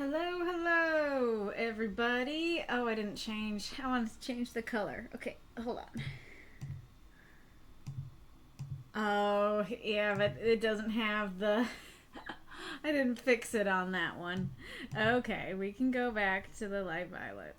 Hello, hello, everybody. Oh, I didn't change. I wanted to change the color. Okay, hold on. Oh, yeah, but it doesn't have the... I didn't fix it on that one. Okay, we can go back to the light violet.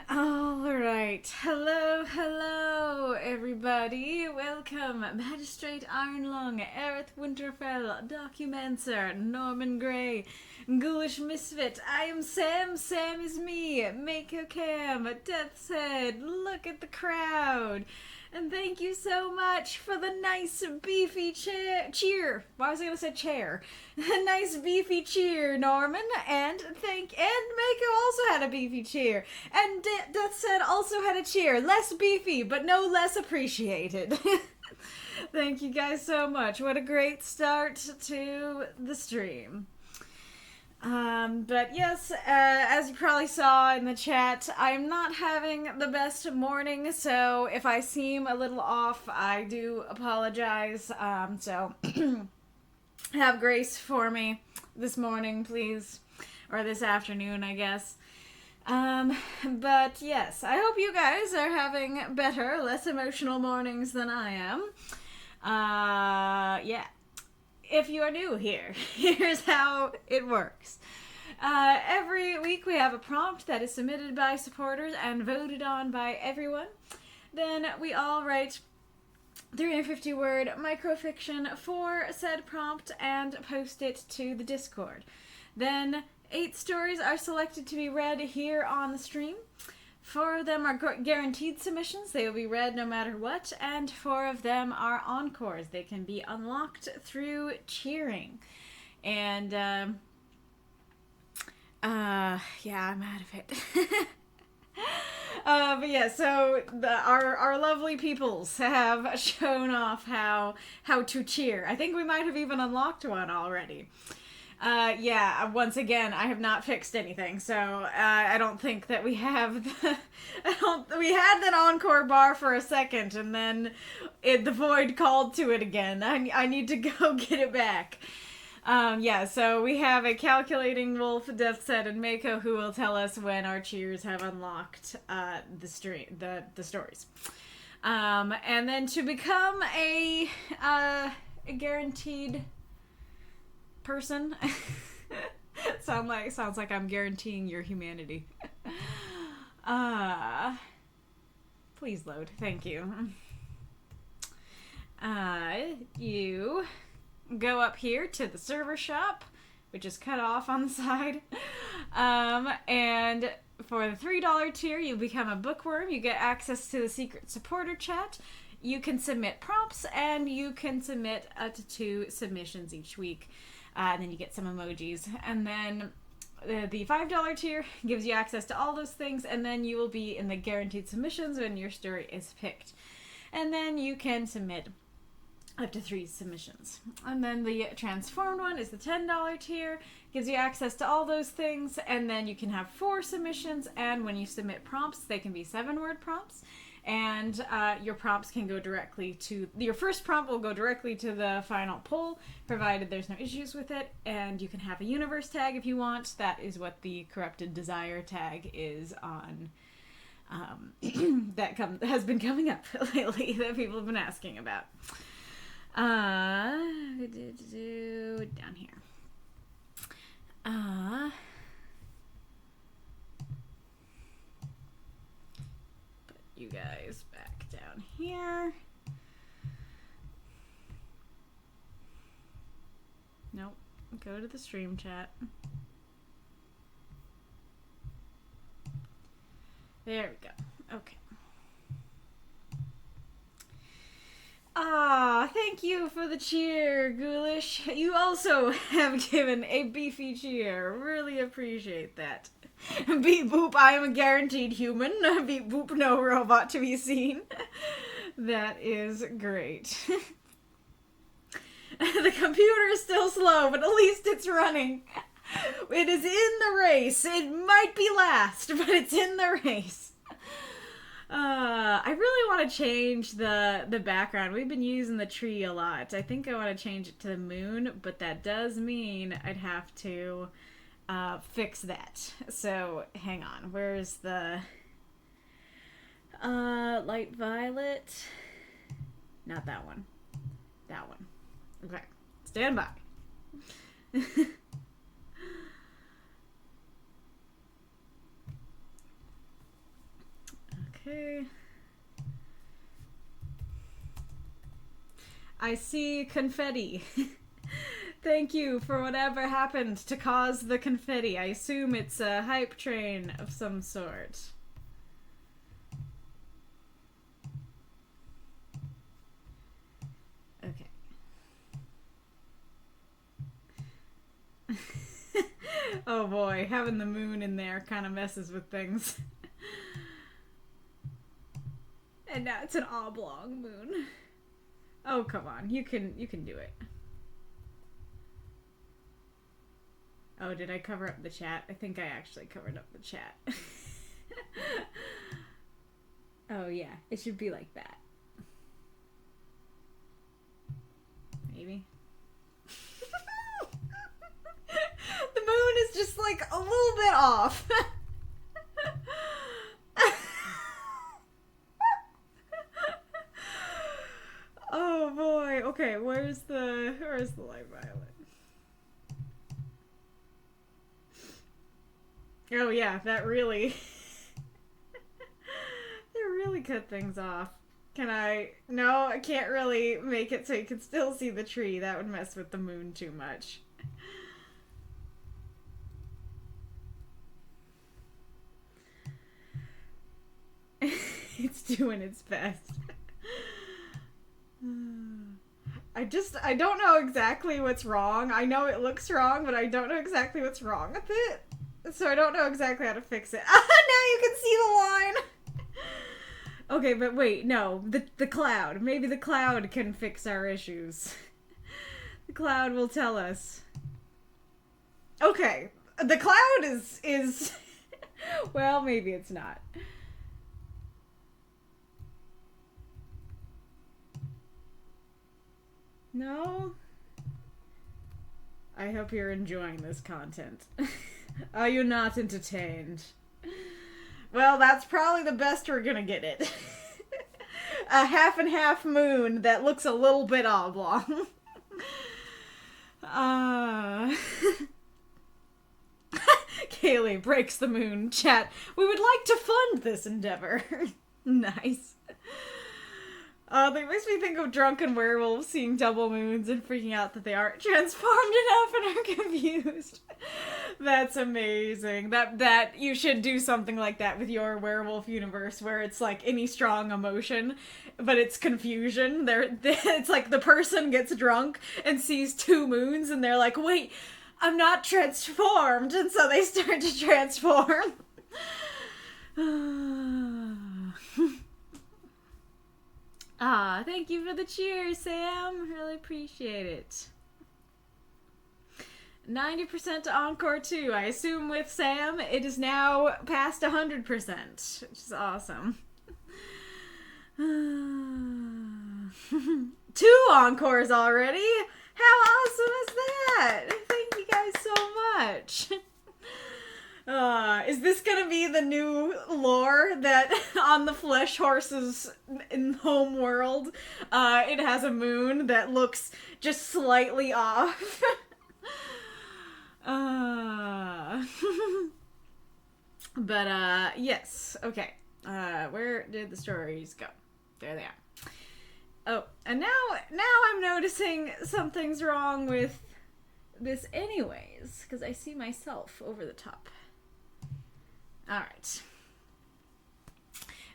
Alright. Hello, hello, everybody. Welcome, Magistrate Ironlung, Aerith Winterfell, Documancer, Norman Gray, Ghoulish Misfit. I am Sam. Sam is me. Makokam, Death's Head. Look at the crowd. And thank you so much for the nice beefy cheer. Why was I gonna say chair? A nice beefy cheer, Norman. And Mako also had a beefy cheer. And Death Said also had a cheer. Less beefy, but no less appreciated. Thank you guys so much. What a great start to the stream. But yes, as you probably saw in the chat, I'm not having the best morning, so if I seem a little off, I do apologize. So have grace for me this morning, please. Or this afternoon, I guess. But yes, I hope you guys are having better, less emotional mornings than I am. Yeah. If you are new here, here's how it works. Every week we have a prompt that is submitted by supporters and voted on by everyone. Then we all write 350-word microfiction for said prompt and post it to the Discord. Then 8 stories are selected to be read here on the stream. 4 of them are guaranteed submissions. They will be read no matter what. And 4 of them are encores. They can be unlocked through cheering. And, yeah, I'm out of it. But yeah, so our lovely peoples have shown off how to cheer. I think we might have even unlocked one already. Yeah, once again, I have not fixed anything, so I don't think that we have we had that encore bar for a second, and then the void called to it again. I need to go get it back. Yeah, so we have a calculating wolf, Death Set, and Mako who will tell us when our cheers have unlocked the stories. And then to become a guaranteed person. Sounds like I'm guaranteeing your humanity. Please load. Thank you. You go up here to the server shop, which is cut off on the side. And for the $3 tier, you become a bookworm. You get access to the secret supporter chat. You can submit prompts, and you can submit up to 2 submissions each week. And then you get some emojis. And then the $5 tier gives you access to all those things. And then you will be in the guaranteed submissions when your story is picked. And then you can submit up to 3 submissions. And then the transformed one is the $10 tier. Gives you access to all those things. And then you can have 4 submissions. And when you submit prompts, they can be 7-word prompts. And your prompts can go directly to... Your first prompt will go directly to the final poll, provided there's no issues with it. And you can have a universe tag if you want. That is what the Corrupted Desire tag is on... that has been coming up lately that people have been asking about. Down here. You guys back down here. Nope. Go to the stream chat. There we go. Okay. Thank you for the cheer, Ghoulish. You also have given a beefy cheer. Really appreciate that. Beep boop, I am a guaranteed human. Beep boop, no robot to be seen. That is great. The computer is still slow, but at least it's running. It is in the race. It might be last, but it's in the race. I really want to change the background. We've been using the tree a lot. I think I want to change it to the moon, but that does mean I'd have to fix that. So hang on. Where's the light violet? Not that one. That one. Okay. Stand by. Okay. I see confetti. Thank you for whatever happened to cause the confetti. I assume it's a hype train of some sort. Okay. Oh boy, having the moon in there kind of messes with things. And now it's an oblong moon. Oh, come on. You can do it. Oh, did I cover up the chat? I think I actually covered up the chat. Oh, yeah. It should be like that. Maybe. The moon is just like a little bit off. Oh boy. Okay, where's the light violet? Oh yeah, that really cut things off. Can I? No, I can't really make it so you can still see the tree. That would mess with the moon too much. It's doing its best. I don't know exactly what's wrong. I know it looks wrong, but I don't know exactly what's wrong with it. So I don't know exactly how to fix it. Now you can see the line! Okay, but wait, no. The cloud. Maybe the cloud can fix our issues. The cloud will tell us. Okay. The cloud is... Well, maybe it's not. No? I hope you're enjoying this content. Are you not entertained? Well, that's probably the best we're gonna get it. A half and half moon that looks a little bit oblong. Kaylee breaks the moon. Chat, we would like to fund this endeavor. Nice. That makes me think of drunken werewolves seeing double moons and freaking out that they aren't transformed enough and are confused. That's amazing. That you should do something like that with your werewolf universe, where it's like any strong emotion, but it's confusion. It's like the person gets drunk and sees two moons, and they're like, "Wait, I'm not transformed," and so they start to transform. Thank you for the cheers, Sam. Really appreciate it. 90% to Encore 2. I assume with Sam, it is now past 100%, which is awesome. 2 Encores already? How awesome is that? Thank you guys so much. Is this gonna be the new lore that on the flesh horses in home world, it has a moon that looks just slightly off? But, yes. Okay. Where did the stories go? There they are. Oh, and now I'm noticing something's wrong with this anyways, because I see myself over the top. Alright.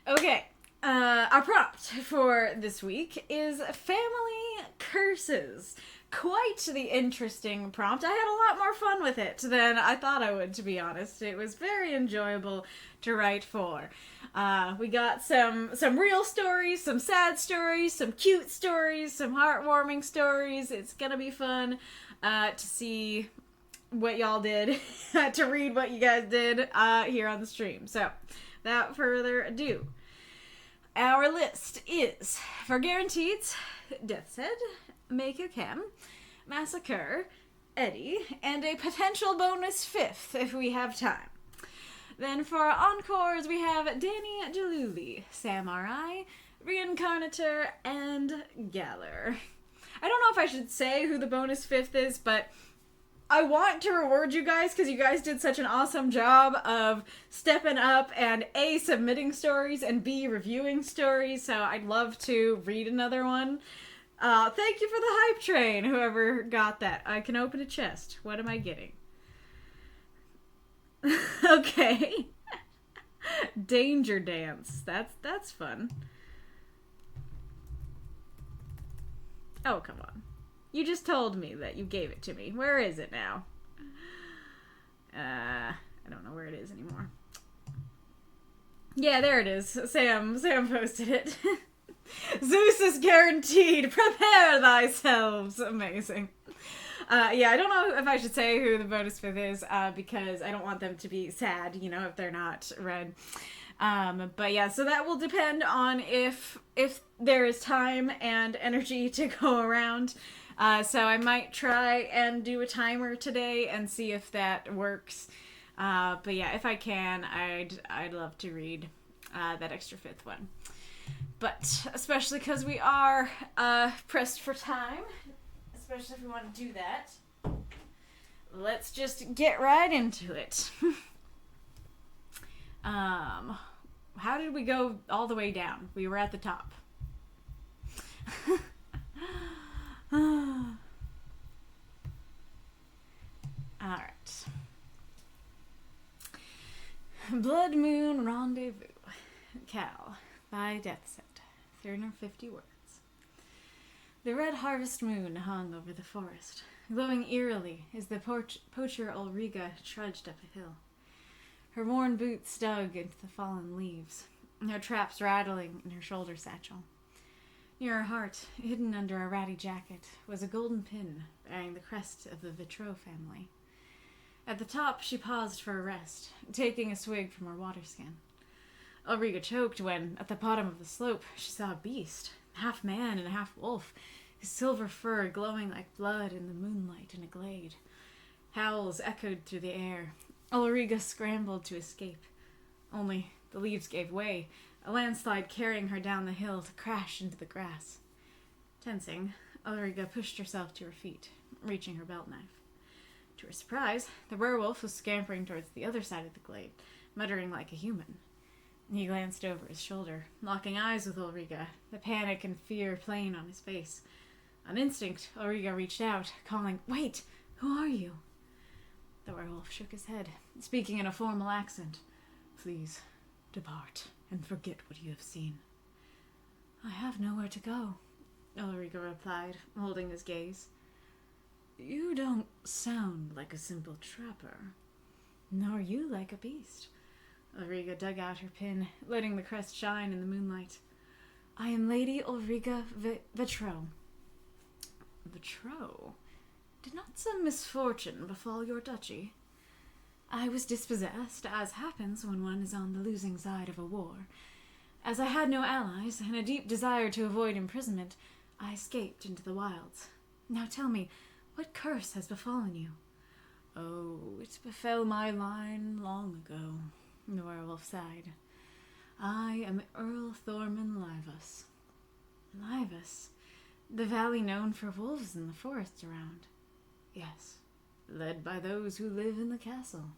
Okay. Our prompt for this week is family curses. Quite the interesting prompt. I had a lot more fun with it than I thought I would, to be honest. It was very enjoyable to write for. We got some real stories, some sad stories, some cute stories, some heartwarming stories. It's gonna be fun to see what y'all did, to read what you guys did here on the stream. So, without further ado, our list is, for guaranteed, Death's Head, Makokam, MasaCur, Eddy, and a potential bonus 5th if we have time. Then for Encores, we have Danny Gilooley, SamRI, Reinkarnitor, and Galler. I don't know if I should say who the bonus 5th is, but I want to reward you guys because you guys did such an awesome job of stepping up and A, submitting stories, and B, reviewing stories, so I'd love to read another one. Thank you for the hype train, whoever got that. I can open a chest. What am I getting? Okay. Danger Dance. That's fun. Oh, come on. You just told me that you gave it to me. Where is it now? I don't know where it is anymore. Yeah, there it is. Sam posted it. Zeus is guaranteed. Prepare thyself. Amazing. Yeah, I don't know if I should say who the bonus 5th is, because I don't want them to be sad, if they're not read. But yeah, so that will depend on if there is time and energy to go around. So I might try and do a timer today and see if that works. But yeah, if I can, I'd love to read that extra 5th one. But especially because we are pressed for time, especially if we want to do that, let's just get right into it. How did we go all the way down? We were at the top. Alright. Blood Moon Rendezvous. Cal. By Death's Head. 350 words. The red harvest moon hung over the forest, glowing eerily as the poacher Ulriga trudged up a hill. Her worn boots dug into the fallen leaves, her traps rattling in her shoulder satchel. Near her heart, hidden under a ratty jacket, was a golden pin bearing the crest of the Vitreau family. At the top, she paused for a rest, taking a swig from her water skin. Ulriga choked when, at the bottom of the slope, she saw a beast, half man and half wolf, his silver fur glowing like blood in the moonlight in a glade. Howls echoed through the air. Ulriga scrambled to escape. Only the leaves gave way, a landslide carrying her down the hill to crash into the grass. Tensing, Ulriga pushed herself to her feet, reaching her belt knife. To her surprise, the werewolf was scampering towards the other side of the glade, muttering like a human. He glanced over his shoulder, locking eyes with Ulriga, the panic and fear plain on his face. On instinct, Ulriga reached out, calling, "Wait! Who are you?" The werewolf shook his head, speaking in a formal accent. "Please, depart, and forget what you have seen." "I have nowhere to go," Ulriga replied, holding his gaze. "You don't sound like a simple trapper, nor you like a beast." Ulriga dug out her pin, letting the crest shine in the moonlight. "I am Lady Ulriga Vitreau." "Vitreau? Did not some misfortune befall your duchy?" "I was dispossessed, as happens when one is on the losing side of a war. As I had no allies, and a deep desire to avoid imprisonment, I escaped into the wilds. Now tell me, what curse has befallen you?" "Oh, it befell my line long ago," the werewolf sighed. "I am Earl Thorman Livus." "Livus? The valley known for wolves in the forests around?" "Yes, led by those who live in the castle."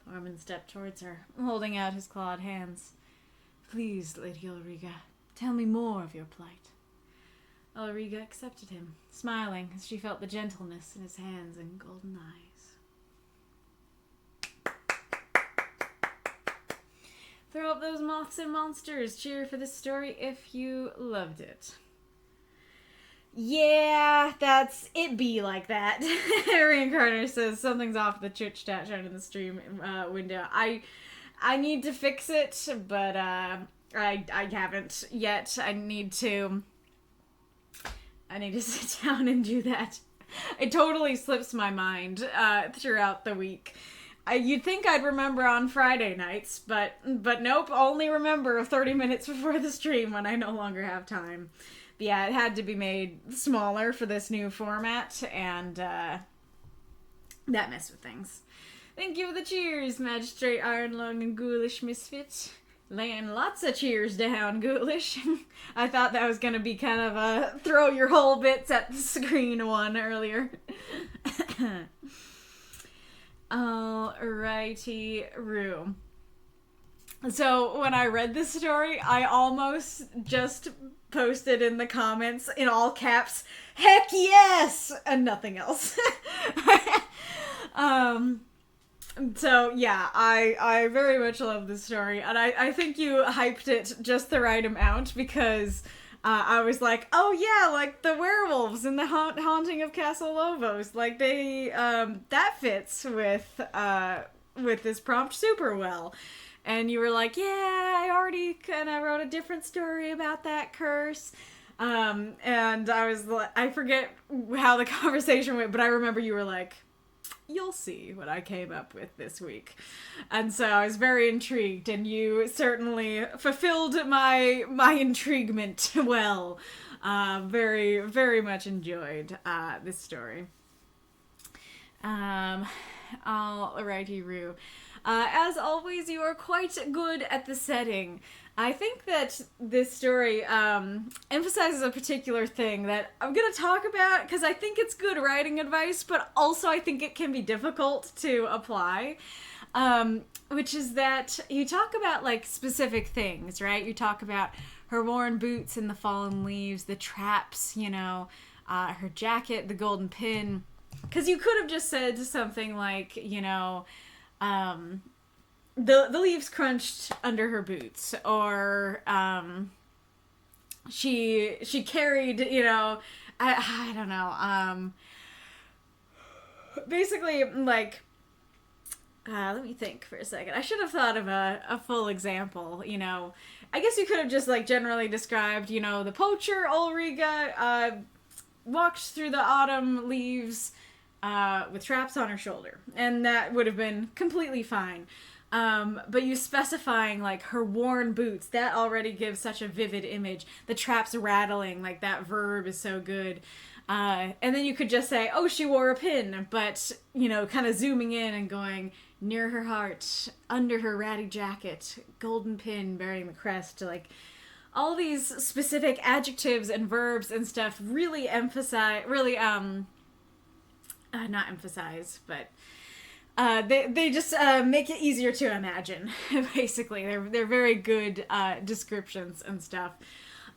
Thorman stepped towards her, holding out his clawed hands. "Please, Lady Ulriga, tell me more of your plight." Ulriga accepted him, smiling as she felt the gentleness in his hands and golden eyes. Throw up those moths and monsters. Cheer for this story if you loved it. Yeah, that's it. Be like that. Reinkarnitor says something's off the Twitch chat shown in the stream window. I need to fix it, but I haven't yet. I need to sit down and do that. It totally slips my mind throughout the week. You'd think I'd remember on Friday nights, but nope, only remember 30 minutes before the stream when I no longer have time. But yeah, it had to be made smaller for this new format, and that messed with things. Thank you for the cheers, Magistrate Ironlung and Ghoulish Misfit. Laying lots of cheers down, Ghoulish. I thought that was going to be kind of a throw your whole bits at the screen one earlier. Alrighty, Rue. So when I read this story, I almost just posted in the comments in all caps, "Heck yes!" and nothing else. So yeah, I very much love this story, and I think you hyped it just the right amount, because I was like, oh yeah, like the werewolves in the Haunting of Castle Lobos, like they that fits with this prompt super well. And you were like, yeah, I already kind of wrote a different story about that curse. And I was like, I forget how the conversation went, but I remember you were like, you'll see what I came up with this week. And so I was very intrigued, and you certainly fulfilled my intriguement well. Very, very much enjoyed this story. Alrighty, Rue. As always, you are quite good at the setting. I think that this story emphasizes a particular thing that I'm going to talk about, because I think it's good writing advice, but also I think it can be difficult to apply, which is that you talk about, like, specific things, right? You talk about her worn boots and the fallen leaves, the traps, you know, her jacket, the golden pin, because you could have just said something like, you know, the leaves crunched under her boots, or she carried, you know, I don't know, basically, like, let me think for a second. I should have thought of a full example, you know. I guess you could have just, like, generally described, you know, the poacher Ulriga walked through the autumn leaves with traps on her shoulder, and that would have been completely fine. But you specifying, like, her worn boots, that already gives such a vivid image. The traps rattling, like, that verb is so good. And then you could just say, oh, she wore a pin, but, you know, kind of zooming in and going, near her heart, under her ratty jacket, golden pin bearing the crest, like, all these specific adjectives and verbs and stuff really emphasize, really, not emphasize, but they just make it easier to imagine. Basically, they're very good descriptions and stuff,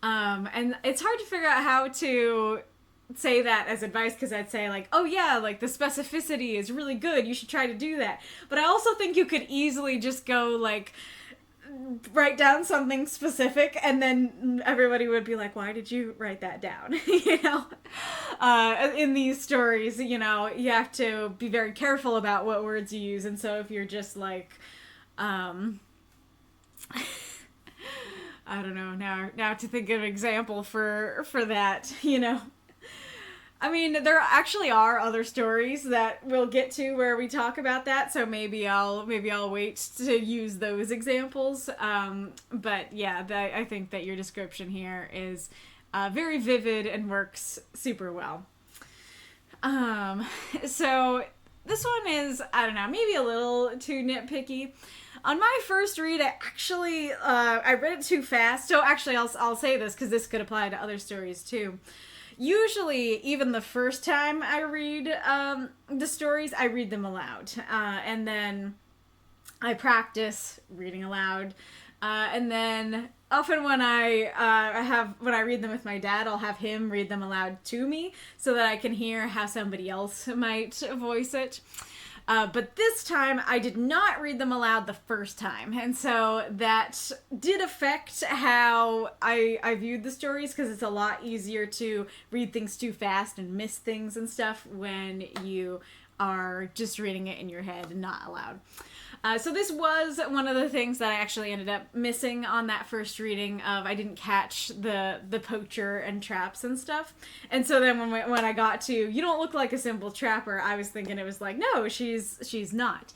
and it's hard to figure out how to say that as advice, because I'd say, like, oh yeah, like, the specificity is really good, you should try to do that. But I also think you could easily just go, like, write down something specific, and then everybody would be like, why did you write that down? You know, in these stories, you know, you have to be very careful about what words you use. And so if you're just like, I don't know, now to think of an example for that, you know, I mean, there actually are other stories that we'll get to where we talk about that, so maybe I'll wait to use those examples. But yeah, I think that your description here is very vivid and works super well. So this one is, I don't know, maybe a little too nitpicky. On my first read, I read it too fast. So actually, I'll say this, because this could apply to other stories too. Usually, even the first time I read the stories, I read them aloud. And then I practice reading aloud. And then often when when I read them with my dad, I'll have him read them aloud to me so that I can hear how somebody else might voice it. But this time, I did not read them aloud the first time. And so that did affect how I viewed the stories, because it's a lot easier to read things too fast and miss things and stuff when you are just reading it in your head and not aloud. So this was one of the things that I actually ended up missing on that first reading of. I didn't catch the poacher and traps and stuff. And so then when I got to, you don't look like a simple trapper, I was thinking it was like, no, she's not.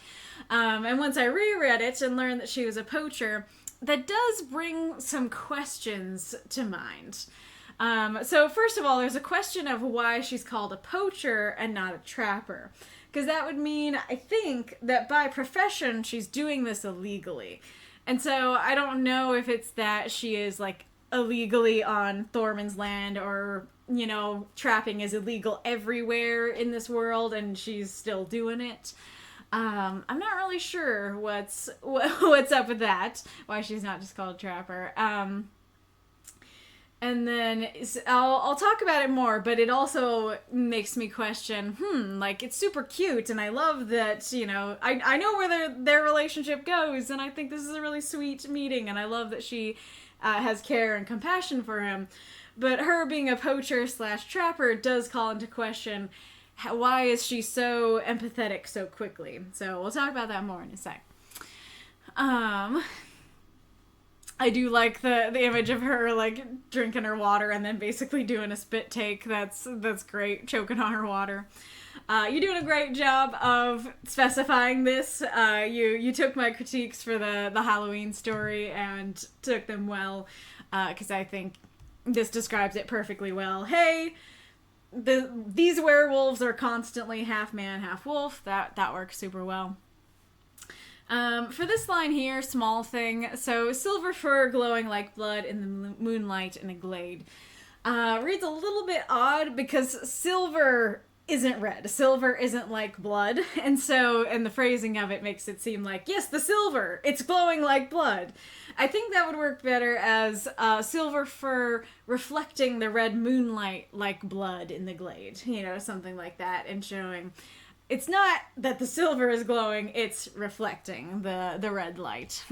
And once I reread it and learned that she was a poacher, that does bring some questions to mind. So first of all, there's a question of why she's called a poacher and not a trapper. Because that would mean, I think, that by profession, she's doing this illegally. And so I don't know if it's that she is, like, illegally on Thorman's land, or, you know, trapping is illegal everywhere in this world and she's still doing it. I'm not really sure what's up with that, why she's not just called Trapper. And then I'll talk about it more, but it also makes me question, like, it's super cute, and I love that, you know, I know where their relationship goes, and I think this is a really sweet meeting, and I love that she has care and compassion for him. But her being a poacher / trapper does call into question, why is she so empathetic so quickly? So we'll talk about that more in a sec. I do like the image of her, like, drinking her water and then basically doing a spit take. That's great, choking on her water. You're doing a great job of specifying this. You took my critiques for the Halloween story and took them well, because I think this describes it perfectly well. Hey, these werewolves are constantly half man, half wolf. That works super well. For this line here, small thing, so silver fur glowing like blood in the moonlight in a glade. Reads a little bit odd because silver isn't red. Silver isn't like blood. And the phrasing of it makes it seem like, yes, the silver, it's glowing like blood. I think that would work better as silver fur reflecting the red moonlight like blood in the glade. You know, something like that, and showing it's not that the silver is glowing, it's reflecting the red light.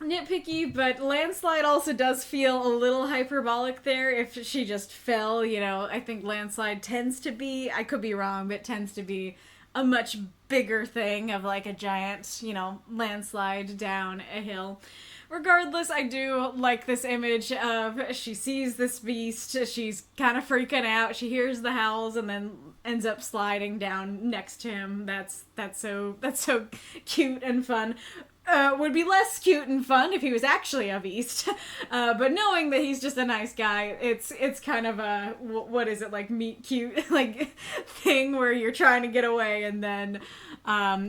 Nitpicky, but landslide also does feel a little hyperbolic there. If she just fell, you know, I think landslide tends to be, I could be wrong, but tends to be a much bigger thing of like a giant, you know, landslide down a hill. Regardless, I do like this image of she sees this beast, she's kind of freaking out, she hears the howls, and then ends up sliding down next to him. That's so cute and fun. Would be less cute and fun if he was actually a beast. But knowing that he's just a nice guy, it's kind of a, what is it, like meet cute like thing where you're trying to get away and then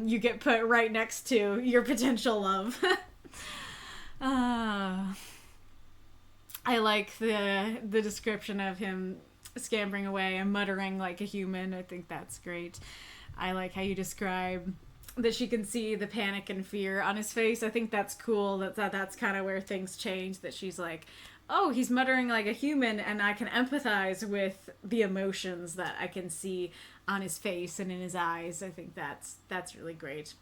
you get put right next to your potential love. I like the description of him scampering away and muttering like a human. I think that's great. I like how you describe that she can see the panic and fear on his face. I think that's cool. That's kind of where things change. That she's like, oh, he's muttering like a human, and I can empathize with the emotions that I can see on his face and in his eyes. I think that's really great.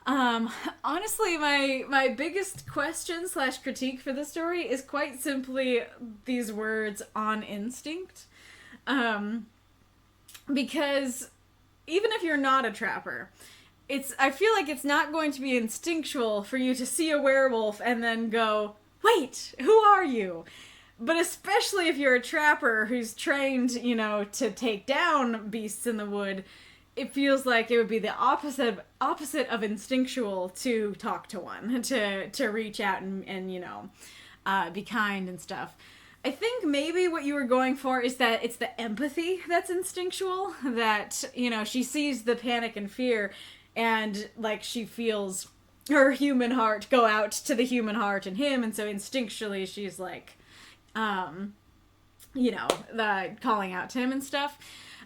Honestly, my biggest question / critique for the story is quite simply these words, on instinct. Because even if you're not a trapper, I feel like it's not going to be instinctual for you to see a werewolf and then go, wait, who are you? But especially if you're a trapper who's trained, you know, to take down beasts in the wood, it feels like it would be the opposite of instinctual to talk to one, to reach out and you know, be kind and stuff. I think maybe what you were going for is that it's the empathy that's instinctual, that, you know, she sees the panic and fear and like she feels her human heart go out to the human heart in him, and so instinctually she's like, you know, calling out to him and stuff.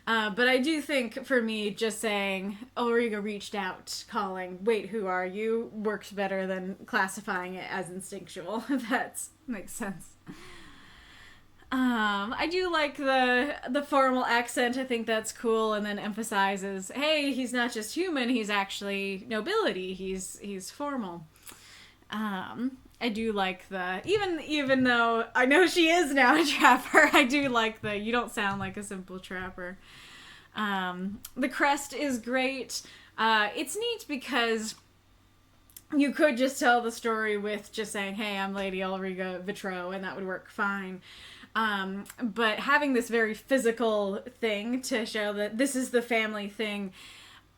But I do think, for me, just saying, Ulriga reached out, calling, wait, who are you, works better than classifying it as instinctual. That makes sense. I do like the formal accent. I think that's cool, and then emphasizes, hey, he's not just human, he's actually nobility. He's formal. I do like even though I know she is now a trapper, I do like you don't sound like a simple trapper. The crest is great. It's neat because you could just tell the story with just saying, hey, I'm Lady Ulriga Vitro, and that would work fine. But having this very physical thing to show that this is the family thing,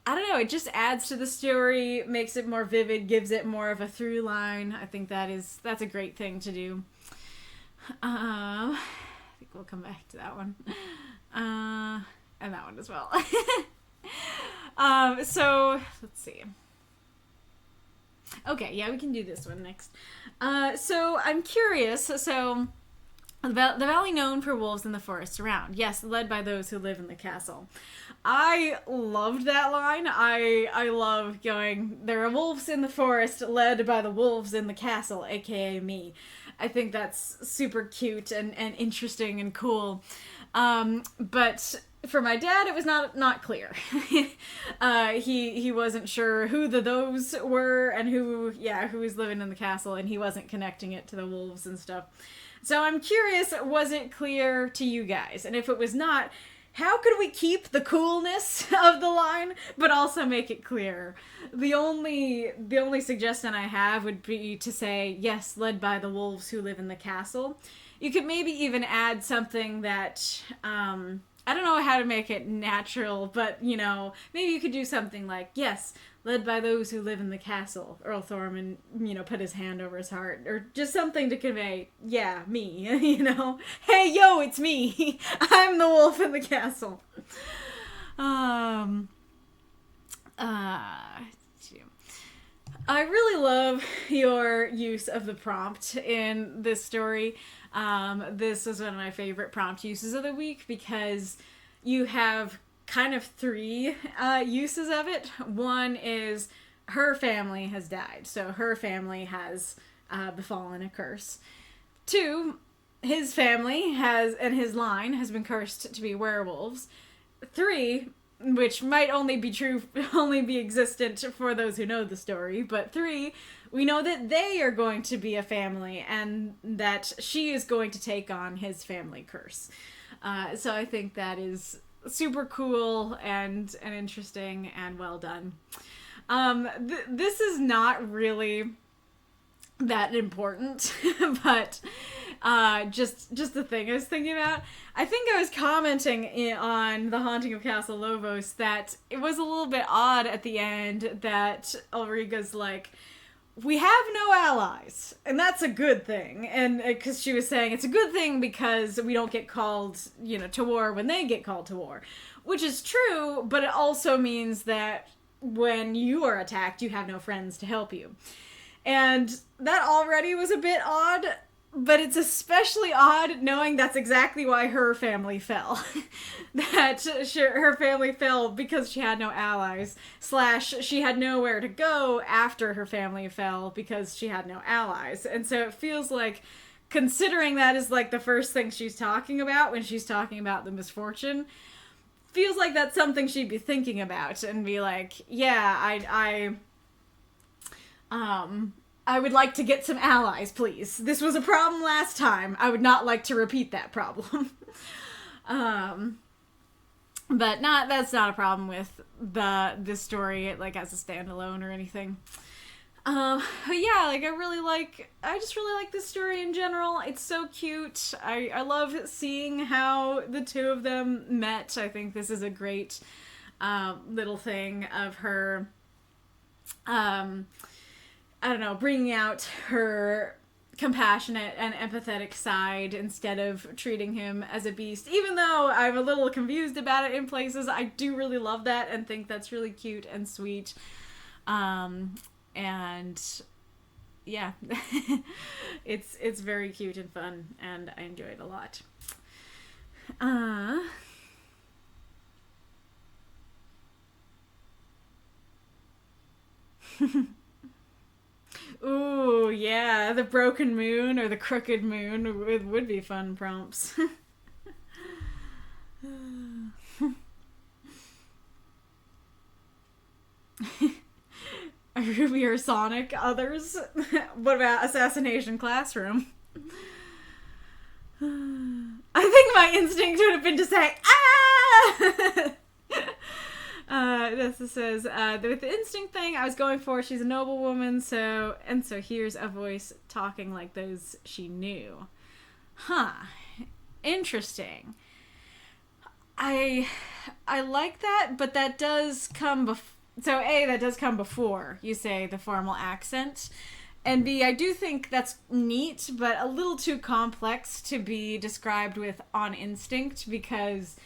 I don't know, it just adds to the story, makes it more vivid, gives it more of a through line. I think that's a great thing to do. I think we'll come back to that one. And that one as well. So, let's see. Okay, yeah, we can do this one next. So, I'm curious. So, the valley known for wolves in the forest around. Yes, led by those who live in the castle. I loved that line. I love going, there are wolves in the forest led by the wolves in the castle, aka me. I think that's super cute and interesting and cool. But for my dad, it was not clear. He wasn't sure who the those were and who was living in the castle, and he wasn't connecting it to the wolves and stuff. So I'm curious, was it clear to you guys? And if it was not, how could we keep the coolness of the line, but also make it clear? The only suggestion I have would be to say, yes, led by the wolves who live in the castle. You could maybe even add something that, I don't know how to make it natural, but, maybe you could do something like, yes, led by those who live in the castle. Earl Thorman, put his hand over his heart. Or just something to convey, yeah, me, Hey, yo, it's me. I'm the wolf in the castle. I really love your use of the prompt in this story. This is one of my favorite prompt uses of the week because you have kind of three uses of it. One is her family has died, so her family has befallen a curse. Two, his family and his line has been cursed to be werewolves. Three, which might only be existent for those who know the story, but three, we know that they are going to be a family and that she is going to take on his family curse. So I think that is super cool and interesting and well done. This is not really that important, but just the thing I was thinking about. I think I was commenting on The Haunting of Castle Lovos that it was a little bit odd at the end that Ulriga's like, we have no allies, and that's a good thing. And because she was saying it's a good thing because we don't get called, to war when they get called to war, which is true, but it also means that when you are attacked, you have no friends to help you. And that already was a bit odd, but it's especially odd knowing that's exactly why her family fell. That her family fell because she had no allies, / she had nowhere to go after her family fell because she had no allies. And so it feels like, considering that is like the first thing she's talking about when she's talking about the misfortune, feels like that's something she'd be thinking about and be like, yeah, I would like to get some allies, please. This was a problem last time. I would not like to repeat that problem. But that's not a problem with this story, like, as a standalone or anything. But yeah, like, I just really like this story in general. It's so cute. I love seeing how the two of them met. I think this is a great, little thing of her, bringing out her compassionate and empathetic side instead of treating him as a beast. Even though I'm a little confused about it in places, I do really love that and think that's really cute and sweet. And yeah, it's very cute and fun, and I enjoy it a lot. Ooh, yeah, the broken moon or the crooked moon would be fun prompts. Ruby or Sonic, others? What about Assassination Classroom? I think my instinct would have been to say, ah! This says, with the instinct thing I was going for, she's a noble woman, so here's a voice talking like those she knew. Huh. Interesting. I like that, but that does come so A, that does come before you say the formal accent. And B, I do think that's neat, but a little too complex to be described with on instinct, because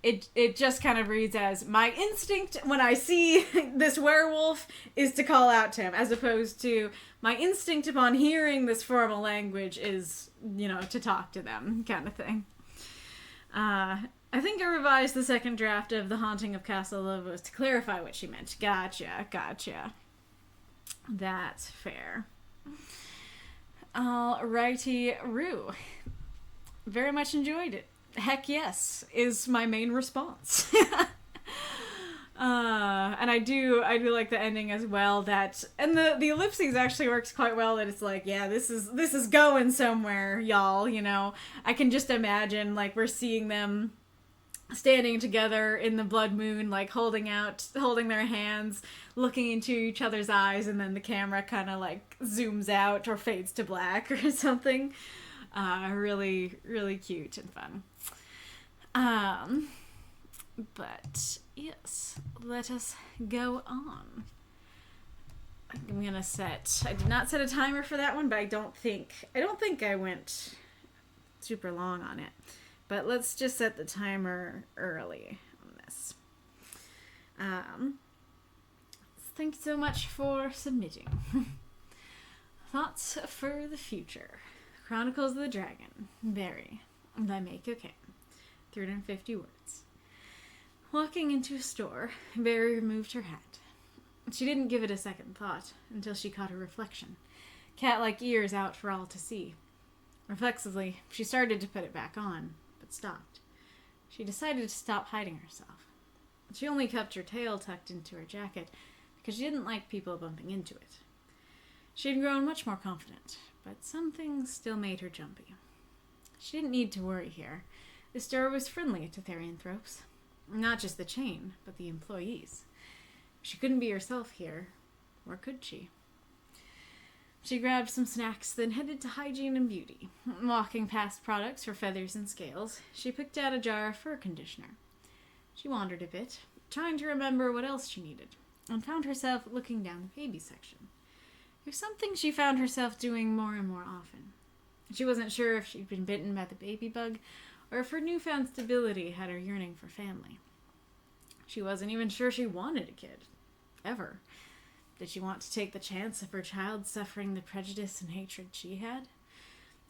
it just kind of reads as, my instinct when I see this werewolf is to call out to him, as opposed to, my instinct upon hearing this formal language is, to talk to them, kind of thing. I think I revised the second draft of The Haunting of Castle Lobos to clarify what she meant. Gotcha. That's fair. Alrighty, Rue. Very much enjoyed it. Heck yes, is my main response. And I do like the ending as well, and the ellipses actually works quite well, that it's like, yeah, this is going somewhere, y'all, I can just imagine, like, we're seeing them standing together in the blood moon, like holding their hands, looking into each other's eyes, and then the camera kind of like zooms out or fades to black or something. Really, really cute and fun. But yes, let us go on. I'm gonna I did not set a timer for that one, but I don't think I went super long on it. But let's just set the timer early on this. Thanks so much for submitting. Thoughts for the future. Chronicles of the Dragon. Berri. By Makokam. 350 words. Walking into a store, Berri removed her hat. She didn't give it a second thought until she caught her reflection, cat-like ears out for all to see. Reflexively, she started to put it back on, but stopped. She decided to stop hiding herself. She only kept her tail tucked into her jacket because she didn't like people bumping into it. She had grown much more confident, but some things still made her jumpy. She didn't need to worry here. The store was friendly to Therianthropes. Not just the chain, but the employees. She couldn't be herself here, or could she? She grabbed some snacks, then headed to Hygiene and Beauty. Walking past products for feathers and scales, she picked out a jar of fur conditioner. She wandered a bit, trying to remember what else she needed, and found herself looking down the baby section. It was something she found herself doing more and more often. She wasn't sure if she'd been bitten by the baby bug, or if her newfound stability had her yearning for family. She wasn't even sure she wanted a kid. Ever. Did she want to take the chance of her child suffering the prejudice and hatred she had?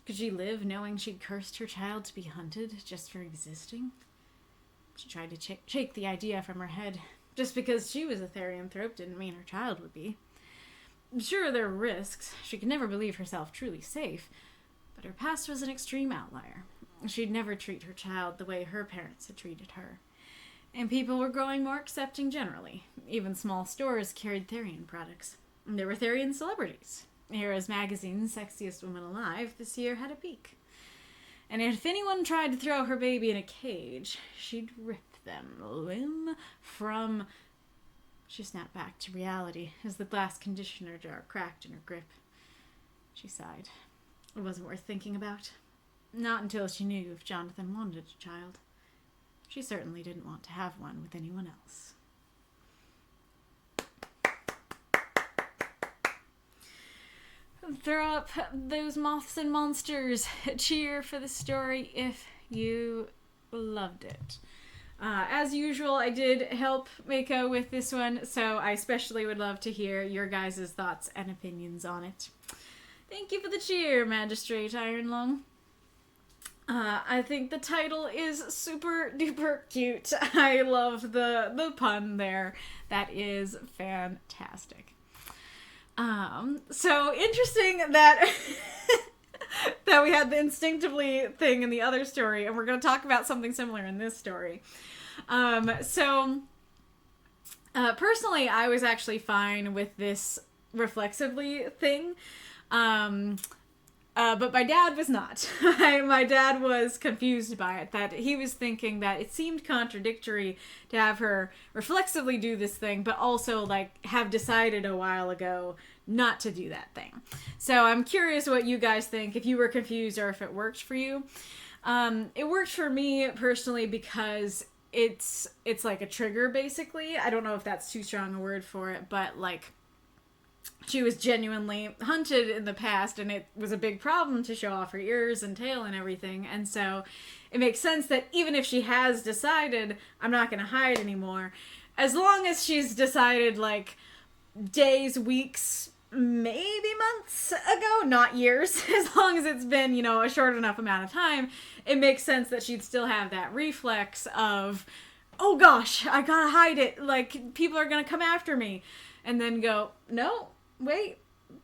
Could she live knowing she'd cursed her child to be hunted just for existing? She tried to shake the idea from her head. Just because she was a Therianthrope didn't mean her child would be. Sure, there were risks. She could never believe herself truly safe, but her past was an extreme outlier. She'd never treat her child the way her parents had treated her. And people were growing more accepting generally. Even small stores carried Therian products. There were Therian celebrities. Hera's magazine's Sexiest Woman Alive this year had a peak. And if anyone tried to throw her baby in a cage, she'd rip them limb from... She snapped back to reality as the glass conditioner jar cracked in her grip. She sighed. It wasn't worth thinking about. Not until she knew if Jonathan wanted a child. She certainly didn't want to have one with anyone else. Throw up those moths and monsters. Cheer for the story if you loved it. As usual, I did help Mako with this one, so I especially would love to hear your guys' thoughts and opinions on it. Thank you for the cheer, Magistrate Ironlung. I think the title is super duper cute. I love the pun there. That is fantastic. So interesting that that we had the instinctively thing in the other story, and we're going to talk about something similar in this story. Personally, I was actually fine with this reflexively thing. But my dad was not. My dad was confused by it, that he was thinking that it seemed contradictory to have her reflexively do this thing, but also, like, have decided a while ago not to do that thing. So I'm curious what you guys think, if you were confused or if it worked for you. It worked for me personally because it's like a trigger, basically. I don't know if that's too strong a word for it, but, like, she was genuinely hunted in the past, and it was a big problem to show off her ears and tail and everything. And so it makes sense that even if she has decided, I'm not going to hide anymore, as long as she's decided, like, days, weeks, maybe months ago, not years, as long as it's been, you know, a short enough amount of time, it makes sense that she'd still have that reflex of, oh gosh, I gotta hide it, like, people are gonna come after me. And then go, no, wait,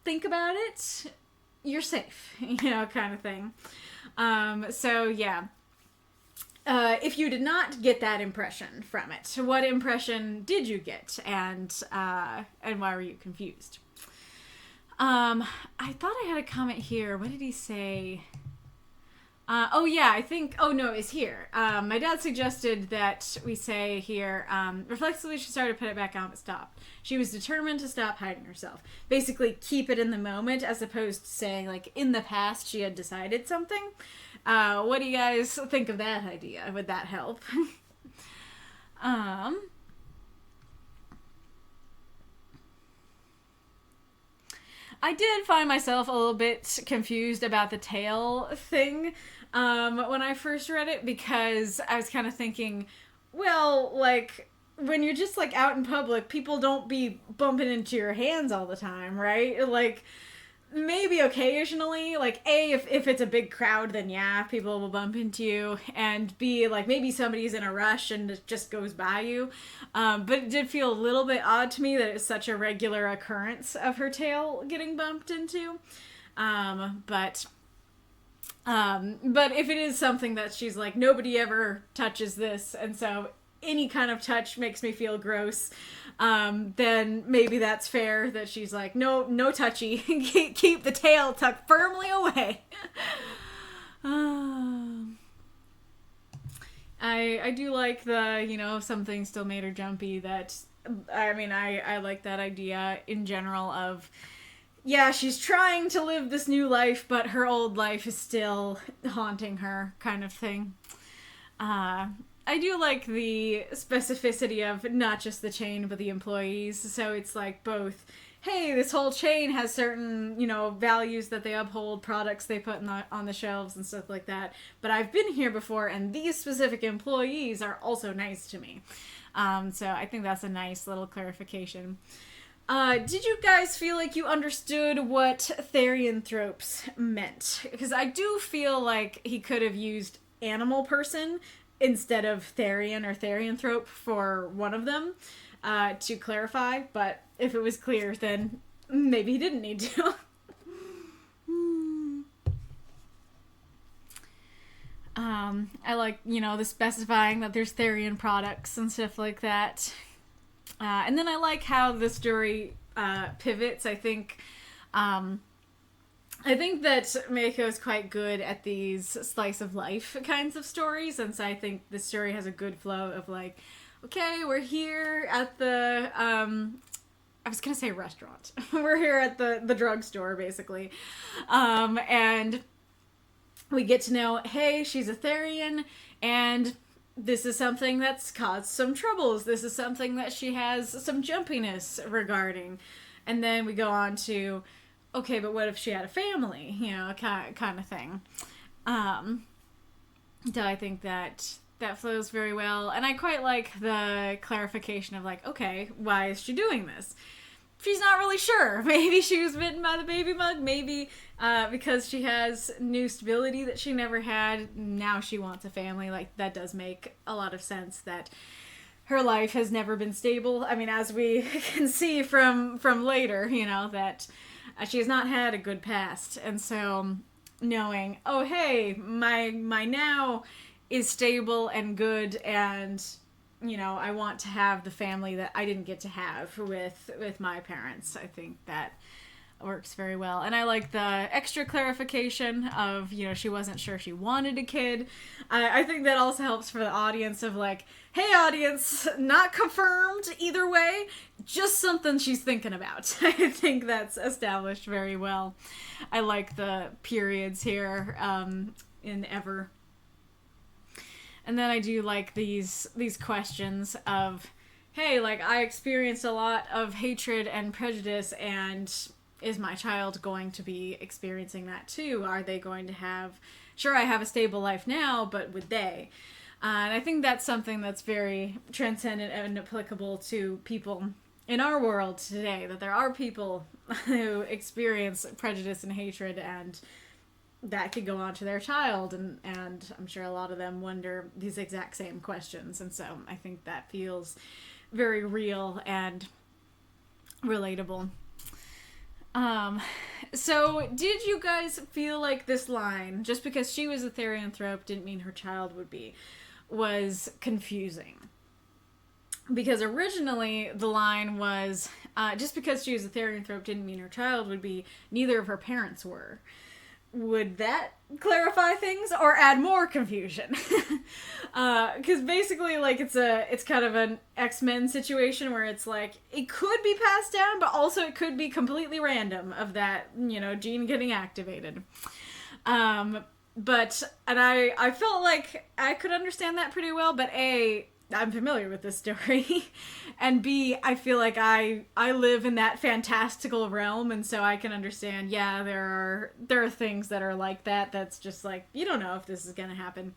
think about it, you're safe, you know, kind of thing. So yeah. If you did not get that impression from it, what impression did you get, and why were you confused? I thought I had a comment here. What did he say? Oh yeah, I think, oh no, it's here. My dad suggested that we say here, reflexively she started to put it back on but stopped. She was determined to stop hiding herself. Basically keep it in the moment, as opposed to saying, like, in the past she had decided something. What do you guys think of that idea? Would that help? I did find myself a little bit confused about the tail thing when I first read it, because I was kind of thinking, well, like, when you're just, like, out in public, people don't be bumping into your hands all the time, right? Like, maybe occasionally, like, A, if it's a big crowd, then yeah, people will bump into you, and B, like, maybe somebody's in a rush and it just goes by you, but it did feel a little bit odd to me that it's such a regular occurrence of her tail getting bumped into, but if it is something that she's like, nobody ever touches this, and so any kind of touch makes me feel gross, then maybe that's fair, that she's like, no touchy, keep the tail tucked firmly away. I do like the, you know, something still made her jumpy, that, I mean, I like that idea in general of, yeah, she's trying to live this new life, but her old life is still haunting her, kind of thing. I do like the specificity of not just the chain, but the employees. So it's like both, hey, this whole chain has certain, you know, values that they uphold, products they put on the shelves and stuff like that. But I've been here before, and these specific employees are also nice to me. So I think that's a nice little clarification. Did you guys feel like you understood what therianthropes meant? Because I do feel like he could have used animal person instead of Therian or Therianthrope for one of them, to clarify, but if it was clear, then maybe he didn't need to. I like, you know, the specifying that there's Therian products and stuff like that. And then I like how the story pivots. I think that Meiko is quite good at these slice of life kinds of stories, and so I think the story has a good flow of, like, okay, we're here at the, I was gonna say restaurant. We're here at the drugstore, basically. And we get to know, hey, she's a Therian, and this is something that's caused some troubles. This is something that she has some jumpiness regarding. And then we go on to, okay, but what if she had a family? You know, kind of thing. So I think that flows very well. And I quite like the clarification of, like, okay, why is she doing this? She's not really sure. Maybe she was bitten by the baby bug. Maybe because she has new stability that she never had. Now she wants a family. Like, that does make a lot of sense, that her life has never been stable. I mean, as we can see from later, you know, that she has not had a good past. And so knowing, oh, hey, my now is stable and good, and, you know, I want to have the family that I didn't get to have with my parents. I think that works very well. And I like the extra clarification of, you know, she wasn't sure she wanted a kid. I think that also helps for the audience of like, hey audience, not confirmed either way, just something she's thinking about. I think that's established very well. I like the periods here in Ever. And then I do like these questions of, hey, like, I experienced a lot of hatred and prejudice, and is my child going to be experiencing that too? Are they going to have, sure, I have a stable life now, but would they? And I think that's something that's very transcendent and applicable to people in our world today, that there are people who experience prejudice and hatred, and that could go on to their child, and I'm sure a lot of them wonder these exact same questions. And so I think that feels very real and relatable. So did you guys feel like this line, just because she was a therianthrope didn't mean her child would be, was confusing? Because originally the line was, just because she was a therianthrope didn't mean her child would be, neither of her parents were. Would that clarify things or add more confusion? Because basically, like, it's kind of an X-Men situation where it's like, it could be passed down, but also it could be completely random of that, you know, gene getting activated. But I felt like I could understand that pretty well, but A, I'm familiar with this story, and B, I feel like I live in that fantastical realm, and so I can understand, yeah, there are things that are like that, that's just like, you don't know if this is gonna happen.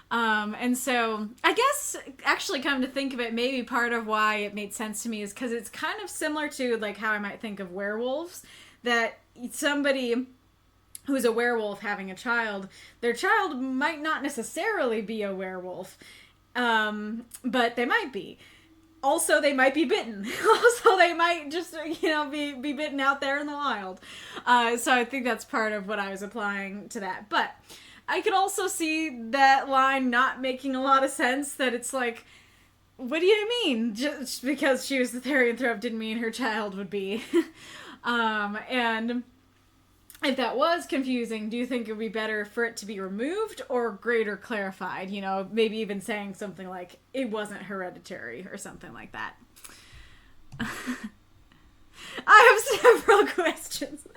And so I guess, actually, come to think of it, maybe part of why it made sense to me is because it's kind of similar to like how I might think of werewolves, that somebody who's a werewolf having a child, their child might not necessarily be a werewolf, but they might be. Also, they might be bitten. Also, they might just, you know, be bitten out there in the wild. So I think that's part of what I was applying to that. But I could also see that line not making a lot of sense, that it's like, what do you mean? Just because she was the therianthrope didn't mean her child would be. And if that was confusing, do you think it would be better for it to be removed or greater clarified? You know, maybe even saying something like, it wasn't hereditary or something like that. I have several questions.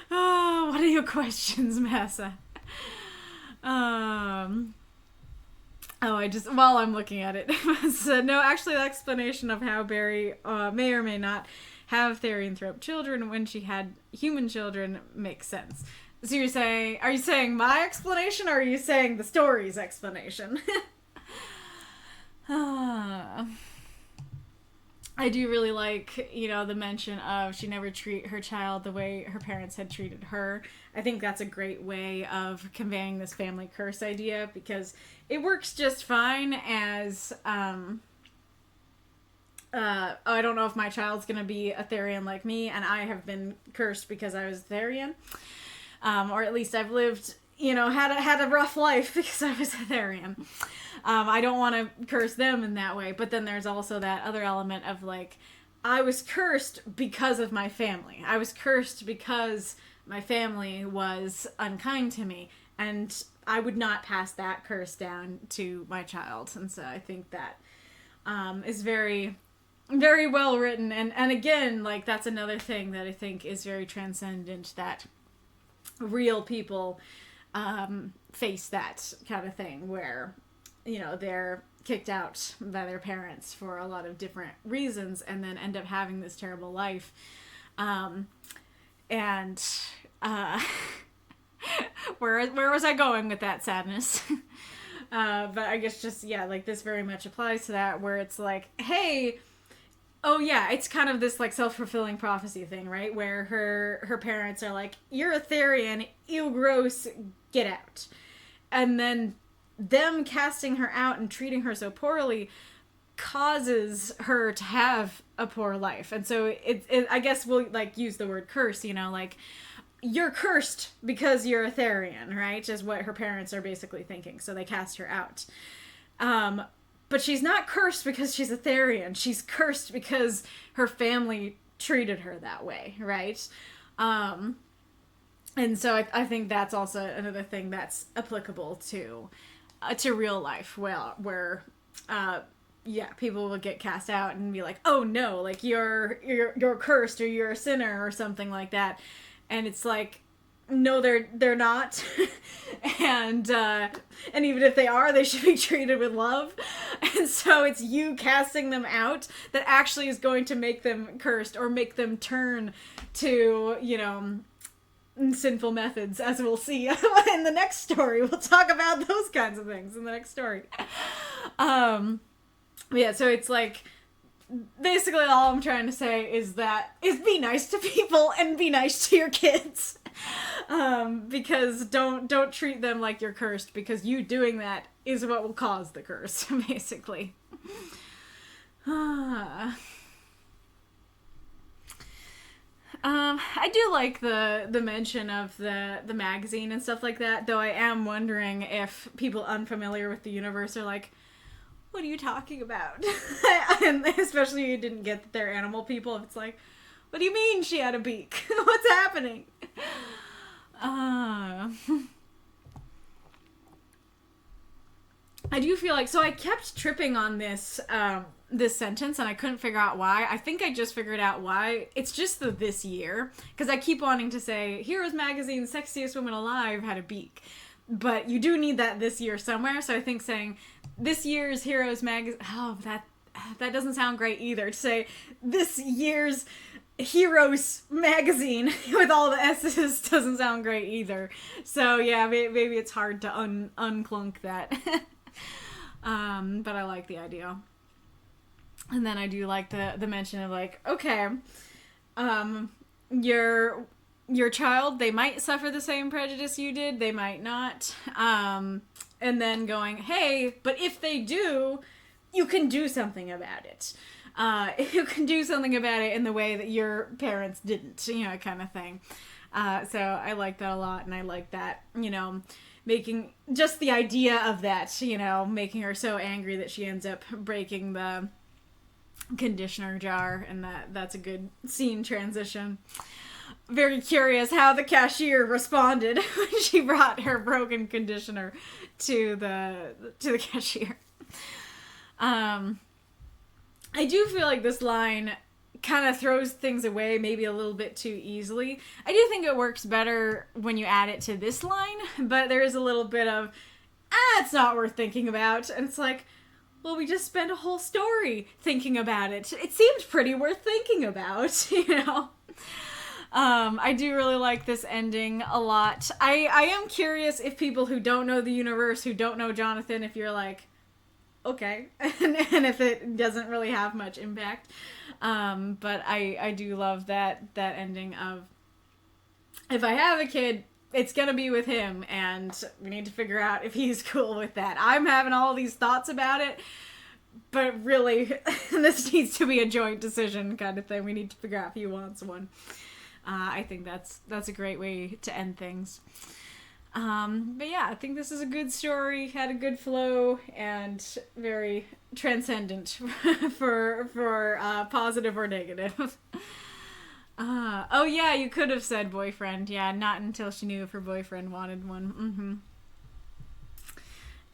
Oh, what are your questions, Massa? While I'm looking at it, so no, actually the explanation of how Berri may or may not have therianthrope children when she had human children makes sense. So are you saying my explanation, or are you saying the story's explanation? I do really like, you know, the mention of she never treat her child the way her parents had treated her. I think that's a great way of conveying this family curse idea, because it works just fine as, I don't know if my child's gonna be a Therian like me, and I have been cursed because I was Therian. Or at least I've lived, you know, had a rough life because I was a Therian. I don't want to curse them in that way, but then there's also that other element of, like, I was cursed because of my family. I was cursed because my family was unkind to me, and I would not pass that curse down to my child. And so I think that is very, very well written. And again, like, that's another thing that I think is very transcendent, that real people face that kind of thing where, you know, they're kicked out by their parents for a lot of different reasons and then end up having this terrible life. Where was I going with that sadness? But I guess just, yeah, like, this very much applies to that, where it's like, hey, oh yeah, it's kind of this, like, self-fulfilling prophecy thing, right? Where her parents are like, you're a Therian, ew, gross, get out. And then them casting her out and treating her so poorly causes her to have a poor life. And so it I guess we'll, like, use the word curse, you know, like, you're cursed because you're a Therian, right? Is what her parents are basically thinking. So they cast her out. But she's not cursed because she's a Therian. She's cursed because her family treated her that way, right? And so I think that's also another thing that's applicable to real life, where yeah, people will get cast out and be like, oh no, like you're cursed or you're a sinner or something like that, and it's like, no, they're not, and even if they are, they should be treated with love, and so it's you casting them out that actually is going to make them cursed or make them turn to, you know, sinful methods, as we'll see in the next story. We'll talk about those kinds of things in the next story. Yeah, so it's like, basically all I'm trying to say is be nice to people and be nice to your kids. Because don't treat them like you're cursed, because you doing that is what will cause the curse, basically. I do like the mention of the magazine and stuff like that, though I am wondering if people unfamiliar with the universe are like, what are you talking about? And especially you didn't get that they're animal people. If it's like, what do you mean she had a beak? What's happening? I do feel like, so I kept tripping on this sentence and I couldn't figure out why. I think I just figured out why. It's just this year, because I keep wanting to say Heroes Magazine's Sexiest Woman Alive had a beak, but you do need that this year somewhere. So I think saying this year's Heroes Magazine, oh, that doesn't sound great either, to say this year's Heroes Magazine with all the S's doesn't sound great either. So yeah, maybe it's hard to unclunk that. But I like the idea. And then I do like the mention of like, okay, your child, they might suffer the same prejudice you did, they might not. And then going, hey, but if they do, you can do something about it. You can do something about it in the way that your parents didn't, you know, kind of thing. So I like that a lot, and I like that, you know, making just the idea of that, you know, making her so angry that she ends up breaking the conditioner jar, and that's a good scene transition. Very curious how the cashier responded when she brought her broken conditioner to the cashier. I do feel like this line kind of throws things away maybe a little bit too easily. I do think it works better when you add it to this line, but there is a little bit of, it's not worth thinking about. And it's like, well, we just spent a whole story thinking about it. It seemed pretty worth thinking about, you know? I do really like this ending a lot. I am curious if people who don't know the universe, who don't know Jonathan, if you're like, okay, and if it doesn't really have much impact. But I do love that ending of, if I have a kid, it's gonna be with him, and we need to figure out if he's cool with that. I'm having all these thoughts about it, but really, this needs to be a joint decision kind of thing. We need to figure out if he wants one. I think that's a great way to end things. But yeah, I think this is a good story, had a good flow, and very transcendent for positive or negative. Oh yeah, you could have said boyfriend. Yeah, not until she knew if her boyfriend wanted one.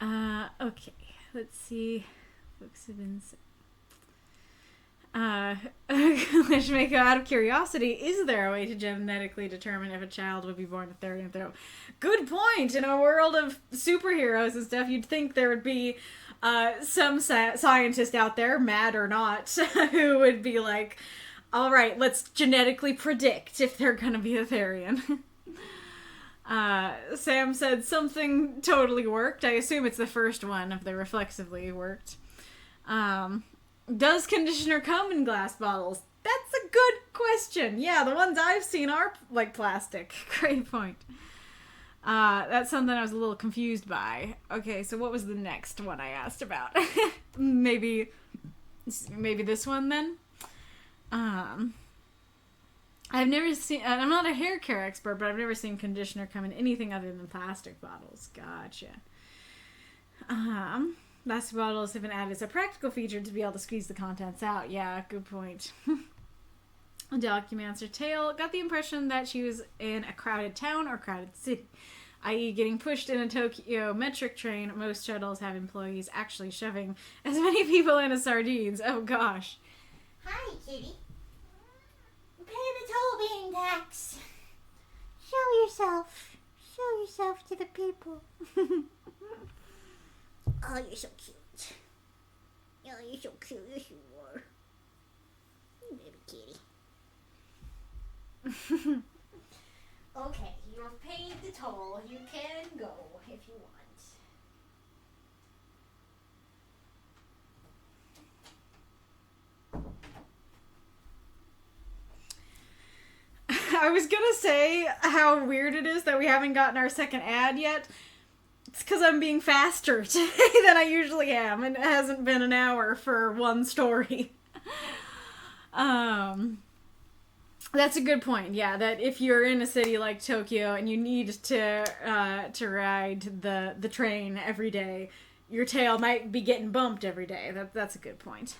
Okay, let's see. Books have been said. Lishmako, out of curiosity, is there a way to genetically determine if a child would be born with Therian throat? Good point. In a world of superheroes and stuff, you'd think there would be some scientist out there, mad or not, who would be like, all right, let's genetically predict if they're gonna be a Therian. Sam said something totally worked. I assume it's the first one if they reflexively worked. Does conditioner come in glass bottles? That's a good question. Yeah, the ones I've seen are like plastic. Great point. That's something I was a little confused by. Okay, so what was the next one I asked about? maybe this one then? I've never seen, I'm not a hair care expert, but I've never seen conditioner come in anything other than plastic bottles. Gotcha. Plastic bottles have been added as a practical feature to be able to squeeze the contents out. Yeah, good point. Documancer Tale got the impression that she was in a crowded town or crowded city, i.e. getting pushed in a Tokyo metric train. Most shuttles have employees actually shoving as many people in as sardines. Oh gosh. Hi, kitty. Pay the toll being tax. Show yourself. Show yourself to the people. Oh, you're so cute. Oh, you're so cute. Yes, you are. Baby kitty. Okay, you've paid the toll. You can go if you want. I was gonna say how weird it is that we haven't gotten our second ad yet. It's because I'm being faster today than I usually am, and it hasn't been an hour for one story. That's a good point. Yeah, that if you're in a city like Tokyo and you need to ride the train every day, your tail might be getting bumped every day. That's a good point.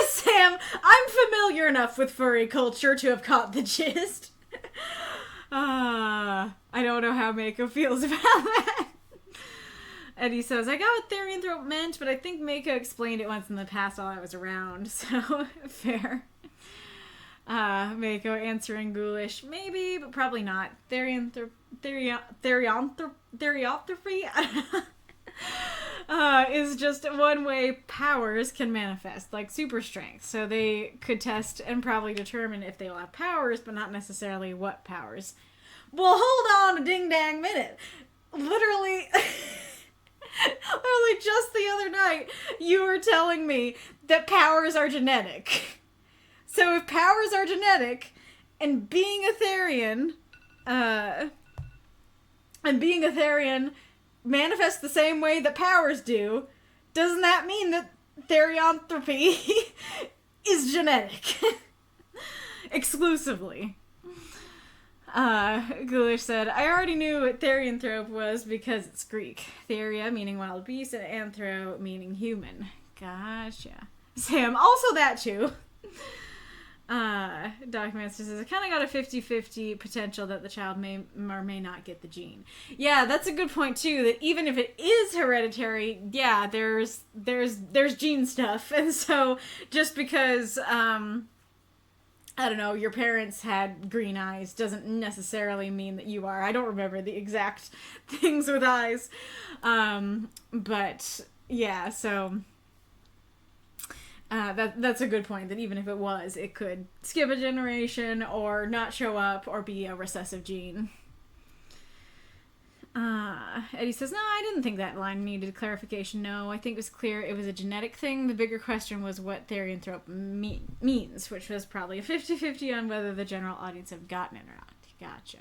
Sam, I'm familiar enough with furry culture to have caught the gist. I don't know how Mako feels about that. Eddy says, I got what Therianthrope meant, but I think Mako explained it once in the past while I was around, so fair. Mako answering ghoulish, maybe, but probably not. Therianthropy? Is just one way powers can manifest, like super strength. So they could test and probably determine if they will have powers, but not necessarily what powers. Well, hold on a ding-dang minute. Literally just the other night, you were telling me that powers are genetic. So if powers are genetic, and being a Therian, manifests the same way that powers do, doesn't that mean that therianthropy is genetic? Exclusively. Ghoulish said, I already knew what therianthrope was because it's Greek. Theria meaning wild beast and anthro meaning human. Gotcha. Sam, also that too. Documancer says, I kind of got a 50-50 potential that the child may or may not get the gene. Yeah, that's a good point too, that even if it is hereditary, yeah, there's gene stuff. And so just because, I don't know, your parents had green eyes doesn't necessarily mean that you are. I don't remember the exact things with eyes. But yeah, so that's a good point, that even if it was, it could skip a generation or not show up or be a recessive gene. Eddy says, no, I didn't think that line needed clarification. No, I think it was clear it was a genetic thing. The bigger question was what therianthrope means, which was probably a 50-50 on whether the general audience have gotten it or not. Gotcha.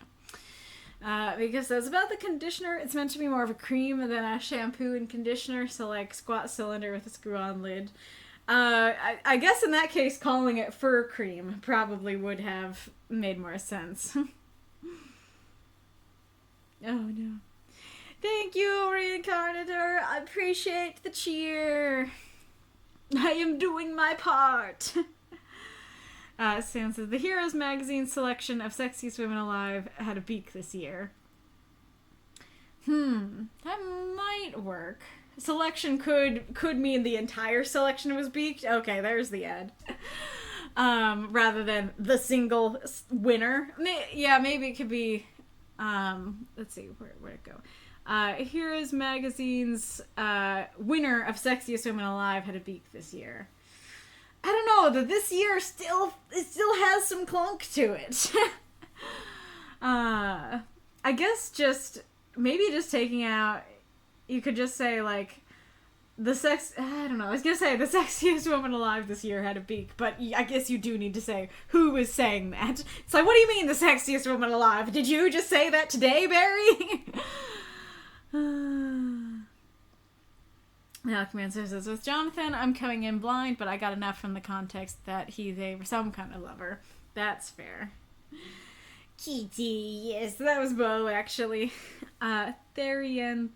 Because that's about the conditioner. It's meant to be more of a cream than a shampoo and conditioner, so like squat cylinder with a screw-on lid. I guess in that case, calling it fur cream probably would have made more sense. Oh no. Thank you, Reinkarnitor. I appreciate the cheer. I am doing my part. Sam says, the Heroes magazine selection of sexiest women alive had a peak this year. That might work. Selection could mean the entire selection was beaked. Okay, there's the ad. Rather than the single winner. Yeah, maybe it could be, let's see, where'd it go? Heroes Magazine's winner of Sexiest Women Alive had a beak this year. I don't know, that this year still has some clunk to it. I guess maybe just taking out, you could just say, like, I don't know, I was gonna say the sexiest woman alive this year had a beak, but I guess you do need to say who was saying that. It's like, what do you mean the sexiest woman alive? Did you just say that today, Berri? Alchemaster says, with Jonathan, I'm coming in blind, but I got enough from the context that they were some kind of lover. That's fair. Kitty, yes, that was Bo, actually. Therianthropy.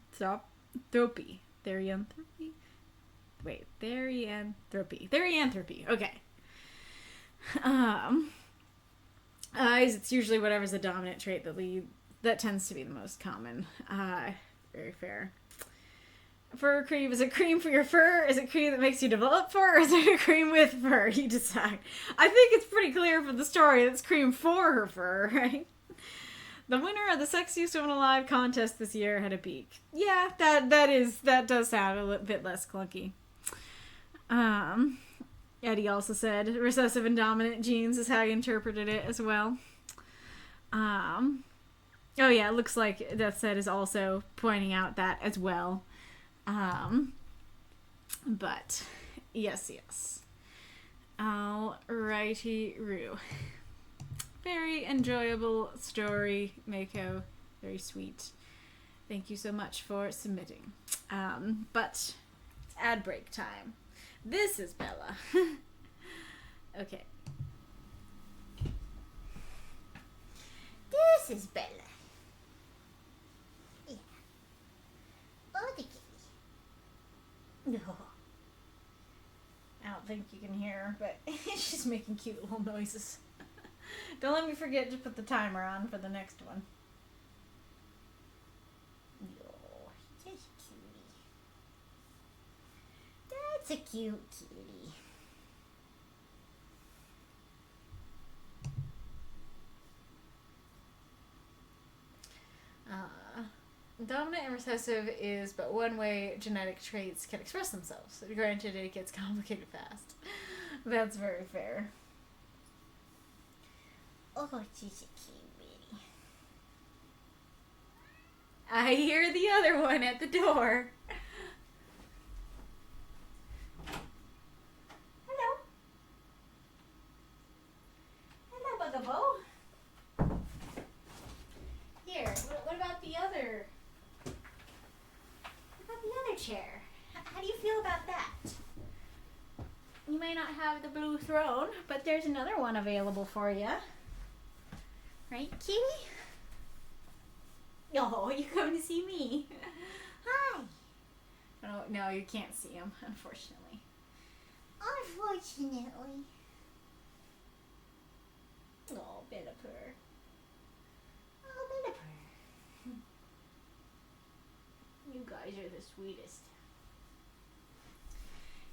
Therianthropy? Wait, Therianthropy. Therianthropy, okay. It's usually whatever's the dominant trait that tends to be the most common. Very fair. Fur cream, is it cream for your fur? Is it cream that makes you develop fur? Or is it a cream with fur? You decide. I think it's pretty clear from the story that it's cream for her fur, right? The winner of the Sexiest Woman Alive contest this year had a beak. Yeah, that does sound a little bit less clunky. Eddy also said recessive and dominant genes is how he interpreted it as well. Oh yeah, it looks like Death Set is also pointing out that as well. But yes. Alrighty-roo. Very enjoyable story, Mako. Very sweet. Thank you so much for submitting. But it's ad break time. This is Bella. Okay. This is Bella. Yeah. Oh, the kitty. No. I don't think you can hear her, but she's making cute little noises. Don't let me forget to put the timer on for the next one. Oh, just cutie. That's a cute cutie. Dominant and recessive is but one way genetic traits can express themselves. Granted, it gets complicated fast. That's very fair. Oh, she's a cute bitty. I hear the other one at the door. Hello. Hello, Bugabo. Here, what about the other? What about the other chair? How do you feel about that? You may not have the blue throne, but there's another one available for you. Right, kitty? Oh, you come to see me. Hi. Oh, no, you can't see him, unfortunately. Unfortunately. Oh, Bellapur. Oh, Bellapur. You guys are the sweetest.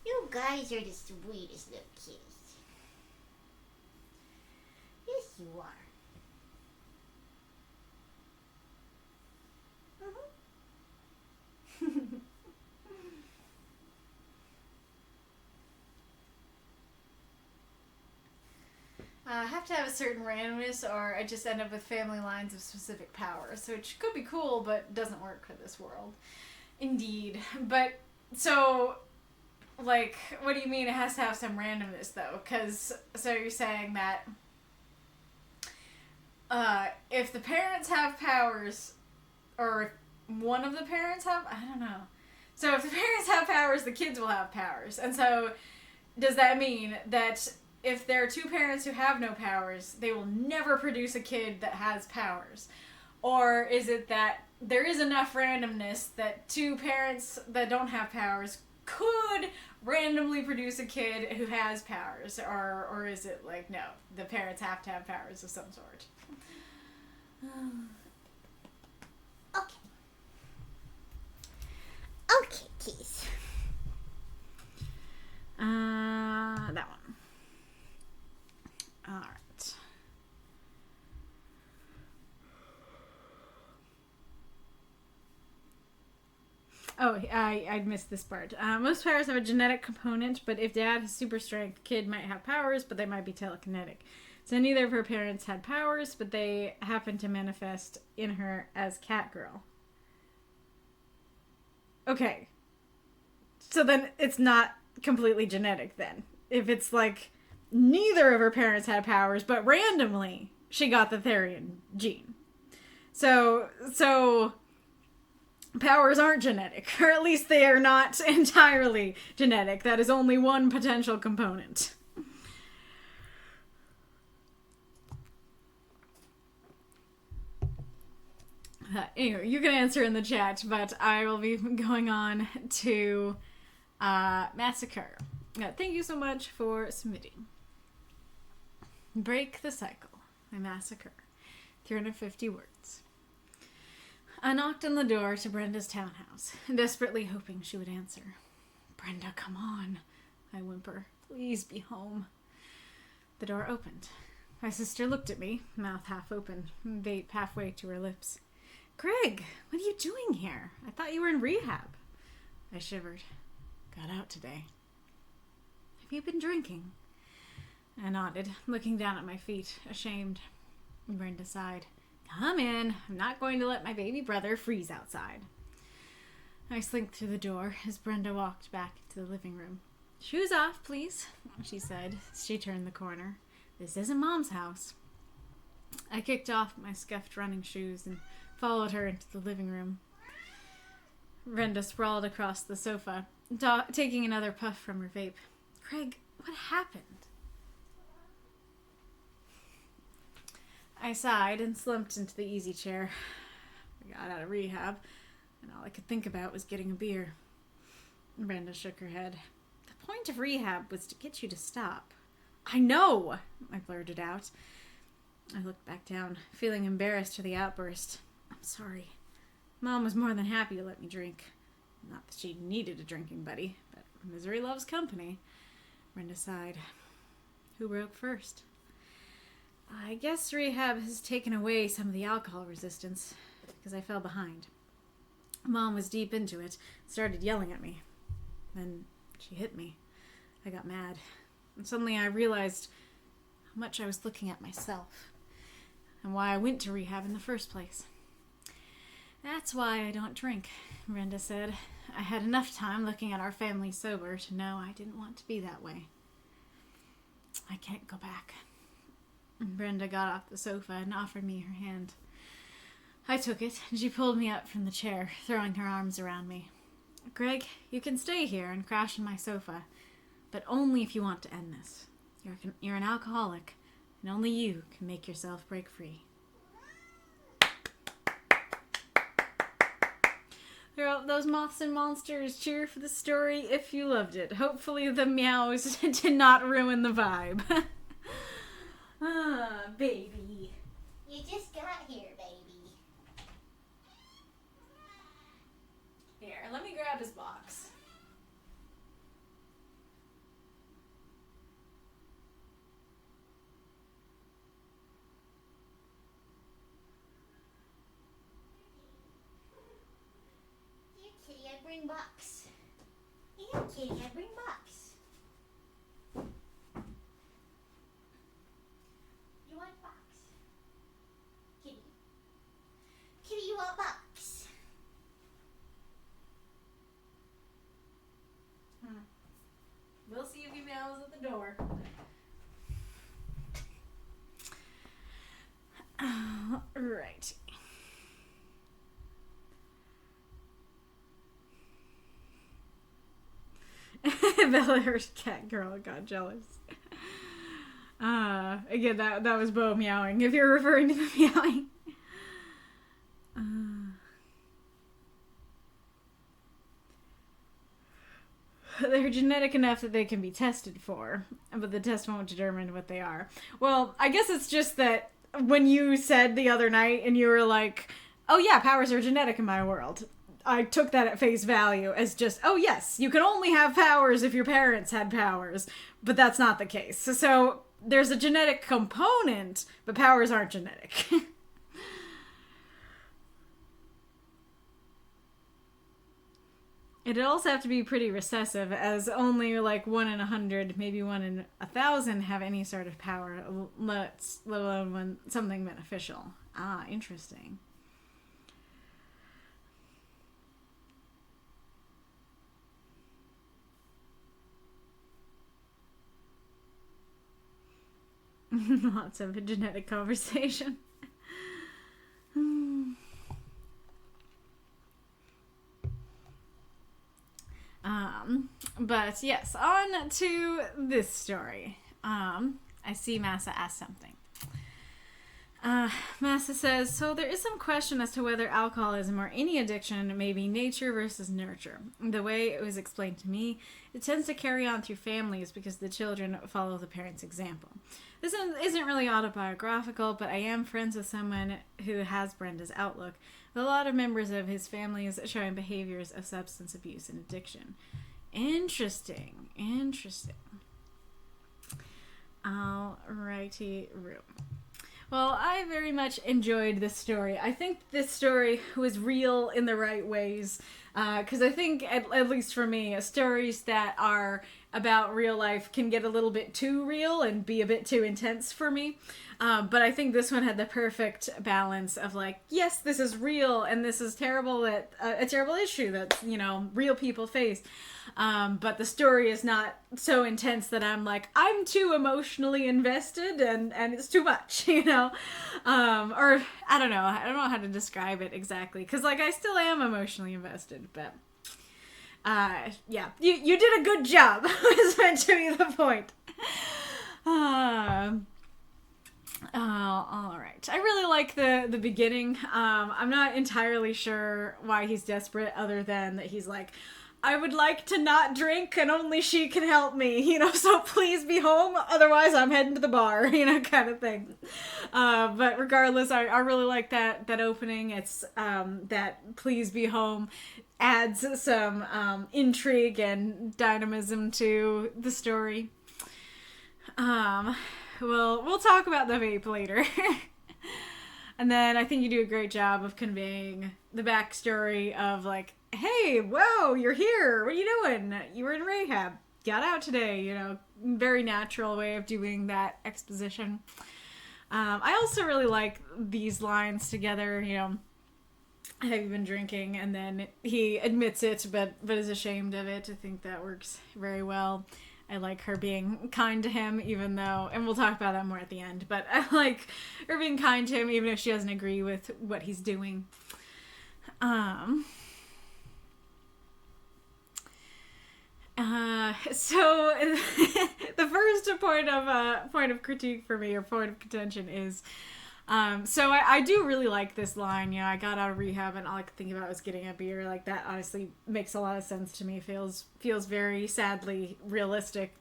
You guys are the sweetest little kitties. Yes, you are. I have to have a certain randomness or I just end up with family lines of specific powers, which could be cool, but doesn't work for this world. Indeed. But, so, like, what do you mean it has to have some randomness, though? Because, so you're saying that if the parents have powers, or if one of the parents have, I don't know. So if the parents have powers, the kids will have powers. And so, does that mean that if there are two parents who have no powers, they will never produce a kid that has powers? Or is it that there is enough randomness that two parents that don't have powers could randomly produce a kid who has powers? Or is it like, no, the parents have to have powers of some sort? Okay. Okay, keys. That one. Alright. Oh, I missed this part. Most powers have a genetic component, but if dad has super strength, kid might have powers, but they might be telekinetic. So neither of her parents had powers, but they happen to manifest in her as Catgirl. Okay. So then it's not completely genetic then. If it's like neither of her parents had powers, but randomly she got the Therian gene. So powers aren't genetic, or at least they are not entirely genetic. That is only one potential component. Anyway, you can answer in the chat, but I will be going on to MasaCur. Thank you so much for submitting. Break the Cycle by MasaCur. 350 words. I knocked on the door to Brenda's townhouse, desperately hoping she would answer. Brenda, come on, I whimper. Please be home. The door opened. My sister looked at me, mouth half open, vape halfway to her lips. Greg, what are you doing here? I thought you were in rehab. I shivered. Got out today. Have you been drinking? I nodded, looking down at my feet, ashamed. Brenda sighed. Come in. I'm not going to let my baby brother freeze outside. I slinked through the door as Brenda walked back to the living room. Shoes off, please, she said as she turned the corner. This isn't Mom's house. I kicked off my scuffed running shoes and followed her into the living room. Brenda sprawled across the sofa, taking another puff from her vape. Craig, what happened? I sighed and slumped into the easy chair. I got out of rehab, and all I could think about was getting a beer. Brenda shook her head. The point of rehab was to get you to stop. I know, I blurted out. I looked back down, feeling embarrassed for the outburst. I'm sorry. Mom was more than happy to let me drink. Not that she needed a drinking buddy, but misery loves company. Brenda sighed. Who broke first? I guess rehab has taken away some of the alcohol resistance, because I fell behind. Mom was deep into it, started yelling at me. Then she hit me. I got mad. And suddenly I realized how much I was looking at myself, and why I went to rehab in the first place. That's why I don't drink, Brenda said. I had enough time looking at our family sober to know I didn't want to be that way. I can't go back. Brenda got off the sofa and offered me her hand. I took it, and she pulled me up from the chair, throwing her arms around me. Greg, you can stay here and crash on my sofa, but only if you want to end this. You're an alcoholic, and only you can make yourself break free. Those moths and monsters, cheer for the story if you loved it. Hopefully the meows did not ruin the vibe. Ah, baby. You just got here, baby. Here, let me grab his box. Here, kitty, I bring box. Here, kitty, I bring box. You want box? Kitty. Kitty, you want box? We'll see if he meows at the door. Right. Bella, her cat girl, got jealous. Again, that was Bo meowing, if you're referring to the meowing. They're genetic enough that they can be tested for, but the test won't determine what they are. Well, I guess it's just that when you said the other night and you were like, oh yeah, powers are genetic in my world, I took that at face value as just, oh yes, you can only have powers if your parents had powers, but that's not the case. So there's a genetic component, but powers aren't genetic. It'd also have to be pretty recessive, as only like 1 in 100, maybe 1 in 1,000 have any sort of power, let alone something beneficial. Ah, interesting. Lots of a genetic conversation. But yes, on to this story. I see Masa asked something. Massa says, so there is some question as to whether alcoholism or any addiction may be nature versus nurture. The way it was explained to me, it tends to carry on through families because the children follow the parents' example. This isn't really autobiographical, but I am friends with someone who has Brenda's outlook, with a lot of members of his families showing behaviors of substance abuse and addiction. Interesting. Alrighty, room. Well, I very much enjoyed this story. I think this story was real in the right ways. Because I think, at least for me, stories that are about real life can get a little bit too real and be a bit too intense for me. But I think this one had the perfect balance of like, yes, this is real and this is terrible, a terrible issue that, real people face. But the story is not so intense that I'm like, I'm too emotionally invested and it's too much, Or I don't know. I don't know how to describe it exactly. Because, I still am emotionally invested, but... yeah. You did a good job. Was meant to be the point. All right. I really like the beginning. I'm not entirely sure why he's desperate other than that he's like, I would like to not drink and only she can help me, so please be home, otherwise I'm heading to the bar, kind of thing. But regardless, I really like that opening. It's that please be home adds some intrigue and dynamism to the story. We'll talk about the vape later. And then I think you do a great job of conveying the backstory of like, hey, whoa, you're here. What are you doing? You were in rehab. Got out today, very natural way of doing that exposition. I also really like these lines together, have you been drinking? And then he admits it, but is ashamed of it. I think that works very well. I like her being kind to him, even though, and we'll talk about that more at the end, but I like her being kind to him, even if she doesn't agree with what he's doing. So the first point of critique for me, or point of contention, is so I do really like this line. I got out of rehab and all I could think about was getting a beer. Like, that honestly makes a lot of sense to me. Feels very sadly realistic.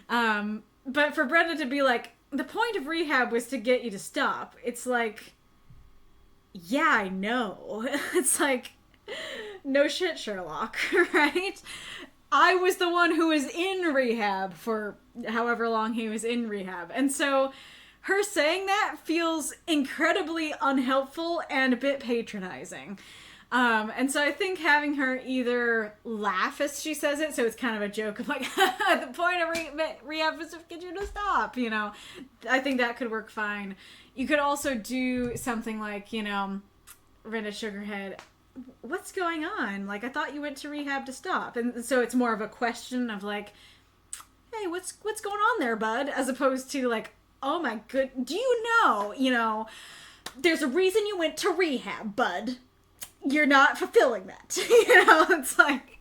But for Brenda to be like, the point of rehab was to get you to stop, it's like, yeah, I know. It's like, no shit, Sherlock, right? I was the one who was in rehab for however long he was in rehab. And so her saying that feels incredibly unhelpful and a bit patronizing. And so I think having her either laugh as she says it, so it's kind of a joke of like, the point of rehab is to get you to stop, I think that could work fine. You could also do something like, Rena Sugarhead, what's going on? Like, I thought you went to rehab to stop. And so it's more of a question of like, hey, what's going on there, bud? As opposed to like, oh my good, do you know, there's a reason you went to rehab, bud. You're not fulfilling that. It's like,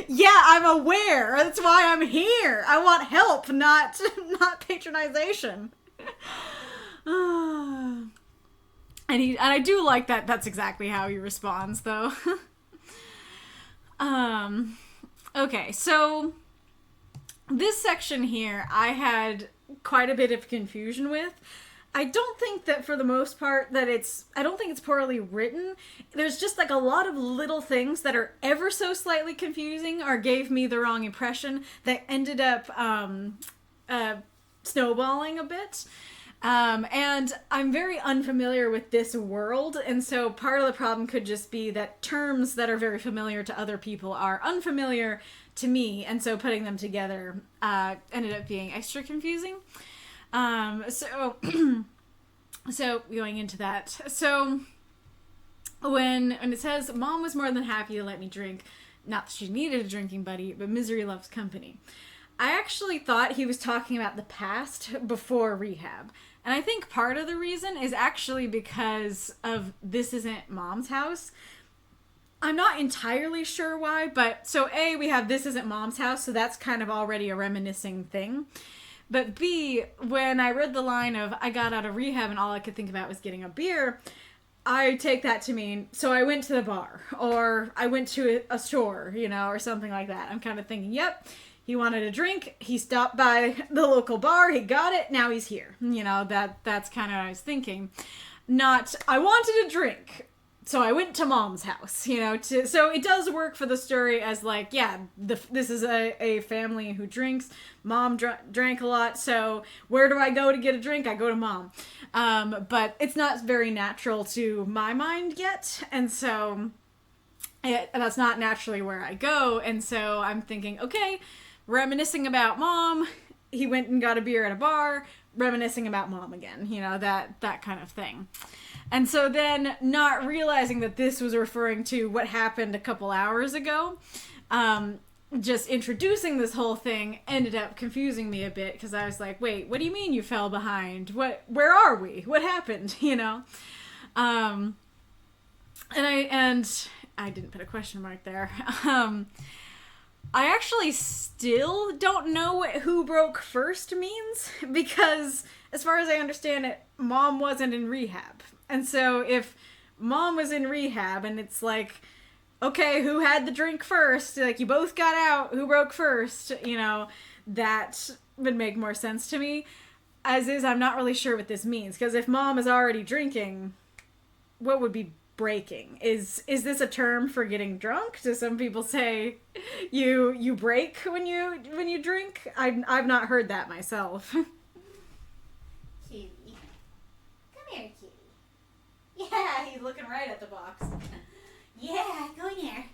yeah, I'm aware. That's why I'm here. I want help, not patronization. And I do like that that's exactly how he responds, though. Okay, so this section here I had quite a bit of confusion with. I don't think that for the most part I don't think it's poorly written. There's just like a lot of little things that are ever so slightly confusing or gave me the wrong impression that ended up snowballing a bit. And I'm very unfamiliar with this world, and so part of the problem could just be that terms that are very familiar to other people are unfamiliar to me, and so putting them together ended up being extra confusing. So going into that. So when it says, Mom was more than happy to let me drink, not that she needed a drinking buddy, but misery loves company. I actually thought he was talking about the past before rehab. And I think part of the reason is actually because of This Isn't Mom's House. I'm not entirely sure why, but so A, we have This Isn't Mom's House, so that's kind of already a reminiscing thing. But B, when I read the line of I got out of rehab and all I could think about was getting a beer, I take that to mean, so I went to the bar, or I went to a store, you know, or something like that. I'm kind of thinking, yep, he wanted a drink, he stopped by the local bar, he got it, now he's here. You know, that's kind of what I was thinking. Not, I wanted a drink, so I went to mom's house, you know, so it does work for the story as like, yeah, this is a family who drinks. Mom drank a lot, so where do I go to get a drink? I go to mom. But it's not very natural to my mind yet, and so that's not naturally where I go, and so I'm thinking, okay, reminiscing about mom, he went and got a beer at a bar, reminiscing about mom again, you know, that kind of thing. And so then, not realizing that this was referring to what happened a couple hours ago, just introducing this whole thing ended up confusing me a bit, because I was like, wait, what do you mean you fell behind? Where are we? What happened? You know? And I didn't put a question mark there. I actually still don't know what who broke first means, because as far as I understand it, mom wasn't in rehab. And so if mom was in rehab and it's like, okay, who had the drink first? Like, you both got out, who broke first? You know, that would make more sense to me. As is, I'm not really sure what this means, because if mom is already drinking, what would be breaking? Is this a term for getting drunk? Do some people say you break when you drink? I've not heard that myself. Kitty. Come here, kitty. Yeah, he's looking right at the box. Yeah, go in there.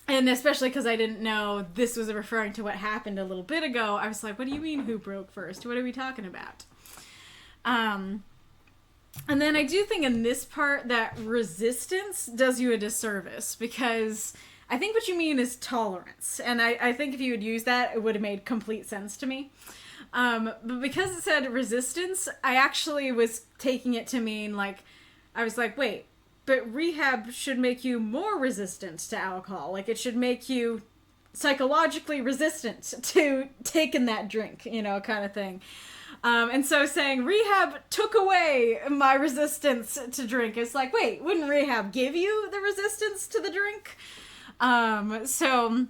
And especially because I didn't know this was referring to what happened a little bit ago, I was like, what do you mean who broke first? What are we talking about? And then I do think in this part that resistance does you a disservice, because I think what you mean is tolerance. And I think if you had used that, it would have made complete sense to me. But because it said resistance, I actually was taking it to mean, like, I was like, wait, but rehab should make you more resistant to alcohol. Like, it should make you psychologically resistant to taking that drink, you know, kind of thing. And so saying rehab took away my resistance to drink. It's like, wait, wouldn't rehab give you the resistance to the drink? So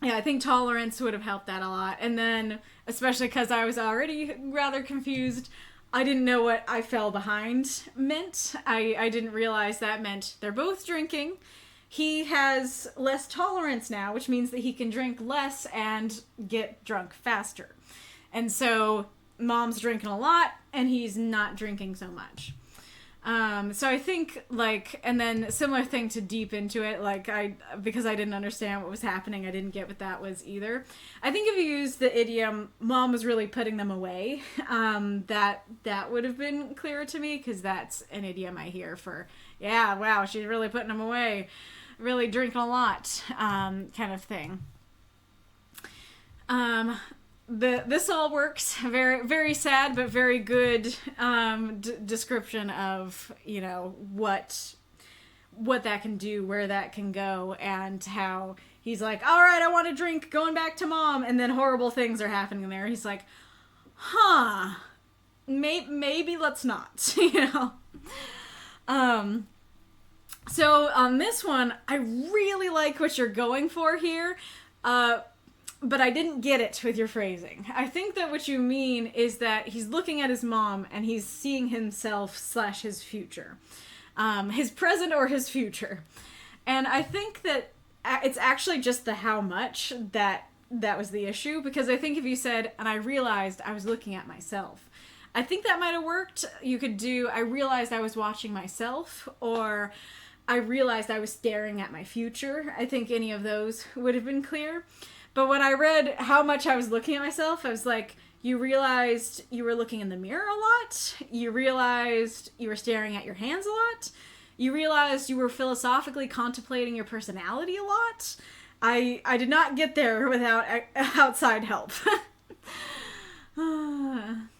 yeah, I think tolerance would have helped that a lot. And then, especially because I was already rather confused, I didn't know what I fell behind meant. I didn't realize that meant they're both drinking. He has less tolerance now, which means that he can drink less and get drunk faster. And so mom's drinking a lot and he's not drinking so much. So I think, like, and then similar thing to deep into it, like, because I didn't understand what was happening, I didn't get what that was either. I think if you use the idiom, mom was really putting them away, that would have been clearer to me, because that's an idiom I hear for, yeah, wow, she's really putting them away, really drinking a lot, kind of thing. This all works. Very, very sad, but very good description of, you know, what that can do, where that can go, and how he's like, all right, I want to drink, going back to mom, and then horrible things are happening there. He's like, huh, maybe let's not, you know. So on this one, I really like what you're going for here. But I didn't get it with your phrasing. I think that what you mean is that he's looking at his mom and he's seeing himself / his future. His present or his future. And I think that it's actually just the how much that was the issue. Because I think if you said, and I realized I was looking at myself, I think that might have worked. You could do, I realized I was watching myself, or I realized I was staring at my future. I think any of those would have been clear. But when I read how much I was looking at myself, I was like, you realized you were looking in the mirror a lot. You realized you were staring at your hands a lot. You realized you were philosophically contemplating your personality a lot. I did not get there without outside help. And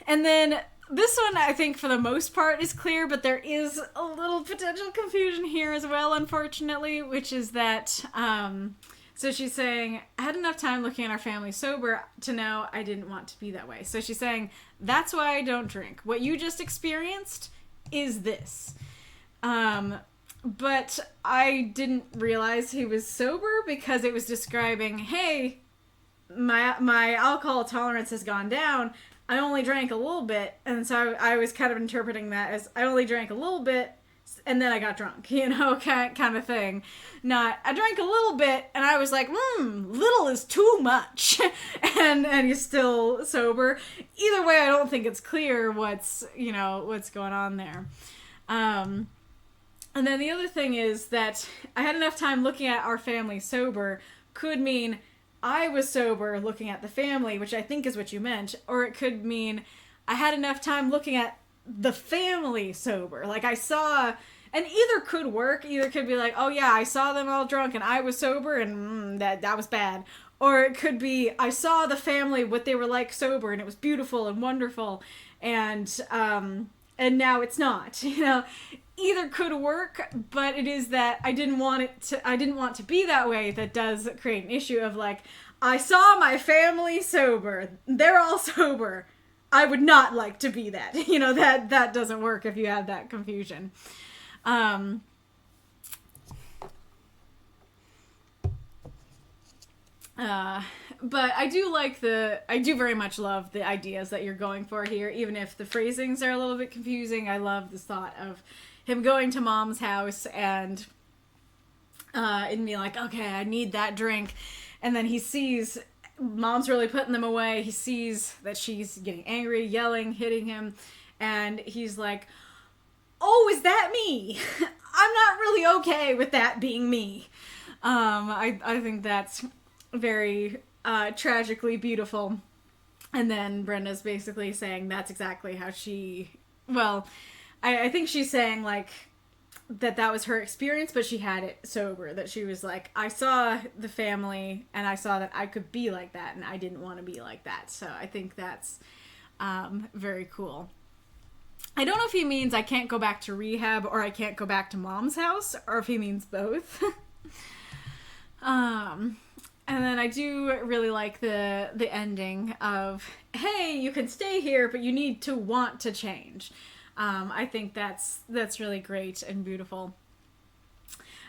then this one, I think, for the most part is clear, but there is a little potential confusion here as well, unfortunately, which is that, so she's saying, I had enough time looking at our family sober to know I didn't want to be that way. So she's saying, that's why I don't drink. What you just experienced is this. But I didn't realize he was sober because it was describing, hey, my alcohol tolerance has gone down. I only drank a little bit, and so I was kind of interpreting that as I only drank a little bit, and then I got drunk, you know, kind of thing. Not, I drank a little bit, and I was like, little is too much, and you're still sober. Either way, I don't think it's clear what's going on there. And then the other thing is that I had enough time looking at our family sober could mean I was sober looking at the family, which I think is what you meant, or it could mean I had enough time looking at the family sober. Like I saw, and either could work, either could be like, oh yeah, I saw them all drunk and I was sober and that was bad. Or it could be, I saw the family, what they were like sober, and it was beautiful and wonderful, and now it's not, you know. Either could work, but it is that I didn't want to be that way. That does create an issue of like, I saw my family sober. They're all sober. I would not like to be that. You know, that doesn't work if you have that confusion. But I do very much love the ideas that you're going for here, even if the phrasings are a little bit confusing. I love this thought of him going to mom's house and being like, okay, I need that drink. And then he sees mom's really putting them away. He sees that she's getting angry, yelling, hitting him. And he's like, oh, is that me? I'm not really okay with that being me. I think that's very tragically beautiful. And then Brenda's basically saying that's exactly how I think she's saying, like, that was her experience, but she had it sober. That she was like, I saw the family, and I saw that I could be like that, and I didn't want to be like that. So I think that's very cool. I don't know if he means I can't go back to rehab or I can't go back to mom's house, or if he means both. And then I do really like the ending of, hey, you can stay here, but you need to want to change. I think that's really great and beautiful.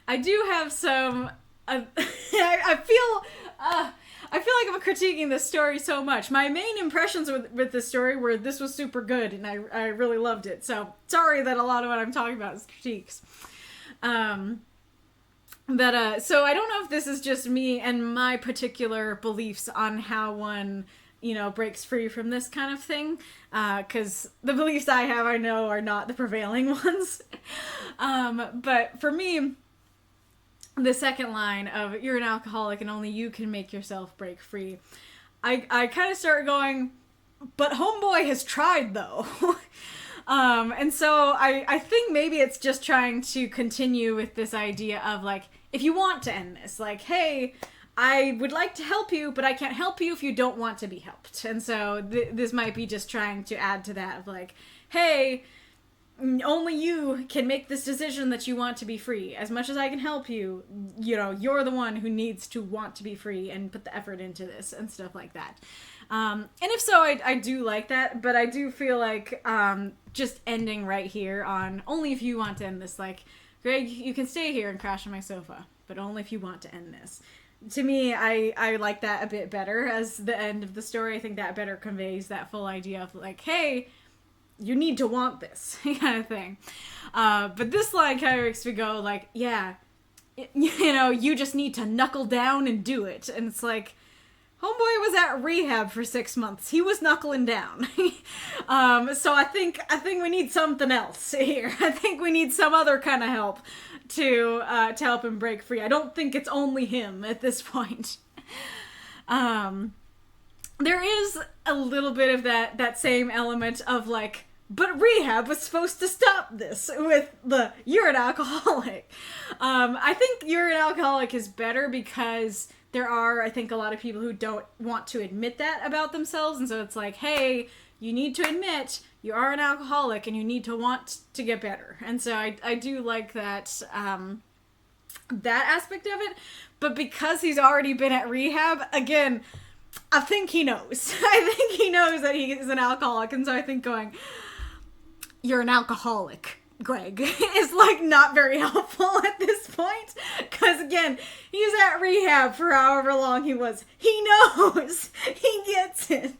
I do have some. I feel like I'm critiquing this story so much. My main impressions with this story were this was super good, and I really loved it. So sorry that a lot of what I'm talking about is critiques. So I don't know if this is just me and my particular beliefs on how one, breaks free from this kind of thing. Because the beliefs I have, I know, are not the prevailing ones. But for me, the second line of, you're an alcoholic and only you can make yourself break free, I kind of start going, but homeboy has tried, though. And so I think maybe it's just trying to continue with this idea of, like, if you want to end this, like, hey, I would like to help you, but I can't help you if you don't want to be helped. And so this might be just trying to add to that of like, hey, only you can make this decision that you want to be free. As much as I can help you, you're the one who needs to want to be free and put the effort into this and stuff like that. And if so, I do like that, but I do feel like just ending right here on only if you want to end this, like, Greg, you can stay here and crash on my sofa, but only if you want to end this. To me, I like that a bit better as the end of the story. I think that better conveys that full idea of like, hey, you need to want this kind of thing. But this line kind of makes me go like, yeah, you just need to knuckle down and do it. And it's like, homeboy was at rehab for 6 months. He was knuckling down. So I think we need something else here. I think we need some other kind of help to help him break free. I don't think it's only him at this point. There is a little bit of that same element of like, but rehab was supposed to stop this with the you're an alcoholic. I think you're an alcoholic is better because there are, I think, a lot of people who don't want to admit that about themselves. And so it's like, hey, you need to admit you are an alcoholic and you need to want to get better. And so I do like that, that aspect of it. But because he's already been at rehab, again, I think he knows. I think he knows that he is an alcoholic. And so I think going, you're an alcoholic, Greg, is like not very helpful at this point. Because again, he's at rehab for however long he was. He knows. He gets it.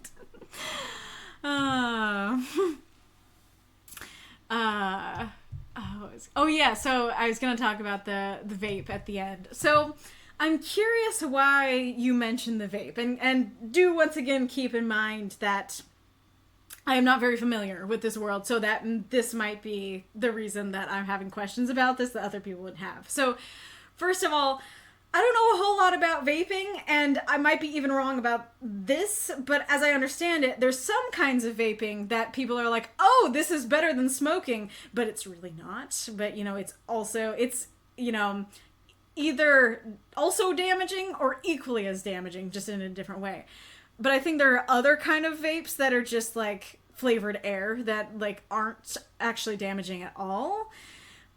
Oh yeah, so I was going to talk about the vape at the end. So I'm curious why you mentioned the vape. And do once again keep in mind that I am not very familiar with this world, so that this might be the reason that I'm having questions about this that other people would have. So first of all, I don't know a whole lot about vaping, and I might be even wrong about this, but as I understand it, there's some kinds of vaping that people are like, oh, this is better than smoking, but it's really not. But, you know, it's, you know, either also damaging or equally as damaging, just in a different way. But I think there are other kind of vapes that are just, like, flavored air that, like, aren't actually damaging at all.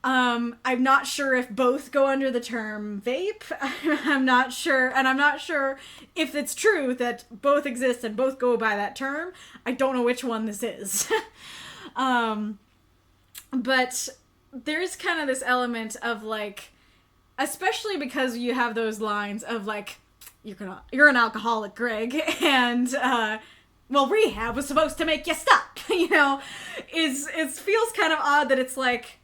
I'm not sure if both go under the term vape. I'm not sure. And I'm not sure if it's true that both exist and both go by that term. I don't know which one this is. But there's kind of this element of like, especially because you have those lines of like, you're an alcoholic, Greg, and, well, rehab was supposed to make you stop, you know, it feels kind of odd that it's like,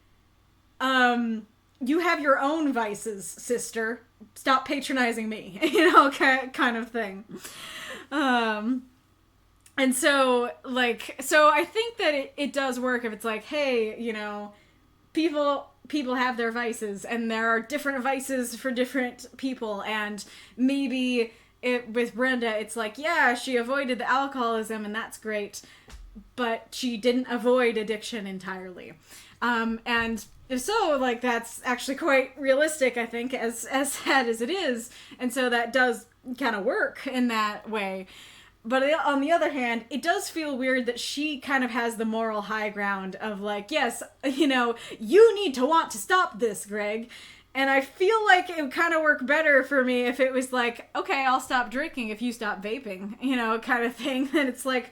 you have your own vices, sister. Stop patronizing me, you know, kind of thing. And so, like, so I think that it does work if it's like, hey, you know, people have their vices, and there are different vices for different people, and maybe with Brenda, it's like, yeah, she avoided the alcoholism, and that's great, but she didn't avoid addiction entirely. And if so, like, that's actually quite realistic, I think, as sad as it is. And so that does kind of work in that way. But on the other hand, it does feel weird that she kind of has the moral high ground of like, yes, you know, you need to want to stop this, Greg. And I feel like it would kind of work better for me if it was like, okay, I'll stop drinking if you stop vaping, you know, kind of thing. And it's like,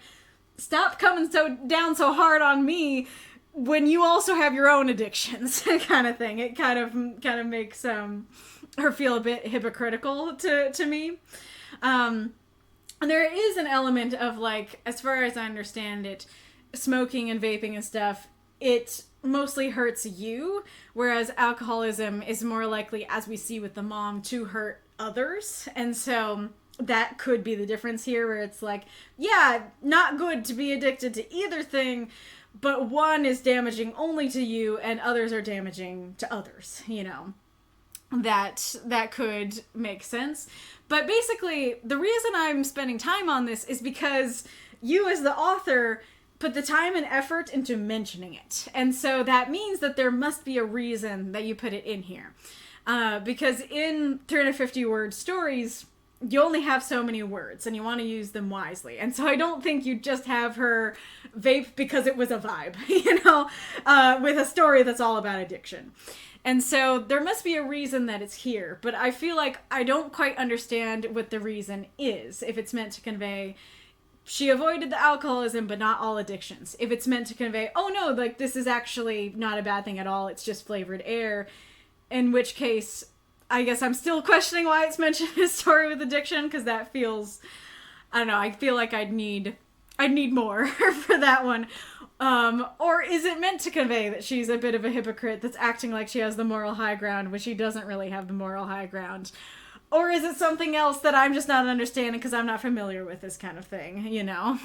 stop coming down so hard on me when you also have your own addictions, kind of thing. It kind of makes her feel a bit hypocritical to me. And there is an element of like, as far as I understand it, smoking and vaping and stuff, it mostly hurts you, whereas alcoholism is more likely, as we see with the mom, to hurt others. And so that could be the difference here, where it's like, yeah, not good to be addicted to either thing, but one is damaging only to you and others are damaging to others, you know. That could make sense. But basically, the reason I'm spending time on this is because you as the author put the time and effort into mentioning it. And so that means that there must be a reason that you put it in here. Because in 350-word stories, you only have so many words and you want to use them wisely. And so I don't think you just have her vape because it was a vibe, you know, with a story that's all about addiction. And so there must be a reason that it's here, but I feel like I don't quite understand what the reason is. If it's meant to convey, she avoided the alcoholism, but not all addictions. If it's meant to convey, oh no, like this is actually not a bad thing at all, it's just flavored air, in which case, I guess I'm still questioning why it's mentioned in a story with addiction, because that feels, I don't know, I feel like I'd need more for that one. Or is it meant to convey that she's a bit of a hypocrite that's acting like she has the moral high ground when she doesn't really have the moral high ground? Or is it something else that I'm just not understanding because I'm not familiar with this kind of thing, you know?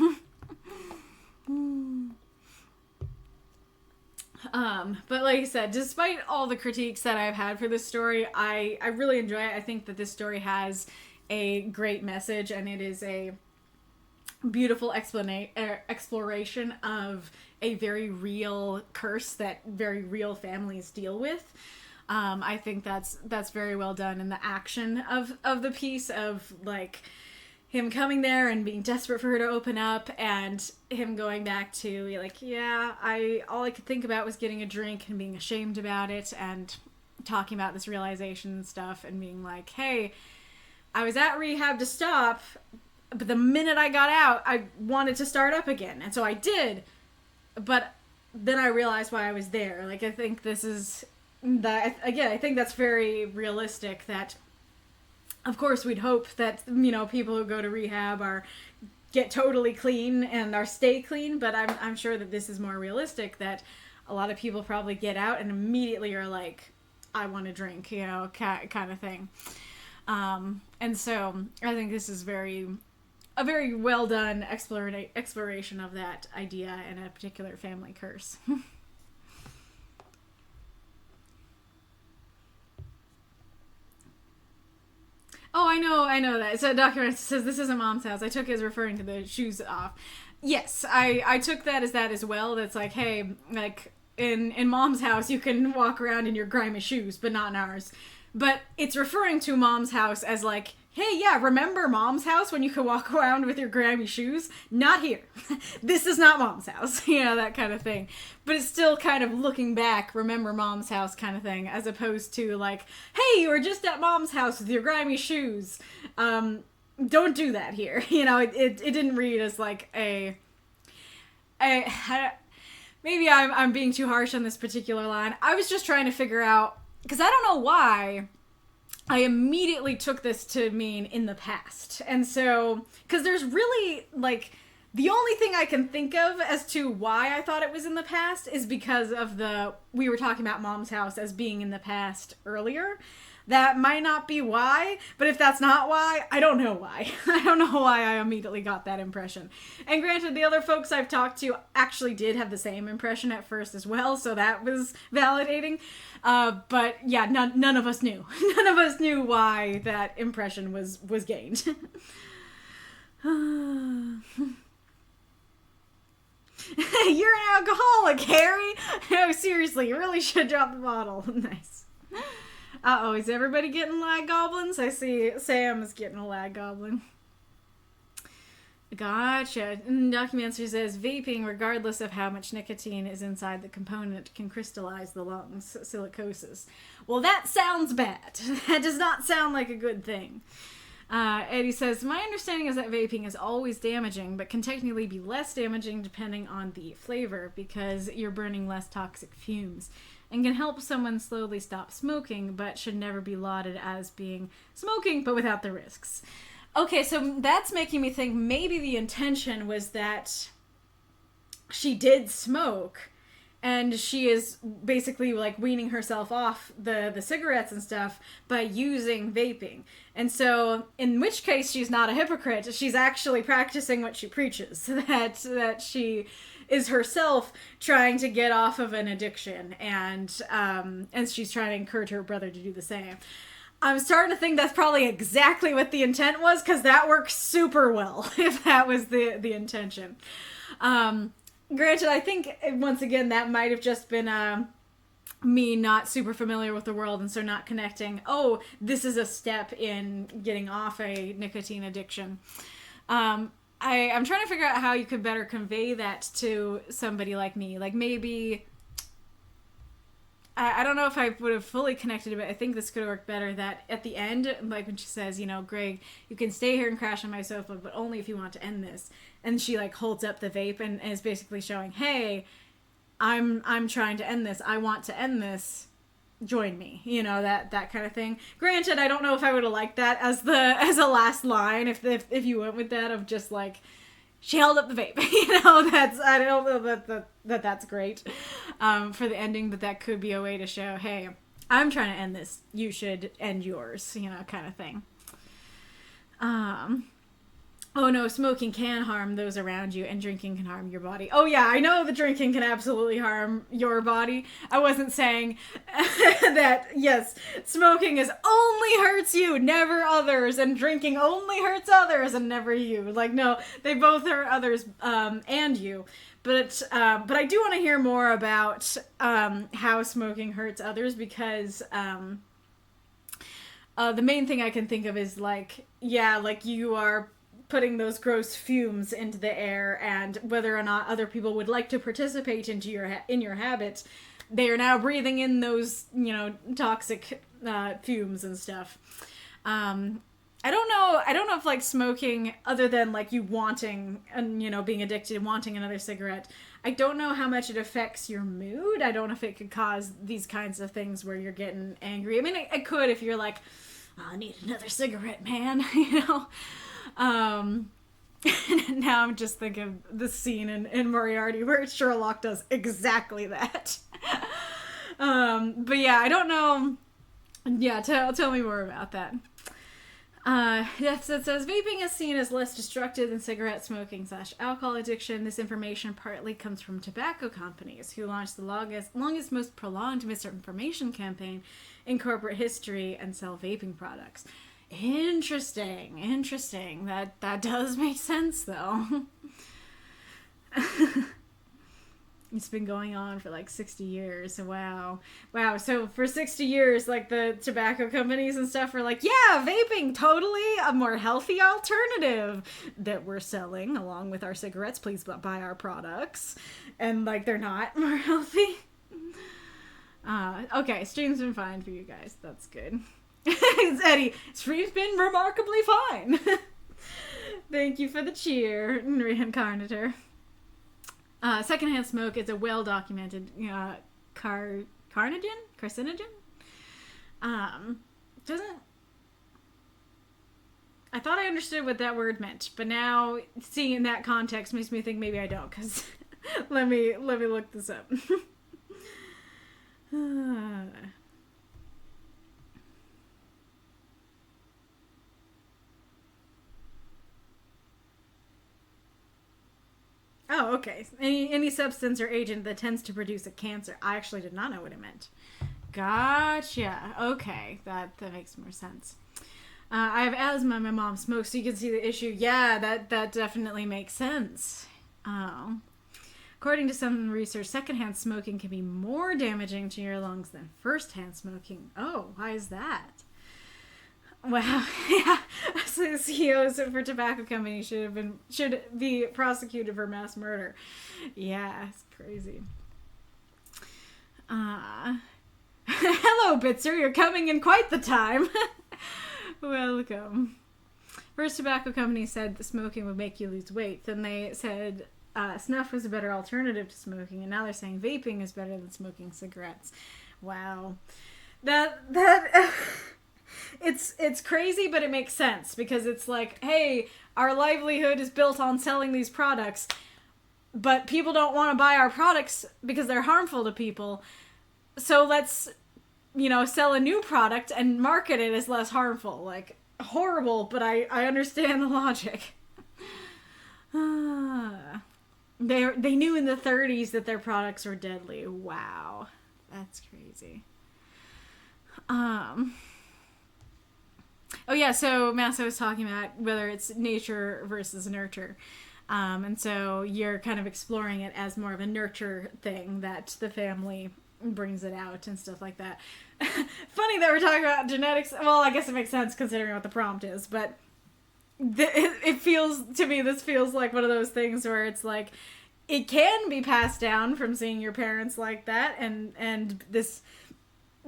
But like I said, despite all the critiques that I've had for this story, I really enjoy it. I think that this story has a great message, and it is a beautiful exploration of a very real curse that very real families deal with. I think that's very well done in the action of the piece of like him coming there and being desperate for her to open up, and him going back to like, yeah, all I could think about was getting a drink and being ashamed about it, and talking about this realization and stuff, and being like, hey, I was at rehab to stop, but the minute I got out, I wanted to start up again, and so I did, but then I realized why I was there. Like, I think this is that, again, I think that's very realistic, that of course we'd hope that, you know, people who go to rehab get totally clean and stay clean, but I'm sure that this is more realistic, that a lot of people probably get out and immediately are like, I want to drink, you know, kind of thing. And so I think this is a very well done exploration of that idea in a particular family curse. Oh, I know that. So document says this isn't Mom's house. I took it as referring to the shoes off. Yes, I took that as well. That's like, hey, like in Mom's house you can walk around in your grimy shoes, but not in ours. But it's referring to Mom's house as like, hey, yeah, remember Mom's house when you could walk around with your grimy shoes? Not here. This is not Mom's house. You know, that kind of thing. But it's still kind of looking back, remember Mom's house kind of thing, as opposed to like, hey, you were just at Mom's house with your grimy shoes. Don't do that here. You know, it didn't read as like maybe I'm being too harsh on this particular line. I was just trying to figure out, because I don't know why I immediately took this to mean in the past. And so, because there's really, like, the only thing I can think of as to why I thought it was in the past is because of we were talking about Mom's house as being in the past earlier. That might not be why, but if that's not why, I don't know why. I don't know why I immediately got that impression. And granted, the other folks I've talked to actually did have the same impression at first as well, so that was validating. But yeah, none of us knew. None of us knew why that impression was gained. You're an alcoholic, Harry! No, seriously, you really should drop the bottle. Nice. Uh-oh, is everybody getting lag goblins? I see Sam is getting a lag goblin. Gotcha. Documentary says, vaping, regardless of how much nicotine is inside the component, can crystallize the lungs. Silicosis. Well, that sounds bad. That does not sound like a good thing. Eddy says, my understanding is that vaping is always damaging, but can technically be less damaging depending on the flavor, because you're burning less toxic fumes, and can help someone slowly stop smoking, but should never be lauded as being smoking, but without the risks. Okay, so that's making me think maybe the intention was that she did smoke, and she is basically like weaning herself off the cigarettes and stuff by using vaping. And so, in which case she's not a hypocrite, she's actually practicing what she preaches, that she is herself trying to get off of an addiction, and she's trying to encourage her brother to do the same. I'm starting to think that's probably exactly what the intent was, because that works super well, if that was the intention. Granted, I think, once again, that might have just been me not super familiar with the world, and so not connecting, oh, this is a step in getting off a nicotine addiction. I'm trying to figure out how you could better convey that to somebody like me. Like, maybe, I don't know if I would have fully connected it, but I think this could have worked better, that at the end, like when she says, you know, Greg, you can stay here and crash on my sofa, but only if you want to end this. And she like holds up the vape and is basically showing, hey, I'm trying to end this. I want to end this. Join me. You know, that kind of thing. Granted, I don't know if I would have liked that as a last line, if you went with that, of just like, she held up the vape. You know, I don't know that's great for the ending, but that could be a way to show, hey, I'm trying to end this. You should end yours, you know, kind of thing. Oh no, smoking can harm those around you, and drinking can harm your body. Oh yeah, I know that drinking can absolutely harm your body. I wasn't saying that, yes, smoking only hurts you, never others, and drinking only hurts others and never you. Like, no, they both hurt others and you. But I do want to hear more about how smoking hurts others, because the main thing I can think of is like, yeah, like you are putting those gross fumes into the air, and whether or not other people would like to participate in your habit, they are now breathing in those, toxic fumes and stuff. I don't know if like smoking, other than like you wanting and being addicted, wanting another cigarette, I don't know how much it affects your mood. I don't know if it could cause these kinds of things where you're getting angry. I mean, it could if you're like, oh, I need another cigarette, man. Now I'm just thinking of the scene in Moriarty where Sherlock does exactly that. But yeah, I don't know. Yeah, tell me more about that. Yes, it says vaping is seen as less destructive than cigarette smoking / alcohol addiction. This information partly comes from tobacco companies who launched the longest, most prolonged misinformation campaign in corporate history and sell vaping products. Interesting. That does make sense, though. It's been going on for like 60 years. Wow. So for 60 years, like the tobacco companies and stuff were like, yeah, vaping, totally a more healthy alternative that we're selling along with our cigarettes. Please buy our products. And like, they're not more healthy. Okay, stream's been fine for you guys. That's good. It's Eddie. Stream's been remarkably fine. Thank you for the cheer, Reinkarnitor. Secondhand smoke is a well-documented carcinogen? Doesn't... I thought I understood what that word meant, but now seeing in that context makes me think maybe I don't, because let me look this up. Oh, okay. Any substance or agent that tends to produce a cancer. I actually did not know what it meant. Gotcha. Okay, that makes more sense. I have asthma. My mom smokes, so you can see the issue. Yeah, that definitely makes sense. Oh. According to some research, secondhand smoking can be more damaging to your lungs than firsthand smoking. Oh, why is that? Wow, yeah. So the CEOs for tobacco companies should be prosecuted for mass murder. Yeah, it's crazy. Hello, Bitzer. You're coming in quite the time. Welcome. First, tobacco companies said that smoking would make you lose weight. Then they said snuff was a better alternative to smoking, and now they're saying vaping is better than smoking cigarettes. Wow, that. It's crazy, but it makes sense, because it's like, hey, our livelihood is built on selling these products, but people don't want to buy our products because they're harmful to people. So let's, sell a new product and market it as less harmful. Like, horrible, but I understand the logic. They knew in the 30s that their products were deadly. Wow. That's crazy. Oh yeah, so Masa was talking about whether it's nature versus nurture. And so you're kind of exploring it as more of a nurture thing, that the family brings it out and stuff like that. Funny that we're talking about genetics. Well, I guess it makes sense considering what the prompt is, but it feels, to me, this feels like one of those things where it's like, it can be passed down from seeing your parents like that, and this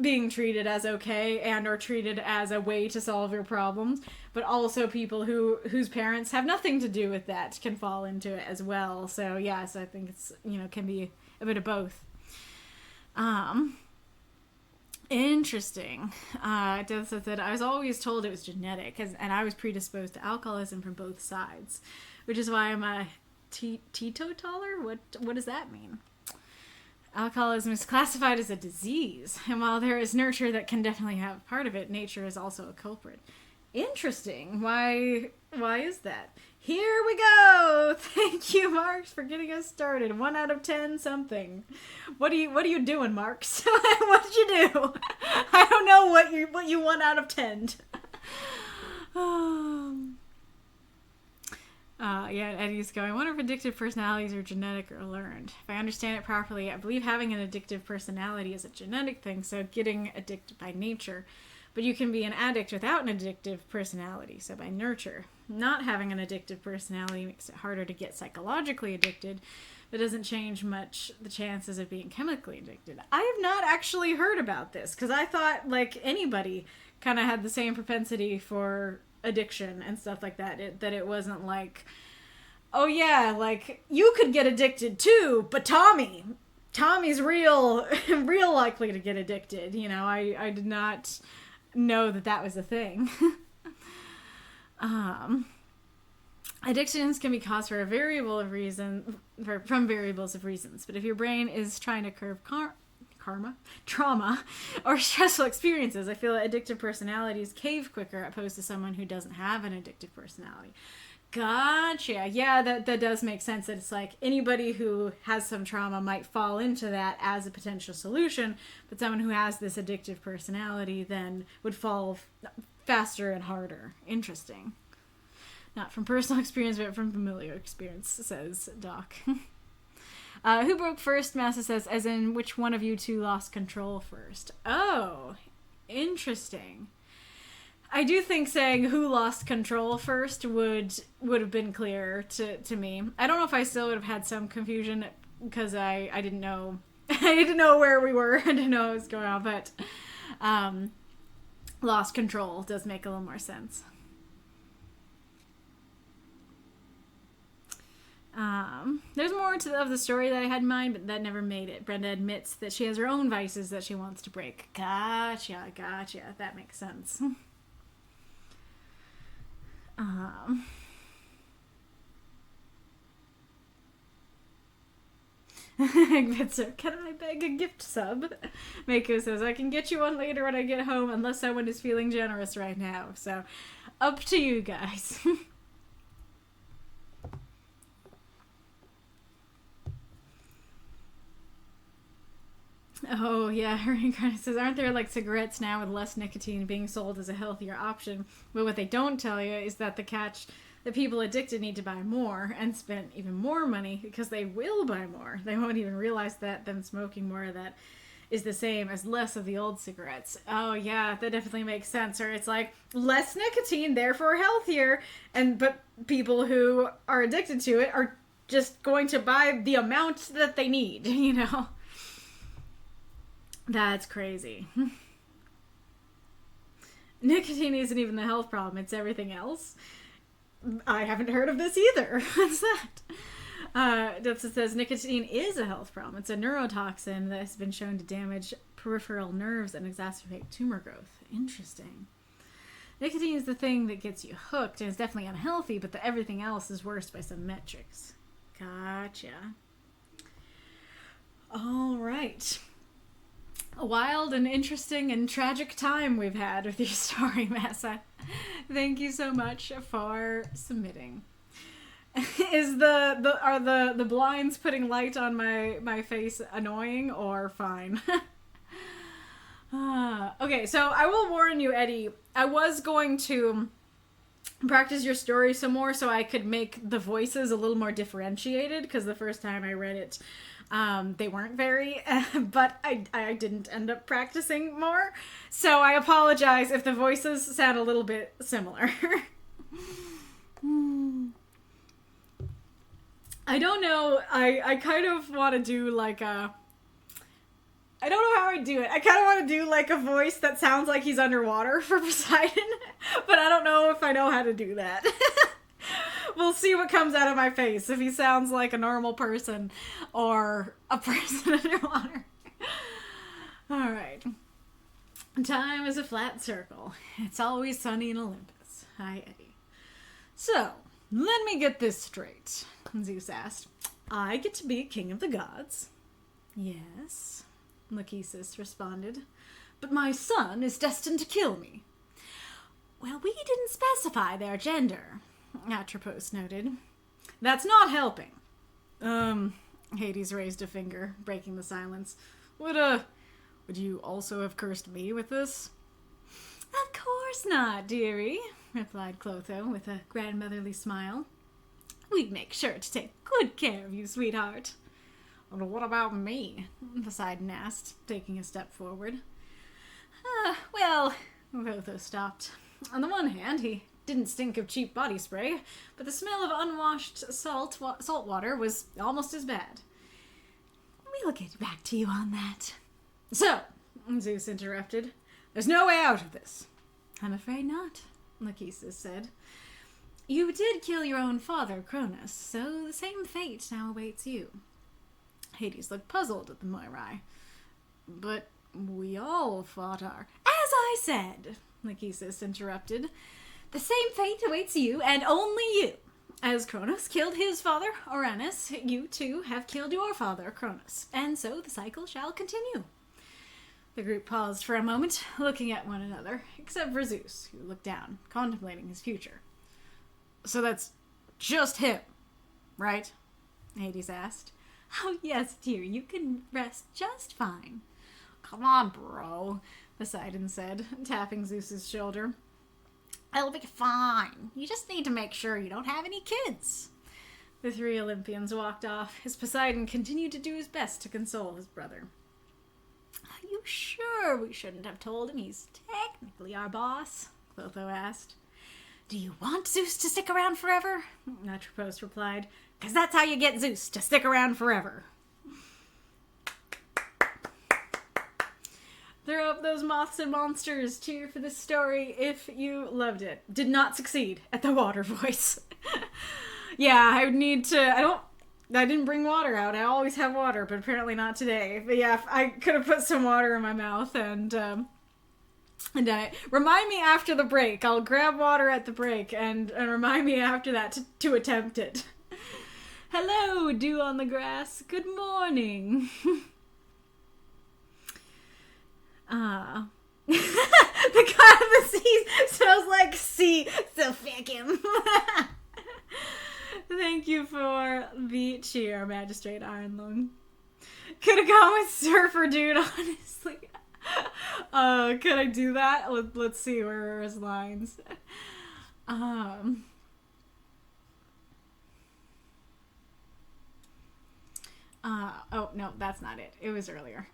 being treated as okay and or treated as a way to solve your problems, but also people whose parents have nothing to do with that can fall into it as well. So yes, I think it's, can be a bit of both. Interesting. It does say that I was always told it was genetic, and I was predisposed to alcoholism from both sides, which is why I'm a teetotaler. What does that mean? Alcoholism is classified as a disease, and while there is nurture that can definitely have part of it, nature is also a culprit. Interesting. Why is that? Here we go. Thank you, Marks, for getting us started. 1 out of 10 something. What are you doing, Marks? What did you do? I don't know what you 1 out of 10'd. Yeah, Eddie's going, I wonder if addictive personalities are genetic or learned. If I understand it properly, I believe having an addictive personality is a genetic thing, so getting addicted by nature. But you can be an addict without an addictive personality, so by nurture. Not having an addictive personality makes it harder to get psychologically addicted, but doesn't change much the chances of being chemically addicted. I have not actually heard about this, because I thought, like, anybody kind of had the same propensity for addiction and stuff like that. That it wasn't like, oh yeah, like, you could get addicted too, but Tommy's real likely to get addicted. You know, I did not know that was a thing. Addictions can be caused from variables of reasons, but if your brain is trying to curb trauma, or stressful experiences, I feel that addictive personalities cave quicker opposed to someone who doesn't have an addictive personality. Gotcha. Yeah, that does make sense. That it's like anybody who has some trauma might fall into that as a potential solution, but someone who has this addictive personality then would fall faster and harder. Interesting. Not from personal experience, but from familiar experience, says Doc. Who broke first? Massa says, as in which one of you two lost control first? Oh, interesting. I do think saying who lost control first would have been clearer to me. I don't know if I still would have had some confusion because I didn't know I didn't know where we were. I didn't know what was going on, but lost control does make a little more sense. There's more of the story that I had in mind, but that never made it. Brenda admits that she has her own vices that she wants to break. Gotcha. That makes sense. Egbitzer, can I beg a gift sub? Mako says, I can get you one later when I get home, unless someone is feeling generous right now. So, up to you guys. Oh, yeah, Reinkarnitor says, aren't there like cigarettes now with less nicotine being sold as a healthier option? But what they don't tell you is that the people addicted need to buy more and spend even more money because they will buy more. They won't even realize that them smoking more of that is the same as less of the old cigarettes. Oh, yeah, that definitely makes sense. Or it's like less nicotine, therefore healthier. But people who are addicted to it are just going to buy the amount that they need, you know? That's crazy. Nicotine isn't even the health problem, it's everything else. I haven't heard of this either. What's that? Dipsa says nicotine is a health problem. It's a neurotoxin that has been shown to damage peripheral nerves and exacerbate tumor growth. Interesting. Nicotine is the thing that gets you hooked and is definitely unhealthy, but everything else is worse by some metrics. Gotcha. All right. A wild and interesting and tragic time we've had with your story, Massa. Thank you so much for submitting. Are the blinds putting light on my face annoying or fine? Okay, so I will warn you, Eddie. I was going to practice your story some more so I could make the voices a little more differentiated, because the first time I read it, they weren't very, but I didn't end up practicing more. So I apologize if the voices sound a little bit similar. I don't know. I kind of want to do like a... I don't know how I do it. I kind of want to do like a voice that sounds like he's underwater for Poseidon, but I don't know if I know how to do that. We'll see what comes out of my face, if he sounds like a normal person or a person underwater. Alright. Time is a flat circle. It's always sunny in Olympus. Hi, Eddie. So, let me get this straight, Zeus asked. I get to be king of the gods. Yes, Lachesis responded. But my son is destined to kill me. Well, we didn't specify their gender, Atropos noted. That's not helping. Hades raised a finger, breaking the silence. Would you also have cursed me with this? Of course not, dearie, replied Clotho with a grandmotherly smile. We'd make sure to take good care of you, sweetheart. And what about me? Poseidon asked, taking a step forward. Well, Otho stopped. On the one hand, he didn't stink of cheap body spray, but the smell of unwashed salt water was almost as bad. We'll get back to you on that. So, Zeus interrupted, there's no way out of this. I'm afraid not, Lachesis said. You did kill your own father, Cronus, so the same fate now awaits you. Hades looked puzzled at the MasACur. But we all fought our... As I said, Lachesis interrupted, the same fate awaits you, and only you. As Cronus killed his father, Oranus, you too have killed your father, Cronus, and so the cycle shall continue. The group paused for a moment, looking at one another, except for Zeus, who looked down, contemplating his future. So that's just him, right? Hades asked. Oh yes, dear, you can rest just fine. Come on, bro, Poseidon said, tapping Zeus's shoulder. It'll be fine. You just need to make sure you don't have any kids. The three Olympians walked off, as Poseidon continued to do his best to console his brother. Are you sure we shouldn't have told him he's technically our boss? Clotho asked. Do you want Zeus to stick around forever? Atropos replied. 'Cause that's how you get Zeus to stick around forever. Throw up those moths and monsters. Cheer for this story if you loved it. Did not succeed at the water voice. Yeah, I would need to... I didn't bring water out. I always have water, but apparently not today. But yeah, I could have put some water in my mouth and remind me after the break. I'll grab water at the break and remind me after that to attempt it. Hello, dew on the grass. Good morning. The god of the seas smells like sea, so fuck him. Thank you for the cheer, Magistrate Ironlung. Could have gone with Surfer Dude, honestly. Could I do that? Let's see, where are his lines? Oh no, that's not it. It was earlier.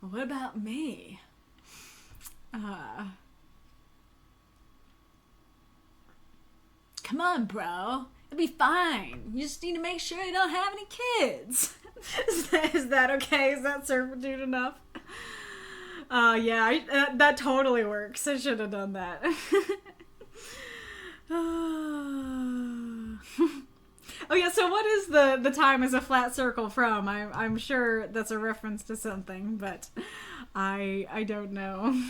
What about me? Come on, bro. It'll be fine. You just need to make sure you don't have any kids. Is that okay? Is that servitude enough? Yeah, that totally works. I should have done that. Oh yeah, so what is the time is a flat circle from? I'm sure that's a reference to something, but I don't know.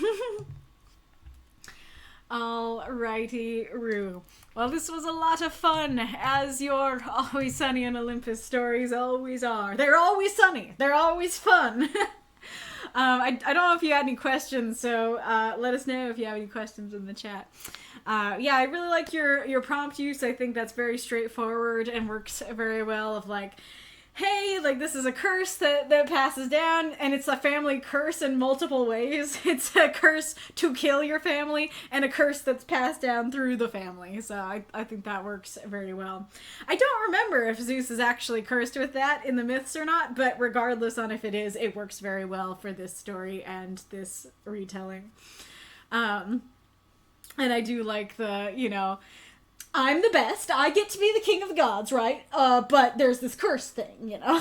Alrighty-roo. Well, this was a lot of fun, as your Always Sunny in Olympus stories always are. They're always sunny. They're always fun. I don't know if you had any questions, so let us know if you have any questions in the chat. Yeah, I really like your prompt use. I think that's very straightforward and works very well of like, hey, like this is a curse that passes down, and it's a family curse in multiple ways. It's a curse to kill your family and a curse that's passed down through the family. So I think that works very well. I don't remember if Zeus is actually cursed with that in the myths or not, but regardless on if it is, it works very well for this story and this retelling. And I do like the, I'm the best. I get to be the king of the gods, right? But there's this curse thing, I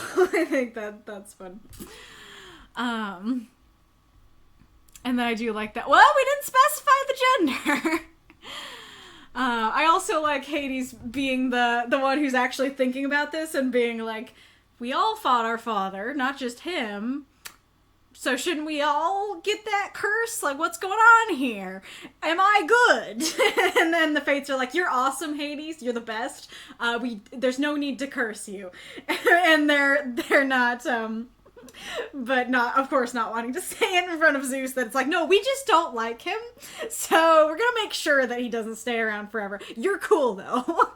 think that's fun. And then I do like that. Well, we didn't specify the gender. I also like Hades being the one who's actually thinking about this and being like, we all fought our father, not just him. So shouldn't we all get that curse? Like, what's going on here? Am I good? And then the fates are like, you're awesome, Hades. You're the best. There's no need to curse you. And they're not, but not, of course, not wanting to say it in front of Zeus that it's like, no, we just don't like him. So we're going to make sure that he doesn't stay around forever. You're cool, though.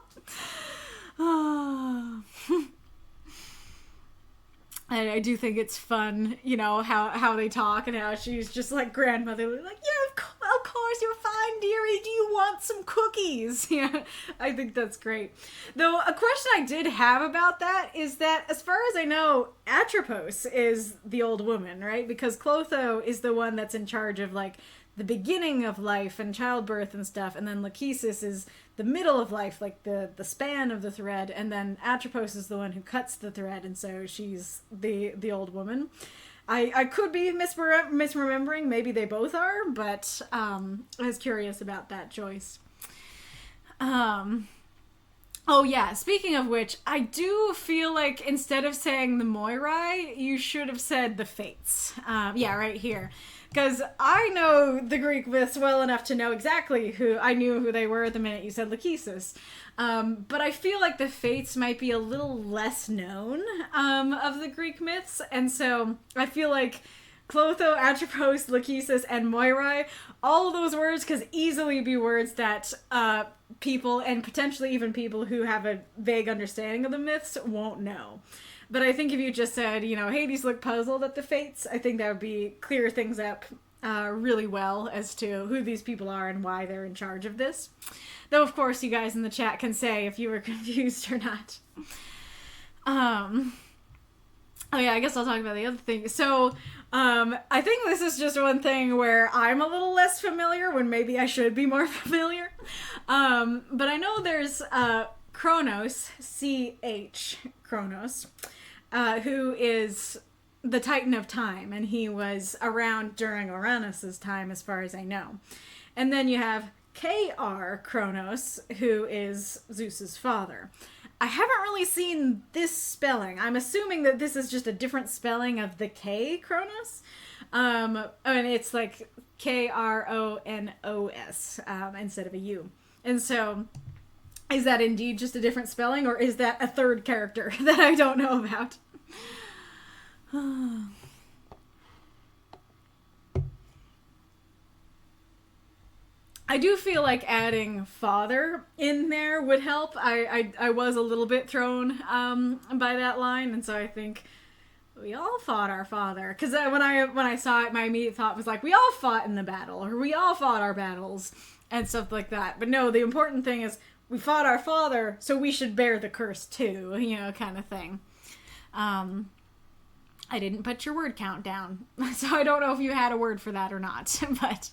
I do think it's fun, how they talk and how she's just like grandmotherly, like, yeah, of course course you're fine, dearie. Do you want some cookies? Yeah, I think that's great. Though, a question I did have about that is that, as far as I know, Atropos is the old woman, right? Because Clotho is the one that's in charge of, like, the beginning of life and childbirth and stuff, and then Lachesis is the middle of life, like the span of the thread, and then Atropos is the one who cuts the thread, and so she's the old woman. I could be misremembering, maybe they both are, but I was curious about that choice. Oh yeah, speaking of which, I do feel like instead of saying the Moirai, you should have said the Fates. Yeah, right here. Because I know the Greek myths well enough to know exactly I knew who they were the minute you said Lachesis. But I feel like the Fates might be a little less known of the Greek myths, and so I feel like Clotho, Atropos, Lachesis, and Moirai, all of those words could easily be words that people, and potentially even people who have a vague understanding of the myths, won't know. But I think if you just said, Hades looked puzzled at the Fates, I think that would clear things up really well as to who these people are and why they're in charge of this. Though, of course, you guys in the chat can say if you were confused or not. Oh yeah, I guess I'll talk about the other thing. So, I think this is just one thing where I'm a little less familiar when maybe I should be more familiar. But I know there's Kronos, C-H, Kronos, who is the Titan of Time, and he was around during Uranus's time, as far as I know. And then you have K.R. Kronos, who is Zeus's father. I haven't really seen this spelling. I'm assuming that this is just a different spelling of the K Kronos. And it's like Kronos instead of a U. And so, is that indeed just a different spelling, or is that a third character that I don't know about? I do feel like adding father in there would help. I was a little bit thrown by that line, and so I think we all fought our father. Because when I saw it, my immediate thought was like, we all fought in the battle, or we all fought our battles, and stuff like that. But no, the important thing is we fought our father, so we should bear the curse too, kind of thing. I didn't put your word count down, so I don't know if you had a word for that or not, but...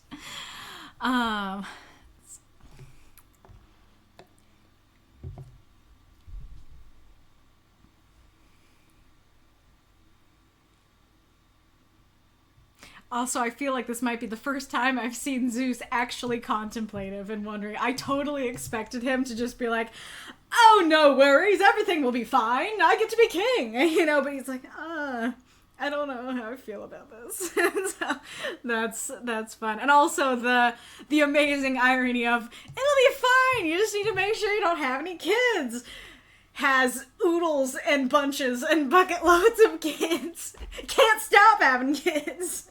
Also, I feel like this might be the first time I've seen Zeus actually contemplative and wondering. I totally expected him to just be like, oh, no worries, everything will be fine, I get to be king, but he's like, I don't know how I feel about this. So that's fun. And also the amazing irony of, it'll be fine, you just need to make sure you don't have any kids. Has oodles and bunches and bucket loads of kids. Can't stop having kids.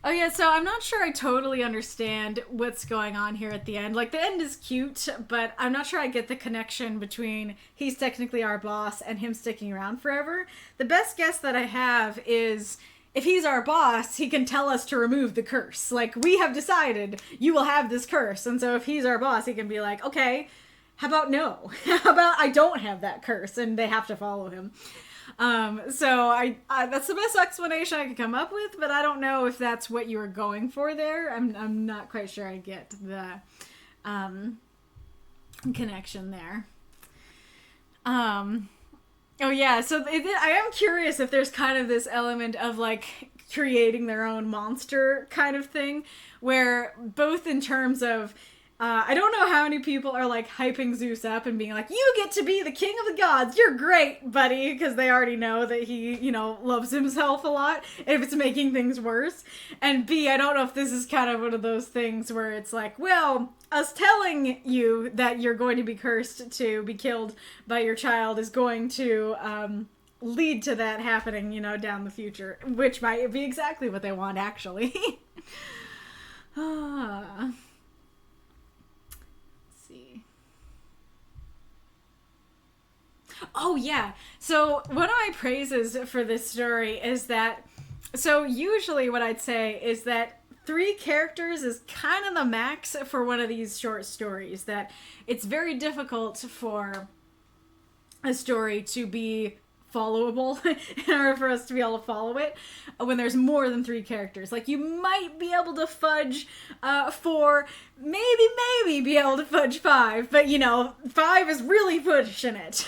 Oh yeah, so I'm not sure I totally understand what's going on here at the end. Like, the end is cute, but I'm not sure I get the connection between he's technically our boss and him sticking around forever. The best guess that I have is, if he's our boss, he can tell us to remove the curse. Like, we have decided you will have this curse, and so if he's our boss, he can be like, okay, how about no? How about I don't have that curse, and they have to follow him. So I that's the best explanation I could come up with, but I don't know if that's what you were going for there. I'm not quite sure I get the connection there. Oh yeah, so I am curious if there's kind of this element of like creating their own monster kind of thing, where both in terms of I don't know how many people are like hyping Zeus up and being like, you get to be the king of the gods, you're great, buddy, because they already know that he, loves himself a lot, if it's making things worse. And B, I don't know if this is kind of one of those things where it's like, well, us telling you that you're going to be cursed to be killed by your child is going to lead to that happening, down the future, which might be exactly what they want, actually. Oh, yeah. So one of my praises for this story is that, so usually what I'd say is that 3 characters is kind of the max for one of these short stories, that it's very difficult for a story to be followable in order for us to be able to follow it when there's more than 3 characters. Like, you might be able to fudge 4, maybe be able to fudge 5, but 5 is really pushing it.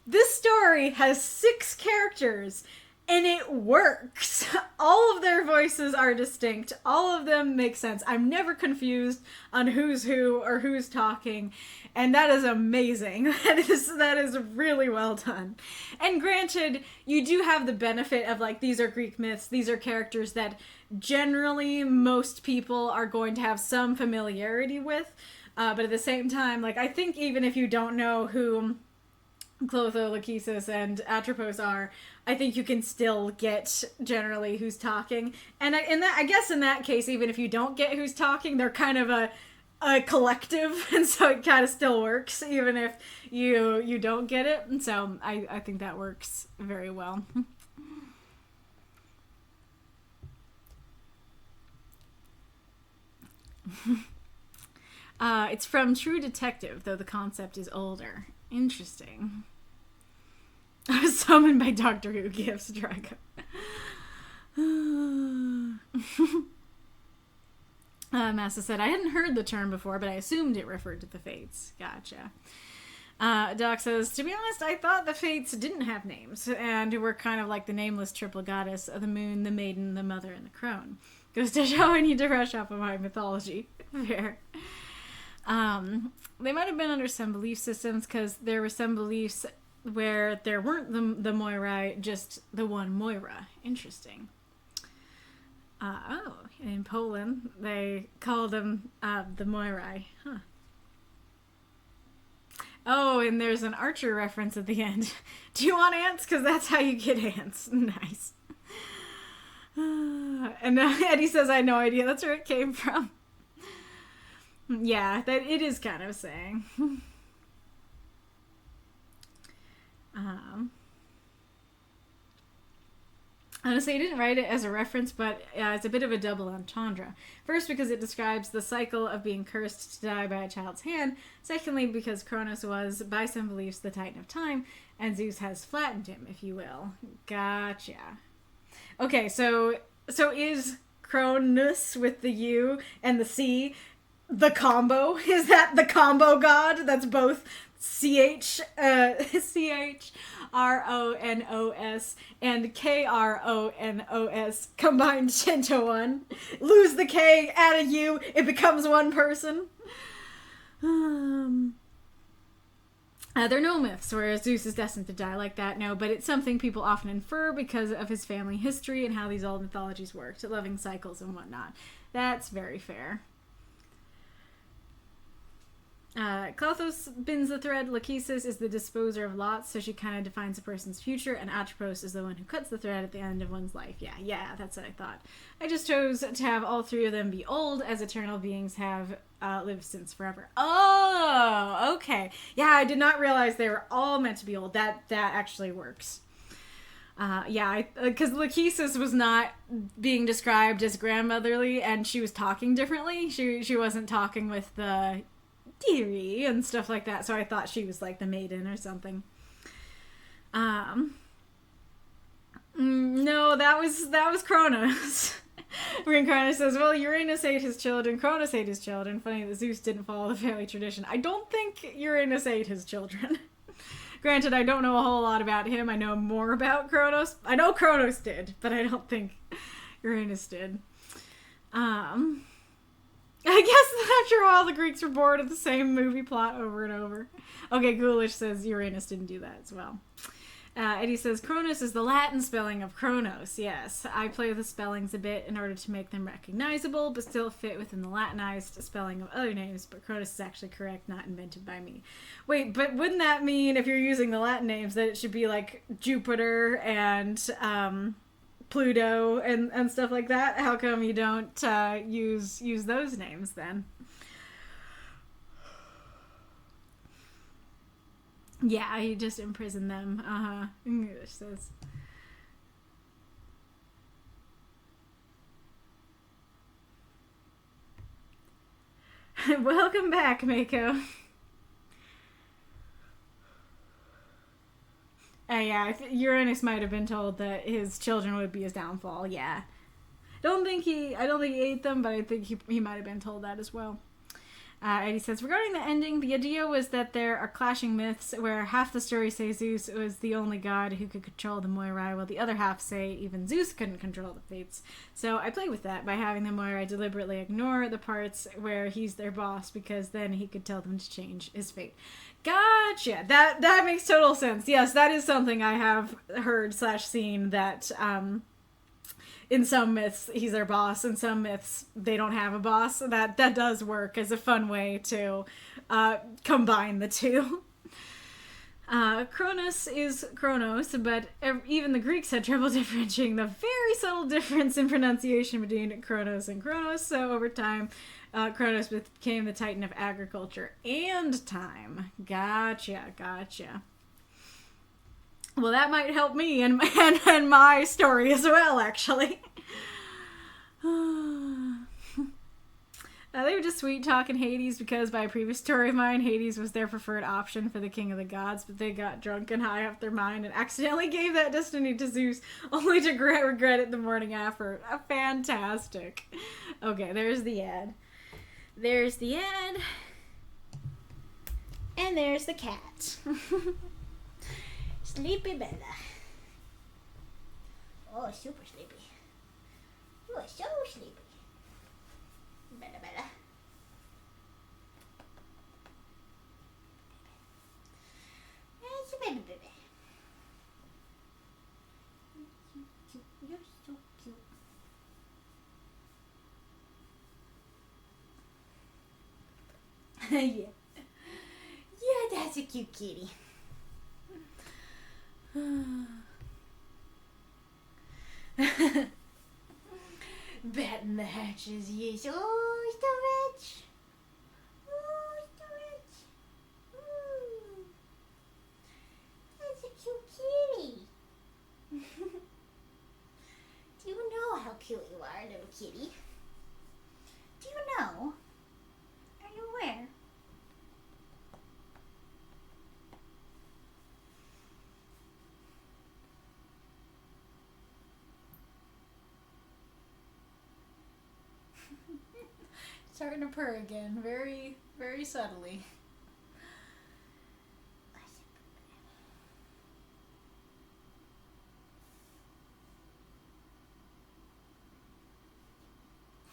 This story has 6 characters and it works. All of their voices are distinct. All of them make sense. I'm never confused on who's who or who's talking. And that is amazing. That is really well done. And granted, you do have the benefit of, like, these are Greek myths. These are characters that generally most people are going to have some familiarity with. But at the same time, like, I think even if you don't know who Clotho, Lachesis, and Atropos are, I think you can still get generally who's talking. And I guess in that case, even if you don't get who's talking, they're kind of a collective, and so it kind of still works, even if you don't get it. And so I think that works very well. It's from True Detective, though the concept is older. Interesting. I was summoned by Doctor Who gifts, Drago. Massa said, I hadn't heard the term before, but I assumed it referred to the Fates. Gotcha. Doc says, to be honest, I thought the Fates didn't have names, and were kind of like the nameless triple goddess of the moon, the maiden, the mother, and the crone. Goes to show I need to brush up on my mythology. Fair. They might have been under some belief systems, because there were some beliefs where there weren't the Moirai, just the one Moira. Interesting. In Poland, they call them the Moirai. Huh. Oh, and there's an Archer reference at the end. Do you want ants? Because that's how you get ants. Nice. And Eddy says, I had no idea that's where it came from. Yeah, that it is kind of saying. Honestly, I didn't write it as a reference, but it's a bit of a double entendre. First, because it describes the cycle of being cursed to die by a child's hand. Secondly, because Kronos was, by some beliefs, the Titan of Time, and Zeus has flattened him, if you will. Gotcha. Okay, so is Cronus with the U and the C the combo? Is that the combo god? That's both CHRONOS and KRONOS combined into one. Lose the K, add a U, it becomes one person. There are no myths where Zeus is destined to die like that, no, but it's something people often infer because of his family history and how these old mythologies worked, loving cycles and whatnot. That's very fair. Klothos bins the thread. Lachesis is the disposer of lots, so she kind of defines a person's future, and Atropos is the one who cuts the thread at the end of one's life. Yeah, that's what I thought. I just chose to have all 3 of them be old, as eternal beings have lived since forever. Oh, okay. Yeah, I did not realize they were all meant to be old. That actually works. Because Lachesis was not being described as grandmotherly, and she was talking differently. She wasn't talking with the dearie and stuff like that, so I thought she was like the maiden or something. No, that was Kronos. Reinkarnitor says, well, Uranus ate his children, Kronos ate his children. Funny that Zeus didn't follow the family tradition. I don't think Uranus ate his children. Granted, I don't know a whole lot about him. I know more about Kronos. I know Kronos did, but I don't think Uranus did. I guess after a while the Greeks were bored of the same movie plot over and over. Okay, Ghoulish says Uranus didn't do that as well. Eddy says Cronus is the Latin spelling of Kronos. Yes, I play with the spellings a bit in order to make them recognizable, but still fit within the Latinized spelling of other names, but Cronus is actually correct, not invented by me. Wait, but wouldn't that mean, if you're using the Latin names, that it should be like Jupiter and Pluto and stuff like that? How come you don't use those names then? Yeah, he just imprisoned them. English says. Welcome back, Mako. Yeah, Uranus might have been told that his children would be his downfall. Yeah, I don't think he ate them, but I think he might have been told that as well. Eddy says, regarding the ending, the idea was that there are clashing myths where half the stories say Zeus was the only god who could control the Moirai, while the other half say even Zeus couldn't control the fates. So I play with that by having the Moirai deliberately ignore the parts where he's their boss, because then he could tell them to change his fate. Gotcha! That makes total sense. Yes, that is something I have heard / seen, that in some myths he's their boss, in some myths they don't have a boss. That does work as a fun way to combine the two. Kronos is Kronos, but even the Greeks had trouble differentiating the very subtle difference in pronunciation between Kronos and Kronos, so over time Kronos became the titan of agriculture and time. Gotcha. Well, that might help me and my story as well, actually. They were just sweet talking Hades because by a previous story of mine, Hades was their preferred option for the king of the gods, but they got drunk and high off their mind and accidentally gave that destiny to Zeus, only to regret it the morning after. Fantastic. Okay, there's the ad. And there's the cat. Sleepy Bella. Oh, super sleepy. You are so sleepy. Bella. It's a baby. You're so cute. Yeah, that's a cute kitty. Batting the hatches, yes. Oh, so rich. Oh, so rich. That's a cute kitty. Do you know how cute you are, little kitty? Do you know? Are you aware? Starting to purr again, very, very subtly.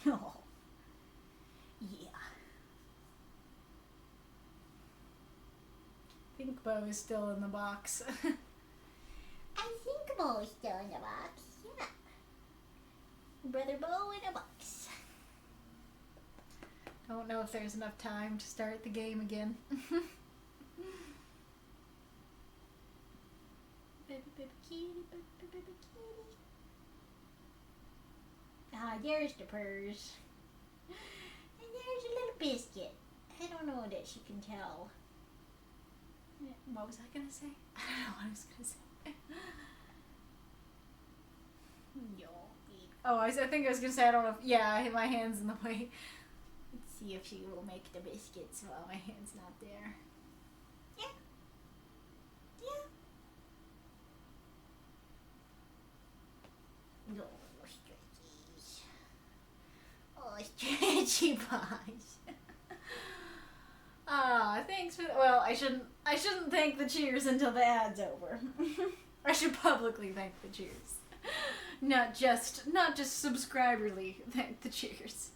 Oh, yeah. Pink Bow is still in the box. I think Bo is still in the box. Yeah. Brother Bo in a box. Don't know if there's enough time to start the game again. Baby kitty. Ah, there's the purrs. And there's a little biscuit. I don't know that she can tell. What was I gonna say? I don't know what I was gonna say. Oh, I think I was gonna say, I don't know if, yeah, I hit my hands in the way. Let's see if she will make the biscuits while my hand's not there. Yeah. No, stretchies. Oh, stretchy pies. Thanks for, well, I shouldn't thank the cheers until the ad's over. I should publicly thank the cheers. Not just subscriberly thank the cheers.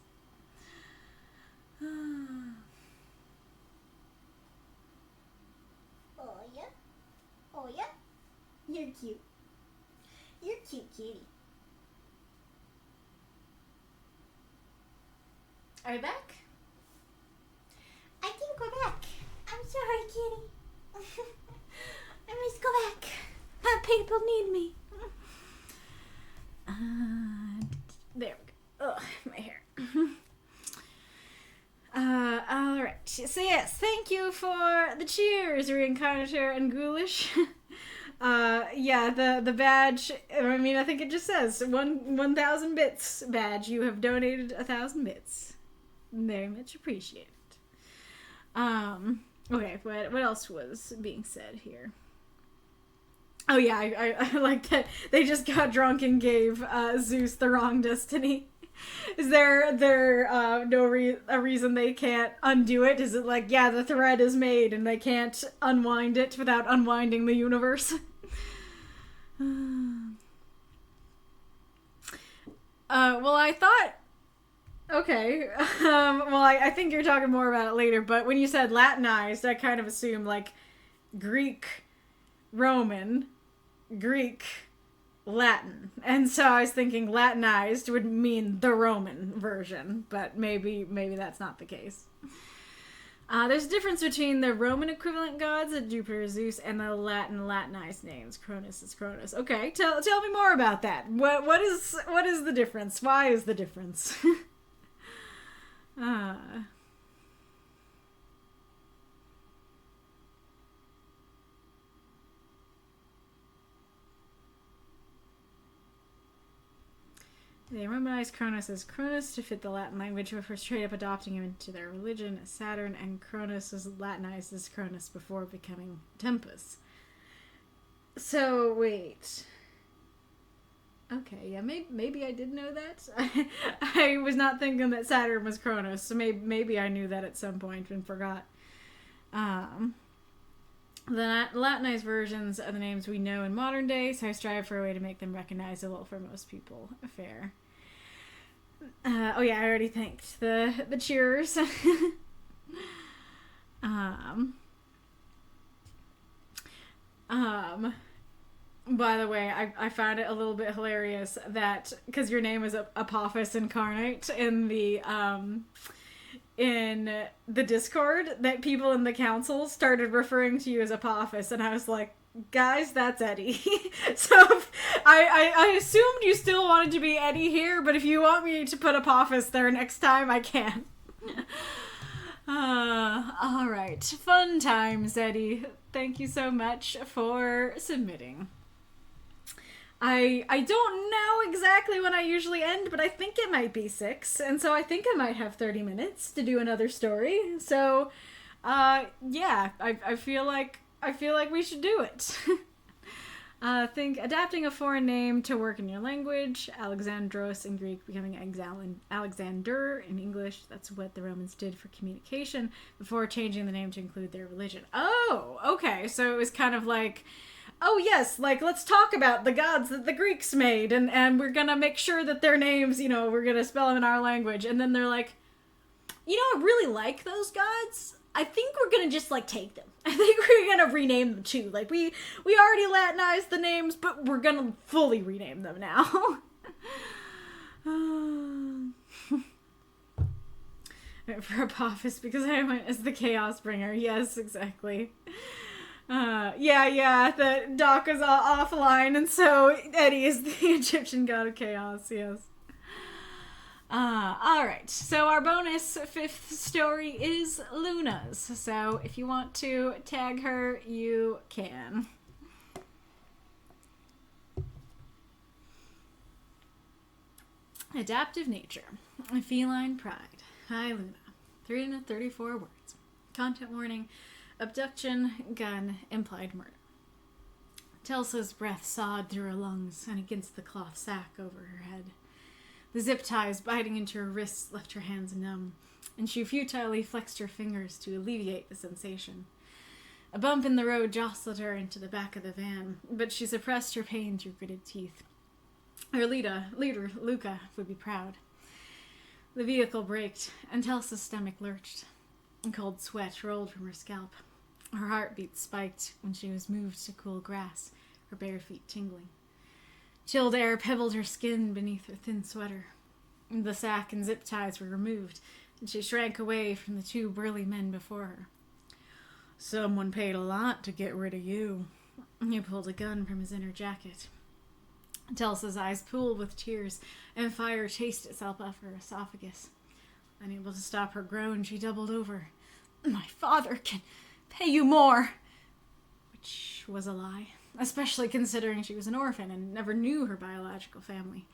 Oh yeah? You're cute. You're cute, kitty. Are you back? I think we're back. I'm sorry, kitty. I must go back. My people need me. There we go. Ugh, my hair. Alright. So yeah, yes, thank you for the cheers, Reinkarnitor and Ghoulish. Yeah, the badge, I mean, I think it just says 1,000 bits badge. You have donated 1,000 bits. Very much appreciated. Okay, what else was being said here? Oh yeah, I like that they just got drunk and gave Zeus the wrong destiny. Is there a reason they can't undo it? Is it like, yeah, the thread is made and they can't unwind it without unwinding the universe? Well, I thought... Okay. Well, I think you're talking more about it later, but when you said Latinized, I kind of assumed, like, Greek, Roman, Greek, Latin. And so I was thinking Latinized would mean the Roman version, but maybe that's not the case. There's a difference between the Roman equivalent gods, Jupiter, Zeus, and the Latinized names. Cronus is Cronus. Okay, tell me more about that. What is the difference? Why is the difference? They Romanized Cronus as Cronus to fit the Latin language before straight up adopting him into their religion as Saturn, and Cronus was Latinized as Cronus before becoming Tempus. So, wait. Okay, yeah, maybe I did know that. I was not thinking that Saturn was Cronus, so maybe I knew that at some point and forgot. The Latinized versions are the names we know in modern day, so I strive for a way to make them recognizable for most people. Fair. Oh yeah, I already thanked the cheers. By the way, I found it a little bit hilarious that, because your name is Apophis Incarnate in the Discord, that people in the council started referring to you as Apophis, and I was like, guys, that's Eddy. So I assumed you still wanted to be Eddy here, but if you want me to put Apophis there next time, I can. Alright. Fun times, Eddy. Thank you so much for submitting. I don't know exactly when I usually end, but I think it might be 6, and so I think I might have 30 minutes to do another story. So, yeah, I feel like we should do it. Think adapting a foreign name to work in your language. Alexandros in Greek becoming Alexander in English. That's what the Romans did for communication before changing the name to include their religion. Oh, okay. So it was kind of like, oh yes, like, let's talk about the gods that the Greeks made, and we're gonna make sure that their names, we're gonna spell them in our language. And then they're like, I really like those gods. I think we're gonna just, take them. I think we're gonna rename them too. Like, we already Latinized the names, but we're gonna fully rename them now. For Apophis, because I went as the Chaos Bringer. Yes, exactly. Yeah, the Doc is all offline, and so Eddy is the Egyptian god of chaos, yes. Alright, so our bonus 5th story is Luna's, so if you want to tag her, you can. Adaptive nature. Feline pride. Hi, Luna. 334 words. Content warning. Abduction, gun, implied murder. Telsa's breath sawed through her lungs and against the cloth sack over her head. The zip ties biting into her wrists left her hands numb, and she futilely flexed her fingers to alleviate the sensation. A bump in the road jostled her into the back of the van, but she suppressed her pain through gritted teeth. Her leader, Luca, would be proud. The vehicle braked, and Telsa's stomach lurched. Cold sweat rolled from her scalp. Her heartbeat spiked when she was moved to cool grass, her bare feet tingling. Chilled air pebbled her skin beneath her thin sweater. The sack and zip ties were removed, and she shrank away from the 2 burly men before her. Someone paid a lot to get rid of you. He pulled a gun from his inner jacket. Telsa's eyes pooled with tears, and fire chased itself up her esophagus. Unable to stop her groan, she doubled over. My father can pay you more. Which was a lie, especially considering she was an orphan and never knew her biological family.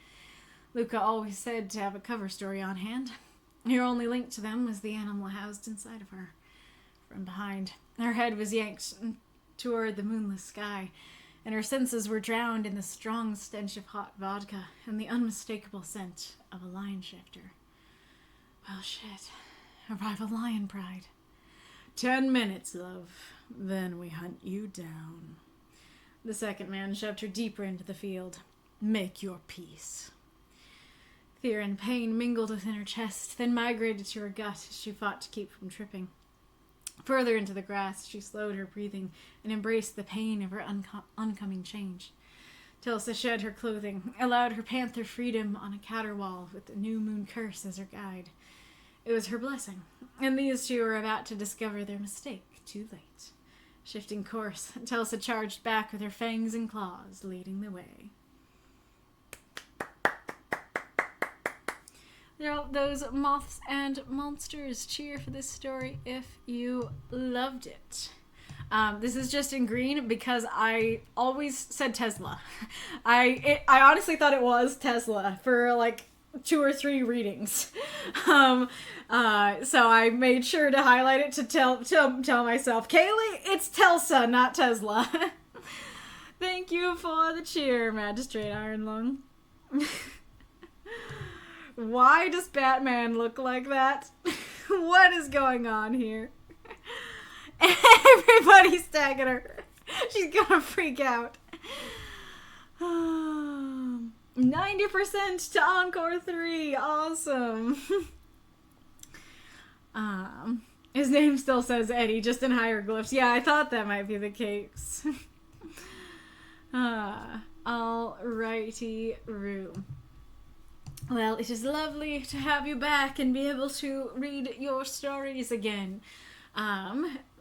Luca always said to have a cover story on hand. Her only link to them was the animal housed inside of her. From behind, her head was yanked toward the moonless sky, and her senses were drowned in the strong stench of hot vodka and the unmistakable scent of a lion shifter. Well, shit. Arrival lion pride. 10 minutes, love. Then we hunt you down. The second man shoved her deeper into the field. Make your peace. Fear and pain mingled within her chest, then migrated to her gut as she fought to keep from tripping. Further into the grass, she slowed her breathing and embraced the pain of her oncoming change. Tilsa shed her clothing, allowed her panther freedom on a caterwaul with the new moon curse as her guide. It was her blessing, and these two were about to discover their mistake too late. Shifting course, Tilsa charged back with her fangs and claws, leading the way. Those moths and monsters, cheer for this story if you loved it. This is just in green because I always said Tesla. I honestly thought it was Tesla for like 2 or 3 readings. So I made sure to highlight it to tell myself, Kaylee, it's Telsa, not Tesla. Thank you for the cheer, Magistrate Ironlung. Why does Batman look like that? What is going on here? Everybody's tagging her. She's gonna freak out. 90% to Encore 3. Awesome. His name still says Eddy, just in hieroglyphs. Yeah, I thought that might be the case. Alrighty, Roo. Well, it is lovely to have you back and be able to read your stories again.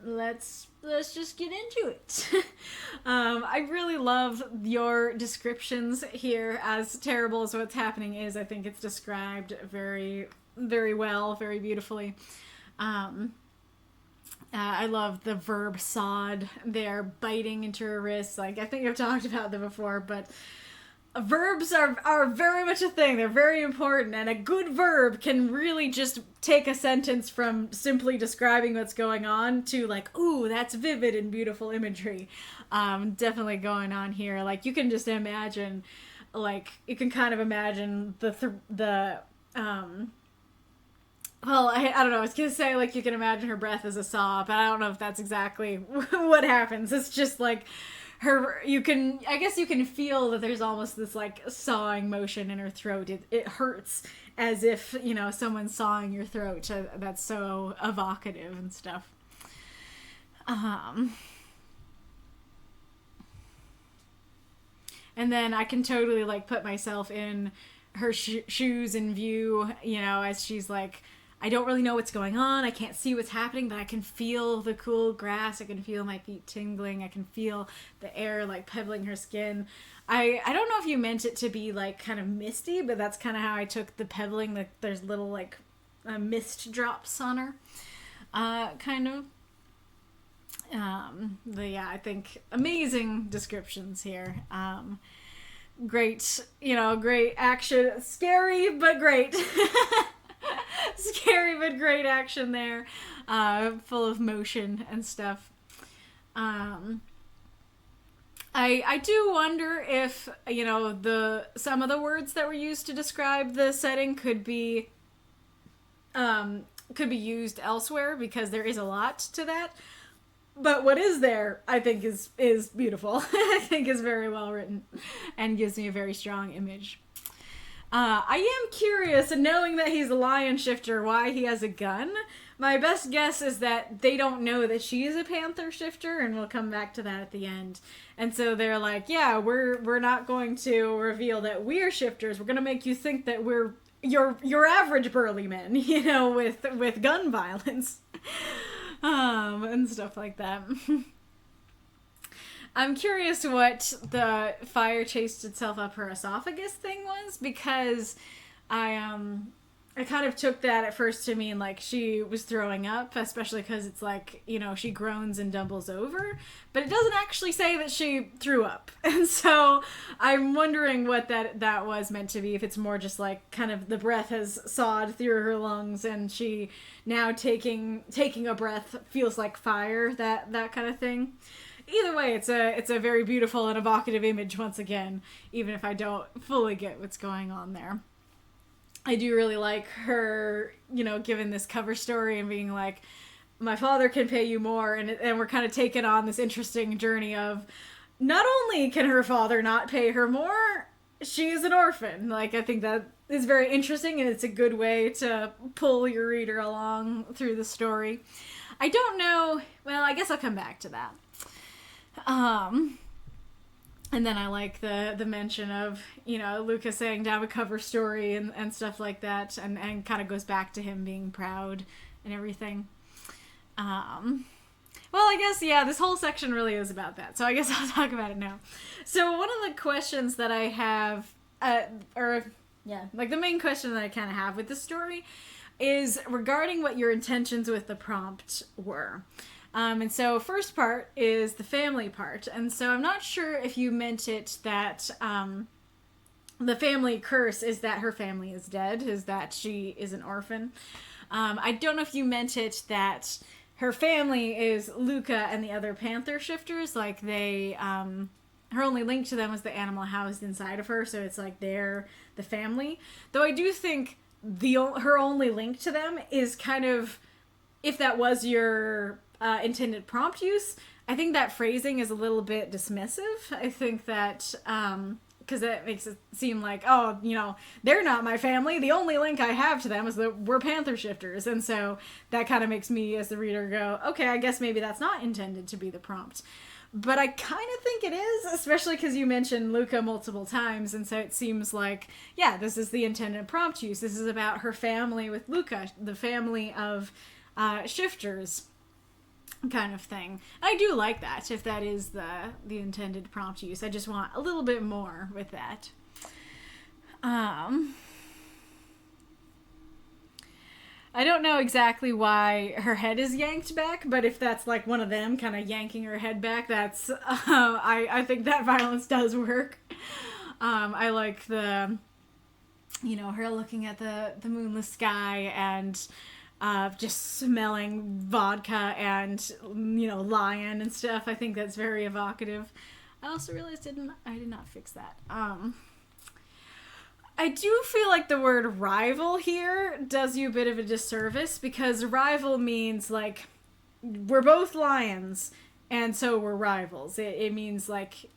Let's just get into it. I really love your descriptions here. As terrible as what's happening is, I think it's described very, very well, very beautifully. I love the verb sod. They're biting into her wrists. Like, I think I've talked about them before, but verbs are very much a thing. They're very important, and a good verb can really just take a sentence from simply describing what's going on to like, ooh, that's vivid and beautiful imagery. Definitely going on here. Like, you can just imagine, like, you can kind of imagine well, I don't know, I was gonna say, like, you can imagine her breath as a sob, but I don't know if that's exactly what happens. It's just like I guess you can feel that there's almost this like sawing motion in her throat. It hurts as if, you know, someone's sawing your throat. That's so evocative and stuff. And then I can totally like put myself in her shoes in view, you know, as she's like, I don't really know what's going on. I can't see what's happening, but I can feel the cool grass. I can feel my feet tingling. I can feel the air like pebbling her skin. I don't know if you meant it to be like kind of misty, but that's kind of how I took the pebbling. Like there's little like mist drops on her, kind of. But yeah, I think amazing descriptions here. Great, you know, great action. Scary, but great. Scary but great action there, full of motion and stuff. I do wonder if, you know, some of the words that were used to describe the setting could be used elsewhere, because there is a lot to that. But what is there, I think, is beautiful. I think is very well written and gives me a very strong image. I am curious, and knowing that he's a lion shifter, why he has a gun. My best guess is that they don't know that she is a panther shifter, and we'll come back to that at the end. And so they're like, yeah, we're not going to reveal that we're shifters. We're going to make you think that we're your average burly men, you know, with gun violence. And stuff like that. I'm curious what the fire chased itself up her esophagus thing was, because I I kind of took that at first to mean like she was throwing up, especially because it's like, you know, she groans and doubles over, but it doesn't actually say that she threw up. And so I'm wondering what that was meant to be, if it's more just like kind of the breath has sawed through her lungs and she now taking a breath feels like fire, that kind of thing. Either way, it's a very beautiful and evocative image once again, even if I don't fully get what's going on there. I do really like her, you know, given this cover story and being like, my father can pay you more, and we're kind of taking on this interesting journey of not only can her father not pay her more, she is an orphan. Like, I think that is very interesting, and it's a good way to pull your reader along through the story. I don't know, well, I guess I'll come back to that. And then I like the mention of, you know, Luca saying to have a cover story and stuff like that, and kind of goes back to him being proud and everything. Well, I guess, yeah, this whole section really is about that, so I guess I'll talk about it now. So one of the questions that I have, like the main question that I kind of have with this story is regarding what your intentions with the prompt were. And so first part is the family part. And so I'm not sure if you meant it that the family curse is that her family is dead, is that she is an orphan. I don't know if you meant it that her family is Luca and the other panther shifters. Like they, her only link to them was the animal housed inside of her. So it's like they're the family. Though I do think her only link to them is kind of, if that was your intended prompt use, I think that phrasing is a little bit dismissive. I think that because that makes it seem like, oh, you know, they're not my family, the only link I have to them is that we're panther shifters, and so that kind of makes me as the reader go, okay, I guess maybe that's not intended to be the prompt. But I kind of think it is, especially because you mentioned Luca multiple times, and so it seems like, yeah, this is the intended prompt use. This is about her family with Luca, the family of shifters, kind of thing. I do like that, if that is the intended prompt use. I just want a little bit more with that. I don't know exactly why her head is yanked back, but if that's like one of them kind of yanking her head back, that's I think that violence does work. I like the, you know, her looking at the moonless sky and just smelling vodka and, you know, lion and stuff. I think that's very evocative. I also realized I did not fix that. I do feel like the word rival here does you a bit of a disservice, because rival means like we're both lions and so we're rivals. It means like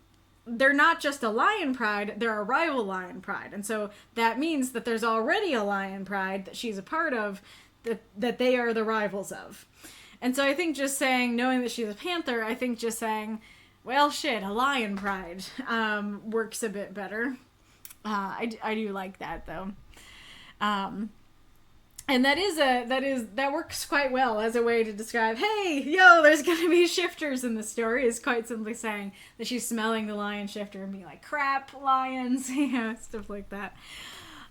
they're not just a lion pride, they're a rival lion pride. And so that means that there's already a lion pride that she's a part of, that they are the rivals of. And so I think just saying, knowing that she's a panther, I think just saying, well, shit, a lion pride works a bit better. I do like that, though. And that works quite well as a way to describe, hey, yo, there's gonna be shifters in the story, is quite simply saying that she's smelling the lion shifter and being like, crap, lions, you know, stuff like that.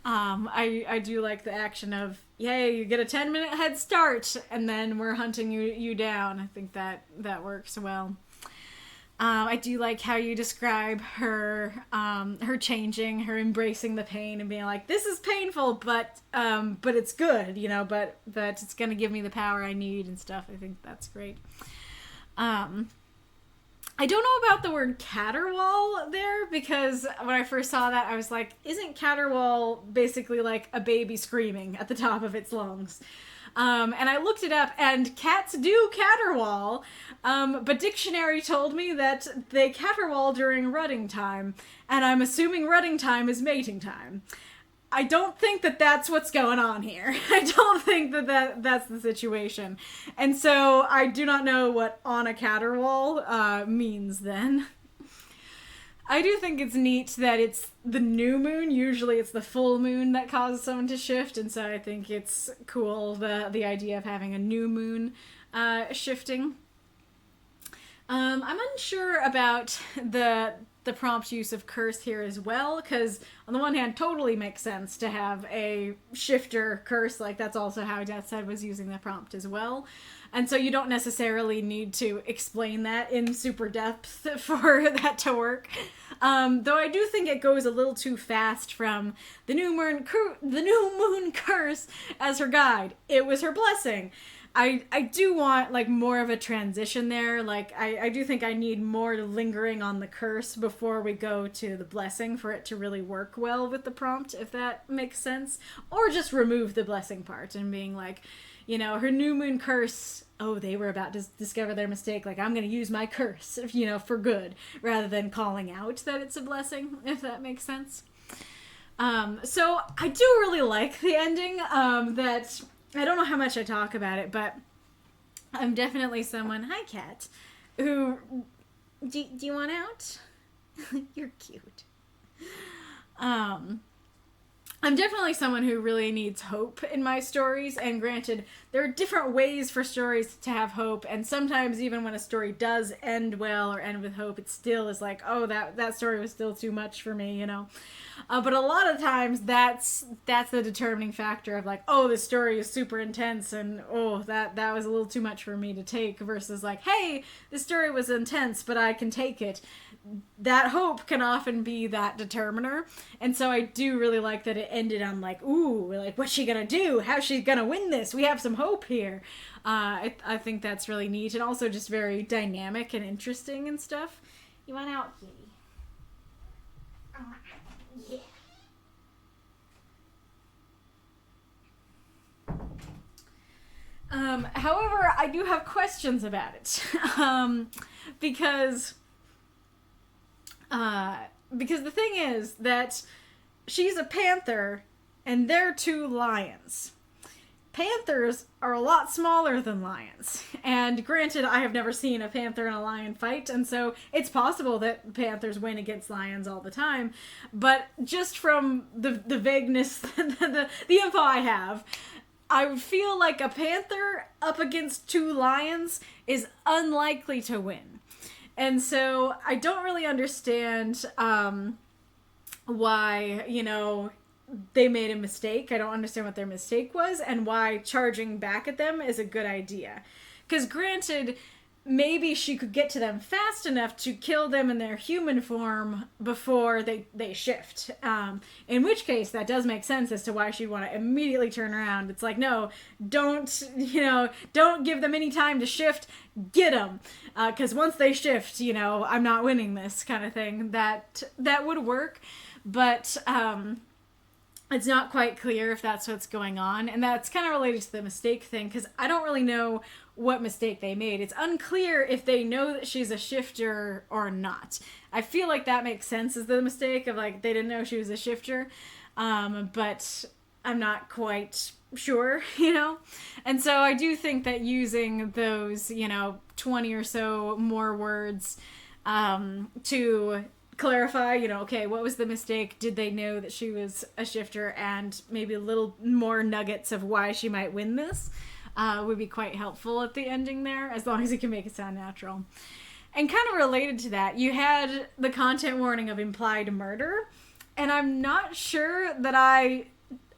I do like the action of, yay, you get a 10-minute head start, and then we're hunting you down. I think that works well. I do like how you describe her changing, her embracing the pain and being like, this is painful, but it's good, you know, but it's gonna give me the power I need and stuff. I think that's great. I don't know about the word caterwaul there, because when I first saw that, I was like, isn't caterwaul basically like a baby screaming at the top of its lungs? And I looked it up, and cats do caterwaul, but dictionary told me that they caterwaul during rutting time, and I'm assuming rutting time is mating time. I don't think that that's what's going on here. I don't think that that's the situation. And so I do not know what on a caterwaul means then. I do think it's neat that it's the new moon. Usually it's the full moon that causes someone to shift, and so I think it's cool, the idea of having a new moon shifting. I'm unsure about the prompt use of curse here as well, because on the one hand, totally makes sense to have a shifter curse. Like, that's also how Death's Head was using the prompt as well. And so you don't necessarily need to explain that in super depth for that to work. Though I do think it goes a little too fast from the new moon curse as her guide. It was her blessing. I do want, like, more of a transition there. Like, I do think I need more lingering on the curse before we go to the blessing for it to really work well with the prompt, if that makes sense. Or just remove the blessing part and being like, you know, her new moon curse, oh, they were about to discover their mistake. Like, I'm going to use my curse, you know, for good, rather than calling out that it's a blessing, if that makes sense. So I do really like the ending, that, I don't know how much I talk about it, but I'm definitely someone, hi cat, who, do you want out? You're cute. I'm definitely someone who really needs hope in my stories, and granted, there are different ways for stories to have hope, and sometimes even when a story does end well or end with hope, it still is like, oh, that story was still too much for me, you know? But a lot of times, that's the determining factor of like, oh, this story is super intense, and oh, that was a little too much for me to take, versus like, hey, this story was intense, but I can take it. That hope can often be that determiner, and so I do really like that it ended on like, ooh, like, what's she gonna do? How's she gonna win this? We have some hope here. I think that's really neat, and also just very dynamic and interesting and stuff. You want out, kitty? Yeah. However, I do have questions about it, because the thing is that she's a panther and they're two lions. Panthers are a lot smaller than lions. And granted, I have never seen a panther and a lion fight, and so it's possible that panthers win against lions all the time. But just from the vagueness, the info I have, I would feel like a panther up against two lions is unlikely to win. And so I don't really understand why, you know, they made a mistake. I don't understand what their mistake was and why charging back at them is a good idea. Because granted, maybe she could get to them fast enough to kill them in their human form before they shift. In which case, that does make sense as to why she'd want to immediately turn around. It's like, no, don't give them any time to shift. Get them. Because once they shift, you know, I'm not winning this kind of thing. That would work. But it's not quite clear if that's what's going on. And that's kind of related to the mistake thing, because I don't really know what mistake they made. It's unclear if they know that she's a shifter or not. I feel like that makes sense as the mistake of, like, they didn't know she was a shifter. But I'm not quite sure, you know? And so I do think that using those, 20 or so more words to clarify, okay, what was the mistake? Did they know that she was a shifter? And maybe a little more nuggets of why she might win this would be quite helpful at the ending there, as long as you can make it sound natural. And kind of related to that, you had the content warning of implied murder, and I'm not sure that I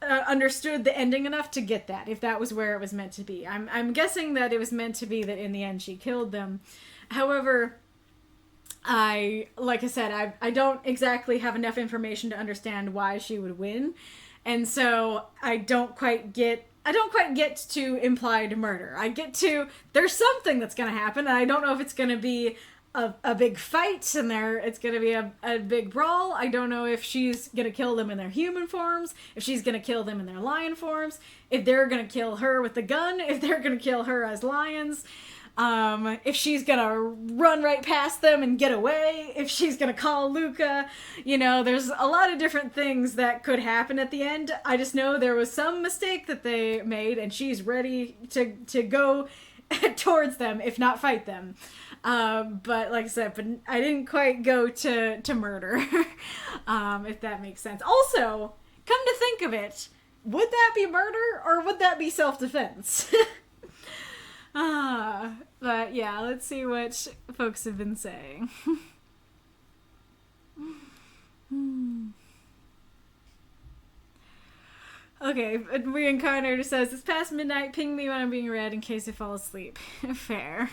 understood the ending enough to get that, if that was where it was meant to be. I'm guessing that it was meant to be that in the end she killed them. However, like I said, I don't exactly have enough information to understand why she would win, and so I don't quite get to implied murder. I get to, there's something that's going to happen, and I don't know if it's going to be a big fight, and it's going to be a big brawl. I don't know if she's going to kill them in their human forms, if she's going to kill them in their lion forms, if they're going to kill her with the gun, if they're going to kill her as lions. If she's gonna run right past them and get away, if she's gonna call Luca, there's a lot of different things that could happen at the end. I just know there was some mistake that they made, and she's ready to go towards them, if not fight them. But like I said, I didn't quite go to murder, if that makes sense. Also, come to think of it, would that be murder, or would that be self-defense? But yeah, let's see what folks have been saying. Okay, Reinkarnitor says, it's past midnight, ping me when I'm being read in case I fall asleep. Fair.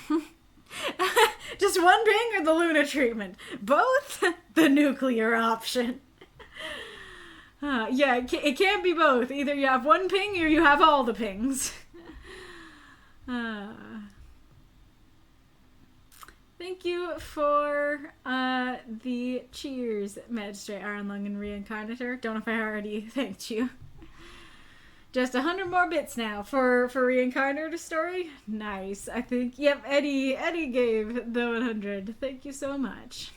Just one ping or the Luna treatment? Both? The nuclear option. Yeah, it can't be both. Either you have one ping or you have all the pings. Thank you for the cheers, Magistrate Ironlung and Reinkarnitor. Don't know if I already thanked you. Just 100 more bits now for Reinkarnitor story. Nice. I think, yep, Eddy gave the 100. Thank you so much.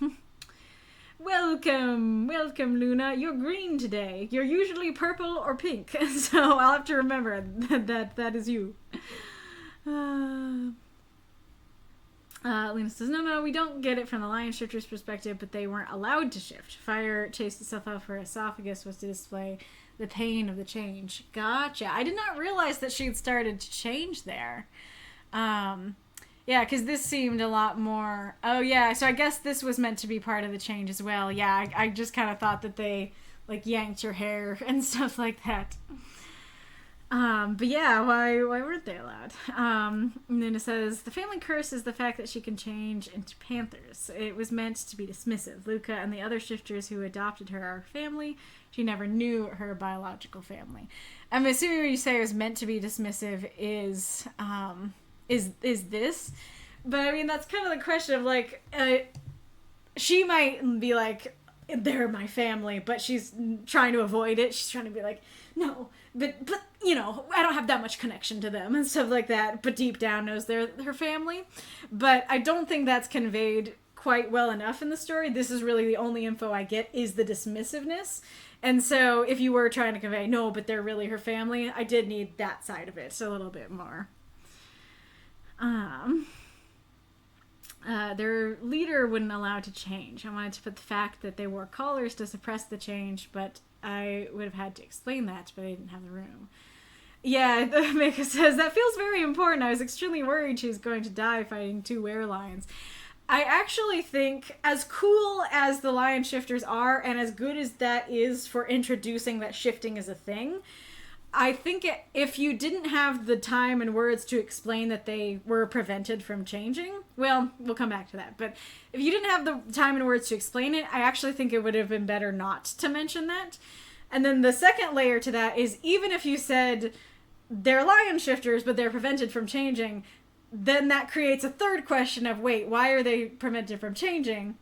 Welcome, Luna. You're green today. You're usually purple or pink, so I'll have to remember that is you. Luna says, no, we don't get it from the lion shifter's perspective, but they weren't allowed to shift. Fire chased itself out her esophagus was to display the pain of the change. Gotcha. I did not realize that she'd started to change there. Yeah, because this seemed a lot more... Oh, yeah, so I guess this was meant to be part of the change as well. Yeah, I just kind of thought that they, like, yanked her hair and stuff like that. But yeah, why weren't they allowed? And then it says, the family curse is the fact that she can change into panthers. It was meant to be dismissive. Luca and the other shifters who adopted her are family. She never knew her biological family. I'm assuming when you say it was meant to be dismissive is this? But I mean, that's kind of the question of, like, she might be like, they're my family, but she's trying to avoid it. She's trying to be like, no, but you know, I don't have that much connection to them and stuff like that, but deep down knows they're her family. But I don't think that's conveyed quite well enough in the story. This is really the only info I get is the dismissiveness. And so if you were trying to convey, no, but they're really her family, I did need that side of it a little bit more. Their leader wouldn't allow it to change. I wanted to put the fact that they wore collars to suppress the change, but I would have had to explain that, but I didn't have the room. Yeah, Mika says, that feels very important. I was extremely worried she was going to die fighting 2 were-lions. I actually think, as cool as the lion shifters are, and as good as that is for introducing that shifting is a thing, I think if you didn't have the time and words to explain that they were prevented from changing, well, we'll come back to that, but if you didn't have the time and words to explain it, I actually think it would have been better not to mention that. And then the second layer to that is, even if you said they're lion shifters, but they're prevented from changing, then that creates a third question of, wait, why are they prevented from changing?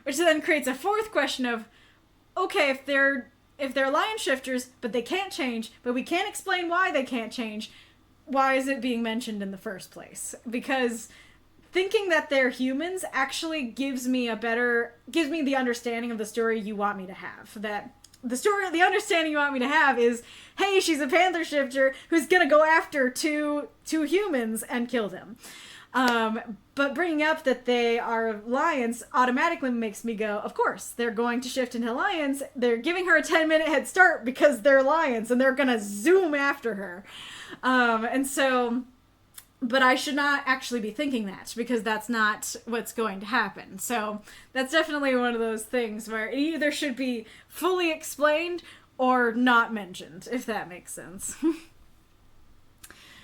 Which then creates a fourth question of, okay, if they're lion shifters, but they can't change, but we can't explain why they can't change, why is it being mentioned in the first place? Because thinking that they're humans actually gives me the understanding of the story you want me to have. That the understanding you want me to have is, hey, she's a panther shifter who's gonna go after two humans and kill them. But bringing up that they are lions automatically makes me go, of course, they're going to shift into lions. They're giving her a 10-minute head start because they're lions and they're going to zoom after her. But I should not actually be thinking that because that's not what's going to happen. So that's definitely one of those things where it either should be fully explained or not mentioned, if that makes sense.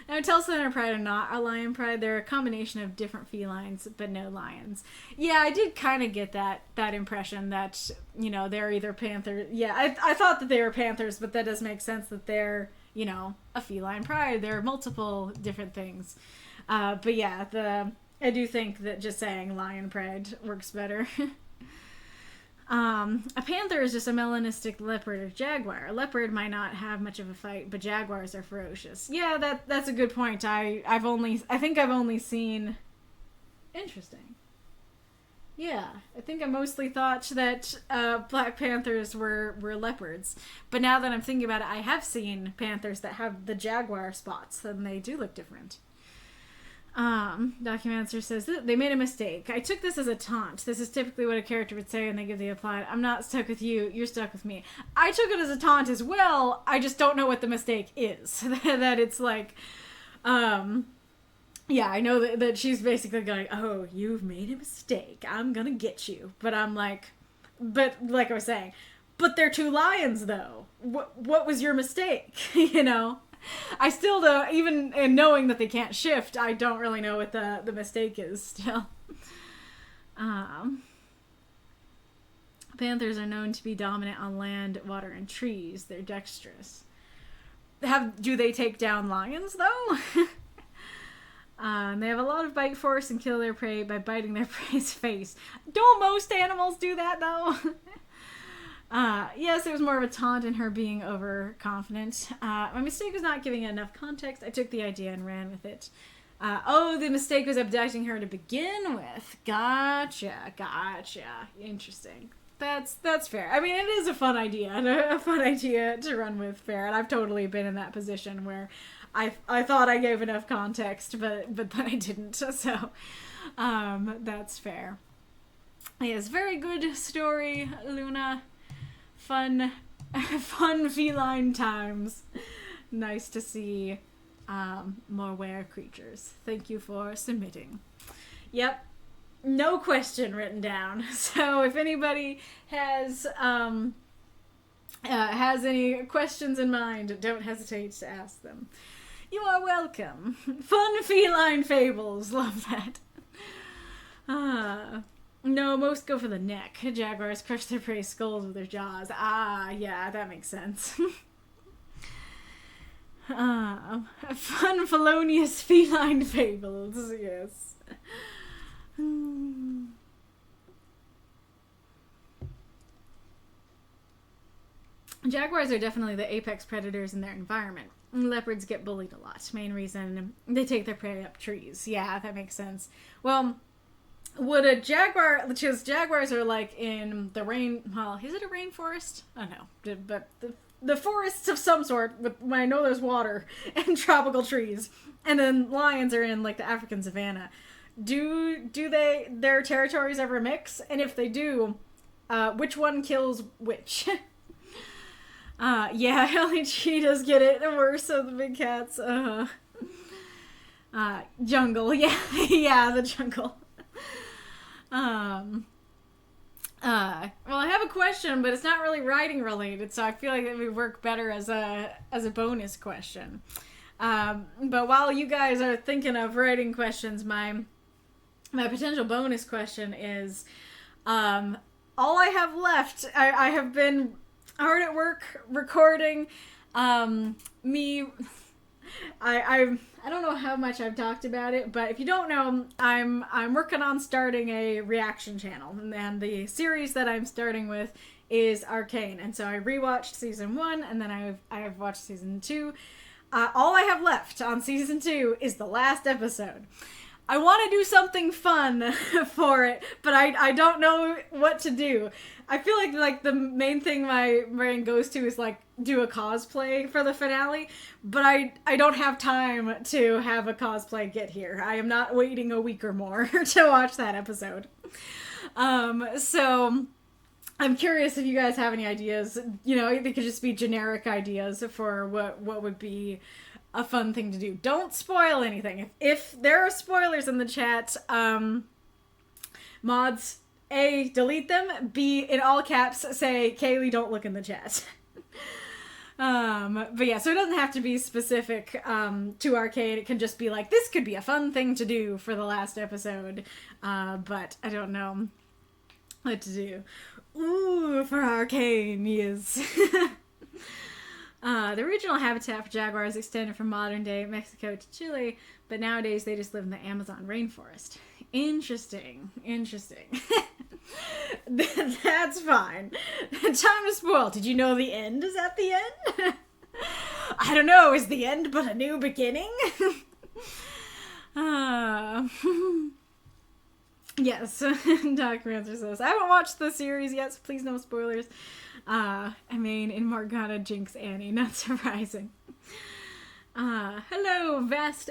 Now, Telson Pride are not a lion pride. They're a combination of different felines, but no lions. Yeah, I did kind of get that impression that, you know, they're either panthers. Yeah, I thought that they were panthers, but that does make sense that they're, you know, a feline pride. There are multiple different things. But yeah, I do think that just saying lion pride works better. A panther is just a melanistic leopard or jaguar. A leopard might not have much of a fight, but jaguars are ferocious. Yeah, that's a good point. I think I've only seen... Interesting. Yeah, I think I mostly thought that black panthers were leopards. But now that I'm thinking about it, I have seen panthers that have the jaguar spots, and they do look different. Documancer says, they made a mistake. I took this as a taunt. This is typically what a character would say when they give the applied, I'm not stuck with you, you're stuck with me. I took it as a taunt as well, I just don't know what the mistake is. That it's like, yeah, I know that she's basically going, oh, you've made a mistake, I'm gonna get you. But I'm like, I was saying, But they're two lions, though. What was your mistake? You know? I still don't, even in knowing that they can't shift, I don't really know what the mistake is still. Panthers are known to be dominant on land, water, and trees. They're dexterous. Do they take down lions, though? They have a lot of bite force and kill their prey by biting their prey's face. Don't most animals do that, though? Yes, it was more of a taunt in her being overconfident. My mistake was not giving it enough context. I took the idea and ran with it. The mistake was abducting her to begin with. Gotcha. Interesting. That's fair. I mean, it is a fun idea, and a fun idea to run with, fair. And I've totally been in that position where I thought I gave enough context, but then I didn't. So, that's fair. Yes, very good story, Luna. Fun feline times. Nice to see more were creatures. Thank you for submitting. Yep. No question written down. So if anybody has any questions in mind, don't hesitate to ask them. You are welcome. Fun feline fables. Love that. No, most go for the neck. Jaguars crush their prey's skulls with their jaws. Yeah, that makes sense. Fun felonious feline fables. Yes. Jaguars are definitely the apex predators in their environment. Leopards get bullied a lot. Main reason, they take their prey up trees. Yeah, that makes sense. Well, would a jaguar, because jaguars are like in the is it a rainforest? I don't know, but the forests of some sort, when I know there's water and tropical trees, and then lions are in like the African savanna. Do their territories ever mix? And if they do, which one kills which? Yeah, only cheetahs get it worse than the big cats. Jungle, yeah, the jungle. Well, I have a question, but it's not really writing related, so I feel like it would work better as a bonus question. But while you guys are thinking of writing questions, my potential bonus question is, all I have left, I have been hard at work recording, I don't know how much I've talked about it, but if you don't know, I'm working on starting a reaction channel, and the series that I'm starting with is Arcane, and so I rewatched season 1, and then I have watched season 2. All I have left on season 2 is the last episode. I want to do something fun for it, but I don't know what to do. I feel like the main thing my brain goes to is like do a cosplay for the finale, but I don't have time to have a cosplay get here. I am not waiting a week or more to watch that episode. So I'm curious if you guys have any ideas. You know, they could just be generic ideas for what would be a fun thing to do. Don't spoil anything. If there are spoilers in the chat, mods, A, delete them, B, in all caps, say, Kaylee, don't look in the chat. But yeah, so it doesn't have to be specific to Arcane. It can just be like, this could be a fun thing to do for the last episode, but I don't know what to do. Ooh, for Arcane, yes. The regional habitat for jaguars extended from modern-day Mexico to Chile, but nowadays they just live in the Amazon rainforest. Interesting. That's fine. Time to spoil. Did you know the end is at the end? I don't know. Is the end but a new beginning? Yes. Documenter says, I haven't watched the series yet, so please no spoilers. I mean, in Morgana, Jinx, Annie. Not surprising. Hello, vast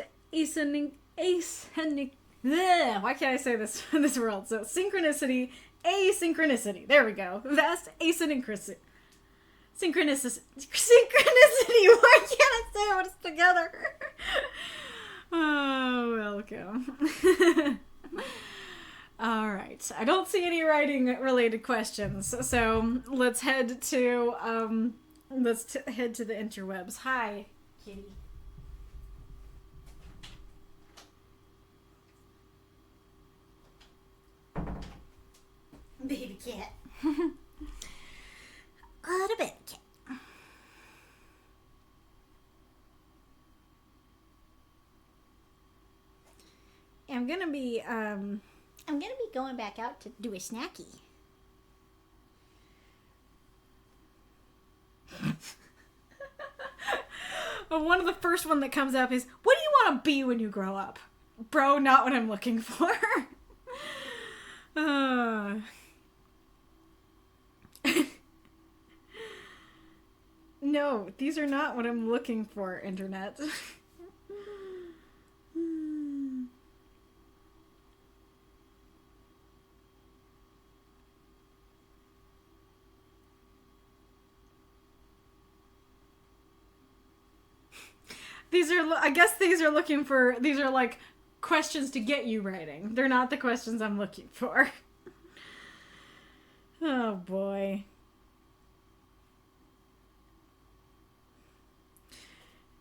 why can't I say this in this world? So, synchronicity, asynchronicity. There we go. Vast asynchronicity. Synchronicity. Why can't I say it when it's together? Oh, welcome. All right. I don't see any writing related questions, so let's head to head to the interwebs. Hi, kitty. Baby cat. What a baby cat. I'm gonna be going back out to do a snacky. one of the first one that comes up is, what do you want to be when you grow up? Bro, not what I'm looking for. No, these are not what I'm looking for, internet. These are, I guess these are looking for, these are like questions to get you writing. They're not the questions I'm looking for. Oh boy.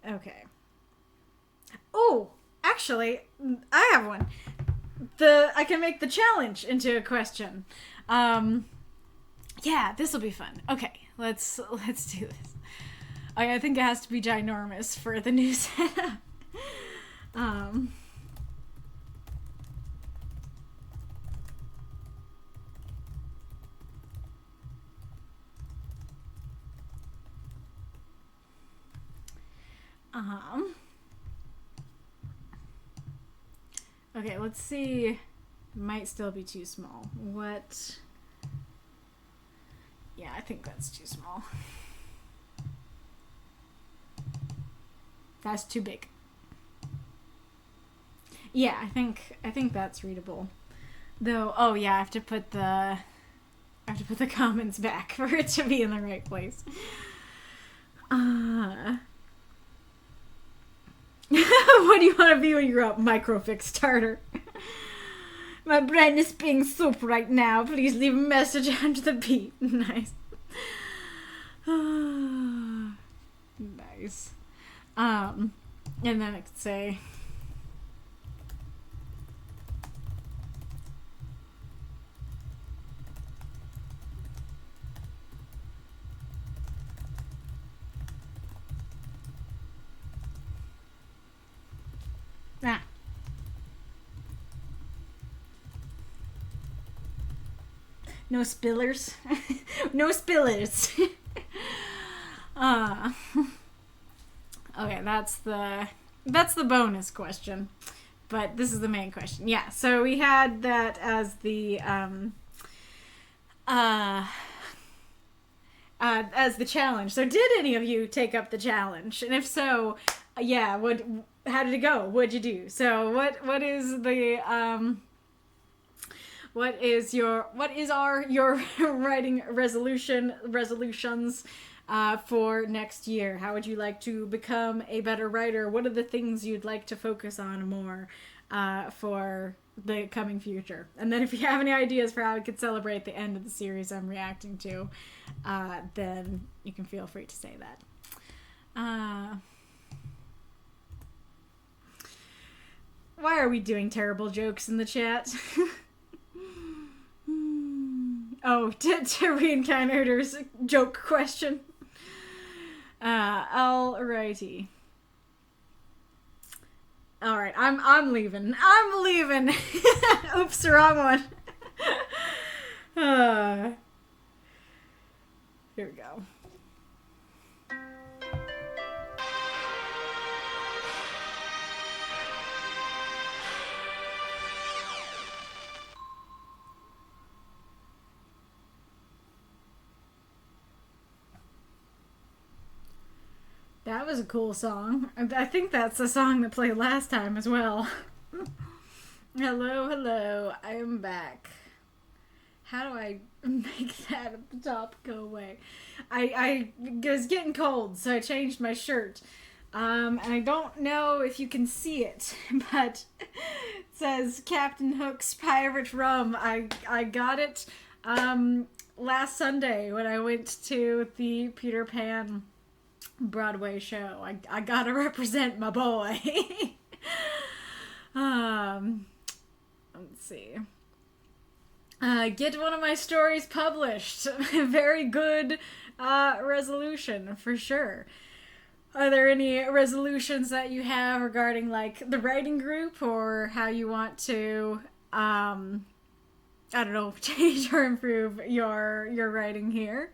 Okay. Oh, actually, I have one. I can make the challenge into a question. Yeah, this will be fun. Okay, let's do this. I think it has to be ginormous for the new setup. Okay, let's see. Might still be too small. What? Yeah, I think that's too small. That's too big. Yeah, I think that's readable. Though, oh yeah, I have to put the comments back for it to be in the right place. What do you want to be when you grow up? Microfix starter. My brightness being soup right now. Please leave a message under the beep. Nice. Nice. And then I could say, no spillers. No spillers. Okay, that's the bonus question. But this is the main question. Yeah, so we had that as the challenge. So did any of you take up the challenge? And if so, yeah, how did it go? What'd you do? So what is the what is your writing resolutions for next year? How would you like to become a better writer? What are the things you'd like to focus on more for the coming future? And then if you have any ideas for how we could celebrate the end of the series I'm reacting to, then you can feel free to say that. Why are we doing terrible jokes in the chat? Oh, to Reinkarnitor's joke question. Alrighty. Alright, I'm leaving. I'm leaving. Oops, wrong one. Here we go. That was a cool song. I think that's the song that played last time as well. Hello, I am back. How do I make that at the top go away? I was getting cold, so I changed my shirt. And I don't know if you can see it, but it says Captain Hook's Pirate Rum. I got it last Sunday when I went to the Peter Pan Broadway show. I gotta represent my boy. Let's see. Get one of my stories published. Very good resolution, for sure. Are there any resolutions that you have regarding, like, the writing group, or how you want to, I don't know, change or improve your writing here?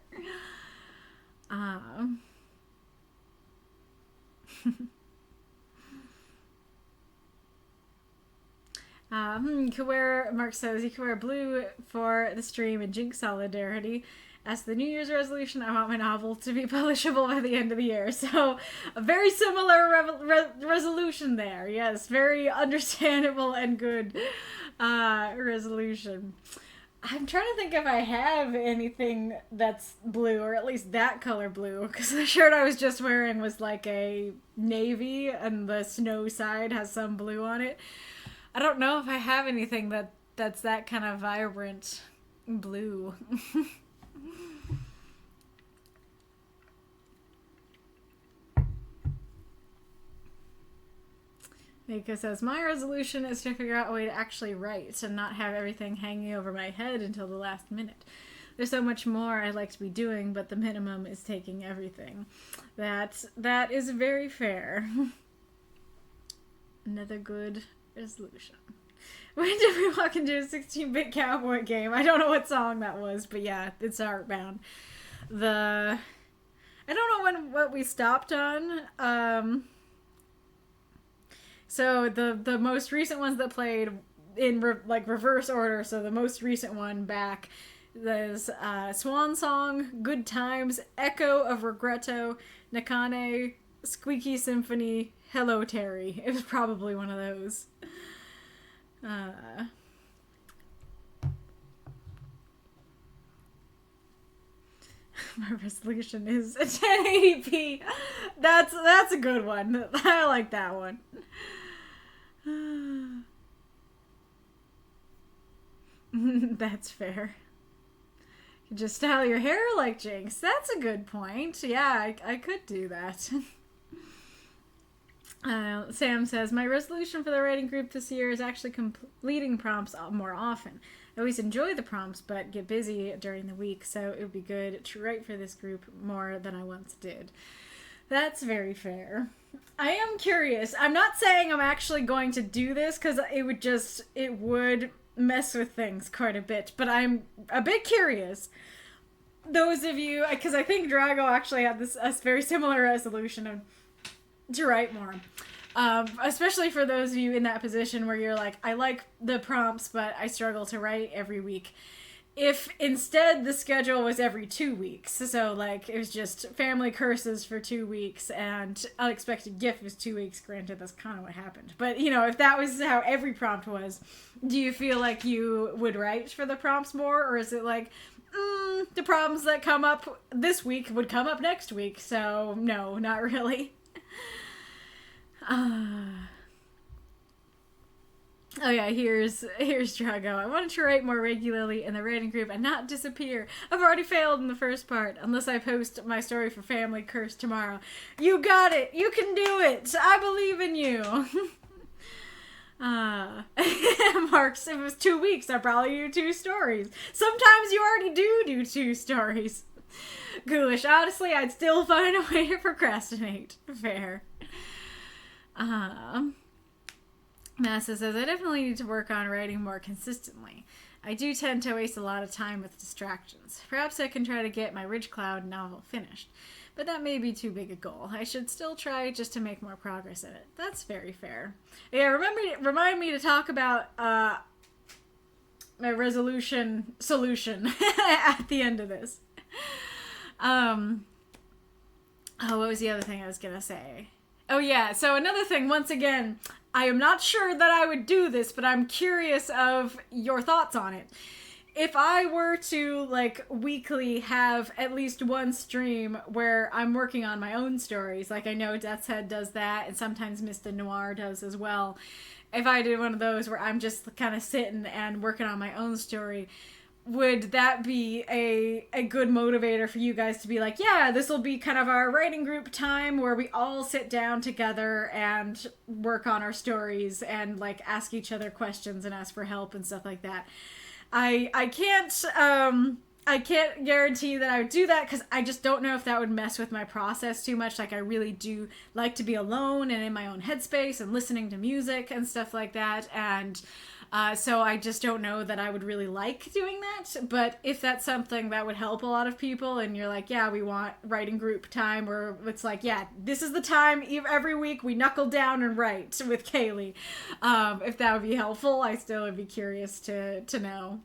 Mark says, you can wear blue for the stream and Jinx solidarity. As the New Year's resolution, I want my novel to be publishable by the end of the year. So, a very similar resolution there. Yes, very understandable and good resolution. I'm trying to think if I have anything that's blue, or at least that color blue, because the shirt I was just wearing was like a navy, and the snow side has some blue on it. I don't know if I have anything that's that kind of vibrant blue. Mika says, my resolution is to figure out a way to actually write and not have everything hanging over my head until the last minute. There's so much more I'd like to be doing, but the minimum is taking everything. That is very fair. Another good resolution. When did we walk into a 16-bit cowboy game? I don't know what song that was, but yeah, it's Heartbound. I don't know what we stopped on. So the most recent ones that played in reverse order. So the most recent one back, there's Swan Song, Good Times, Echo of Regretto, Nakane, Squeaky Symphony, Hello Terry. It was probably one of those. My resolution is a 1080p. That's a good one. I like that one. That's fair. You just style your hair like Jinx. That's a good point. Yeah, I could do that. Sam says, my resolution for the writing group this year is actually completing prompts more often. I always enjoy the prompts, but get busy during the week, so it would be good to write for this group more than I once did. That's very fair. I am curious. I'm not saying I'm actually going to do this, because it would mess with things quite a bit, but I'm a bit curious. Those of you, because I think Drago actually had a very similar resolution to write more. Especially for those of you in that position where you're like, I like the prompts, but I struggle to write every week. If instead the schedule was every 2 weeks, so like it was just family curses for 2 weeks and unexpected gift was 2 weeks, granted that's kind of what happened. But you know, if that was how every prompt was, do you feel like you would write for the prompts more, or is it like, the problems that come up this week would come up next week, so no, not really. Oh yeah, here's Drago. I wanted to write more regularly in the writing group and not disappear. I've already failed in the first part, unless I post my story for Family Curse tomorrow. You got it! You can do it! I believe in you! Marks, if it was 2 weeks, I'd probably do 2 stories. Sometimes you already do 2 stories. Ghoulish, honestly, I'd still find a way to procrastinate. Fair. Massa says, I definitely need to work on writing more consistently. I do tend to waste a lot of time with distractions. Perhaps I can try to get my Ridge Cloud novel finished, but that may be too big a goal. I should still try just to make more progress in it. That's very fair. Yeah, remind me to talk about my resolution solution at the end of this. What was the other thing I was gonna say? Oh yeah, so another thing, once again, I am not sure that I would do this, but I'm curious of your thoughts on it. if I were to, like, weekly have at least one stream where I'm working on my own stories, like I know Death's Head does that, and sometimes Mista Noir does as well. If I did one of those where I'm just kind of sitting and working on my own story, would that be a good motivator for you guys to be like, yeah, this will be kind of our writing group time where we all sit down together and work on our stories and, like, ask each other questions and ask for help and stuff like that? I can't guarantee that I would do that because I just don't know if that would mess with my process too much. Like, I really do like to be alone and in my own headspace and listening to music and stuff like that. And so I just don't know that I would really like doing that. But if that's something that would help a lot of people and you're like, yeah, we want writing group time where it's like, yeah, this is the time every week we knuckle down and write with Kaylee. If that would be helpful, I still would be curious to know.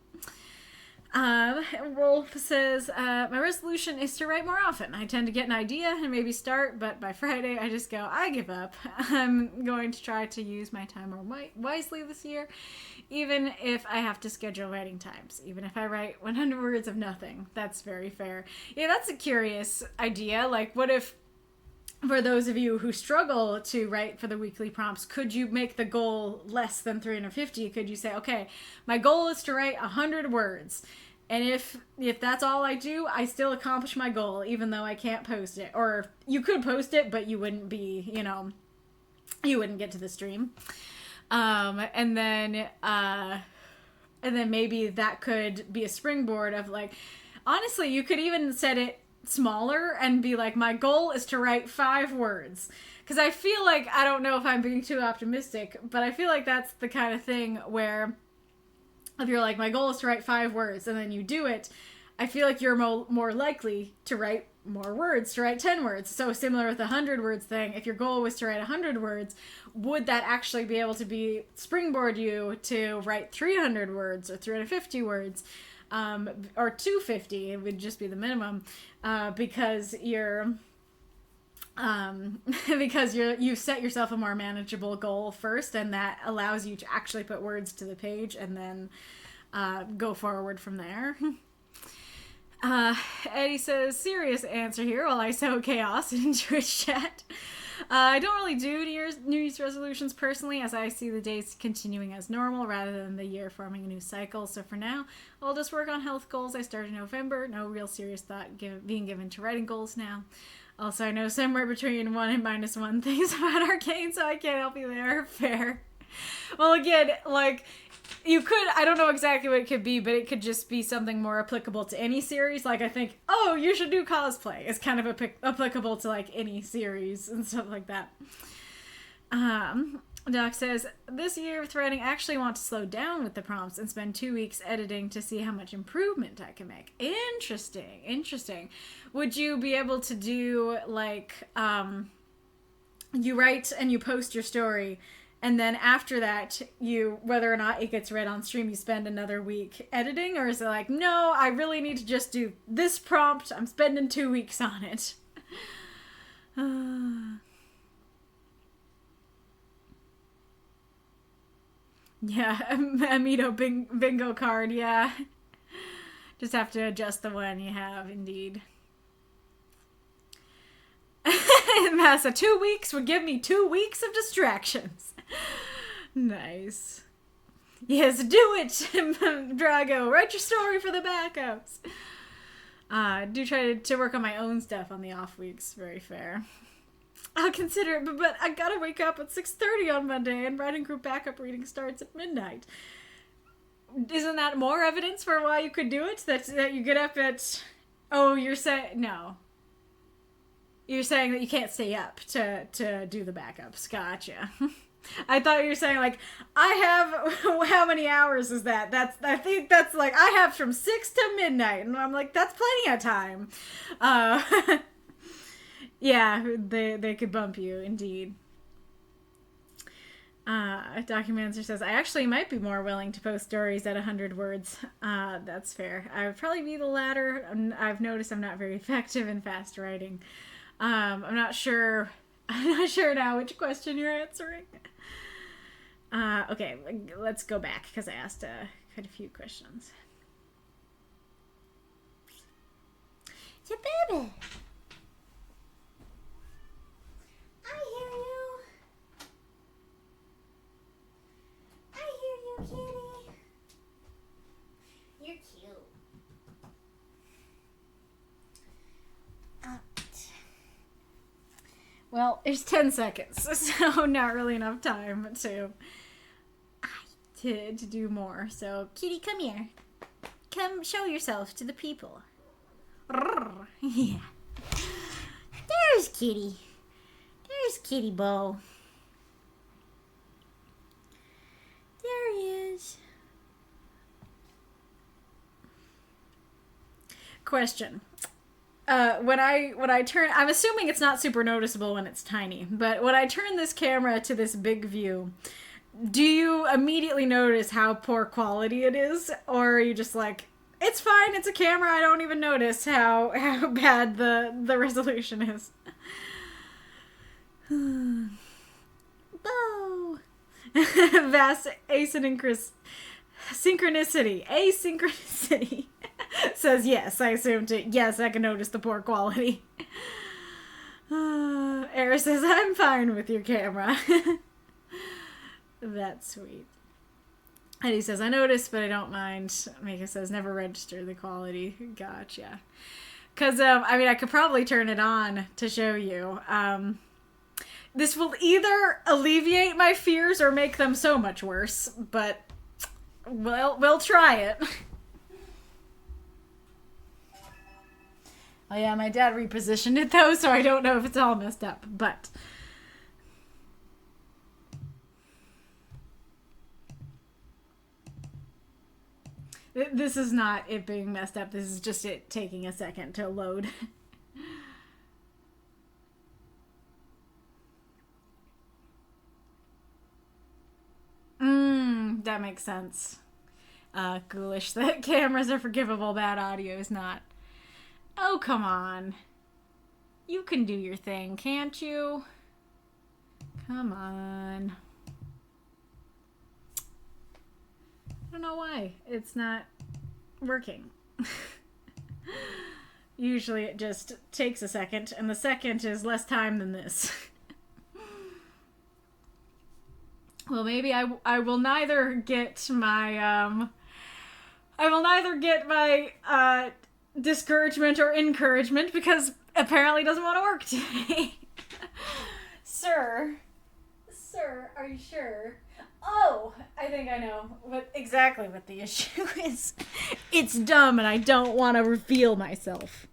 Rolf says, my resolution is to write more often. I tend to get an idea and maybe start, but by Friday I just go, I give up. I'm going to try to use my time more wisely this year, even if I have to schedule writing times, even if I write 100 words of nothing. That's very fair. Yeah, that's a curious idea. Like, what if, for those of you who struggle to write for the weekly prompts, could you make the goal less than 350? Could you say, okay, my goal is to write 100 words. And if that's all I do, I still accomplish my goal, even though I can't post it. Or you could post it, but you wouldn't be, you wouldn't get to the stream. And then maybe that could be a springboard of, like, honestly, you could even set it smaller and be like, my goal is to write 5 words. Because I feel like, I don't know if I'm being too optimistic, but I feel like that's the kind of thing where if you're like, my goal is to write 5 words, and then you do it, I feel like you're more likely to write more words, to write 10 words. So similar with the 100 words thing, if your goal was to write 100 words, would that actually be able to springboard you to write 300 words or 350 words? Or 250, it would just be the minimum, because you've set yourself a more manageable goal first, and that allows you to actually put words to the page and then go forward from there. Eddy says, serious answer here while I sow chaos in Twitch chat. I don't really do New Year's resolutions personally, as I see the days continuing as normal rather than the year forming a new cycle. So for now, I'll just work on health goals I started in November. No real serious thought being given to writing goals now. Also, I know somewhere between 1 and -1 things about Arcane, so I can't help you there. Fair. Well, again, like, you could, I don't know exactly what it could be, but it could just be something more applicable to any series. Like, I think, oh, you should do cosplay. It's kind of applicable to, like, any series and stuff like that. Doc says, this year with writing, I actually want to slow down with the prompts and spend 2 weeks editing to see how much improvement I can make. Interesting. Would you be able to do, like, you write and you post your story, and then after that, whether or not it gets read on stream, you spend another week editing? Or is it like, no, I really need to just do this prompt, I'm spending 2 weeks on it? Yeah, Amito bingo card, yeah. Just have to adjust the one you have, indeed. Masa, 2 weeks would give me 2 weeks of distractions. Nice. Yes, do it, Drago. Write your story for the backups. Do try to work on my own stuff on the off weeks. Very fair. I'll consider it, but I gotta wake up at 6:30 on Monday, and writing group backup reading starts at midnight. Isn't that more evidence for why you could do it? That you get up at... Oh, you're saying... No. You're saying that you can't stay up to do the backups. Gotcha. I thought you were saying, like, I have... How many hours is that? I think that's, like, I have from 6 to midnight. And I'm like, that's plenty of time. Yeah, they could bump you, indeed. Documancer says, I actually might be more willing to post stories at 100 words. That's fair. I would probably be the latter. I've noticed I'm not very effective in fast writing. I'm not sure now which question you're answering. Okay, let's go back, because I asked quite a few questions. Well, there's 10 seconds, so not really enough time to do more. So, kitty, come here. Come show yourself to the people. Yeah. There's Kitty. There's Kitty Bo. There he is. Question. When I turn, I'm assuming it's not super noticeable when it's tiny, but when I turn this camera to this big view, do you immediately notice how poor quality it is? Or are you just like, it's fine, it's a camera, I don't even notice how bad the resolution is? Bo. Vast asynchronicity says yes. I assumed it. Yes, I can notice the poor quality. Era says, I'm fine with your camera. That's sweet. Eddy says, I noticed, but I don't mind. Mika says, never register the quality. Gotcha. Because, I could probably turn it on to show you. This will either alleviate my fears or make them so much worse, but we'll try it. Oh yeah, my dad repositioned it though, so I don't know if it's all messed up, but... This is not it being messed up, this is just it taking a second to load. That makes sense. Ghoulish that cameras are forgivable, bad audio is not. Oh, come on. You can do your thing, can't you? Come on. I don't know why it's not working. Usually it just takes a second, and the second is less time than this. Well, maybe I will neither get my discouragement or encouragement because apparently it doesn't want to work today. Sir, are you sure? Oh, I think I know exactly what the issue is. It's dumb and I don't want to reveal myself.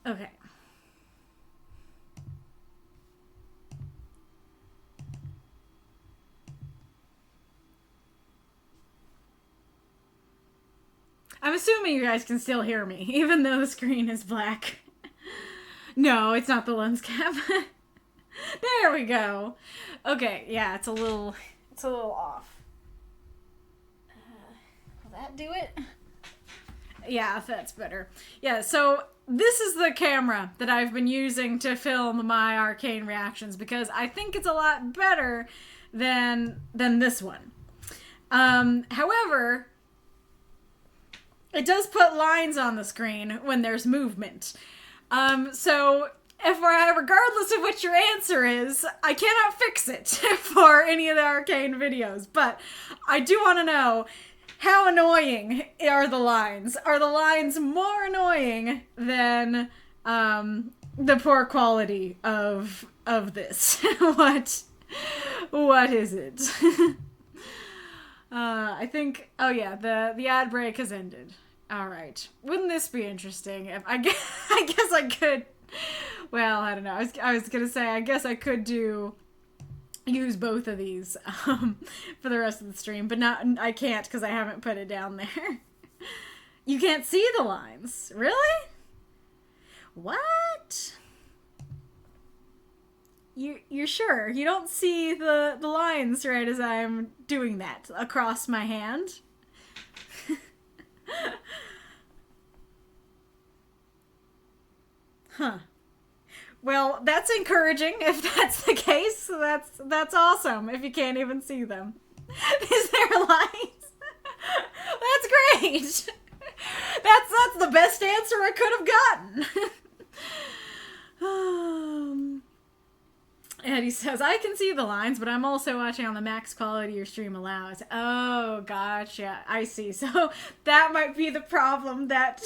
Okay. I'm assuming you guys can still hear me, even though the screen is black. No, it's not the lens cap. There we go. Okay, yeah, it's a little off. Will that do it? Yeah, that's better. Yeah, so this is the camera that I've been using to film my Arcane reactions because I think it's a lot better than this one. However, it does put lines on the screen when there's movement. So regardless of what your answer is, I cannot fix it for any of the Arcane videos. But I do want to know, how annoying are the lines? Are the lines more annoying than the poor quality of this? What is it? I think, oh yeah, the ad break has ended. Alright. Wouldn't this be interesting if I guess I could, well, I don't know. I was gonna say, I guess I could use both of these for the rest of the stream, but I can't because I haven't put it down there. You can't see the lines. Really? What? You're sure? You don't see the lines right as I'm doing that across my hand? Huh. Well, that's encouraging if that's the case. That's awesome if you can't even see them. Is there lines? That's great. That's the best answer I could have gotten. Eddy says, I can see the lines, but I'm also watching on the max quality your stream allows. Oh, gotcha. I see. So that might be the problem, that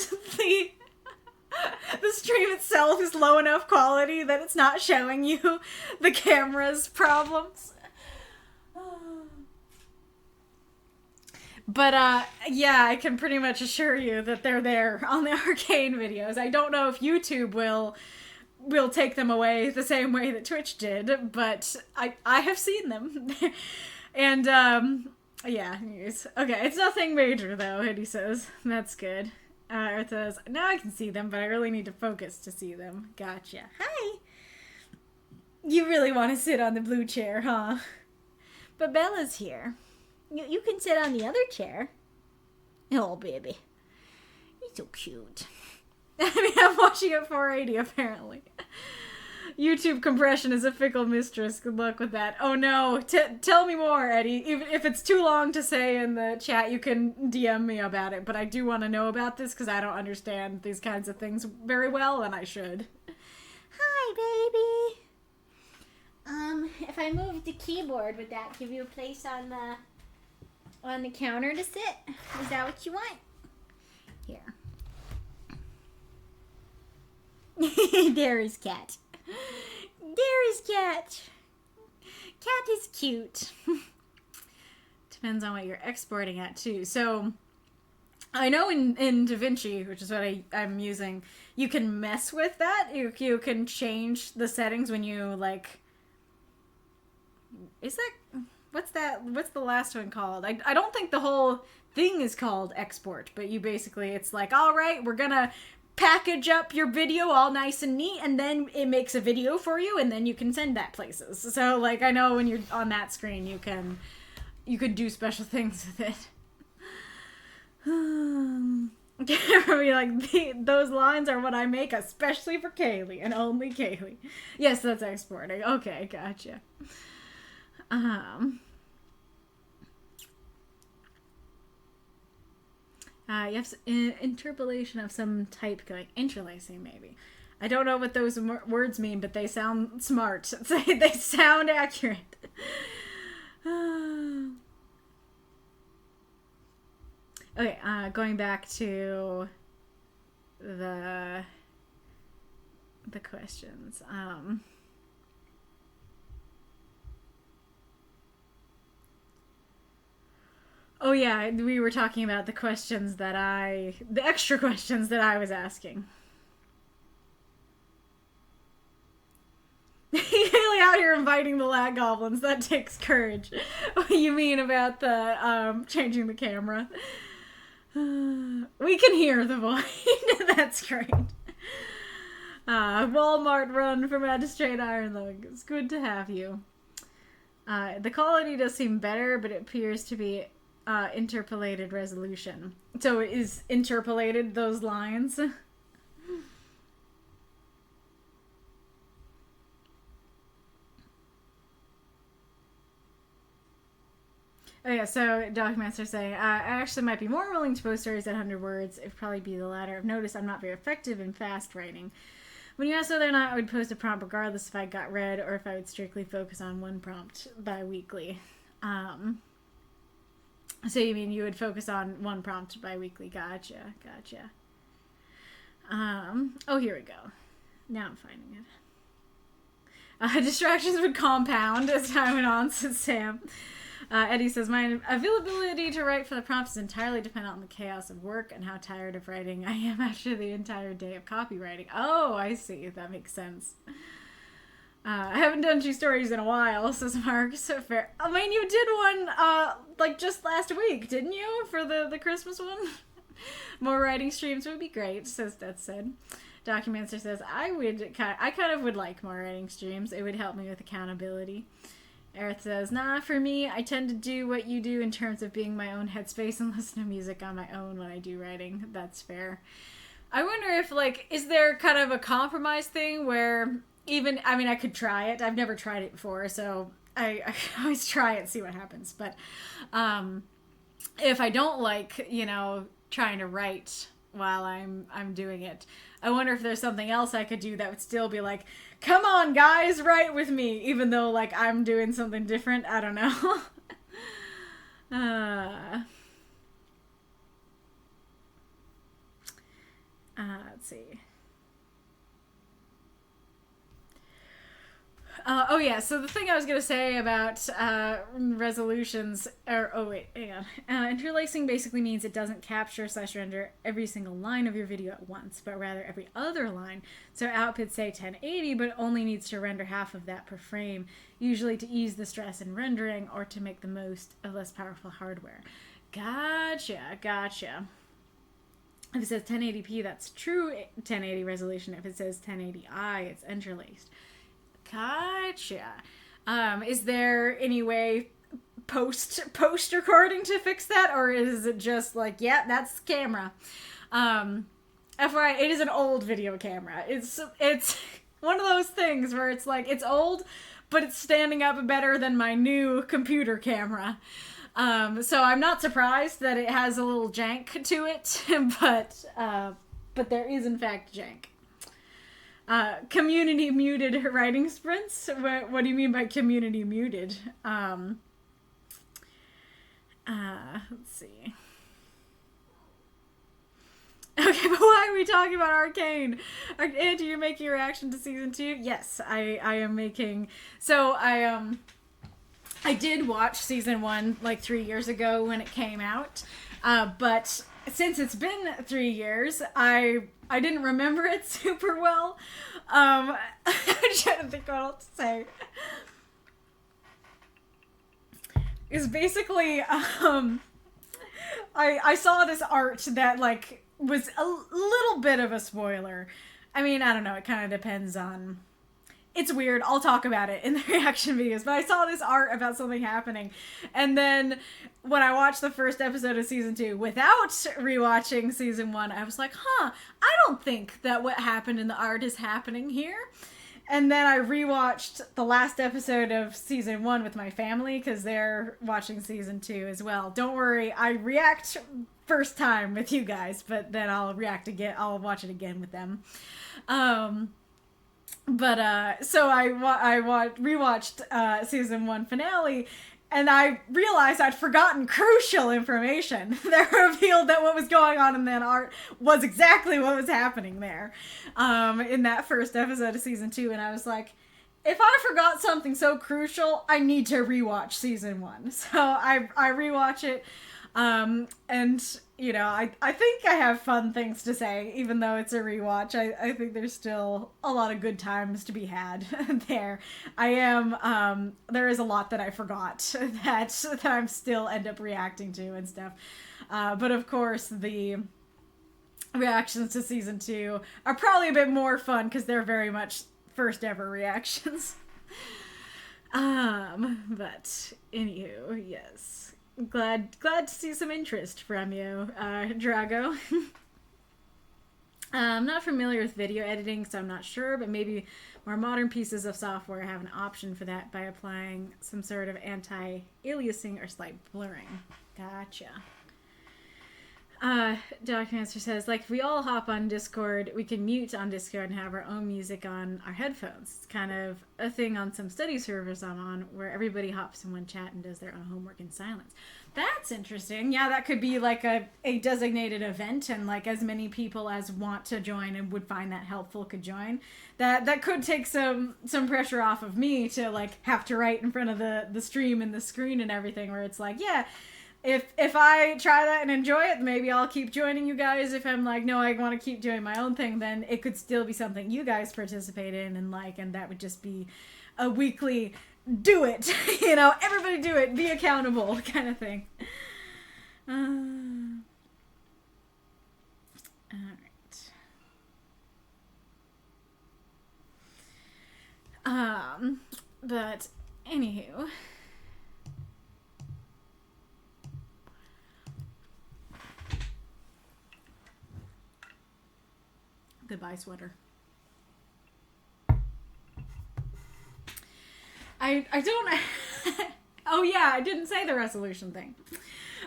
The stream itself is low enough quality that it's not showing you the camera's problems. But, yeah, I can pretty much assure you that they're there on the Arcane videos. I don't know if YouTube will take them away the same way that Twitch did, but I have seen them. And, yeah, anyways. Okay, it's nothing major, though, Eddy says. That's good. Earth says, now I can see them, but I really need to focus to see them. Gotcha. Hi! You really want to sit on the blue chair, huh? But Bella's here. You can sit on the other chair. Oh, baby. You're so cute. I mean, I'm watching at 480, apparently. YouTube compression is a fickle mistress. Good luck with that. Oh, no. Tell me more, Eddy. Even if it's too long to say in the chat, you can DM me about it. But I do want to know about this because I don't understand these kinds of things very well, and I should. Hi, baby. If I move the keyboard, would that give you a place on the counter to sit? Is that what you want? Here. There's cat. There's cat. Cat is cute. Depends on what you're exporting at, too. So, I know in DaVinci, which is what I'm using, you can mess with that. You can change the settings when you, like... Is that... What's the last one called? I don't think the whole thing is called export, but you basically, it's like, all right, we're gonna package up your video all nice and neat, and then it makes a video for you, and then you can send that places. So, like, I know when you're on that screen, you can do special things with it. Be like, those lines are what I make especially for Kaylee, and only Kaylee. Yes, that's exporting. Okay, gotcha. You have interpolation of some type going. Interlacing, maybe. I don't know what those words mean, but they sound smart. They sound accurate. Okay, going back to the questions. Oh yeah, we were talking about the extra questions that I was asking. Really out here inviting the lag goblins, that takes courage. What you mean about the, changing the camera? We can hear the void. That's great. Walmart run for Magistrate Ironlung. It's good to have you. The quality does seem better, but it appears to be interpolated resolution. So it is interpolated, those lines. Oh yeah, so documents are saying, I actually might be more willing to post stories at 100 words. It'd probably be the latter. I've noticed I'm not very effective in fast writing. When you asked whether or not I would post a prompt regardless if I got read or if I would strictly focus on one prompt bi-weekly. So you mean you would focus on one prompt bi-weekly. Gotcha. Oh, here we go. Now I'm finding it. Distractions would compound as time went on, says Sam. Eddy says, my availability to write for the prompts is entirely dependent on the chaos of work and how tired of writing I am after the entire day of copywriting. Oh, I see. That makes sense. I haven't done 2 stories in a while, says Mark. So fair. I mean, you did one, like, just last week, didn't you? For the Christmas one? More writing streams would be great, says Death said. Documentor says, I kind of would like more writing streams. It would help me with accountability. Aerith says, nah, for me, I tend to do what you do in terms of being my own headspace and listen to music on my own when I do writing. That's fair. I wonder if, like, is there kind of a compromise thing where even, I mean, I could try it. I've never tried it before, so I can always try it and see what happens. But if I don't like, you know, trying to write while I'm doing it, I wonder if there's something else I could do that would still be like, come on, guys, write with me, even though, like, I'm doing something different. I don't know. Let's see. Oh yeah, so the thing I was going to say about resolutions, oh wait, hang on. Interlacing basically means it doesn't capture / render every single line of your video at once, but rather every other line. So output say 1080, but only needs to render half of that per frame, usually to ease the stress in rendering or to make the most of less powerful hardware. Gotcha. If it says 1080p, that's true 1080 resolution. If it says 1080i, it's interlaced. Gotcha. Is there any way post recording to fix that, or is it just like, yeah, that's the camera? FYI, it is an old video camera. It's one of those things where it's like, it's old, but it's standing up better than my new computer camera. So I'm not surprised that it has a little jank to it, but there is in fact jank. Community muted writing sprints. What do you mean by community muted? Let's see. Okay, but why are we talking about Arcane? Andy, you're making a reaction to season 2? Yes, I am making. So I did watch season 1 like 3 years ago when it came out, but since it's been 3 years, I didn't remember it super well. I'm trying to think what else to say. It's basically, I saw this art that like was a little bit of a spoiler. I mean, I don't know. It kind of depends on. It's weird. I'll talk about it in the reaction videos. But I saw this art about something happening. And then when I watched the first episode of season 2 without rewatching season 1, I was like, I don't think that what happened in the art is happening here. And then I rewatched the last episode of season 1 with my family because they're watching season 2 as well. Don't worry, I react first time with you guys, but then I'll react again. I'll watch it again with them. So I rewatched season 1 finale, and I realized I'd forgotten crucial information that revealed that what was going on in that art was exactly what was happening there in that first episode of season 2, and I was like, if I forgot something so crucial, I need to rewatch season 1. So I rewatch it, and you know, I think I have fun things to say, even though it's a rewatch. I think there's still a lot of good times to be had there. There is a lot that I forgot that I'm still end up reacting to and stuff. But of course, the reactions to season 2 are probably a bit more fun because they're very much first ever reactions. But anywho, yes. Glad to see some interest from you, Drago. I'm not familiar with video editing, so I'm not sure, but maybe more modern pieces of software have an option for that by applying some sort of anti-aliasing or slight blurring. Gotcha. Documenter says, like, if we all hop on Discord, we can mute on Discord and have our own music on our headphones. It's kind of a thing on some study servers I'm on where everybody hops in one chat and does their own homework in silence. That's interesting. Yeah, that could be like a designated event, and like as many people as want to join and would find that helpful could join. That could take some pressure off of me to like have to write in front of the stream and the screen and everything, where it's like, yeah, If I try that and enjoy it, maybe I'll keep joining you guys. If I'm like, no, I want to keep doing my own thing, then it could still be something you guys participate in and like, and that would just be a weekly do it, you know, everybody do it, be accountable kind of thing. All right. But anywho. Goodbye, sweater. I don't... Oh, yeah, I didn't say the resolution thing.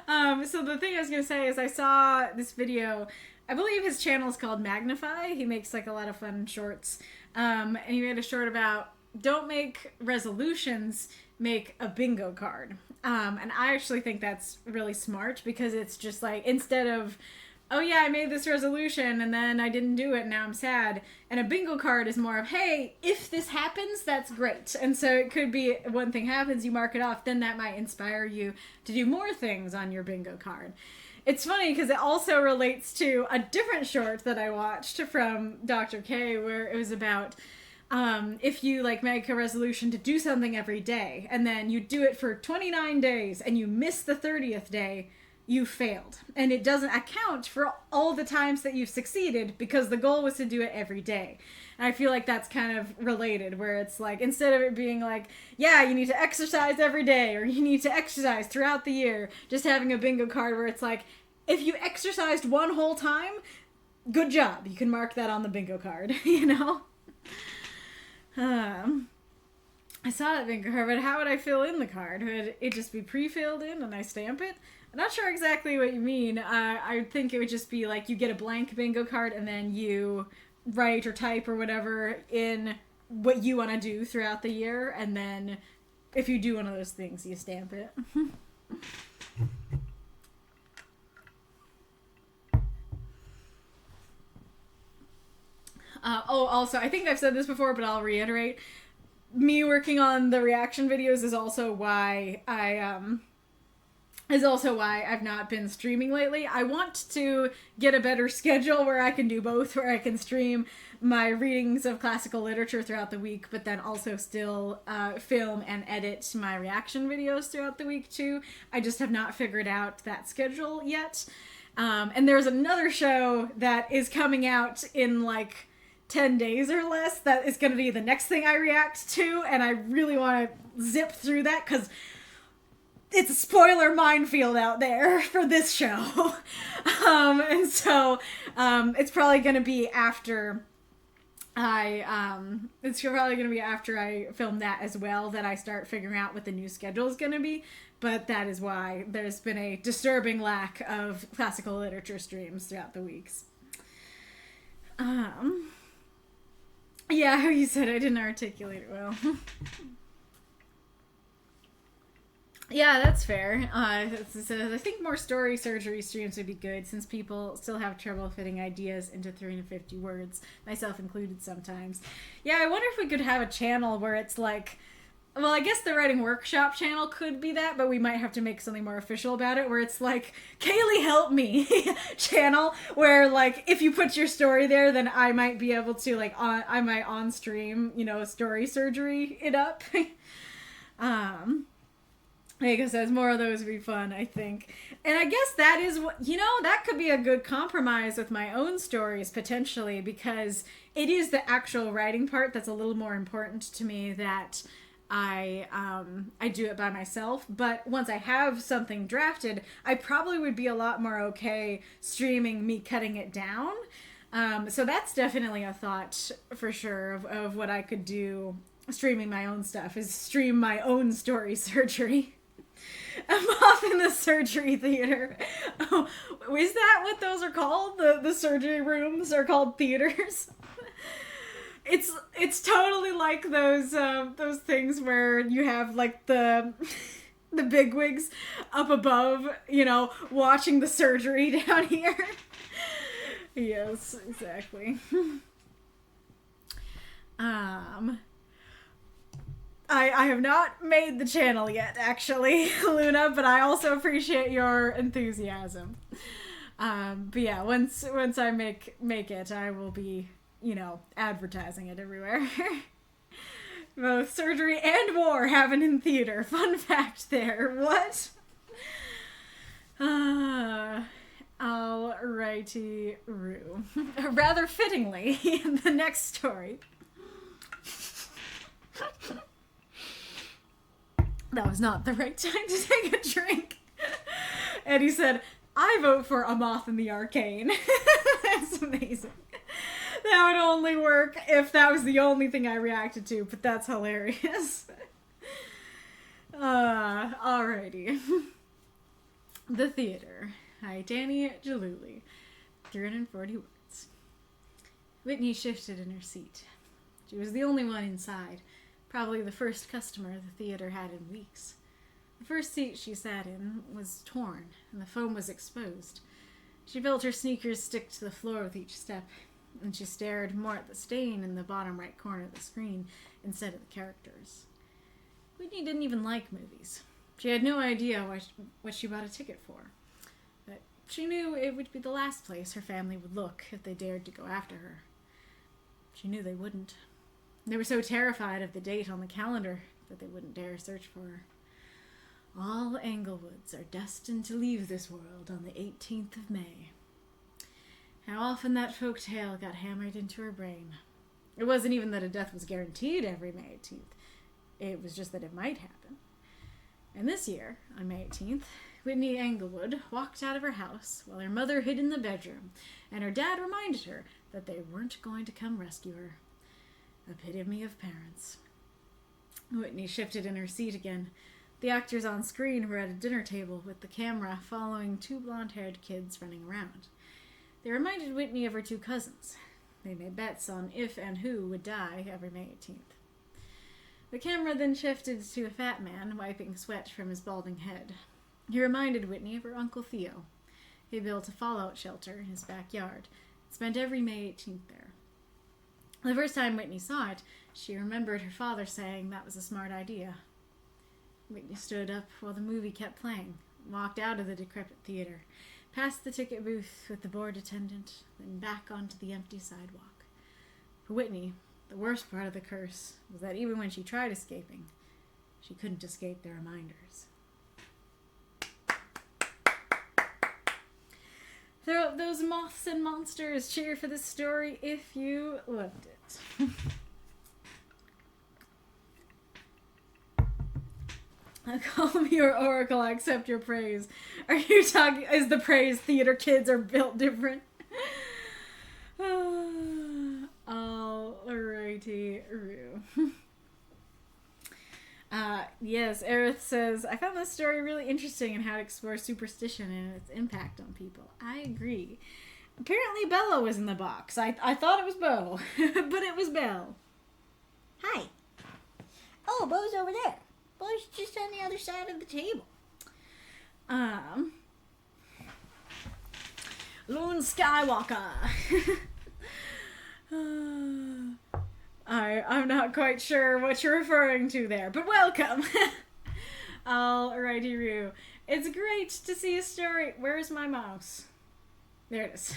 So the thing I was going to say is I saw this video. I believe his channel is called Magnify. He makes, like, a lot of fun shorts. And he made a short about, don't make resolutions, make a bingo card. And I actually think that's really smart because it's just, like, instead of oh yeah, I made this resolution and then I didn't do it and now I'm sad. And a bingo card is more of, hey, if this happens, that's great. And so it could be one thing happens, you mark it off, then that might inspire you to do more things on your bingo card. It's funny because it also relates to a different short that I watched from Dr. K, where it was about if you like make a resolution to do something every day and then you do it for 29 days and you miss the 30th day, you failed. And it doesn't account for all the times that you've succeeded because the goal was to do it every day. And I feel like that's kind of related, where it's like, instead of it being like, yeah, you need to exercise every day or you need to exercise throughout the year, just having a bingo card where it's like, if you exercised one whole time, good job. You can mark that on the bingo card, you know? I saw that bingo card, but how would I fill in the card? Would it just be pre-filled in and I stamp it? I'm not sure exactly what you mean. I think it would just be like you get a blank bingo card and then you write or type or whatever in what you want to do throughout the year, and then if you do one of those things, you stamp it. Also, I think I've said this before, but I'll reiterate. Me working on the reaction videos is also why I've not been streaming lately. I want to get a better schedule where I can do both, where I can stream my readings of classical literature throughout the week, but then also still film and edit my reaction videos throughout the week too. I just have not figured out that schedule yet. And there's another show that is coming out in like 10 days or less that is going to be the next thing I react to, and I really want to zip through that because it's a spoiler minefield out there for this show. And so it's probably going to be after it's probably going to be after I film that as well that I start figuring out what the new schedule is going to be. But that is why there's been a disturbing lack of classical literature streams throughout the weeks. Yeah, how you said I didn't articulate it well. Yeah, that's fair. I think more story surgery streams would be good since people still have trouble fitting ideas into 350 words, myself included sometimes. Yeah, I wonder if we could have a channel where it's like, well, I guess the writing workshop channel could be that, but we might have to make something more official about it, where it's like, Kaylee help me channel, where like, if you put your story there, then I might be able to like, I might on stream, story surgery it up. Because as more of those would be fun, I think. And I guess that is what, that could be a good compromise with my own stories, potentially, because it is the actual writing part that's a little more important to me, that I do it by myself. But once I have something drafted, I probably would be a lot more okay streaming me cutting it down. So that's definitely a thought for sure of what I could do streaming my own stuff, is stream my own story surgery. I'm off in the surgery theater. Oh, is that what those are called? The surgery rooms are called theaters? It's totally like those things where you have like the bigwigs up above, watching the surgery down here. Yes, exactly. I have not made the channel yet, actually, Luna, but I also appreciate your enthusiasm. But yeah, once I make it, I will be, advertising it everywhere. Both surgery and more happen in theater. Fun fact there. What? Alrighty-roo. Rather fittingly, in the next story. That was not the right time to take a drink. Eddy said, I vote for A Moth in the Arcane. That's amazing. That would only work if that was the only thing I reacted to, but that's hilarious. Alrighty. The theater. Hi, Danny Gilooley. 340 words. Whitney shifted in her seat. She was the only one inside. Probably the first customer the theater had in weeks. The first seat she sat in was torn, and the foam was exposed. She felt her sneakers stick to the floor with each step, and she stared more at the stain in the bottom right corner of the screen instead of the characters. Whitney didn't even like movies. She had no idea what she bought a ticket for. But she knew it would be the last place her family would look if they dared to go after her. She knew they wouldn't. They were so terrified of the date on the calendar that they wouldn't dare search for her. All Englewoods are destined to leave this world on the 18th of May. How often that folk tale got hammered into her brain. It wasn't even that a death was guaranteed every May 18th. It was just that it might happen. And this year, on May 18th, Whitney Englewood walked out of her house while her mother hid in the bedroom, and her dad reminded her that they weren't going to come rescue her. Epitome of parents. Whitney shifted in her seat again. The actors on screen were at a dinner table with the camera following two blonde-haired kids running around. They reminded Whitney of her two cousins. They made bets on if and who would die every May 18th. The camera then shifted to a fat man wiping sweat from his balding head. He reminded Whitney of her Uncle Theo. He built a fallout shelter in his backyard and spent every May 18th there. The first time Whitney saw it, she remembered her father saying that was a smart idea. Whitney stood up while the movie kept playing, walked out of the decrepit theater, past the ticket booth with the bored attendant, then back onto the empty sidewalk. For Whitney, the worst part of the curse was that even when she tried escaping, she couldn't escape the reminders. Throw up those moths and monsters. Cheer for this story if you loved it. Call me your oracle, I accept your praise. Are you talking, is the praise theater kids are built different? Alrighty, Rue. Yes, Aerith says, I found this story really interesting in how it explores superstition and its impact on people. I agree. Apparently Bella was in the box. I thought it was Bo, but it was Belle. Hi. Oh, Bo's over there. Bo's just on the other side of the table. Luke Skywalker. I'm not quite sure what you're referring to there, but welcome. Alrighty, Rue. It's great to see a story. Where's my mouse? There it is.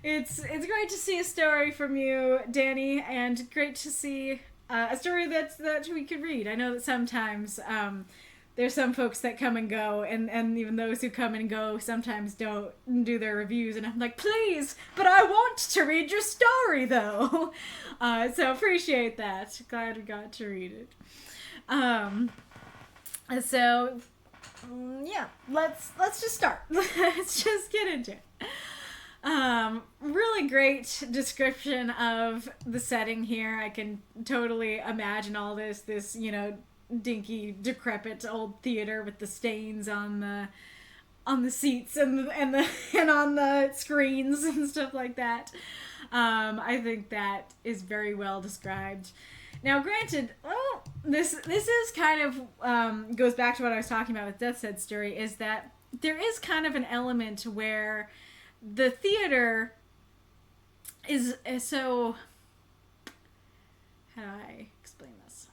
It's great to see a story from you, Danny, and great to see a story that we could read. I know that sometimes there's some folks that come and go, and even those who come and go sometimes don't do their reviews, and I'm like, please, but I want to read your story, though. So appreciate that. Glad we got to read it. So, yeah, let's just start. Let's just get into it. Really great description of the setting here. I can totally imagine all this, dinky, decrepit old theater with the stains on the seats and on the screens and stuff like that. I think that is very well described. Now, granted, this is kind of goes back to what I was talking about with Death's Head story, is that there is kind of an element where the theater is so. How do I explain this?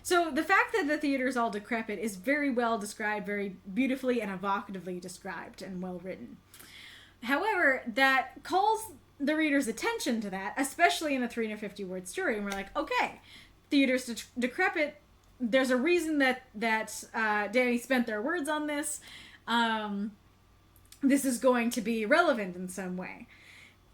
So the fact that the theater is all decrepit is very well described, very beautifully and evocatively described and well written. However, that calls the reader's attention to that, especially in a 350-word story, and we're like, okay, theater's decrepit. There's a reason that Danny spent their words on this. This is going to be relevant in some way.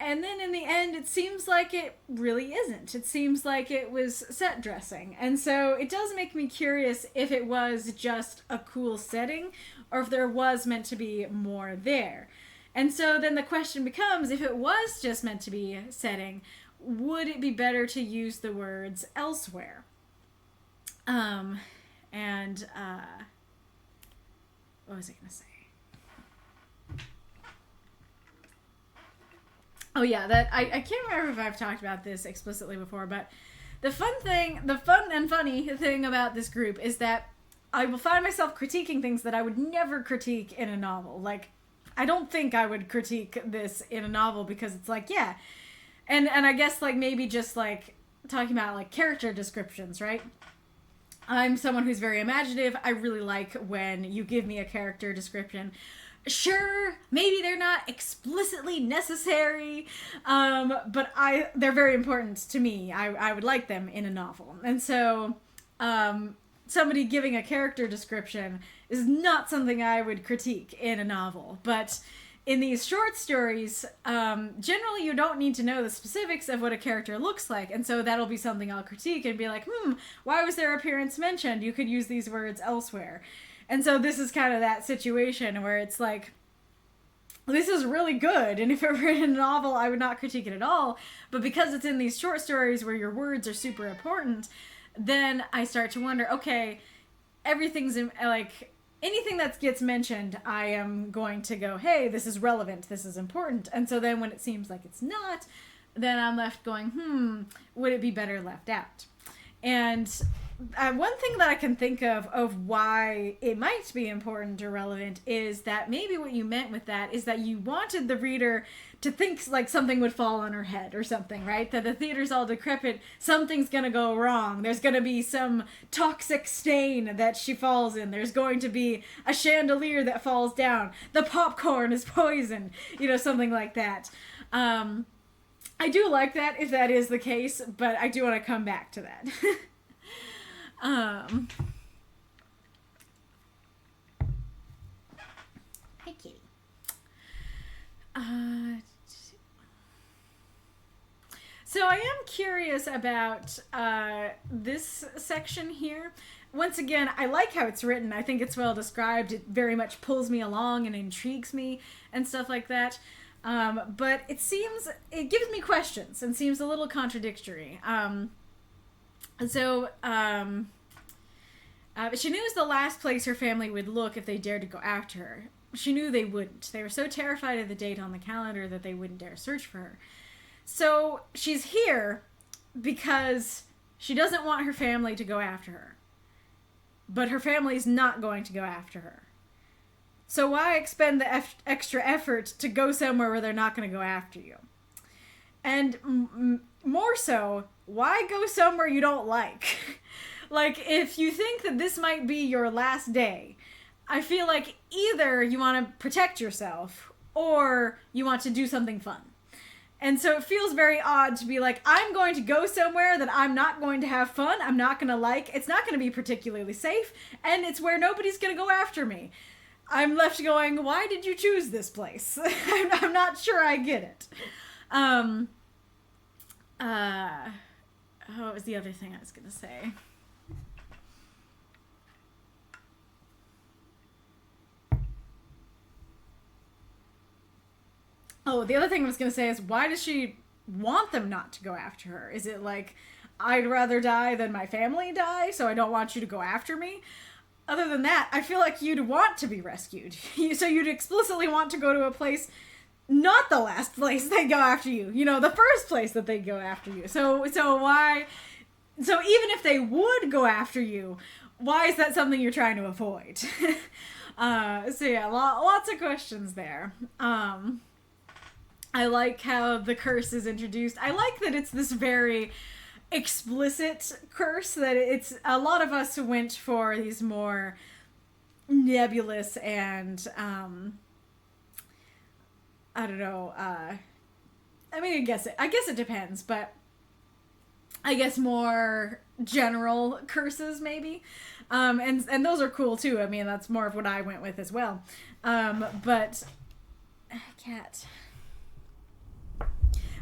And then in the end, it seems like it really isn't. It seems like it was set dressing. And so it does make me curious if it was just a cool setting or if there was meant to be more there. And so then the question becomes, if it was just meant to be a setting, would it be better to use the words elsewhere? What was I going to say? Oh yeah, that I can't remember if I've talked about this explicitly before, but the fun and funny thing about this group is that I will find myself critiquing things that I would never critique in a novel. Like, I don't think I would critique this in a novel, because it's like, yeah. And I guess, like, maybe just, like, talking about, like, character descriptions, right? I'm someone who's very imaginative. I really like when you give me a character description. Sure, maybe they're not explicitly necessary, but they're very important to me. I would like them in a novel. And so, somebody giving a character description is not something I would critique in a novel. But in these short stories, generally you don't need to know the specifics of what a character looks like. And so that'll be something I'll critique and be like, why was their appearance mentioned? You could use these words elsewhere. And so this is kind of that situation where it's like, this is really good, and if it were in a novel, I would not critique it at all. But because it's in these short stories where your words are super important, then I start to wonder, okay, everything's like, anything that gets mentioned, I am going to go, hey, this is relevant, this is important. And so then when it seems like it's not, then I'm left going, would it be better left out? And one thing that I can think of why it might be important or relevant is that maybe what you meant with that is that you wanted the reader to think like something would fall on her head or something, right? That the theater's all decrepit, something's gonna go wrong. There's gonna be some toxic stain that she falls in. There's going to be a chandelier that falls down. The popcorn is poisoned, something like that. I do like that if that is the case, but I do want to come back to that. Hi, kitty. So I am curious about this section here. Once again, I like how it's written. I think it's well described. It very much pulls me along and intrigues me and stuff like that. But it gives me questions and seems a little contradictory. So she knew it was the last place her family would look if they dared to go after her. She knew they wouldn't. They were so terrified of the date on the calendar that they wouldn't dare search for her. So she's here because she doesn't want her family to go after her. But her family's not going to go after her. So why expend the extra effort to go somewhere where they're not going to go after you? And more so, why go somewhere you don't like? Like, if you think that this might be your last day, I feel like either you want to protect yourself or you want to do something fun. And so it feels very odd to be like, I'm going to go somewhere that I'm not going to have fun, I'm not going to like, it's not going to be particularly safe, and it's where nobody's going to go after me. I'm left going, why did you choose this place? I'm not sure I get it. What was the other thing I was going to say? Oh, the other thing I was going to say is, why does she want them not to go after her? Is it like, I'd rather die than my family die, so I don't want you to go after me? Other than that, I feel like you'd want to be rescued. So you'd explicitly want to go to a place, not the last place they go after you. The first place that they go after you. So why... So even if they would go after you, why is that something you're trying to avoid? So yeah, lots of questions there. I like how the curse is introduced. I like that it's this very explicit curse, that it's a lot of us went for these more nebulous and I don't know, I mean, I guess it depends, but I guess more general curses maybe. And those are cool too. I mean, that's more of what I went with as well. But cat.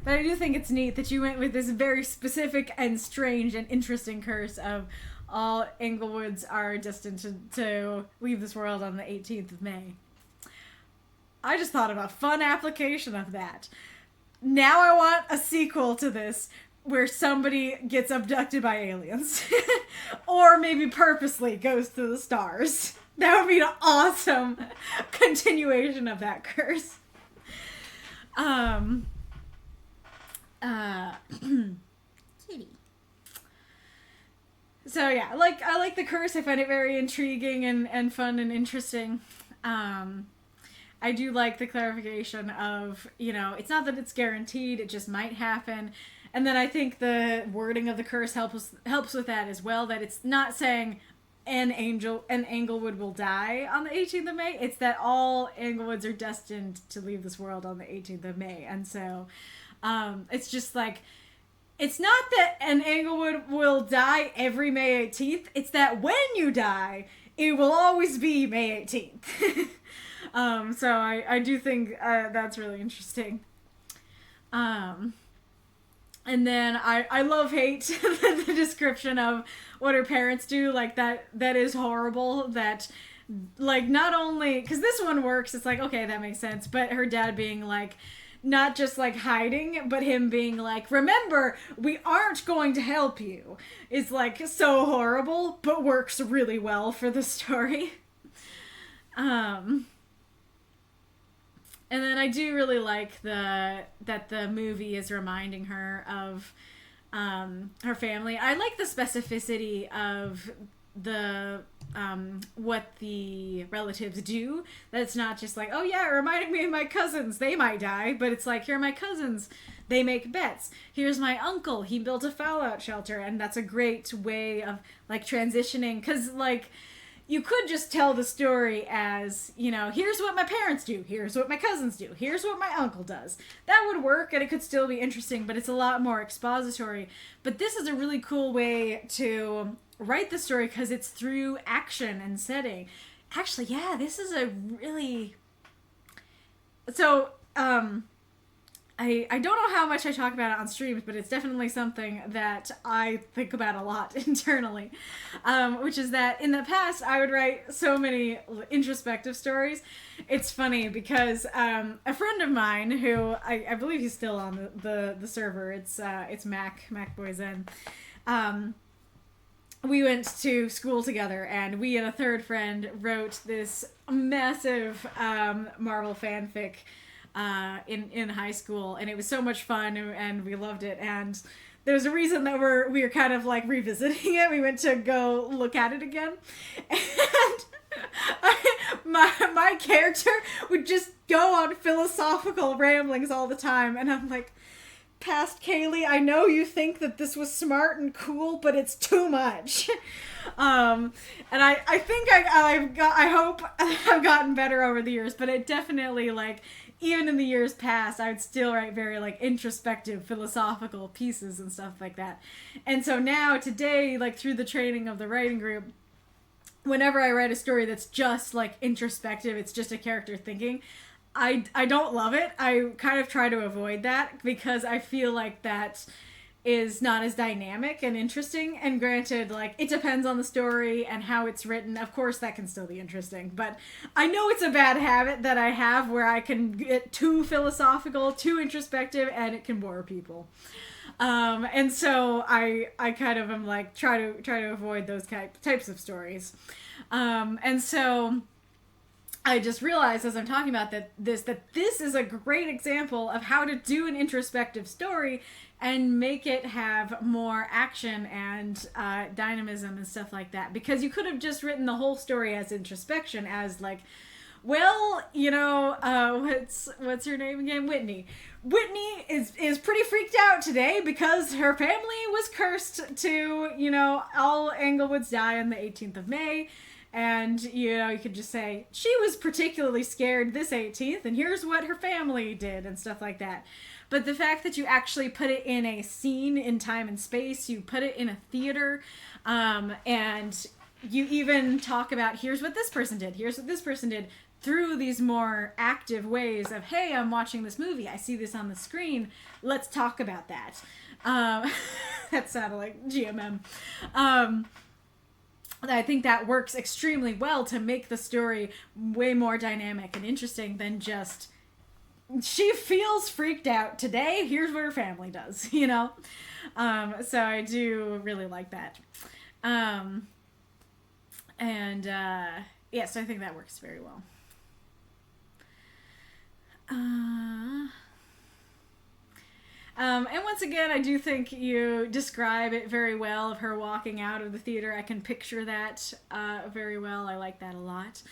But I do think it's neat that you went with this very specific and strange and interesting curse of all Englewoods are destined to leave this world on the 18th of May. I just thought of a fun application of that. Now I want a sequel to this where somebody gets abducted by aliens. Or maybe purposely goes to the stars. That would be an awesome continuation of that curse. Kitty. So yeah, I like the curse. I find it very intriguing and fun and interesting. I do like the clarification of, you know, it's not that it's guaranteed, it just might happen. And then I think the wording of the curse helps with that as well, that it's not saying an Englewood will die on the 18th of May. It's that all Englewoods are destined to leave this world on the 18th of May. And so it's just like, it's not that an Englewood will die every May 18th. It's that when you die, it will always be May 18th. So I do think that's really interesting. And then I love hate the description of what her parents do. Like, that is horrible. That, like, not only, because this one works, it's like, okay, that makes sense, but her dad being like, not just like hiding, but him being like, remember, we aren't going to help you, is like so horrible, but works really well for the story. And then I do really like that the movie is reminding her of her family. I like the specificity of the what the relatives do. That it's not just like, oh yeah, it reminded me of my cousins, they might die, but it's like, here are my cousins, they make bets. Here's my uncle, he built a fallout shelter. And that's a great way of like transitioning, because like, you could just tell the story as, you know, here's what my parents do, here's what my cousins do, here's what my uncle does. That would work and it could still be interesting, but it's a lot more expository. But this is a really cool way to write the story, because it's through action and setting. Actually, yeah, this is a really... So, I don't know how much I talk about it on streams, but it's definitely something that I think about a lot internally, which is that in the past I would write so many introspective stories. It's funny because a friend of mine who I believe he's still on the server. It's MacBoyZen. We went to school together, and we and a third friend wrote this massive Marvel fanfic in high school, and it was so much fun, and we loved it. And there's a reason that we were kind of like revisiting it. We went to go look at it again, and my character would just go on philosophical ramblings all the time, and I'm like, past Kaylee, I know you think that this was smart and cool, but it's too much. And I think I hope I've gotten better over the years, but it definitely, like, even in the years past, I would still write very, like, introspective, philosophical pieces and stuff like that. And so now, today, like, through the training of the writing group, whenever I write a story that's just, like, introspective, it's just a character thinking, I don't love it. I kind of try to avoid that, because I feel like that is not as dynamic and interesting. And granted, like, it depends on the story and how it's written. Of course, that can still be interesting, but I know it's a bad habit that I have, where I can get too philosophical, too introspective, and it can bore people. And so I kind of am like, try to avoid those types of stories. And so I just realized as I'm talking about that this is a great example of how to do an introspective story and make it have more action and dynamism and stuff like that. Because you could have just written the whole story as introspection, as like, well, you know, what's her name again? Whitney. Whitney is pretty freaked out today because her family was cursed to, you know, all Englewoods die on the 18th of May. And, you know, you could just say, she was particularly scared this 18th, and here's what her family did, and stuff like that. But the fact that you actually put it in a scene in time and space, you put it in a theater, and you even talk about, here's what this person did, here's what this person did, through these more active ways of, hey, I'm watching this movie, I see this on the screen, let's talk about that. That sounded like GMM. I think that works extremely well to make the story way more dynamic and interesting than just, she feels freaked out today, here's what her family does, you know? So I do really like that. Yes, I think that works very well. And once again, I do think you describe it very well, of her walking out of the theater. I can picture that very well. I like that a lot.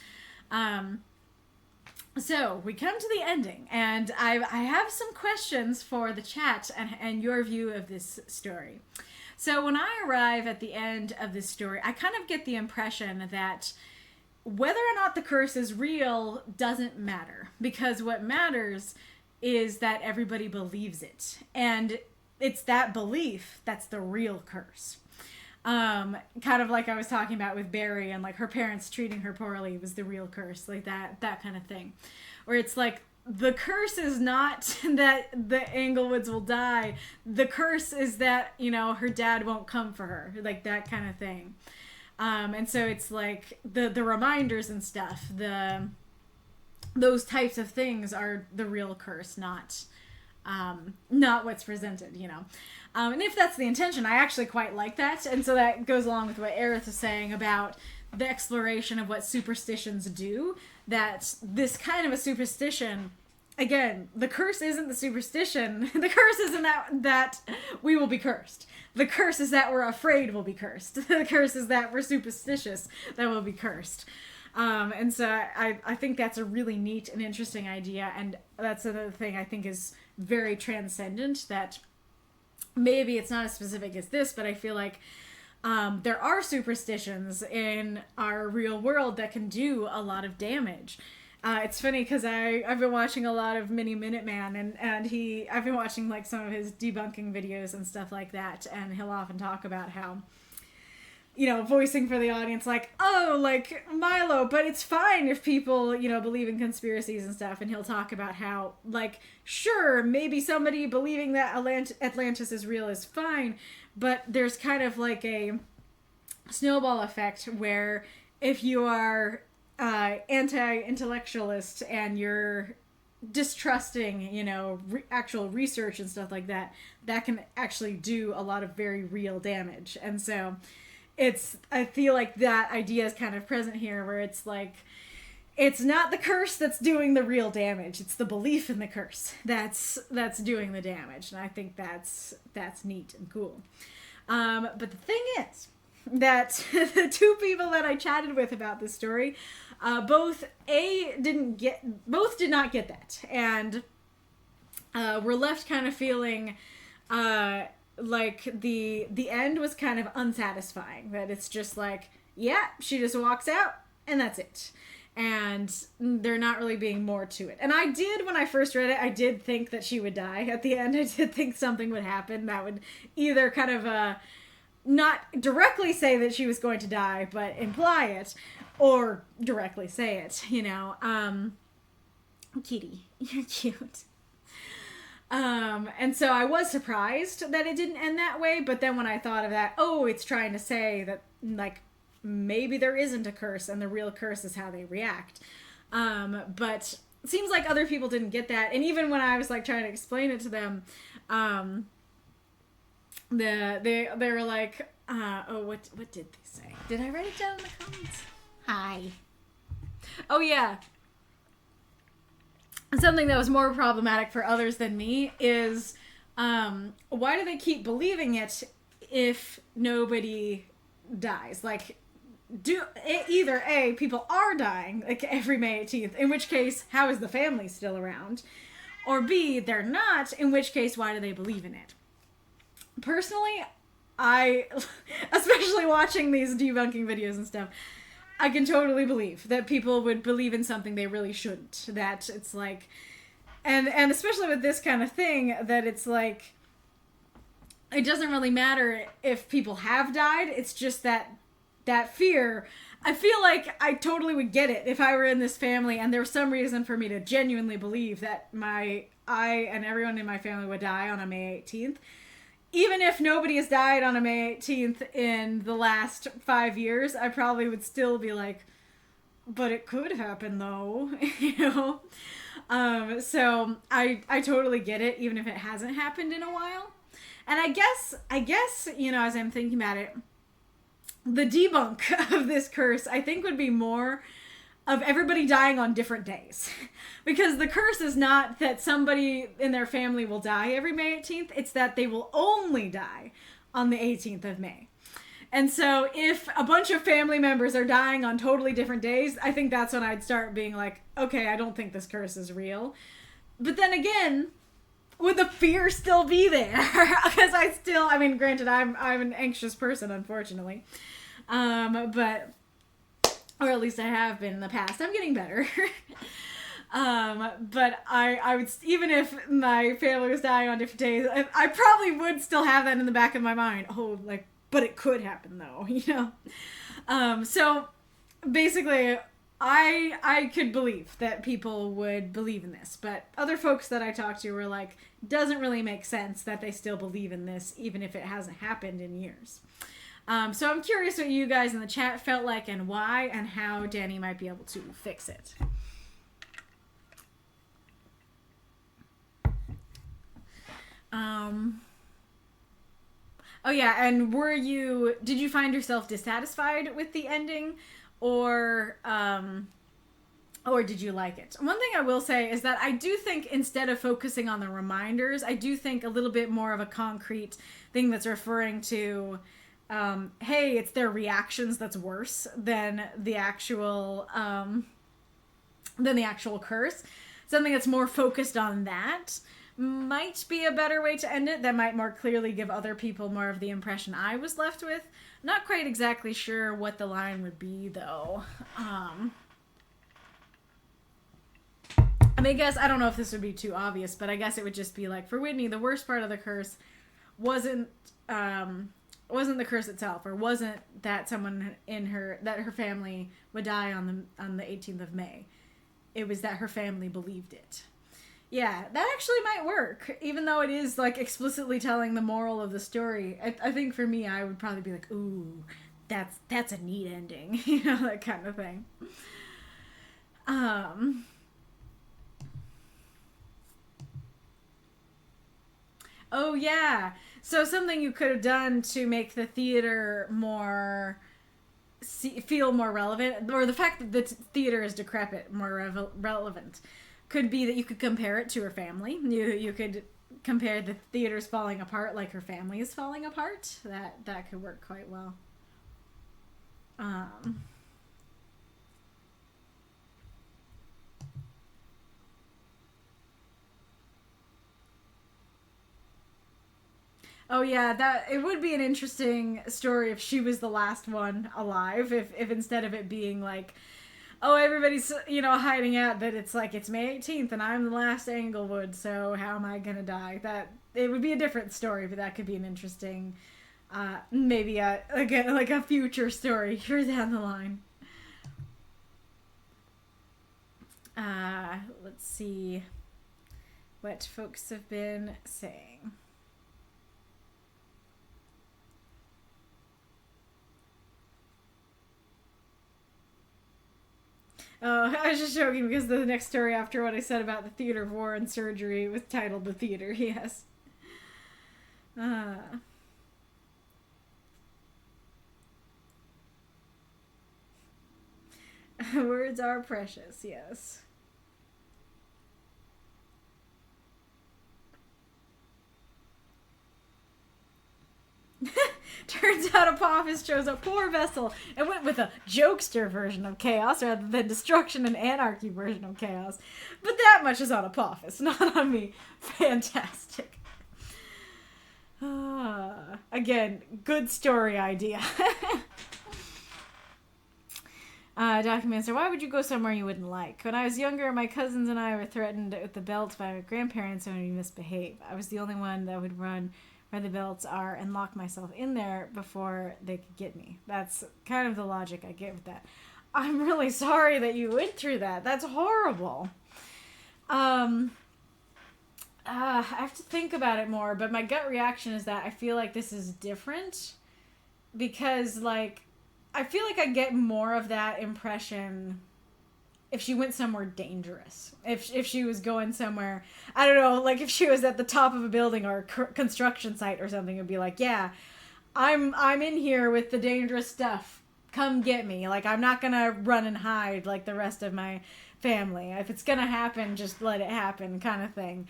So we come to the ending, and I have some questions for the chat and your view of this story. So when I arrive at the end of this story, I kind of get the impression that whether or not the curse is real doesn't matter, because what matters is that everybody believes it, and it's that belief that's the real curse. Kind of like I was talking about with Berri, and like her parents treating her poorly was the real curse, like that kind of thing, where it's like the curse is not that the Englewoods will die, the curse is that, you know, her dad won't come for her, like that kind of thing. And so it's like the reminders and stuff, those types of things are the real curse, not what's presented, you know. And if that's the intention, I actually quite like that. And so that goes along with what Aerith is saying about the exploration of what superstitions do, that this kind of a superstition, again, the curse isn't the superstition. The curse isn't that we will be cursed. The curse is that we're afraid we'll be cursed. The curse is that we're superstitious that we'll be cursed. And so I think that's a really neat and interesting idea. And that's another thing I think is very transcendent, that maybe it's not as specific as this, but I feel like there are superstitions in our real world that can do a lot of damage. It's funny because I've been watching a lot of Mini Minuteman, and I've been watching like some of his debunking videos and stuff like that, and he'll often talk about how, you know, voicing for the audience, like, oh, like Milo, but it's fine if people, you know, believe in conspiracies and stuff. And he'll talk about how, like, sure, maybe somebody believing that Atlantis is real is fine, but there's kind of like a snowball effect where if you are anti-intellectualist and you're distrusting, you know, actual research and stuff like that, that can actually do a lot of very real damage. And so I feel like that idea is kind of present here, where it's like, it's not the curse that's doing the real damage, it's the belief in the curse that's doing the damage. And I think that's neat and cool. But the thing is that the two people that I chatted with about this story, both did not get that, and were left kind of feeling like the end was kind of unsatisfying, that it's just like, yeah, she just walks out and that's it, and there not really being more to it. And I did, when I first read it, I did think that she would die at the end. I did think something would happen that would either kind of not directly say that she was going to die, but imply it, or directly say it, you know. Kitty, you're cute. And so I was surprised that it didn't end that way, but then when I thought of that, oh, it's trying to say that, like, maybe there isn't a curse and the real curse is how they react. But it seems like other people didn't get that, and even when I was, like, trying to explain it to them, they were like, oh, what did they say? Did I write it down in the comments? Hi. Oh, yeah. Something that was more problematic for others than me is, why do they keep believing it if nobody dies? Like, either A, people are dying, like, every May 18th, in which case, how is the family still around? Or B, they're not, in which case, why do they believe in it? Personally, especially watching these debunking videos and stuff, I can totally believe that people would believe in something they really shouldn't. That it's like, and especially with this kind of thing, that it's like, it doesn't really matter if people have died. It's just that fear. I feel like I totally would get it if I were in this family and there was some reason for me to genuinely believe that I and everyone in my family would die on a May 18th. Even if nobody has died on a May 18th in the last 5 years, I probably would still be like, but it could happen though, you know? So I totally get it, even if it hasn't happened in a while. And I guess, you know, as I'm thinking about it, the debunk of this curse, I think, would be more of everybody dying on different days. Because the curse is not that somebody in their family will die every May 18th, it's that they will only die on the 18th of May. And so if a bunch of family members are dying on totally different days, I think that's when I'd start being like, okay, I don't think this curse is real. But then again, would the fear still be there? Because I mean, granted, I'm an anxious person, unfortunately. But, or at least I have been in the past. I'm getting better. But I would, even if my family was dying on different days, I probably would still have that in the back of my mind. Oh, like, but it could happen though, you know? So basically, I could believe that people would believe in this, but other folks that I talked to were like, doesn't really make sense that they still believe in this, even if it hasn't happened in years. So I'm curious what you guys in the chat felt like and why, and how Danny might be able to fix it. Oh yeah, and did you find yourself dissatisfied with the ending, or did you like it? One thing I will say is that I do think instead of focusing on the reminders, I do think a little bit more of a concrete thing that's referring to, hey, it's their reactions that's worse than the actual curse. Something that's more focused on that might be a better way to end it. That might more clearly give other people more of the impression I was left with. Not quite exactly sure what the line would be, though. I mean, I guess, I don't know if this would be too obvious, but I guess it would just be like, for Whitney, the worst part of the curse wasn't the curse itself, or wasn't that someone that her family would die on the 18th of May. It was that her family believed it. Yeah, that actually might work, even though it is, like, explicitly telling the moral of the story. I think for me, I would probably be like, ooh, that's a neat ending, you know, that kind of thing. Oh, yeah. So something you could have done to make the theater feel more relevant, or the fact that the theater is decrepit more relevant, could be that you could compare it to her family. You could compare the theater's falling apart like her family is falling apart. That could work quite well. Oh yeah, it would be an interesting story if she was the last one alive. If instead of it being like, oh, everybody's, you know, hiding out, that it's like, it's May 18th and I'm the last Englewood, so how am I gonna die? It would be a different story, but that could be an interesting, maybe again, like a future story here down the line. Let's see what folks have been saying. Oh, I was just joking because the next story after what I said about the theater of war and surgery was titled The Theater, yes. Words are precious, yes. Turns out Apophis chose a poor vessel and went with a jokester version of chaos rather than destruction and anarchy version of chaos. But that much is on Apophis, not on me. Fantastic. Again, good story idea. Documenter, why would you go somewhere you wouldn't like? When I was younger, my cousins and I were threatened with the belt by my grandparents when we misbehaved. I was the only one that would run where the belts are and lock myself in there before they could get me. That's kind of the logic I get with that. I'm really sorry that you went through that. That's horrible. I have to think about it more, but my gut reaction is that I feel like this is different because, like, I feel like I get more of that impression if she went somewhere dangerous. If she was going somewhere, I don't know, like if she was at the top of a building or a construction site or something, it'd be like, yeah, I'm in here with the dangerous stuff. Come get me. Like, I'm not gonna run and hide like the rest of my family. If it's gonna happen, just let it happen, kind of thing.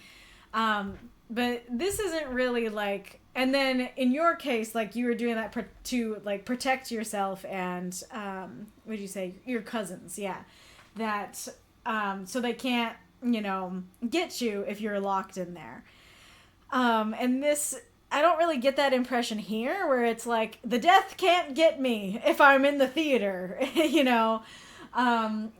But this isn't really like, and then in your case, like you were doing that to like protect yourself and, what did you say? Your cousins. Yeah. That, so they can't, get you if you're locked in there. And this, I don't really get that impression here where it's like the death can't get me if I'm in the theater,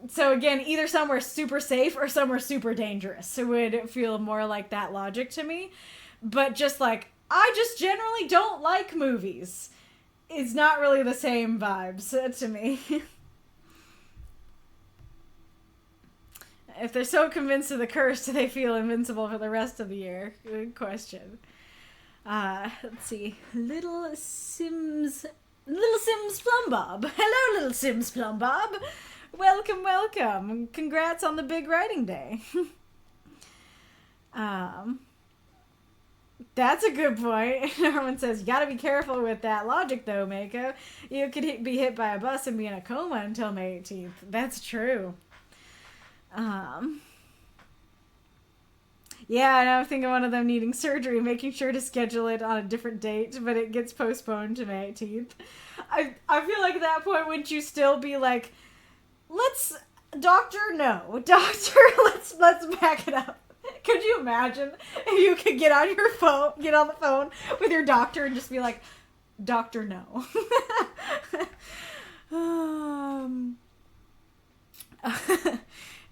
So again, either somewhere super safe or somewhere super dangerous. It would feel more like that logic to me. But just like, I just generally don't like movies. It's not really the same vibes to me. If they're so convinced of the curse, do they feel invincible for the rest of the year? Good question. Let's see. Little Sims Plumbob. Hello, Little Sims Plumbob. Welcome, welcome. Congrats on the big writing day. That's a good point. Norman says, you gotta be careful with that logic though, Mako. You could be hit by a bus and be in a coma until May 18th. That's true. Yeah, and I'm thinking one of them needing surgery, making sure to schedule it on a different date, but it gets postponed to May 18th. I feel like at that point, wouldn't you still be like, doctor, let's back it up. Could you imagine if you could get on the phone with your doctor and just be like, doctor, no.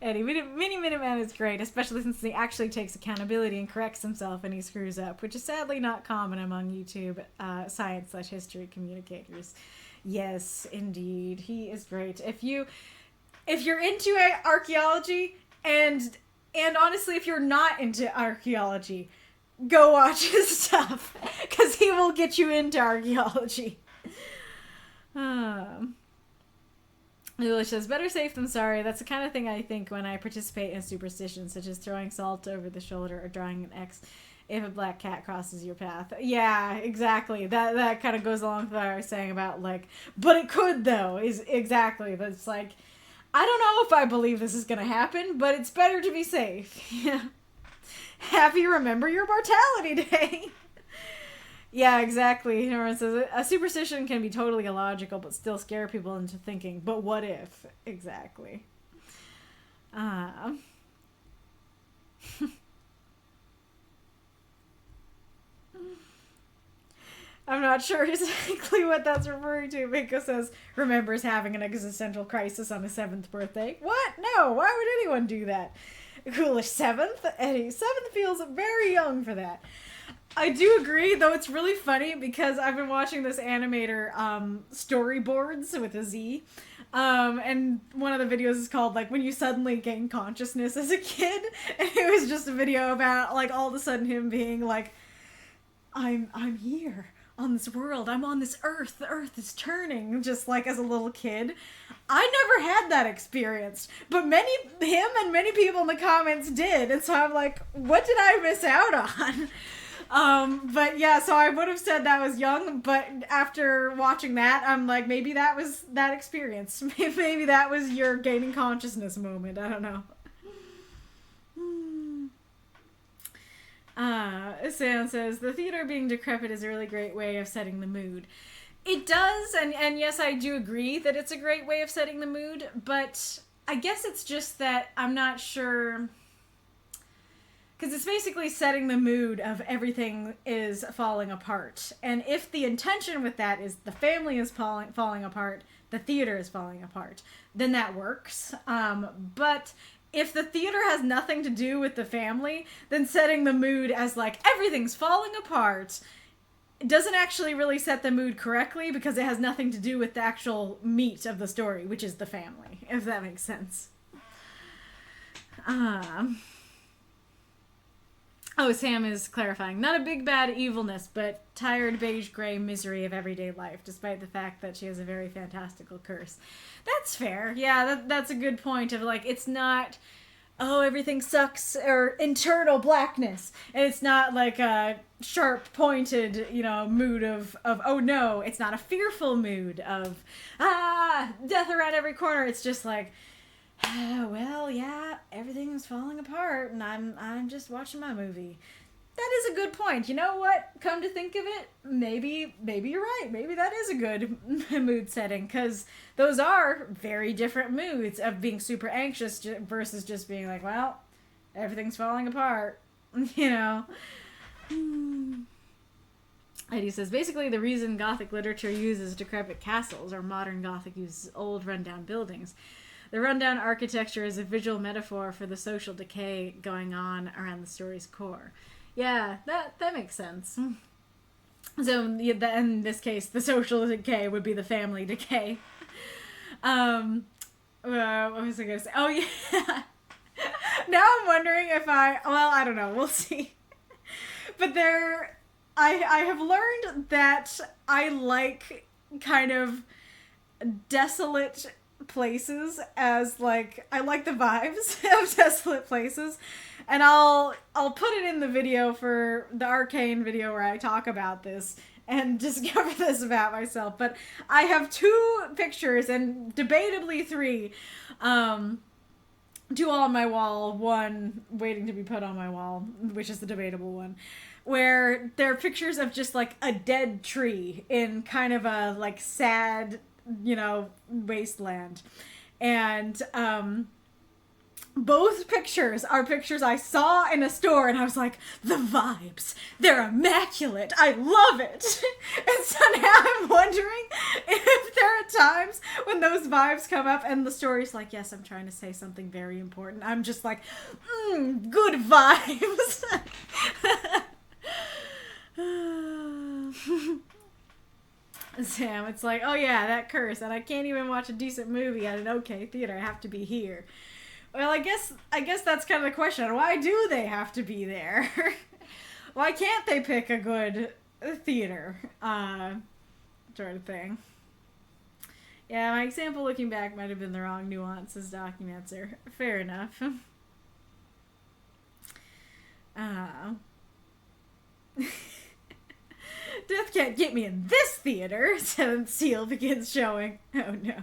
Eddie, Mini Minuteman is great, especially since he actually takes accountability and corrects himself when he screws up, which is sadly not common among YouTube science/history communicators. Yes, indeed, he is great. If you're into archaeology and honestly, if you're not into archaeology, go watch his stuff because he will get you into archaeology. Lilish says, better safe than sorry. That's the kind of thing I think when I participate in superstitions, such as throwing salt over the shoulder or drawing an X if a black cat crosses your path. Yeah, exactly. That kind of goes along with what I was saying about, like, but it could, though, is exactly. That's like, I don't know if I believe this is going to happen, but it's better to be safe. Yeah. Happy Remember Your Mortality Day. Yeah, exactly. Norman says, a superstition can be totally illogical, but still scare people into thinking, but what if? Exactly. I'm not sure exactly what that's referring to. Miko says, remembers having an existential crisis on his 7th birthday. What? No, why would anyone do that? Coolish 7th? Eddie, 7th feels very young for that. I do agree, though it's really funny because I've been watching this animator, Storyboards with a Z. And one of the videos is called, like, when you suddenly gain consciousness as a kid. And it was just a video about, like, all of a sudden him being like, I'm here on this world. I'm on this earth. The earth is turning, just like as a little kid. I never had that experience, but him and many people in the comments did. And so I'm like, what did I miss out on? But yeah, so I would have said that was young, but after watching that, I'm like, maybe that was that experience. Maybe that was your gaining consciousness moment. I don't know. Sam says, the theater being decrepit is a really great way of setting the mood. It does, and yes, I do agree that it's a great way of setting the mood, but I guess it's just that I'm not sure... Because it's basically setting the mood of everything is falling apart. And if the intention with that is the family is falling apart, the theater is falling apart, then that works. But if the theater has nothing to do with the family, then setting the mood as like, everything's falling apart, it doesn't actually really set the mood correctly because it has nothing to do with the actual meat of the story, which is the family, if that makes sense. Oh, Sam is clarifying. Not a big bad evilness, but tired beige gray misery of everyday life, despite the fact that she has a very fantastical curse. That's fair. Yeah, that's a good point of like, it's not, oh, everything sucks, or internal blackness. And it's not like a sharp pointed, mood of oh no. It's not a fearful mood of, death around every corner. It's just like, Well, yeah, everything's falling apart, and I'm just watching my movie. That is a good point. You know what? Come to think of it, maybe you're right. Maybe that is a good mood setting, because those are very different moods of being super anxious versus just being like, well, everything's falling apart. You know? Eddy says, basically the reason Gothic literature uses decrepit castles or modern Gothic uses old rundown buildings. The rundown architecture is a visual metaphor for the social decay going on around the story's core. Yeah, that makes sense. So in this case, the social decay would be the family decay. What was I going to say? Oh, yeah. Now I'm wondering if I don't know. We'll see. But I have learned that I like kind of desolate places as like, I like the vibes of desolate places. And I'll put it in the video for the Arcane video where I talk about this and discover this about myself. But I have 2 pictures, and debatably 3, 2 on my wall, 1 waiting to be put on my wall, which is the debatable one, where there are pictures of just like a dead tree in kind of a like sad, wasteland. And both pictures are pictures I saw in a store, and I was like, the vibes, they're immaculate, I love it. And so now I'm wondering if there are times when those vibes come up and the story's like, yes, I'm trying to say something very important, I'm just like, good vibes. Sam, it's like, oh yeah, that curse, and I can't even watch a decent movie at an okay theater, I have to be here. Well, I guess that's kind of the question. Why do they have to be there? Why can't they pick a good theater? Sort of thing. Yeah, my example looking back might have been the wrong nuances, Documenter. Fair enough. Death can't get me in this theater. 7th Seal begins showing. Oh no.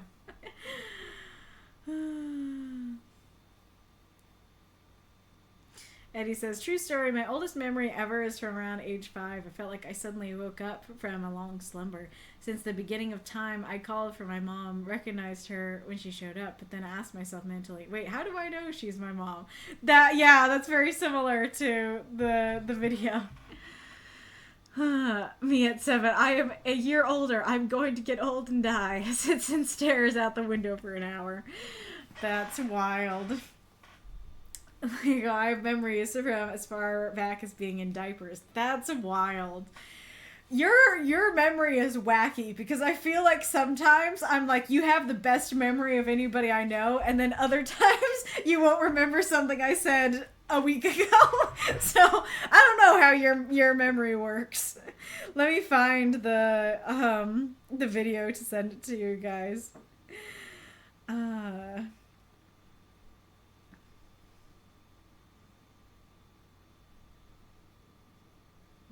Eddy says, true story, my oldest memory ever is from around age 5. I felt like I suddenly woke up from a long slumber. Since the beginning of time, I called for my mom, recognized her when she showed up, but then I asked myself mentally, wait, how do I know she's my mom? That's very similar to the video. Me at 7, I am a year older. I'm going to get old and die. Sits and stares out the window for an hour. That's wild. Like, I have memories from as far back as being in diapers. That's wild. Your memory is wacky, because I feel like sometimes I'm like, you have the best memory of anybody I know, and then other times you won't remember something I said a week ago. So I don't know how your memory works. Let me find the video to send it to you guys.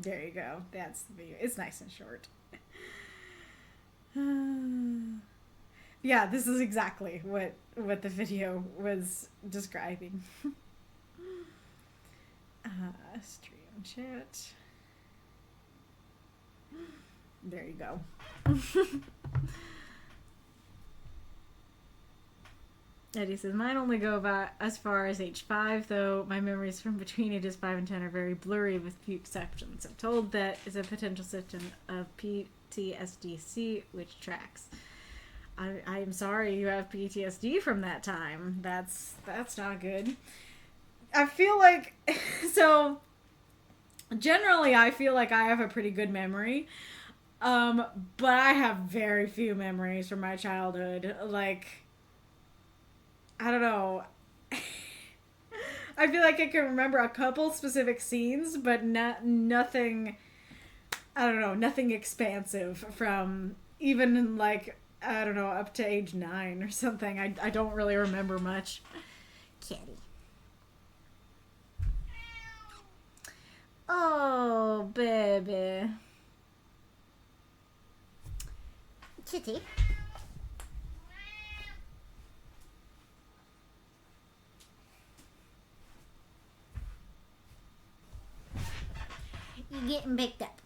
There you go. That's the video. It's nice and short. Yeah, this is exactly what the video was describing. Stream chat. There you go. Eddy says, mine only go about as far as age 5, though my memories from between ages 5 and 10 are very blurry with few exceptions. I'm told that is a potential symptom of PTSD, which tracks. I'm sorry you have PTSD from that time. That's not good. I feel like, so generally I feel like I have a pretty good memory, but I have very few memories from my childhood. Like, I don't know. I feel like I can remember a couple specific scenes, but nothing, I don't know, nothing expansive from even like, I don't know, up to age 9 or something. I don't really remember much. Kitty. Oh, baby. Kitty. You're getting picked up.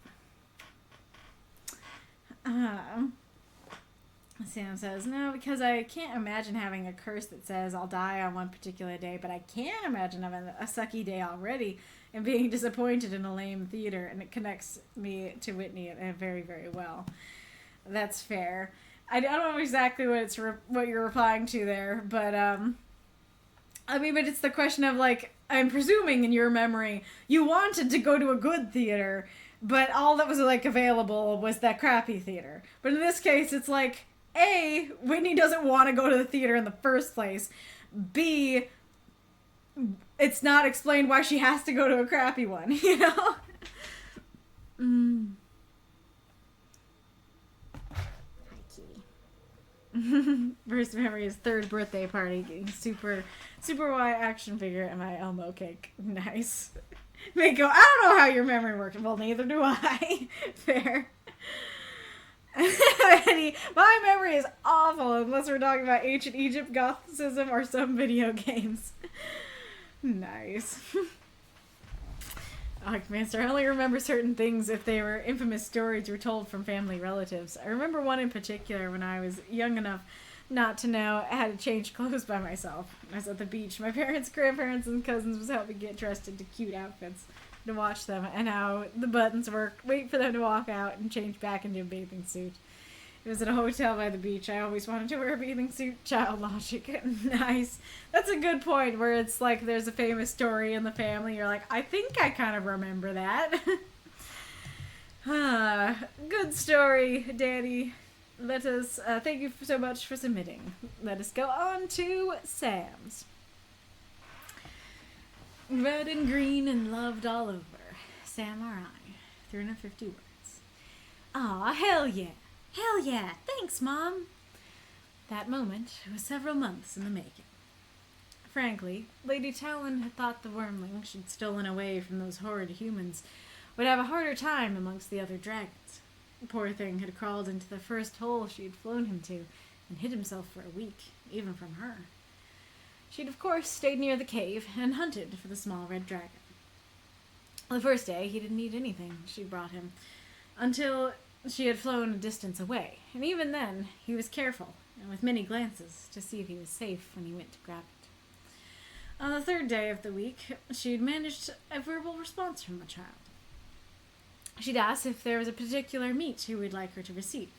Sam says, no, because I can't imagine having a curse that says I'll die on one particular day, but I can imagine having a sucky day already and being disappointed in a lame theater, and it connects me to Whitney very, very well. That's fair. I don't know exactly what you're replying to there, but, but it's the question of, like, I'm presuming in your memory, you wanted to go to a good theater, but all that was, like, available was that crappy theater. But in this case, it's like, A, Whitney doesn't want to go to the theater in the first place. B, it's not explained why she has to go to a crappy one, you know? First memory is third birthday party, getting super Y action figure and my Elmo cake. Nice. Mako, I don't know how your memory works. Well, neither do I. Fair. Eddy, my memory is awful unless we're talking about ancient Egypt, Gothicism, or some video games. Nice. Master, I only remember certain things if they were infamous stories were told from family relatives. I remember one in particular when I was young enough not to know I had to change clothes by myself. I was at the beach. My parents, grandparents, and cousins was helping get dressed into cute outfits to watch them and how the buttons worked. Wait for them to walk out and change back into a bathing suit. It was at a hotel by the beach. I always wanted to wear a bathing suit. Child logic. Nice. That's a good point where it's like there's a famous story in the family. You're like, I think I kind of remember that. Good story, Danny. Let us, thank you so much for submitting. Let us go on to Sam's. Red and green and loved all over. SamRI. 350 words. Aw, hell yeah. Hell yeah, thanks, Mom. That moment was several months in the making. Frankly, Lady Talon had thought the wormling she'd stolen away from those horrid humans would have a harder time amongst the other dragons. The poor thing had crawled into the first hole she'd flown him to and hid himself for a week, even from her. She'd of course stayed near the cave and hunted for the small red dragon. The first day he didn't eat anything she brought him, until she had flown a distance away, and even then he was careful, and with many glances to see if he was safe when he went to grab it. On the third day of the week, she'd managed a verbal response from the child. She'd asked if there was a particular meat he would like her to retrieve.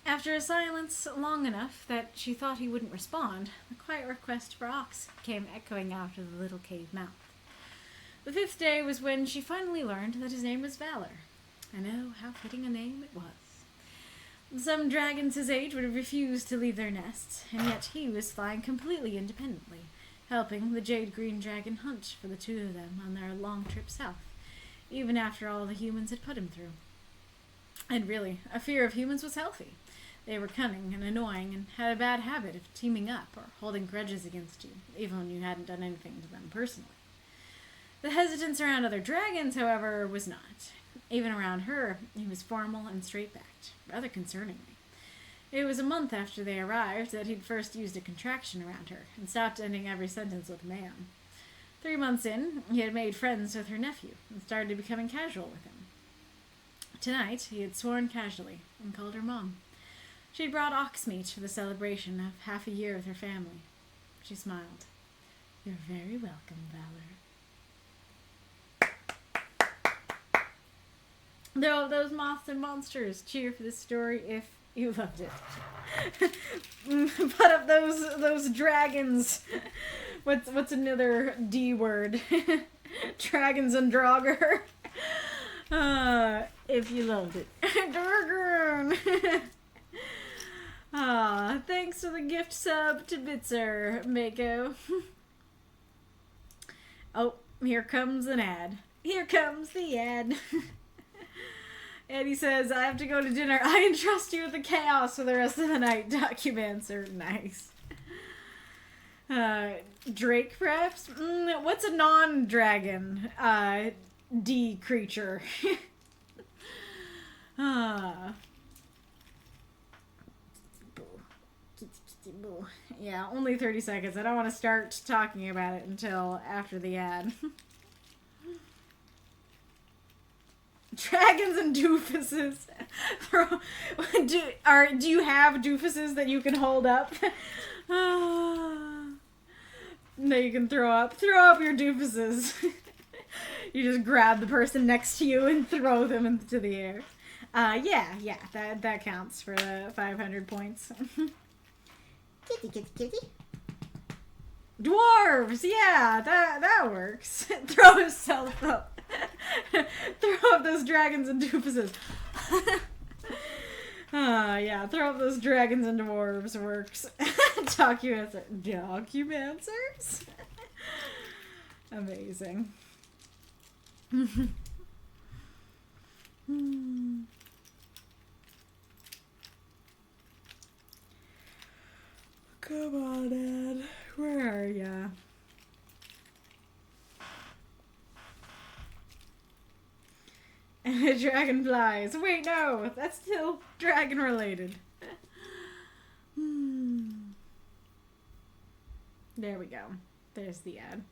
After a silence long enough that she thought he wouldn't respond, the quiet request for ox came echoing out of the little cave mouth. The fifth day was when she finally learned that his name was Valor. And oh, how fitting a name it was. Some dragons his age would have refused to leave their nests, and yet he was flying completely independently, helping the Jade Green Dragon hunt for the two of them on their long trip south, even after all the humans had put him through. And really, a fear of humans was healthy. They were cunning and annoying and had a bad habit of teaming up or holding grudges against you, even when you hadn't done anything to them personally. The hesitance around other dragons, however, was not. Even around her, he was formal and straight-backed, rather concerningly. It was a month after they arrived that he'd first used a contraction around her and stopped ending every sentence with ma'am. 3 months in, he had made friends with her nephew and started becoming casual with him. Tonight, he had sworn casually and called her Mom. She'd brought ox meat for the celebration of half a year with her family. She smiled. You're very welcome, Valor. Though those moths and monsters, cheer for this story if you loved it. Put up those dragons. What's another D word? Dragons and Draugr. If you loved it. Dragon. Thanks for the gift sub to Bitzer, Mako. Oh, here comes an ad. Here comes the ad. Eddy says, I have to go to dinner. I entrust you with the chaos for the rest of the night. Documents are nice. Drake, perhaps? What's a non-dragon D creature? Yeah, only 30 seconds. I don't want to start talking about it until after the ad. Dragons and doofuses. Do you have doofuses that you can hold up? That you can throw up? Throw up your doofuses. You just grab the person next to you and throw them into the air. Yeah, that counts for the 500 points. Kitty, kitty, kitty. Dwarves! Yeah, that works. Throw yourself up. Throw up those dragons and doofuses. Yeah, throw up those dragons and dwarves works. Documancers? Amazing. Come on, Ed. Where are ya? Dragonflies. Wait, no. That's still dragon related. There we go. There's the ad.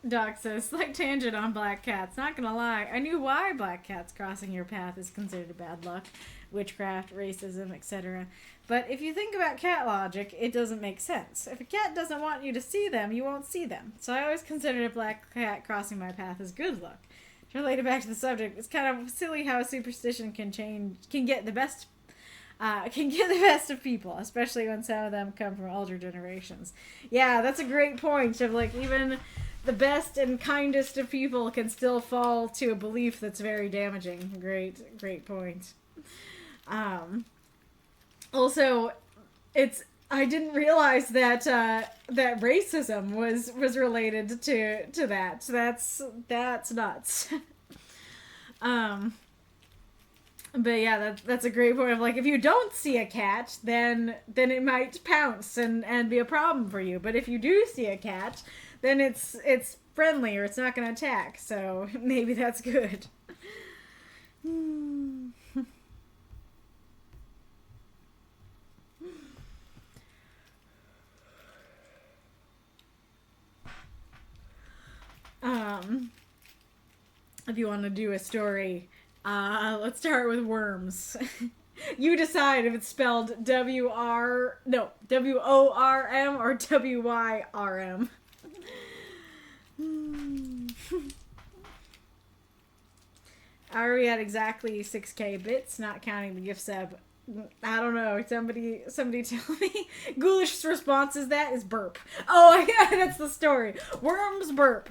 Doc says, slight tangent on black cats. Not gonna lie, I knew why black cats crossing your path is considered bad luck, witchcraft, racism, etc. But if you think about cat logic, it doesn't make sense. If a cat doesn't want you to see them, you won't see them. So I always considered a black cat crossing my path as good luck. To relate it back to the subject, it's kind of silly how a superstition can get the best of people, especially when some of them come from older generations. Yeah, that's a great point of like even the best and kindest of people can still fall to a belief that's very damaging. Great point. Also, I didn't realize that that racism was related to that. So that's nuts. But yeah, that's a great point of like if you don't see a cat, then it might pounce and be a problem for you. But if you do see a cat, then it's friendly or it's not going to attack. So maybe that's good. If you want to do a story, let's start with worms. You decide if it's spelled W-O-R-M or W-Y-R-M. Are we at exactly 6k bits, not counting the gift sub? I don't know. Somebody tell me. Ghoulish's response is burp. Oh, yeah, that's the story. Worms burp.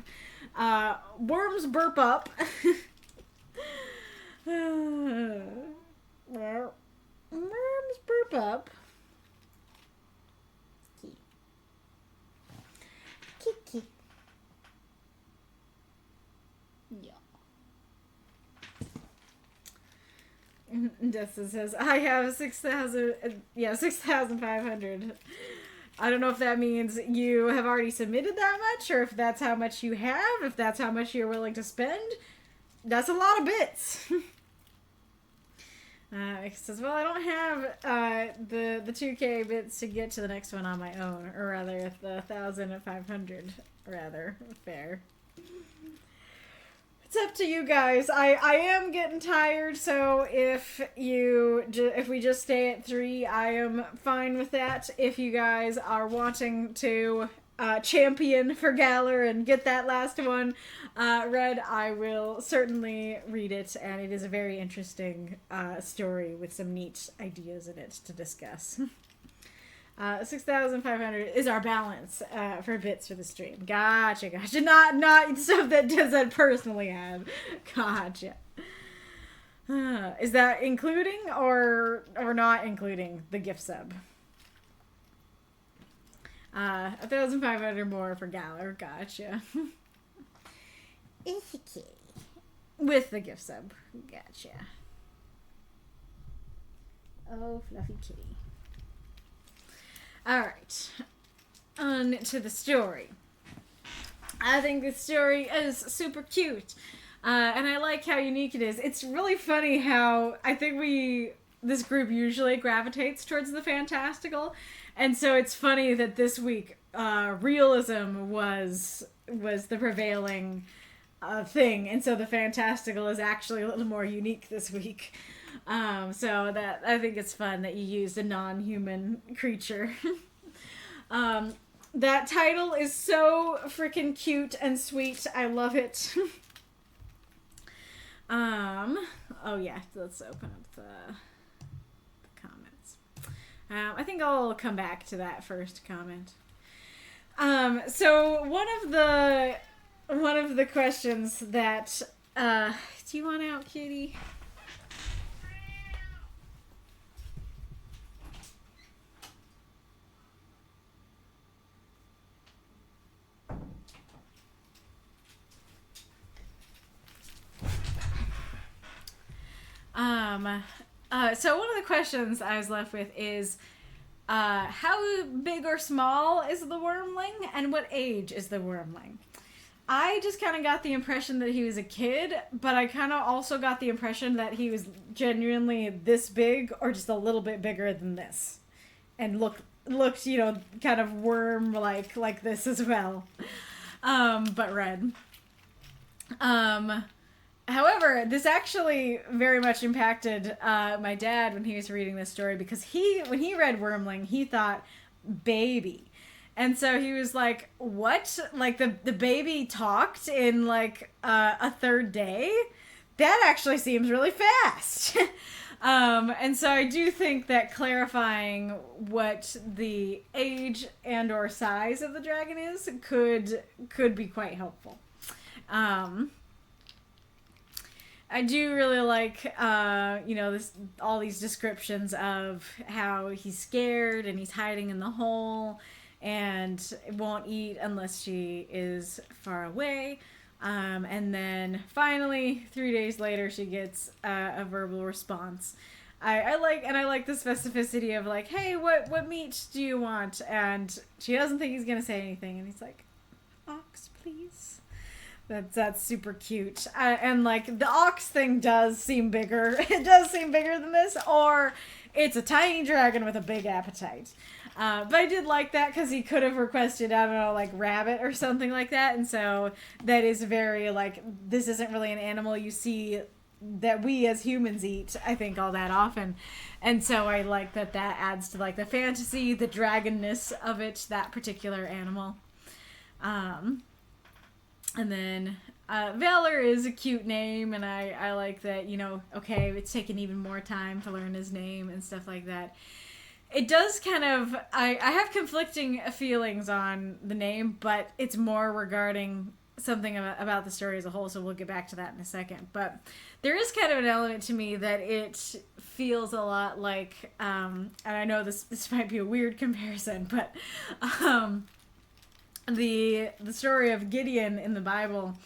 Worms burp up. Worms burp up. Kiki. Yeah. Dessa says, I have 6,500. I don't know if that means you have already submitted that much, or if that's how much you have, if that's how much you're willing to spend. That's a lot of bits. He says, well, I don't have the 2k bits to get to the next one on my own, or rather, the 1,500, rather. Fair. It's up to you guys. I am getting tired, so if we just stay at 3, I am fine with that. If you guys are wanting to champion for Galler and get that last one read, I will certainly read it, and it is a very interesting story with some neat ideas in it to discuss. 6,500 is our balance for bits for the stream. Gotcha. Not stuff that doesn't personally add. Gotcha. Is that including or not including the gift sub? 1,500 more for Galler. Gotcha. With the gift sub. Gotcha. Oh, fluffy kitty. Alright, on to the story. I think the story is super cute, and I like how unique it is. It's really funny how I think this group usually gravitates towards the fantastical, and so it's funny that this week realism was the prevailing thing, and so the fantastical is actually a little more unique this week. So that I think it's fun that you used a non-human creature. That title is so freaking cute and sweet. I love it. Oh yeah, let's open up the comments. I think I'll come back to that first comment. So one of the questions that do you want out, kitty? So one of the questions I was left with is, how big or small is the wormling, and what age is the wormling? I just kind of got the impression that he was a kid, but I kind of also got the impression that he was genuinely this big, or just a little bit bigger than this, and looked, kind of worm-like this as well, but red. However, this actually very much impacted my dad when he was reading this story, because when he read Wormling, he thought baby. And so he was like, what? Like the baby talked in a third day? That actually seems really fast. And so I do think that clarifying what the age and or size of the dragon is could be quite helpful. I do really like, all these descriptions of how he's scared and he's hiding in the hole and won't eat unless she is far away. And then finally, 3 days later, she gets a verbal response. I like the specificity of like, hey, what meat do you want? And she doesn't think he's gonna say anything, and he's like, ox, please. That's super cute. And the ox thing does seem bigger. It does seem bigger than this, or it's a tiny dragon with a big appetite. But I did like that because he could have requested, I don't know, rabbit or something like that. And so that is very, this isn't really an animal you see that we as humans eat, I think, all that often. And so I like that adds to, the fantasy, the dragonness of it, that particular animal. And then Valor is a cute name, and I like that, okay, it's taken even more time to learn his name and stuff like that. It does kind of, I have conflicting feelings on the name, but it's more regarding something about the story as a whole, so we'll get back to that in a second. But there is kind of an element to me that it feels a lot like, and I know this might be a weird comparison, but the story of Gideon in the Bible.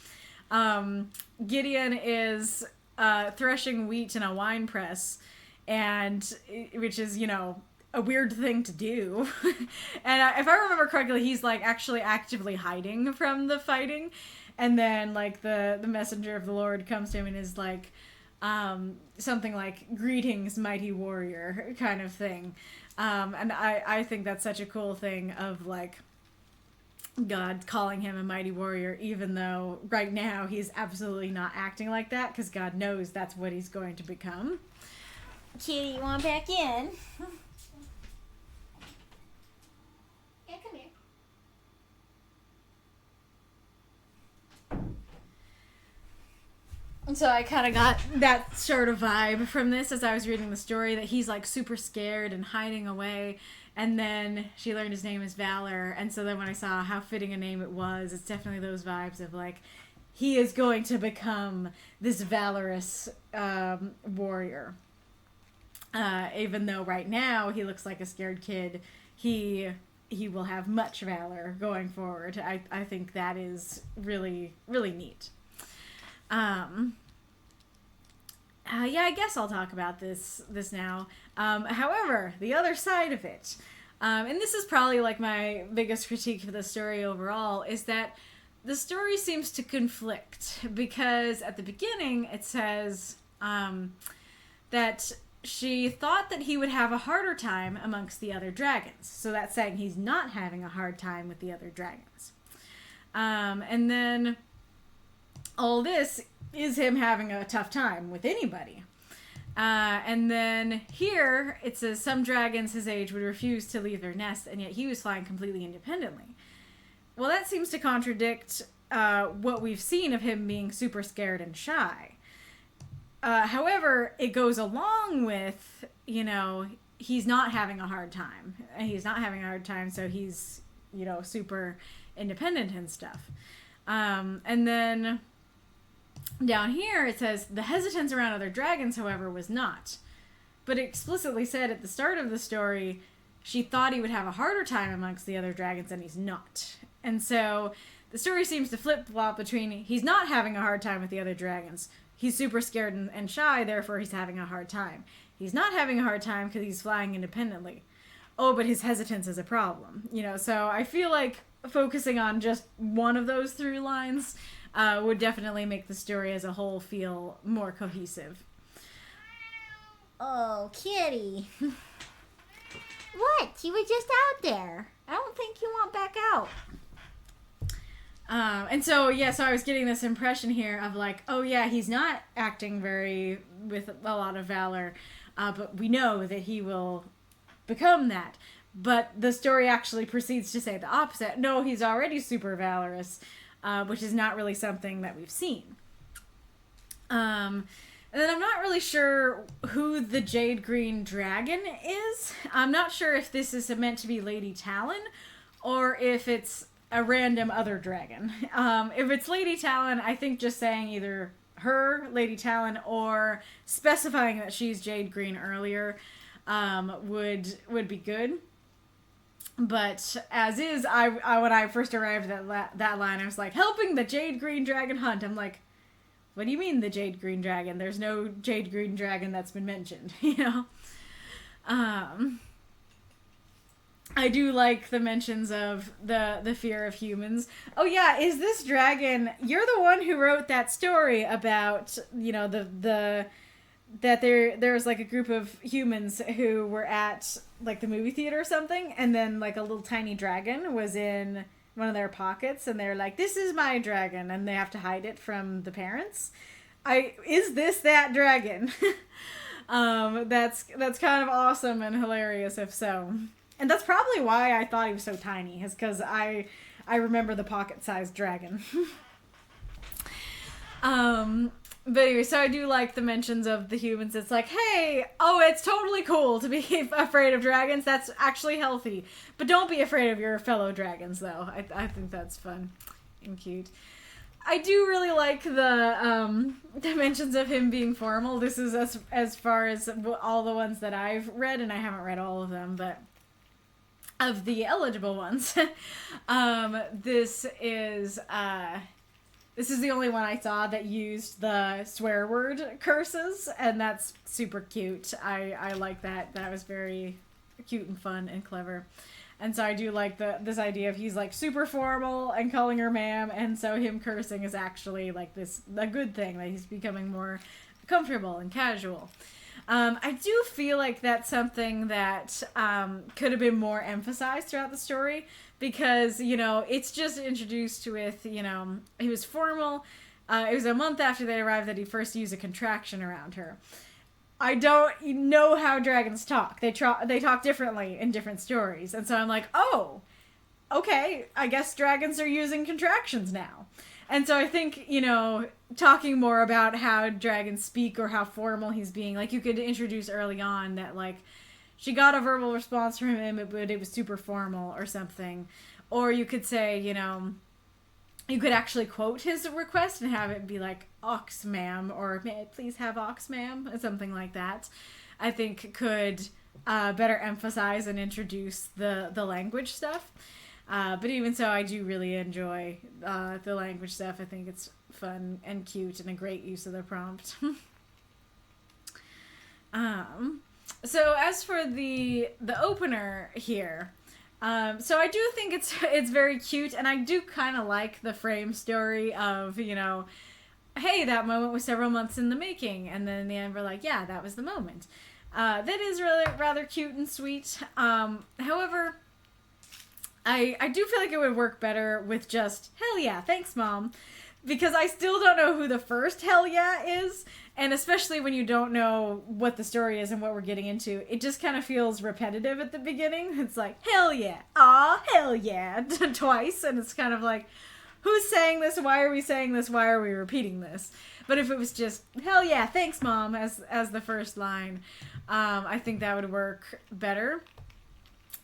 Gideon is threshing wheat in a wine press, and which is, a weird thing to do. And if I remember correctly, he's actually actively hiding from the fighting, and then the messenger of the Lord comes to him and is something like, greetings, mighty warrior, kind of thing. And I think that's such a cool thing of God calling him a mighty warrior, even though right now he's absolutely not acting like that, because God knows that's what he's going to become. Kitty, you want back in? Yeah, come here. And so I kind of got that sort of vibe from this as I was reading the story, that he's super scared and hiding away. And then she learned his name is Valor. And so then when I saw how fitting a name it was, it's definitely those vibes of he is going to become this valorous warrior. Even though right now he looks like a scared kid, he will have much valor going forward. I think that is really, really neat. Yeah, I guess I'll talk about this now. However, the other side of it, and this is probably my biggest critique of the story overall, is that the story seems to conflict, because at the beginning it says that she thought that he would have a harder time amongst the other dragons. So that's saying he's not having a hard time with the other dragons. And then all this is him having a tough time with anybody. And then here it says some dragons his age would refuse to leave their nest, and yet he was flying completely independently. Well, that seems to contradict what we've seen of him being super scared and shy. However, it goes along with, he's not having a hard time. He's not having a hard time, so he's, super independent and stuff. And then down here it says, the hesitance around other dragons, however, was not. But it explicitly said at the start of the story, she thought he would have a harder time amongst the other dragons, and he's not. And so the story seems to flip-flop between he's not having a hard time with the other dragons. He's super scared and shy, therefore he's having a hard time. He's not having a hard time because he's flying independently. Oh, but his hesitance is a problem. So I feel like focusing on just one of those through lines would definitely make the story as a whole feel more cohesive. Oh, kitty. What? You were just out there. I don't think you want back out. And so I was getting this impression here of like, oh yeah, he's not acting with a lot of valor, but we know that he will become that. But the story actually proceeds to say the opposite. No, he's already super valorous, which is not really something that we've seen. And then I'm not really sure who the Jade Green Dragon is. I'm not sure if this is meant to be Lady Talon or if it's a random other dragon. If it's Lady Talon, I think just saying either her, Lady Talon, or specifying that she's Jade Green earlier would be good. But as is, I when I first arrived at that line, I was like, helping the Jade Green Dragon hunt. I'm like, what do you mean the Jade Green Dragon? There's no Jade Green Dragon that's been mentioned, I do like the mentions of the fear of humans. Oh yeah, is this dragon, you're the one who wrote that story about, that there's like a group of humans who were at like the movie theater or something, and then like a little tiny dragon was in one of their pockets, and they're like, this is my dragon, and they have to hide it from the parents. Is this that dragon? That's kind of awesome and hilarious if so. And that's probably why I thought he was so tiny, is because I remember the pocket-sized dragon. But anyway, so I do like the mentions of the humans. It's like, hey, it's totally cool to be afraid of dragons. That's actually healthy. But don't be afraid of your fellow dragons, though. I think that's fun and cute. I do really like the mentions of him being formal. This is as far as all the ones that I've read, and I haven't read all of them, but of the eligible ones, this is the only one I saw that used the swear word curses, and that's super cute. I like that. That was very cute and fun and clever. And so I do like this idea of he's like super formal and calling her ma'am, and so him cursing is actually like a good thing, that he's becoming more comfortable and casual. I do feel like that's something that could have been more emphasized throughout the story, because, it's just introduced with, he was formal. It was a month after they arrived that he first used a contraction around her. I don't know how dragons talk. They talk differently in different stories. And so I'm like, oh, okay, I guess dragons are using contractions now. And so I think, talking more about how dragons speak or how formal he's being, like you could introduce early on that, like, she got a verbal response from him, but it was super formal or something. Or you could say, you could actually quote his request and have it be like, ox ma'am, or may I please have ox ma'am, something like that. I think could better emphasize and introduce the language stuff. But even so, I do really enjoy the language stuff. I think it's fun and cute and a great use of the prompt. So as for the opener here, so I do think it's very cute, and I do kind of like the frame story of, hey, that moment was several months in the making, and then in the end we're like, yeah, that was the moment. That is really rather cute and sweet. However, I do feel like it would work better with just, hell yeah, thanks, Mom. because I still don't know who the first hell yeah is, and especially when you don't know what the story is and what we're getting into, it just kind of feels repetitive at the beginning. It's like, hell yeah, aw, hell yeah, twice, and it's kind of like, who's saying this? Why are we saying this? Why are we repeating this? But if it was just, hell yeah, thanks, Mom, as the first line, I think that would work better.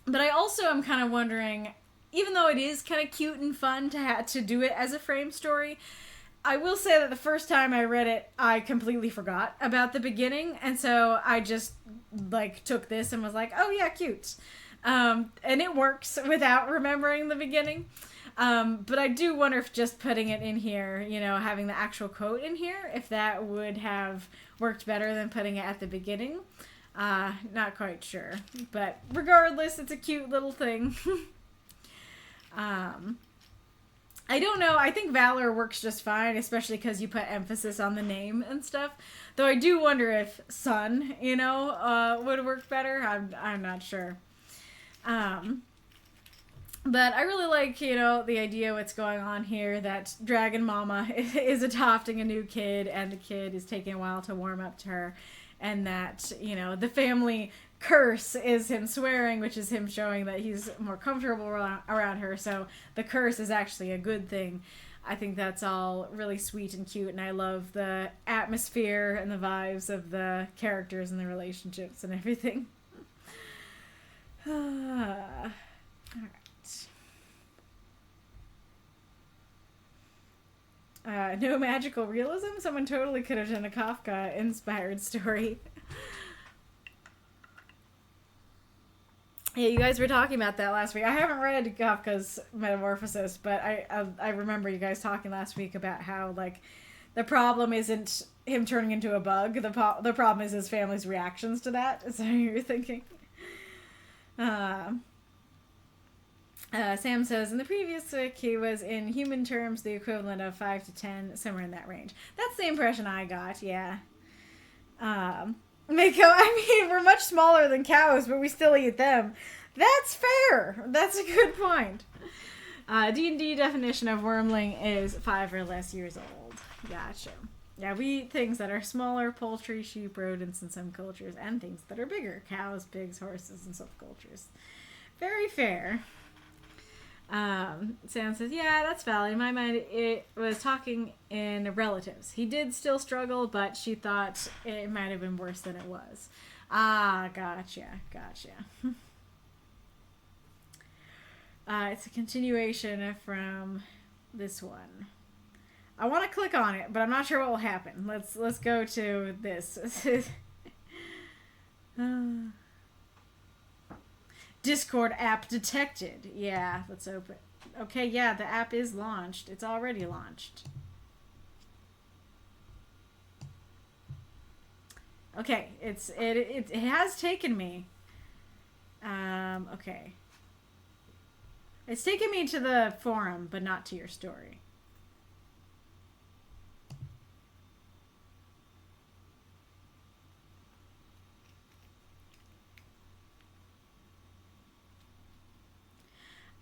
But I also am kind of wondering, even though it is kind of cute and fun to do it as a frame story, I will say that the first time I read it, I completely forgot about the beginning, and so I just, like, took this and was like, oh yeah, cute. And it works without remembering the beginning. But I do wonder if just putting it in here, you know, having the actual quote in here, if that would have worked better than putting it at the beginning. Not quite sure. But regardless, it's a cute little thing. I don't know. I think Valor works just fine, especially because you put emphasis on the name and stuff. Though I do wonder if Sun, you know, would work better. I'm not sure. But I really like, you know, the idea what's going on here, that Dragon Mama is adopting a new kid, and the kid is taking a while to warm up to her, and that, you know, the family curse is him swearing, which is him showing that he's more comfortable around her, so the curse is actually a good thing. I think that's all really sweet and cute, and I love the atmosphere and the vibes of the characters and the relationships and everything. Alright. No magical realism? Someone totally could have done a Kafka-inspired story. Yeah, you guys were talking about that last week. I haven't read Kafka's Metamorphosis, but I remember you guys talking last week about how, like, the problem isn't him turning into a bug. The problem is his family's reactions to that. Is that what you were thinking? Sam says, in the previous week, he was, in human terms, the equivalent of 5 to 10, somewhere in that range. That's the impression I got, yeah. Mako, I mean, we're much smaller than cows, but we still eat them. That's fair. That's a good point. D&D definition of wormling is 5 or less years old. Gotcha. Yeah, we eat things that are smaller, poultry, sheep, rodents in some cultures, and things that are bigger, cows, pigs, horses, in some cultures. Very fair. Sam says, yeah, that's valid. In my mind, it was talking in relatives. He did still struggle, but she thought it might have been worse than it was. Ah, gotcha. It's a continuation from this one. I want to click on it, but I'm not sure what will happen. Let's go to this. Discord app detected. Yeah, let's open. Okay, yeah, the app is launched. It's already launched. Okay, it has taken me. Okay. It's taken me to the forum, but not to your story.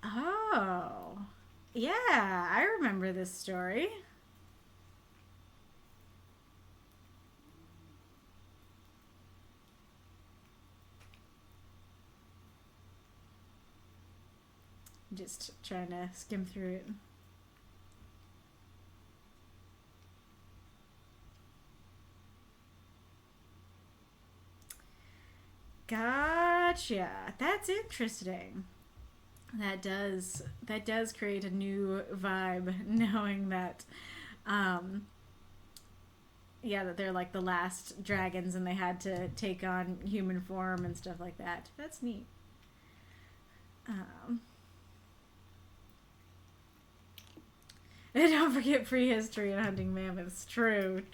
Oh, yeah, I remember this story. Just trying to skim through it. Gotcha. That's interesting. That does create a new vibe, knowing that, yeah, that they're like the last dragons and they had to take on human form and stuff like that. That's neat. And don't forget prehistory and hunting mammoths. True.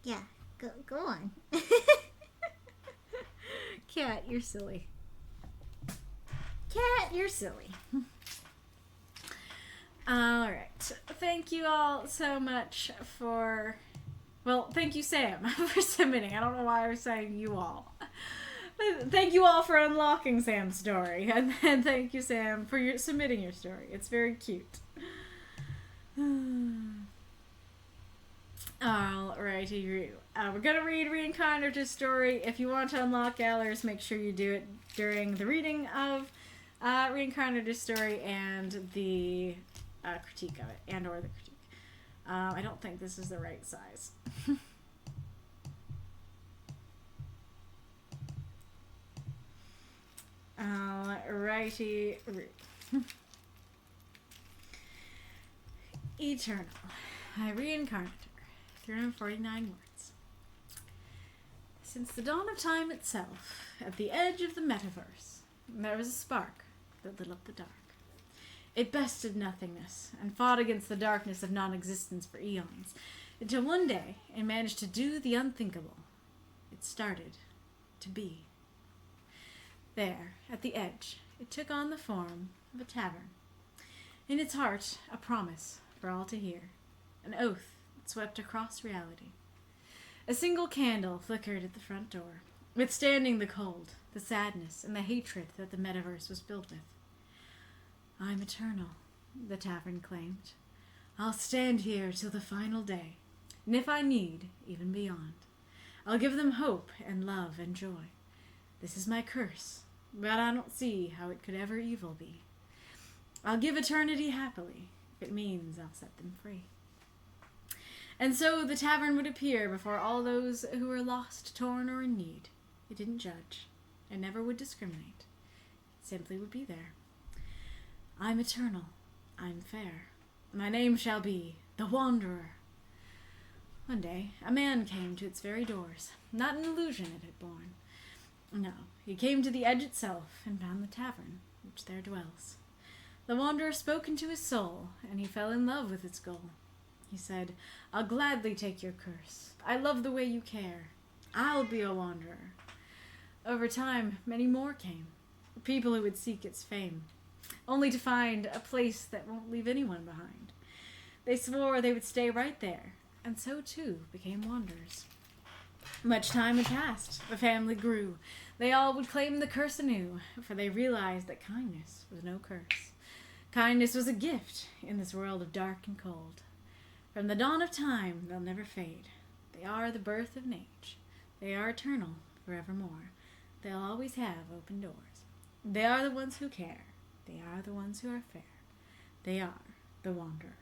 Yeah. Go on. Cat, you're silly. Cat, you're silly. Alright. Thank you all so much for... Well, thank you, Sam, for submitting. I don't know why I was saying you all. Thank you all for unlocking Sam's story, and thank you, Sam, for submitting your story. It's very cute. Alrighty, we're gonna read Reinkarnitor's story. If you want to unlock Gallers, make sure you do it during the reading of Reinkarnitor's story and the critique of it, or the critique. I don't think this is the right size. Alrighty. Eternal. Reinkarnitor. 349 words. Since the dawn of time itself, at the edge of the metaverse, there was a spark that lit up the dark. It bested nothingness and fought against the darkness of non-existence for eons, until one day it managed to do the unthinkable. It started to be. There, at the edge, it took on the form of a tavern. In its heart, a promise for all to hear, an oath that swept across reality. A single candle flickered at the front door, withstanding the cold, the sadness, and the hatred that the metaverse was filled with. I'm eternal, the tavern claimed. I'll stand here till the final day, and if I need, even beyond. I'll give them hope and love and joy. This is my curse, but I don't see how it could ever evil be. I'll give eternity happily, if it means I'll set them free. And so the tavern would appear before all those who were lost, torn, or in need. It didn't judge. It never would discriminate. It simply would be there. I'm eternal. I'm fair. My name shall be the Wanderer. One day, a man came to its very doors. Not an illusion it had borne. No, he came to the edge itself and found the tavern, which there dwells. The Wanderer spoke into his soul, and he fell in love with its goal. He said, I'll gladly take your curse. I love the way you care. I'll be a wanderer. Over time, many more came, people who would seek its fame, only to find a place that won't leave anyone behind. They swore they would stay right there, and so too became wanderers. Much time had passed. The family grew. They all would claim the curse anew, for they realized that kindness was no curse. Kindness was a gift in this world of dark and cold. From the dawn of time, they'll never fade. They are the birth of age. They are eternal forevermore. They'll always have open doors. They are the ones who care. They are the ones who are fair. They are the wanderers.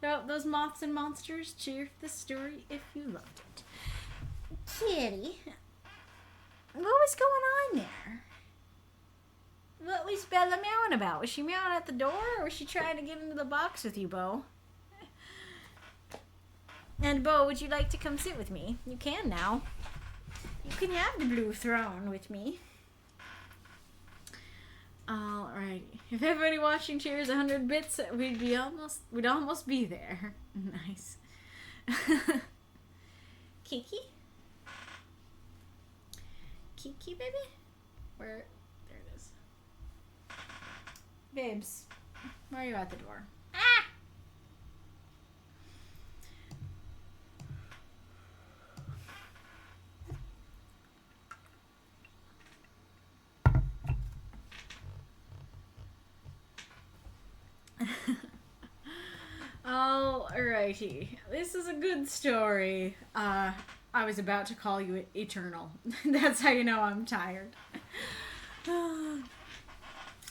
Now, those moths and monsters, cheer for the story if you loved it. Kitty, what was going on there? What was Bella meowing about? Was she meowing at the door, or was she trying to get into the box with you, Bo? And Bo, would you like to come sit with me? You can now. You can have the blue throne with me. Alrighty. If everybody watching cheers 100 bits, we'd almost be there. Nice. Kiki? Kiki, baby? Where? There it is. Babes, why are you at the door? Ah! Alrighty. This is a good story. I was about to call you eternal. That's how you know I'm tired.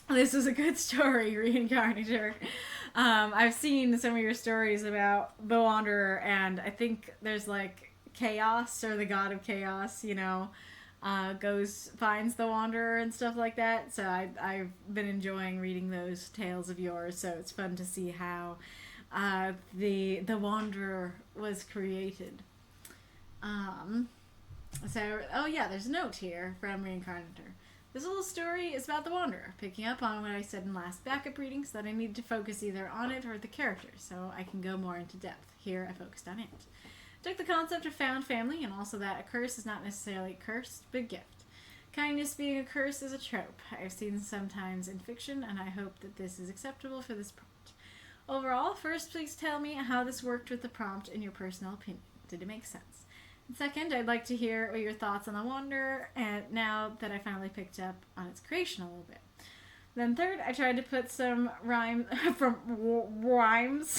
This is a good story, Reinkarnitor. I've seen some of your stories about the Wanderer, and I think there's like chaos, or the god of chaos, finds the Wanderer and stuff like that. So I've been enjoying reading those tales of yours. So it's fun to see how the Wanderer was created. There's a note here from Reinkarnitor. This little story is about the Wanderer, picking up on what I said in last backup readings, that I need to focus either on it or the characters, so I can go more into depth. Here, I focused on it. Took the concept of found family, and also that a curse is not necessarily cursed, but gift. Kindness being a curse is a trope I've seen sometimes in fiction, and I hope that this is acceptable for this prompt. Overall, first please tell me how this worked with the prompt in your personal opinion. Did it make sense? Second, I'd like to hear your thoughts on the Wanderer, and now that I finally picked up on its creation a little bit. Then third, I tried to put some rhymes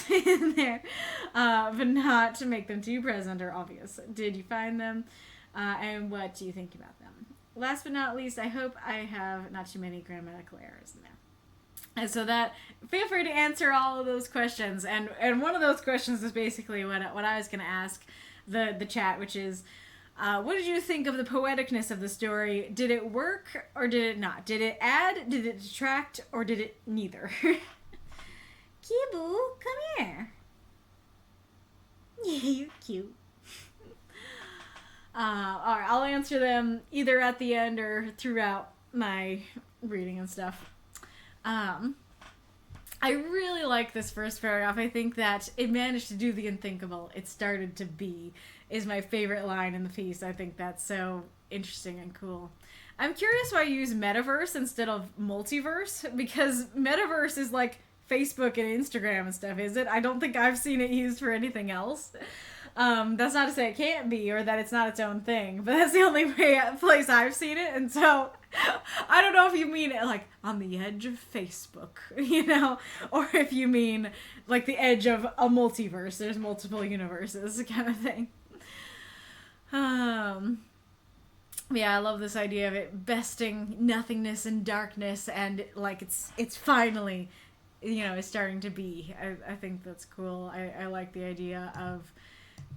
in there, but not to make them too present or obvious. Did you find them? And what do you think about them? Last but not least, I hope I have not too many grammatical errors in there. And so that, feel free to answer all of those questions. And one of those questions is basically what I was going to ask the chat, which is, what did you think of the poeticness of the story? Did it work or did it not? Did it add, did it detract, or did it neither? Kibu, come here. Yeah, you're cute. Alright, I'll answer them either at the end or throughout my reading and stuff. I really like this first paragraph. I think that it managed to do the unthinkable. It started to be is my favorite line in the piece. I think that's so interesting and cool. I'm curious why you use metaverse instead of multiverse, because metaverse is like Facebook and Instagram and stuff, is it? I don't think I've seen it used for anything else. That's not to say it can't be or that it's not its own thing, but that's the only place I've seen it. And so I don't know if you mean it like on the edge of Facebook, you know, or if you mean like the edge of a multiverse. There's multiple universes kind of thing. Yeah, I love this idea of it besting nothingness and darkness, and like it's finally, you know, it's starting to be. I think that's cool. I like the idea of,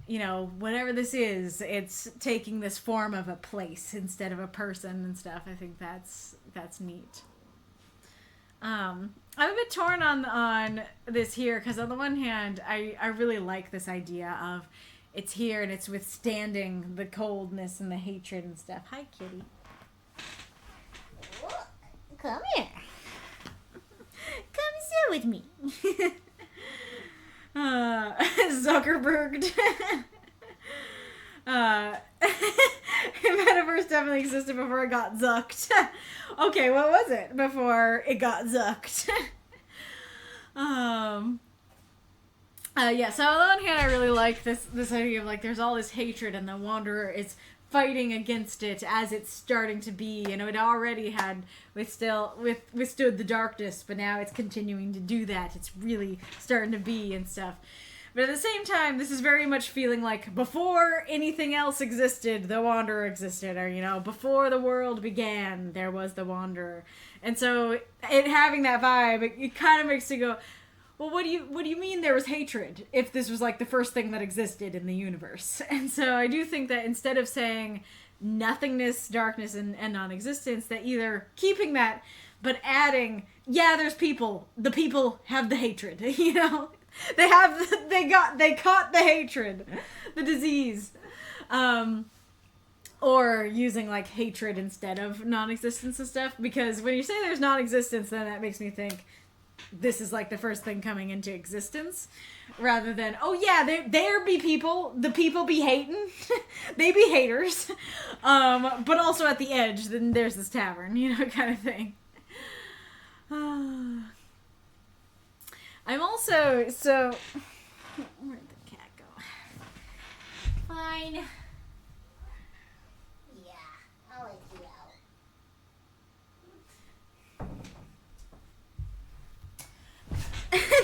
you know, whatever this is, it's taking this form of a place instead of a person and stuff. I think that's neat. I'm a bit torn on this here, because on the one hand, I really like this idea of it's here and it's withstanding the coldness and the hatred and stuff. Hi, kitty. Come here. Come sit with me. Zuckerberg. Metaverse definitely existed before it got zucked. Okay, what was it before it got zucked? Yeah, so on the one hand, I really like this idea of like there's all this hatred and the Wanderer is fighting against it as it's starting to be. You know, it already had withstood the darkness, but now it's continuing to do that. It's really starting to be and stuff. But at the same time, this is very much feeling like before anything else existed, the Wanderer existed. Or, you know, before the world began, there was the Wanderer. And so it having that vibe, it kind of makes you go, well, what do you mean there was hatred if this was like the first thing that existed in the universe? And so I do think that instead of saying nothingness, darkness, and non-existence, that either keeping that, but adding, yeah, there's people. The people have the hatred, you know? They caught the hatred, the disease. Or using like hatred instead of non-existence and stuff, because when you say there's non-existence, then that makes me think this is like the first thing coming into existence, rather than, oh yeah, there be people, the people be hating, they be haters, but also at the edge, then there's this tavern, you know, kind of thing. I'm also, so, where'd the cat go? Fine. Yeah, I'll let you out.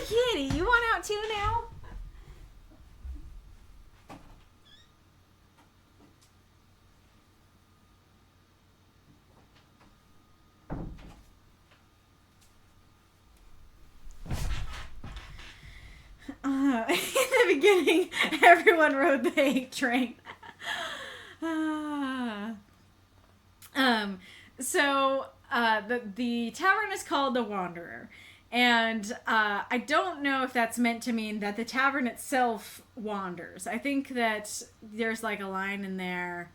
Kitty, you want out too now? In the beginning, everyone rode the hate train. The tavern is called the Wanderer. And I don't know if that's meant to mean that the tavern itself wanders. I think that there's like a line in there,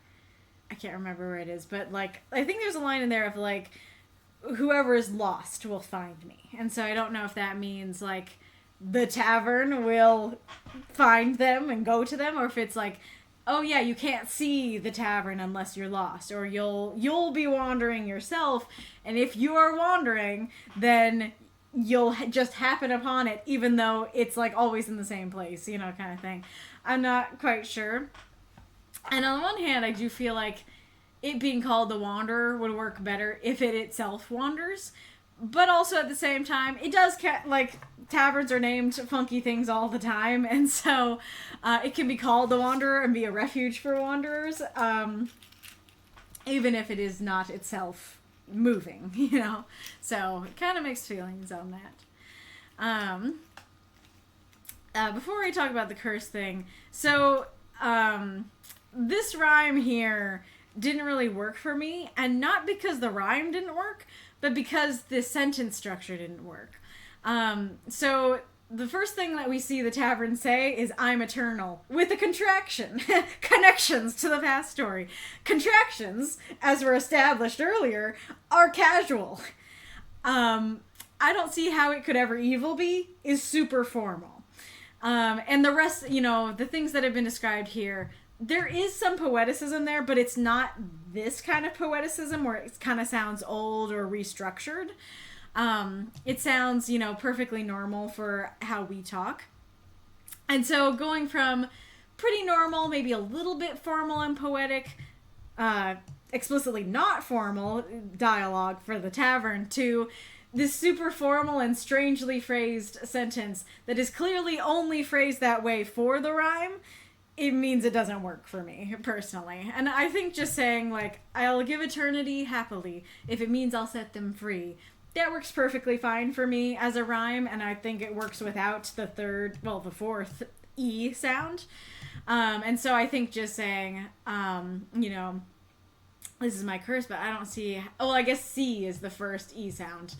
I can't remember where it is, but like I think there's a line in there of like, whoever is lost will find me. And so I don't know if that means like the tavern will find them and go to them, or if it's like, oh yeah, you can't see the tavern unless you're lost, or you'll be wandering yourself, and if you are wandering, then you'll just happen upon it, even though it's like always in the same place, you know, kind of thing. I'm not quite sure. And on the one hand, I do feel like it being called the Wanderer would work better if it itself wanders. But also at the same time, it does, like, taverns are named funky things all the time. And so it can be called the Wanderer and be a refuge for wanderers. Even if it is not itself moving, you know? So, kind of mixed feelings on that. Before we talk about the curse thing, so, this rhyme here didn't really work for me, and not because the rhyme didn't work, but because the sentence structure didn't work. So the first thing that we see the tavern say is "I'm eternal" with a contraction. Connections to the past story. Contractions, as were established earlier, are casual. I don't see how it could ever evil be is super formal. And the rest, you know, the things that have been described here, there is some poeticism there, but it's not this kind of poeticism where it kind of sounds old or restructured. It sounds, you know, perfectly normal for how we talk. And so going from pretty normal, maybe a little bit formal and poetic, explicitly not formal dialogue for the tavern, to this super formal and strangely phrased sentence that is clearly only phrased that way for the rhyme, it means it doesn't work for me, personally. And I think just saying, like, "I'll give eternity happily if it means I'll set them free," that works perfectly fine for me as a rhyme, and I think it works without the fourth E sound. And so I think just saying, you know, "This is my curse, but I don't see..." Oh, I guess C is the first E sound.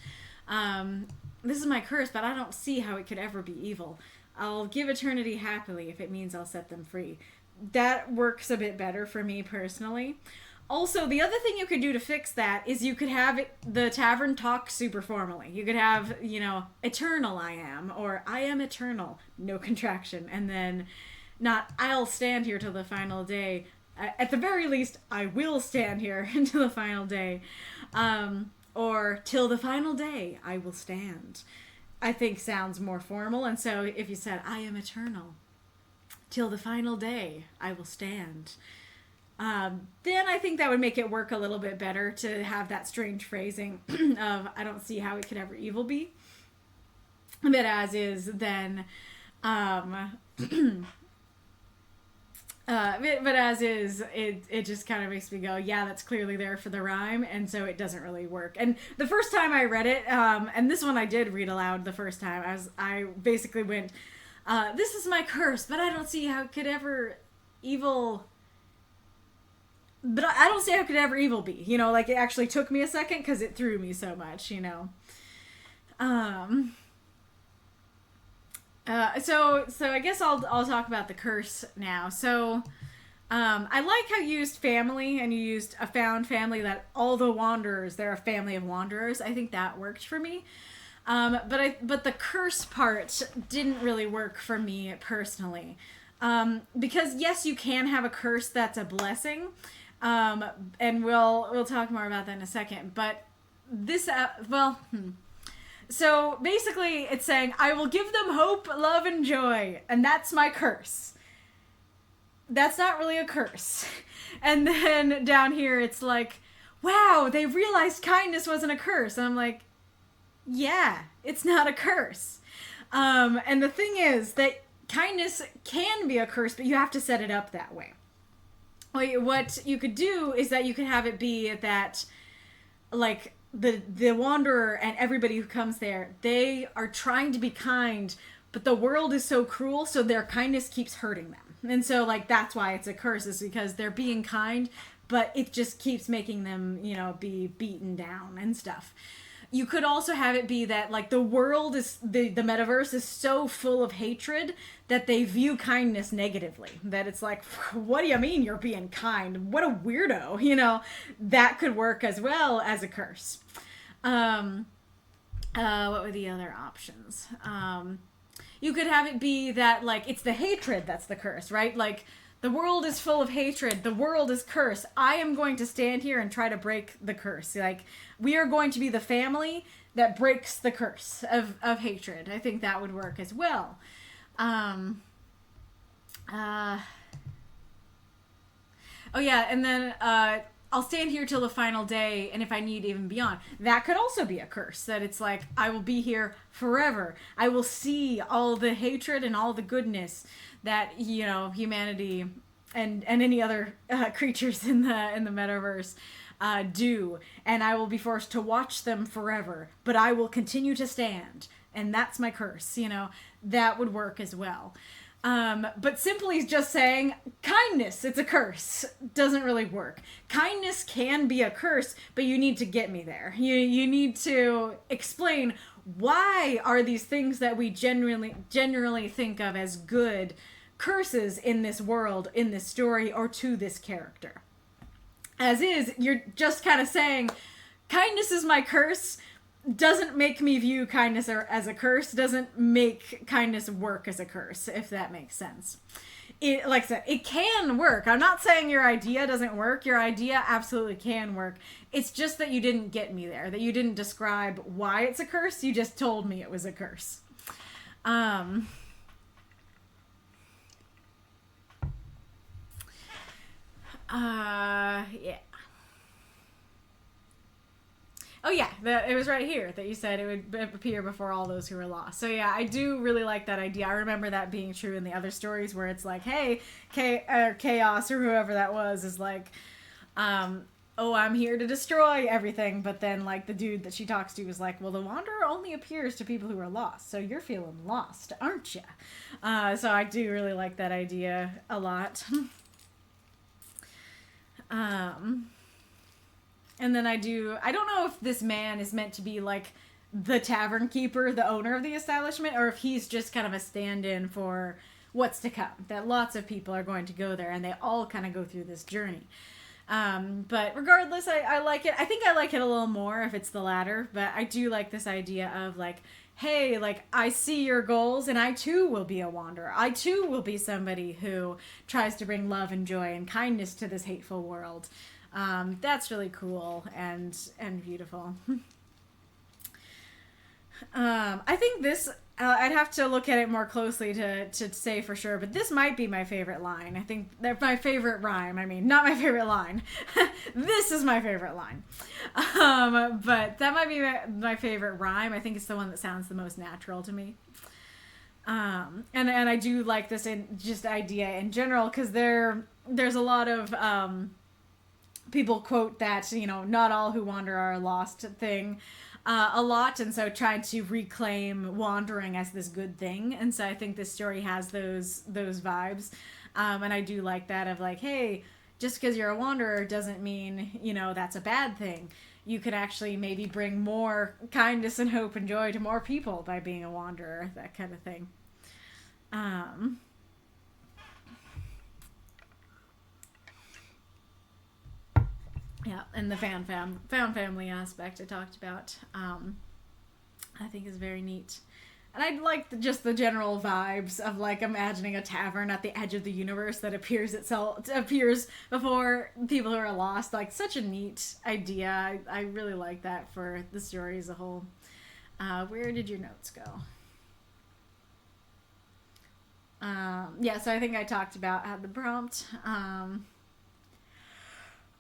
"This is my curse, but I don't see how it could ever be evil. I'll give eternity happily if it means I'll set them free." That works a bit better for me personally. Also, the other thing you could do to fix that is you could have the tavern talk super formally. You could have, you know, "Eternal I am," or "I am eternal," no contraction, and then not "I'll stand here till the final day." At the very least, "I will stand here until the final day." Or "Till the final day, I will stand." I think sounds more formal, and so if you said "I am eternal, till the final day I will stand," then I think that would make it work a little bit better to have that strange phrasing of "I don't see how it could ever evil be." But as is, then but as is, it just kind of makes me go, yeah, that's clearly there for the rhyme, and so it doesn't really work. And the first time I read it, and this one I did read aloud the first time, I basically went, "This is my curse, but I don't see how it could ever evil..." But I don't see how it could ever evil be. You know, like, it actually took me a second because it threw me so much, you know. So I guess I'll talk about the curse now. So, I like how you used family, and you used a found family, that all the wanderers, they're a family of wanderers. I think that worked for me. But the curse part didn't really work for me personally. Because yes, you can have a curse that's a blessing. And we'll talk more about that in a second. But this, So basically it's saying, "I will give them hope, love, and joy, and that's my curse." That's not really a curse. And then down here it's like, "Wow, they realized kindness wasn't a curse." And I'm like, yeah, it's not a curse. And the thing is that kindness can be a curse, but you have to set it up that way. What you could do is that you could have it be that, like, the wanderer and everybody who comes there, they are trying to be kind, but the world is so cruel, so their kindness keeps hurting them. And so, like, that's why it's a curse, is because they're being kind, but it just keeps making them, you know, be beaten down and stuff. You could also have it be that, like, the world is, the metaverse is so full of hatred that they view kindness negatively. That it's like, "What do you mean you're being kind? What a weirdo," you know? That could work as well as a curse. What were the other options? You could have it be that, like, it's the hatred that's the curse, right? Like, the world is full of hatred. The world is cursed. I am going to stand here and try to break the curse. Like, we are going to be the family that breaks the curse of hatred. I think that would work as well. Oh yeah, and then I'll stand here till the final day, and if I need even beyond. That could also be a curse. That it's like, I will be here forever. I will see all the hatred and all the goodness that, you know, humanity and any other creatures in the metaverse do, and I will be forced to watch them forever. But I will continue to stand, and that's my curse. You know, that would work as well. But simply just saying kindness, it's a curse, doesn't really work. Kindness can be a curse, but you need to get me there. You need to explain, why are these things that we generally think of as good curses in this world, in this story, or to this character. As is, you're just kind of saying, kindness is my curse, doesn't make me view kindness as a curse, doesn't make kindness work as a curse, if that makes sense. It, like I said, it can work. I'm not saying your idea doesn't work. Your idea absolutely can work. It's just that you didn't get me there, that you didn't describe why it's a curse, you just told me it was a curse. Yeah. Oh yeah, it was right here that you said it would appear before all those who were lost. So yeah, I do really like that idea. I remember that being true in the other stories where it's like, hey, Chaos or whoever that was is like, oh, I'm here to destroy everything. But then like the dude that she talks to was like, well, the Wanderer only appears to people who are lost. So you're feeling lost, aren't you? So I do really like that idea a lot. And then I don't know if this man is meant to be like the tavern keeper, the owner of the establishment, or if he's just kind of a stand-in for what's to come. That lots of people are going to go there and they all kind of go through this journey. But regardless, I like it. I think I like it a little more if it's the latter, but I do like this idea of like, hey, like, I see your goals and I too will be a wanderer. I too will be somebody who tries to bring love and joy and kindness to this hateful world. That's really cool and beautiful. I think this, I'd have to look at it more closely to say for sure, but this might be my favorite line. I think that my favorite rhyme. I mean, not my favorite line. This is my favorite line. But that might be my favorite rhyme. I think it's the one that sounds the most natural to me. And I do like this in just idea in general, because there's a lot of people quote that, you know, not all who wander are lost thing a lot, and so tried to reclaim wandering as this good thing. And so I think this story has those vibes, and I do like that of like, hey, just because you're a wanderer doesn't mean, you know, that's a bad thing. You could actually maybe bring more kindness and hope and joy to more people by being a wanderer, that kind of thing. Yeah, and the found family aspect I talked about, I think is very neat. And I like just the general vibes of like imagining a tavern at the edge of the universe that appears before people who are lost. Like, such a neat idea. I really like that for the story as a whole. Where did your notes go? Yeah, so I think I talked about the prompt.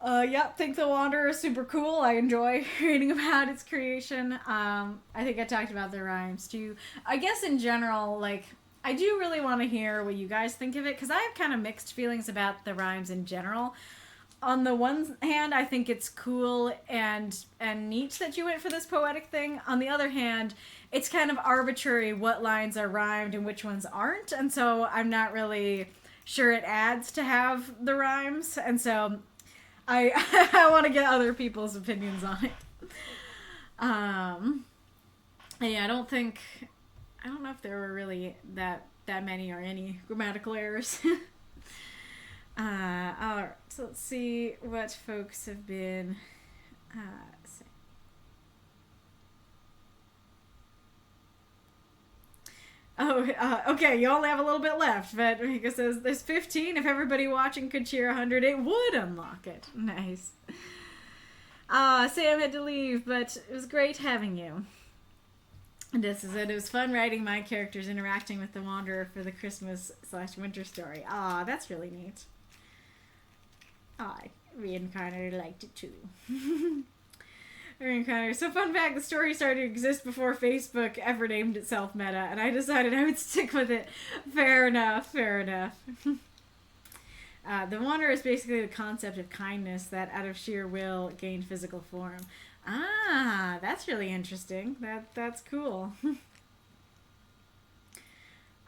Yep, think the Wanderer is super cool. I enjoy reading about its creation. I think I talked about the rhymes too. I guess in general, like, I do really want to hear what you guys think of it, because I have kind of mixed feelings about the rhymes in general. On the one hand, I think it's cool and neat that you went for this poetic thing. On the other hand, it's kind of arbitrary what lines are rhymed and which ones aren't, and so I'm not really sure it adds to have the rhymes, and so I want to get other people's opinions on it. Yeah, I don't know if there were really that many or any grammatical errors. Alright, so let's see what folks have been saying. Oh, okay, you only have a little bit left, but Rika says there's 15. If everybody watching could cheer 100, it would unlock it. Nice. Sam had to leave, but it was great having you. And this is it. It was fun writing my characters interacting with the Wanderer for the Christmas/winter story. That's really neat. I, Reinkarnitor, liked it too. Reinkarnitor. So fun fact, the story started to exist before Facebook ever named itself Meta, and I decided I would stick with it. Fair enough, fair enough. The Wanderer is basically the concept of kindness that out of sheer will gained physical form. Ah, that's really interesting. That's cool.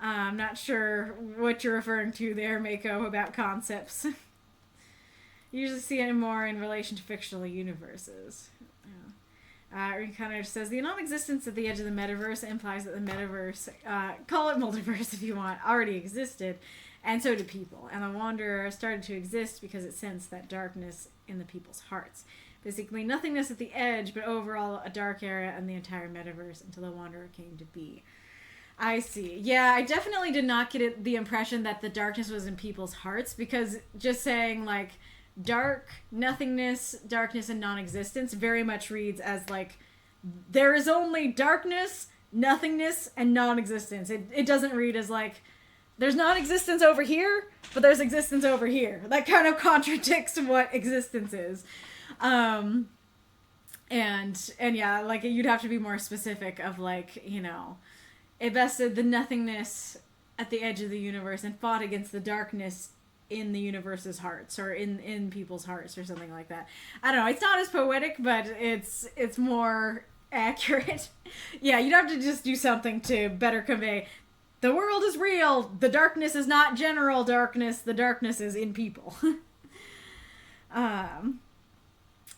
I'm not sure what you're referring to there, Mako, about concepts. You usually see it more in relation to fictional universes. Reinkarnitor says, the non-existence at the edge of the metaverse implies that the metaverse, call it multiverse if you want, already existed, and so did people. And the Wanderer started to exist because it sensed that darkness in the people's hearts. Basically, nothingness at the edge, but overall a dark area in the entire metaverse until the Wanderer came to be. I see. Yeah, I definitely did not get the impression that the darkness was in people's hearts, because just saying, like, dark, nothingness, darkness, and non-existence very much reads as, like, there is only darkness, nothingness, and non-existence. It doesn't read as, like, there's non-existence over here, but there's existence over here. That kind of contradicts what existence is. And yeah, like, you'd have to be more specific of, like, you know, it vested the nothingness at the edge of the universe and fought against the darkness in the universe's hearts, or in people's hearts, or something like that. I don't know, it's not as poetic, but it's more accurate. Yeah, you'd have to just do something to better convey the world is real, the darkness is not general darkness, the darkness is in people.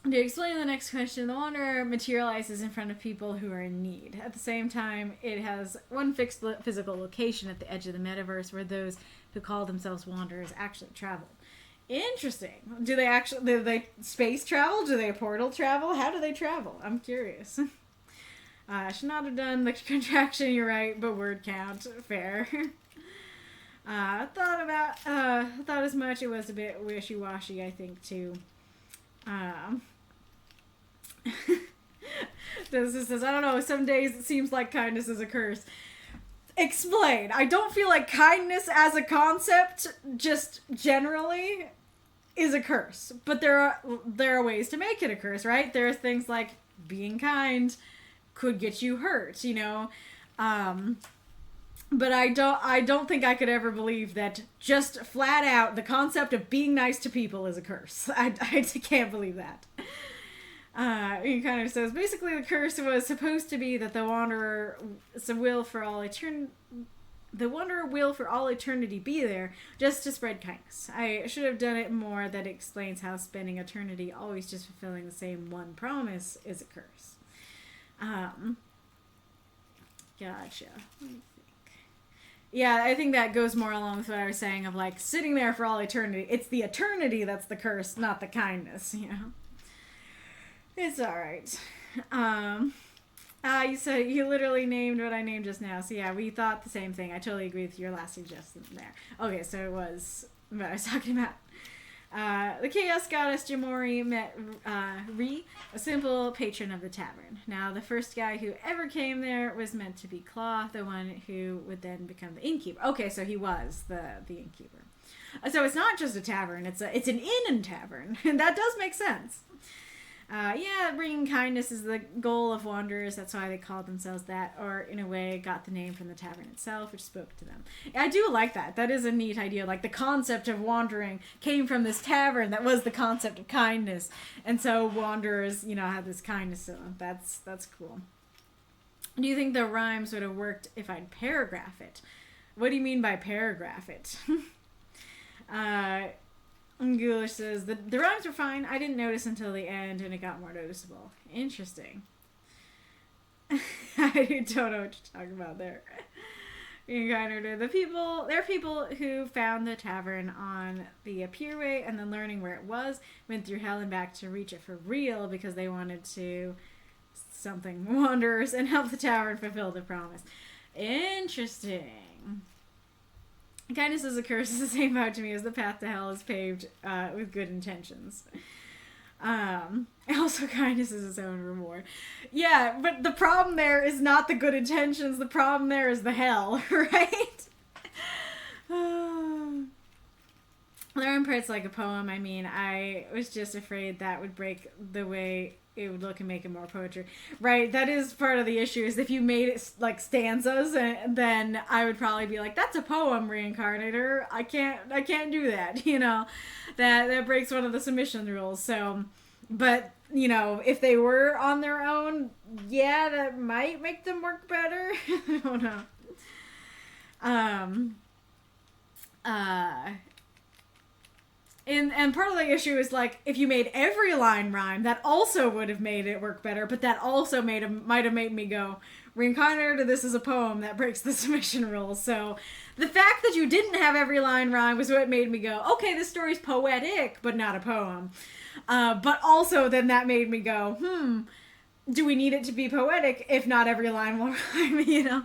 To explain the next question, the Wanderer materializes in front of people who are in need. At the same time, it has one fixed physical location at the edge of the metaverse where those who call themselves Wanderers actually travel. Interesting. Do they space travel? Do they portal travel? How do they travel? I'm curious. I should not have done the contraction, you're right, but word count. Fair. Thought as much. It was a bit wishy-washy, I think, too. This says, I don't know, some days it seems like kindness is a curse. Explain. I don't feel like kindness as a concept, just generally, is a curse. But there are ways to make it a curse, right? There are things like being kind could get you hurt, you know? But I don't think I could ever believe that just flat out the concept of being nice to people is a curse. I can't believe that. He kind of says, basically the curse was supposed to be that the Wanderer will for all eternity be there just to spread kindness. I should have done it more that explains how spending eternity always just fulfilling the same one promise is a curse. Gotcha. Let me think. Yeah, I think that goes more along with what I was saying of, like, sitting there for all eternity. It's the eternity that's the curse, not the kindness, you know? It's alright. You said you literally named what I named just now. So yeah, we thought the same thing. I totally agree with your last suggestion there. Okay, so it was what I was talking about. The chaos goddess Jamori met Ri, a simple patron of the tavern. Now, the first guy who ever came there was meant to be Claw, the one who would then become the innkeeper. Okay, so he was the innkeeper. So it's not just a tavern; it's an inn and tavern, and that does make sense. Yeah, bringing kindness is the goal of Wanderers. That's why they called themselves that, or in a way got the name from the tavern itself, which spoke to them. I do like that. That is a neat idea. Like, the concept of wandering came from this tavern that was the concept of kindness. And so Wanderers, you know, have this kindness to them. That's cool. Do you think the rhymes would have worked if I'd paragraph it? What do you mean by paragraph it? Gilooley says, the rhymes were fine. I didn't notice until the end, and it got more noticeable. Interesting. I don't know what to talk about there. There are people who found the tavern on the Pierway, and then learning where it was, went through hell and back to reach it for real because they wanted to Wanderers and help the tavern fulfill the promise. Interesting. Kindness is a curse is the same about to me as the path to hell is paved with good intentions. Also, kindness is its own reward. Yeah, but the problem there is not the good intentions. The problem there is the hell, right? The Rhyme Part's like a poem. I mean, I was just afraid that would break the way it would look and make it more poetry. Right, that is part of the issue, is if you made it like stanzas, then I would probably be like, that's a poem, Reinkarnitor. I can't do that, you know. That breaks one of the submission rules. So, but, you know, if they were on their own, yeah, that might make them work better. I don't know. And part of the issue is, like, if you made every line rhyme, that also would have made it work better, but that also might have made me go, Reinkarnitor, this is a poem that breaks the submission rules. So the fact that you didn't have every line rhyme was what made me go, okay, this story's poetic, but not a poem. But also then that made me go, do we need it to be poetic if not every line will rhyme, you know?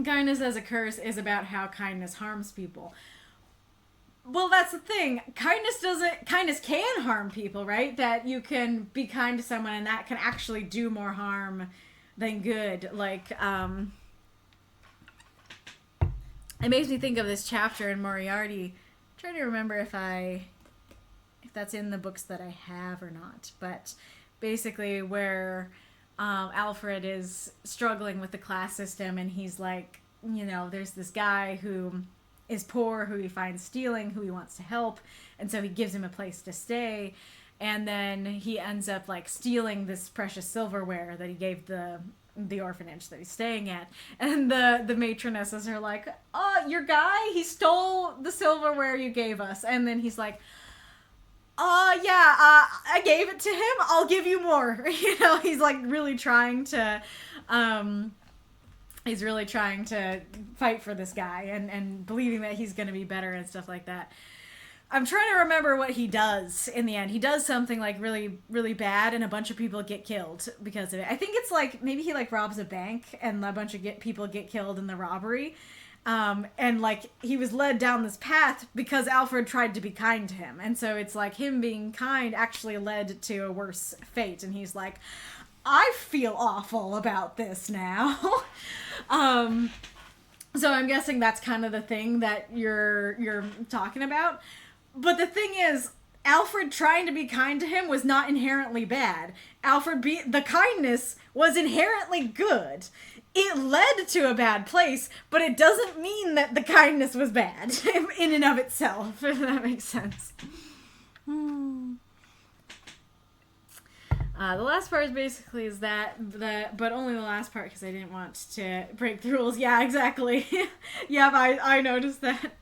Kindness as a curse is about how kindness harms people. Well, that's the thing. Kindness can harm people, right? That you can be kind to someone and that can actually do more harm than good. Like, it makes me think of this chapter in Moriarty. I'm trying to remember if that's in the books that I have or not. But basically where Alfred is struggling with the class system, and he's like, you know, there's this guy who is poor, who he finds stealing, who he wants to help, and so he gives him a place to stay, and then he ends up like stealing this precious silverware that he gave the orphanage that he's staying at, and the matronesses are like, oh, your guy, he stole the silverware you gave us, and then he's like, I gave it to him. I'll give you more. You know, he's like really trying to, fight for this guy and believing that he's going to be better and stuff like that. I'm trying to remember what he does in the end. He does something like really, really bad, and a bunch of people get killed because of it. I think it's like, maybe he like robs a bank and a bunch of people get killed in the robbery. And like he was led down this path because Alfred tried to be kind to him, and so it's like him being kind actually led to a worse fate, and he's like, I feel awful about this now. So I'm guessing that's kind of the thing that you're talking about. But the thing is, Alfred trying to be kind to him was not inherently bad. The kindness was inherently good. It led to a bad place, but it doesn't mean that the kindness was bad in and of itself, if that makes sense. The last part is basically but only the last part because I didn't want to break the rules. Yeah, exactly. Yep, I noticed that.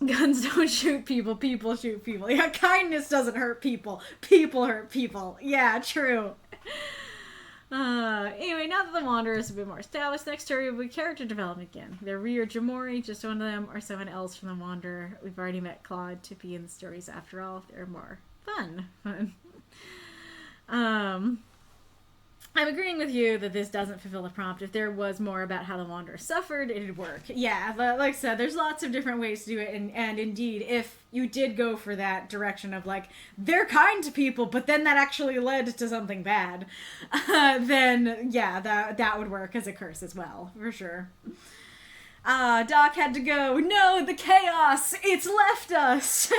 Guns don't shoot people, people shoot people. Yeah, kindness doesn't hurt people, people hurt people. Yeah, true. Anyway, now that the Wanderer is a bit more established, next story will be character development again. They're Ree or Jamori, just one of them, or someone else from the Wanderer. We've already met Claude, Tippy in the stories after all. They're more fun. I'm agreeing with you that this doesn't fulfill the prompt. If there was more about how the Wanderer suffered, it'd work. Yeah, like I said, there's lots of different ways to do it, and indeed, if you did go for that direction of, like, they're kind to people, but then that actually led to something bad, then, yeah, that would work as a curse as well, for sure. Doc had to go. No, the chaos! It's left us!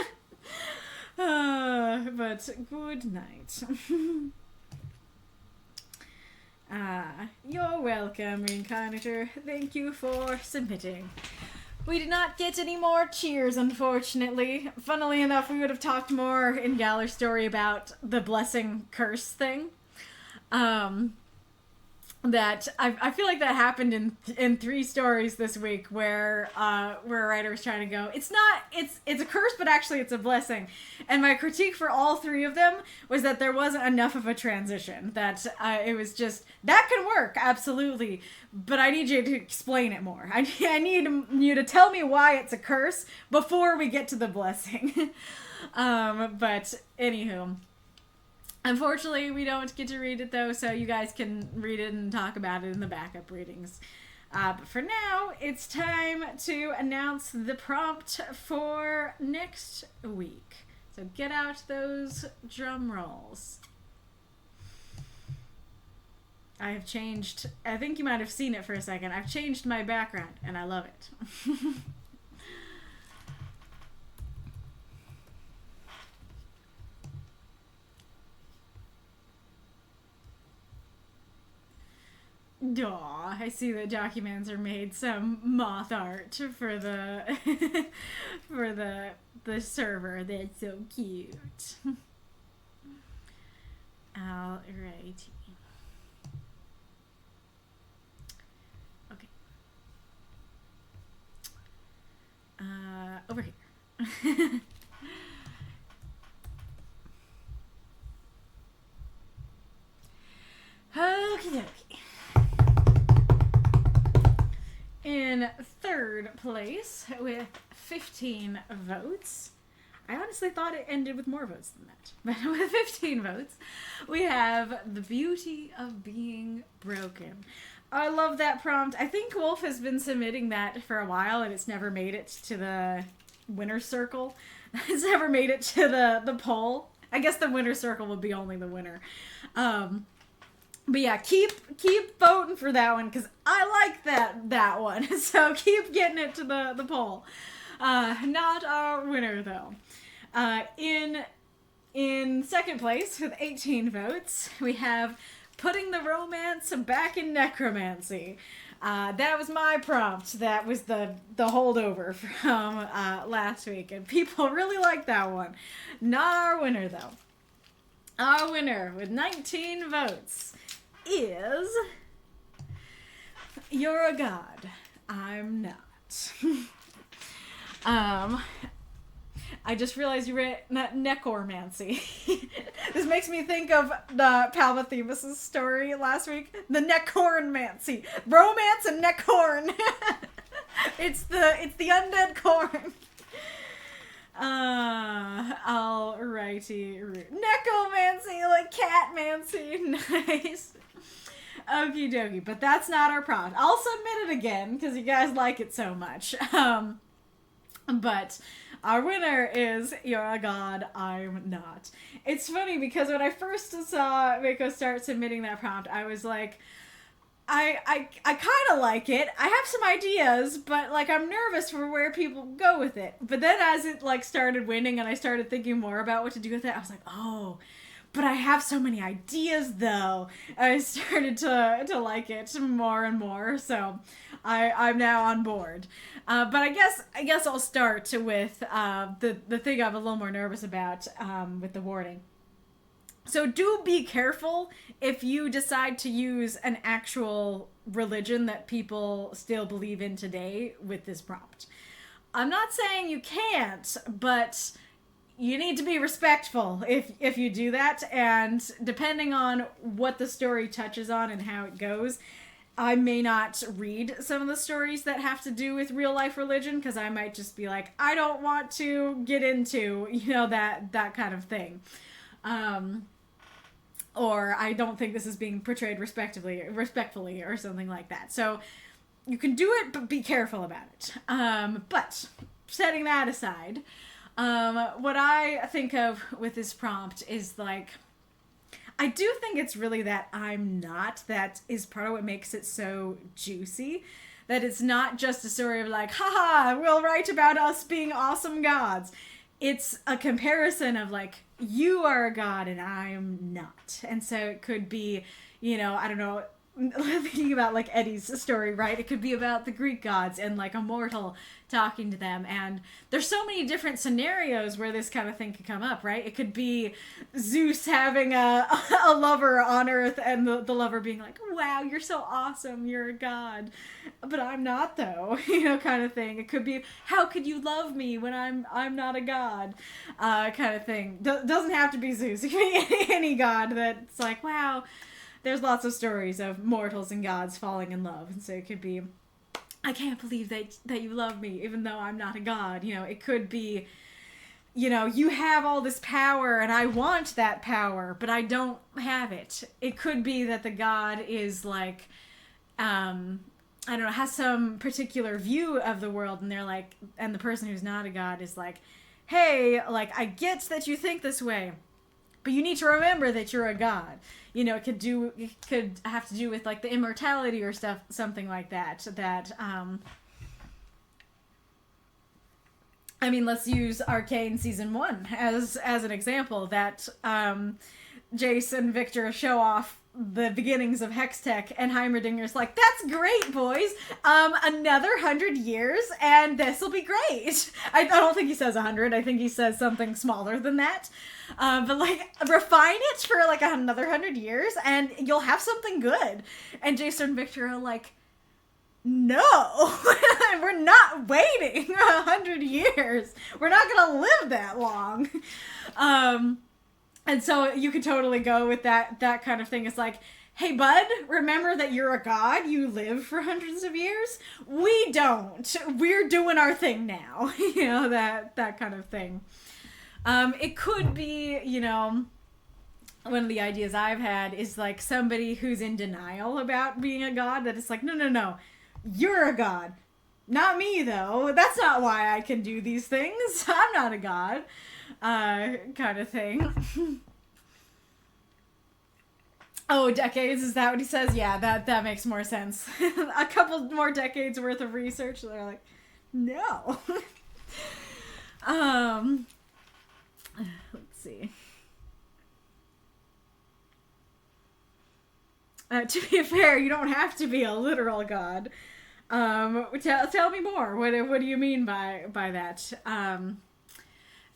But good night. You're welcome, Reinkarnitor. Thank you for submitting. We did not get any more cheers, unfortunately. Funnily enough, we would have talked more in Galler's story about the blessing curse thing. That I feel like that happened in 3 stories this week where a writer was trying to go, it's a curse, but actually it's a blessing. And my critique for all 3 of them was that there wasn't enough of a transition. That it was just, that can work, absolutely, but I need you to explain it more. I need you to tell me why it's a curse before we get to the blessing. But anywho. Unfortunately, we don't get to read it, though, so you guys can read it and talk about it in the backup readings. But for now, it's time to announce the prompt for next week. So get out those drum rolls. I have changed. I think you might have seen it for a second. I've changed my background, and I love it. Aw, I see that Documancer made some moth art for the for the server. That's so cute. Alrighty. Okay. Over here. Okie dokie. In third place with 15 votes. I honestly thought it ended with more votes than that. But with 15 votes, we have The Beauty of Being Broken. I love that prompt. I think Wolf has been submitting that for a while, and it's never made it to the winner's circle. It's never made it to the poll. I guess the winner's circle would be only the winner. But yeah, keep voting for that one, because I like that one. So keep getting it to the poll. Not our winner, though. In second place, with 18 votes, we have Putting the Romance Back in Necromancy. That was my prompt. That was the holdover from last week, and people really liked that one. Not our winner, though. Our winner, with 19 votes, is You're a God, I'm not. I just realized you read necromancy. This makes me think of the Palmathemus' story last week. The necromancy. Romance and neccorn. It's the undead corn. Alrighty. Necromancy, like catmancy. Nice. Okie dokie. But that's not our prompt. I'll submit it again, because you guys like it so much. But our winner is You're a God, I'm not. It's funny, because when I first saw Mako start submitting that prompt, I was like, I kind of like it. I have some ideas, but, like, I'm nervous for where people go with it. But then as it, like, started winning and I started thinking more about what to do with it, I was like, oh, but I have so many ideas, though. I started to like it more and more, so I'm now on board. But I guess I'll start with the thing I'm a little more nervous about with the wording. So do be careful if you decide to use an actual religion that people still believe in today with this prompt. I'm not saying you can't, but you need to be respectful if you do that, and depending on what the story touches on and how it goes, I may not read some of the stories that have to do with real life religion, because I might just be like, I don't want to get into, that kind of thing. Or I don't think this is being portrayed respectfully or something like that. So you can do it, but be careful about it. But setting that aside, what I think of with this prompt is, like, I do think it's really that I'm not that is part of what makes it so juicy. That it's not just a story of, like, haha, we'll write about us being awesome gods. It's a comparison of, like, you are a god and I'm not. And so it could be, I don't know, thinking about, like, Eddy's story, right? It could be about the Greek gods and, like, a mortal talking to them. And there's so many different scenarios where this kind of thing could come up, right? It could be Zeus having a lover on Earth, and the lover being like, wow, you're so awesome, you're a god. But I'm not, though, kind of thing. It could be, how could you love me when I'm not a god? Kind of thing. Doesn't have to be Zeus. It can be any god that's like, wow, there's lots of stories of mortals and gods falling in love. And so it could be, I can't believe that you love me, even though I'm not a god. It could be, you have all this power and I want that power, but I don't have it. It could be that the god is like, I don't know, has some particular view of the world, and they're like, and the person who's not a god is like, hey, like, I get that you think this way, but you need to remember that you're a god. You know, it could have to do with like the immortality or stuff, something like that. I mean, let's use Arcane season 1 as an example. That Jace and Victor show off the beginnings of Hextech, and Heimerdinger's like, that's great, boys. Another 100 years, and this will be great. I don't think he says 100. I think he says something smaller than that. But like, refine it for like another 100 years, and you'll have something good. And Jace and Victor are like, no, we're not waiting 100 years. We're not gonna live that long. And so you could totally go with that kind of thing. It's like, hey, bud, remember that you're a god? You live for hundreds of years? We don't. We're doing our thing now. You know, that kind of thing. It could be, you know, one of the ideas I've had is like somebody who's in denial about being a god, that it's like, no, you're a god. Not me, though. That's not why I can do these things. I'm not a god. Kind of thing. Oh, decades, is that what he says? Yeah, that makes more sense. A couple more decades worth of research, they're like, no. Let's see. To be fair, you don't have to be a literal god. Tell me more. What do you mean by that?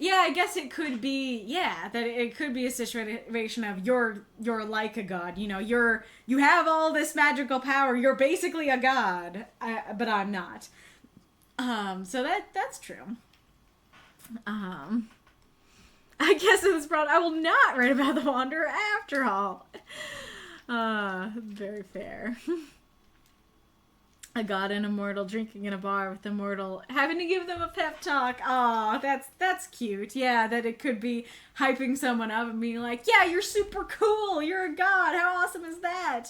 Yeah, I guess it could be, that it could be a situation of you're like a god. You know, you have all this magical power. You're basically a god, but I'm not. So that's true. I guess in this product, I will not write about the Wanderer after all. Very fair. A god and a mortal drinking in a bar with the mortal having to give them a pep talk. Aw, that's cute. Yeah, that it could be hyping someone up and being like, yeah, you're super cool. You're a god. How awesome is that?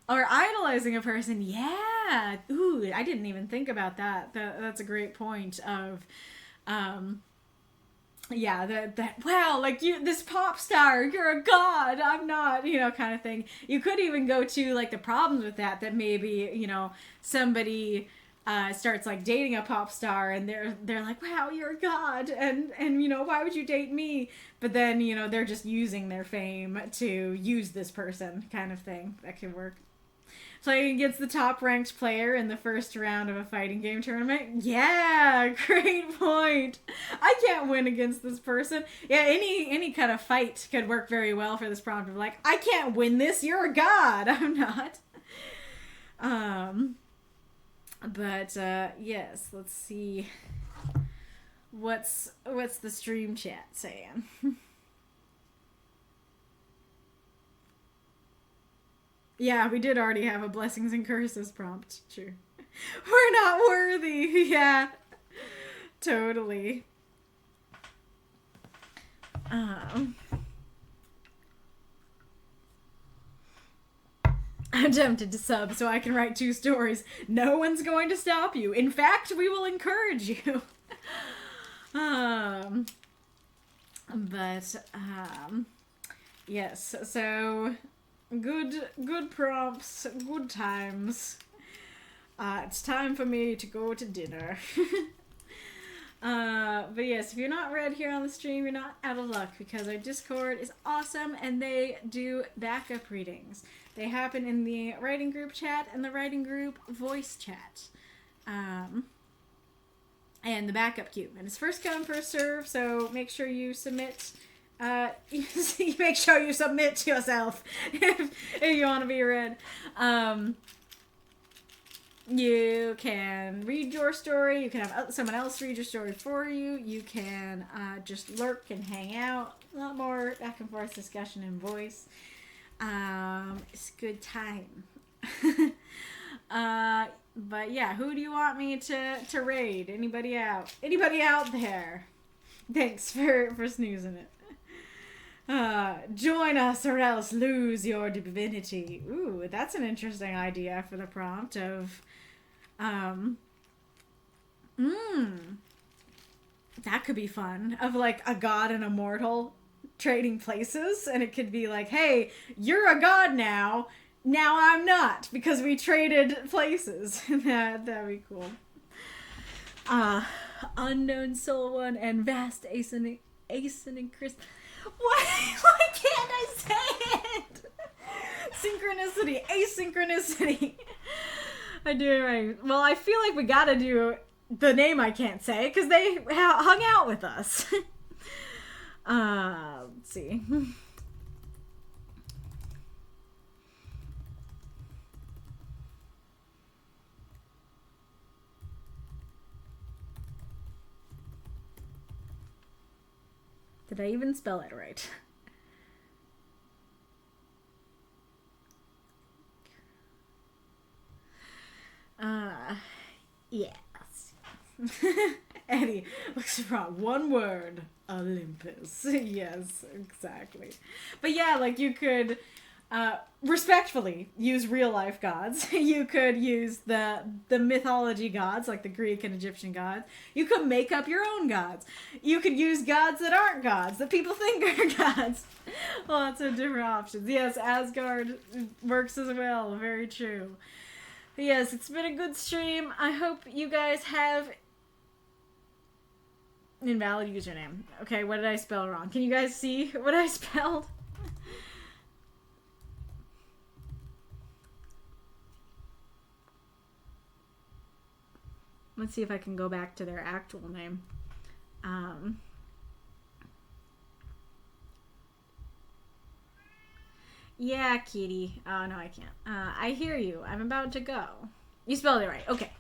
Or idolizing a person. Yeah. Ooh, I didn't even think about that. That's a great point of, yeah, that wow, like this pop star, you're a god, I'm not, you know, kind of thing. You could even go to like the problems with that maybe, you know, somebody starts like dating a pop star and they're like, wow, you're a god, and you know, why would you date me? But then, you know, they're just using their fame to use this person, kind of thing. That could work. Playing against the top-ranked player in the first round of a fighting game tournament? Yeah, great point. I can't win against this person. Yeah, any kind of fight could work very well for this prompt of like, I can't win this, you're a god. I'm not. But yes, let's see. What's the stream chat saying? Yeah, we did already have a blessings and curses prompt. True. We're not worthy. Yeah. Totally. I'm tempted to sub so I can write 2 stories. No one's going to stop you. In fact, we will encourage you. Yes, so good prompts, good times. It's time for me to go to dinner. But yes, if you're not read here on the stream, you're not out of luck, because our Discord is awesome and they do backup readings. They happen in the writing group chat and the writing group voice chat. And the backup queue. And it's first come, first serve, so make sure you submit. Make sure you submit yourself if you want to be read. You can read your story. You can have someone else read your story for you. You can just lurk and hang out. A lot more back and forth discussion in voice. It's a good time. But yeah, who do you want me to raid? Anybody out? Anybody out there? Thanks for snoozing it. Join us or else lose your divinity. Ooh, that's an interesting idea for the prompt of, that could be fun. Of like a god and a mortal trading places, and it could be like, hey, you're a god now I'm not, because we traded places. That'd be cool. Unknown Soul One and Vast Asen and Chris. Why can't I say it? Synchronicity, asynchronicity. I do it right. Well, I feel like we gotta do the name I can't say, because they hung out with us. Let's see. Did I even spell it right? Yes. Eddy looks wrong. One word. Olympus. Yes, exactly. But yeah, like you could respectfully use real life gods. You could use the mythology gods, like the Greek and Egyptian gods. You could make up your own gods. You could use gods that aren't gods, that people think are gods. Lots of different options. Yes, Asgard works as well. Very true. But yes, it's been a good stream. I hope you guys have invalid username. Okay, what did I spell wrong? Can you guys see what I spelled? Let's see if I can go back to their actual name. Yeah, kitty. Oh, no, I can't. I hear you. I'm about to go. You spelled it right. Okay.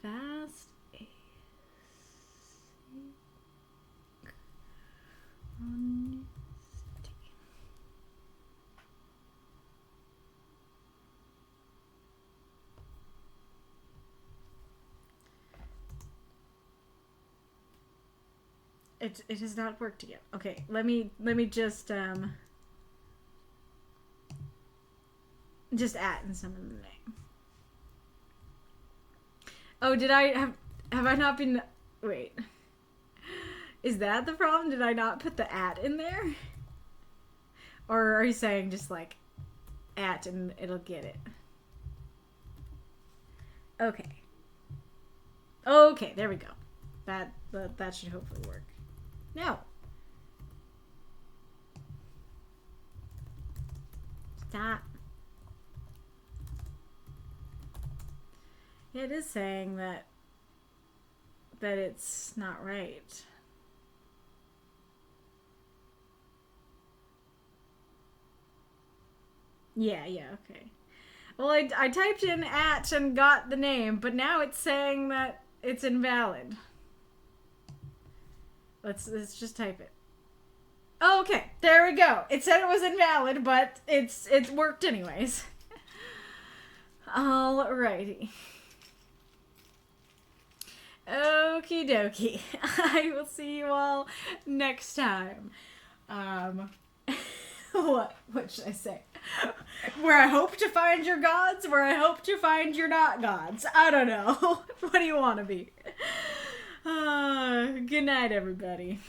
Fast. It has not worked yet. Okay, let me just add in some of the name. Oh, did I have I not been? Wait, is that the problem? Did I not put the @ in there? Or are you saying just like @ and it'll get it? Okay. Okay, there we go. That should hopefully work. No. Stop. Yeah, it is saying that it's not right. Yeah, okay. Well, I typed in @ and got the name, but now it's saying that it's invalid. Let's just type it. Oh, okay, there we go. It said it was invalid, but it's worked anyways. Alrighty. Okie dokie. I will see you all next time. What should I say? Where I hope to find your gods, where I hope to find your not gods. I don't know. What do you want to be? Good night, everybody.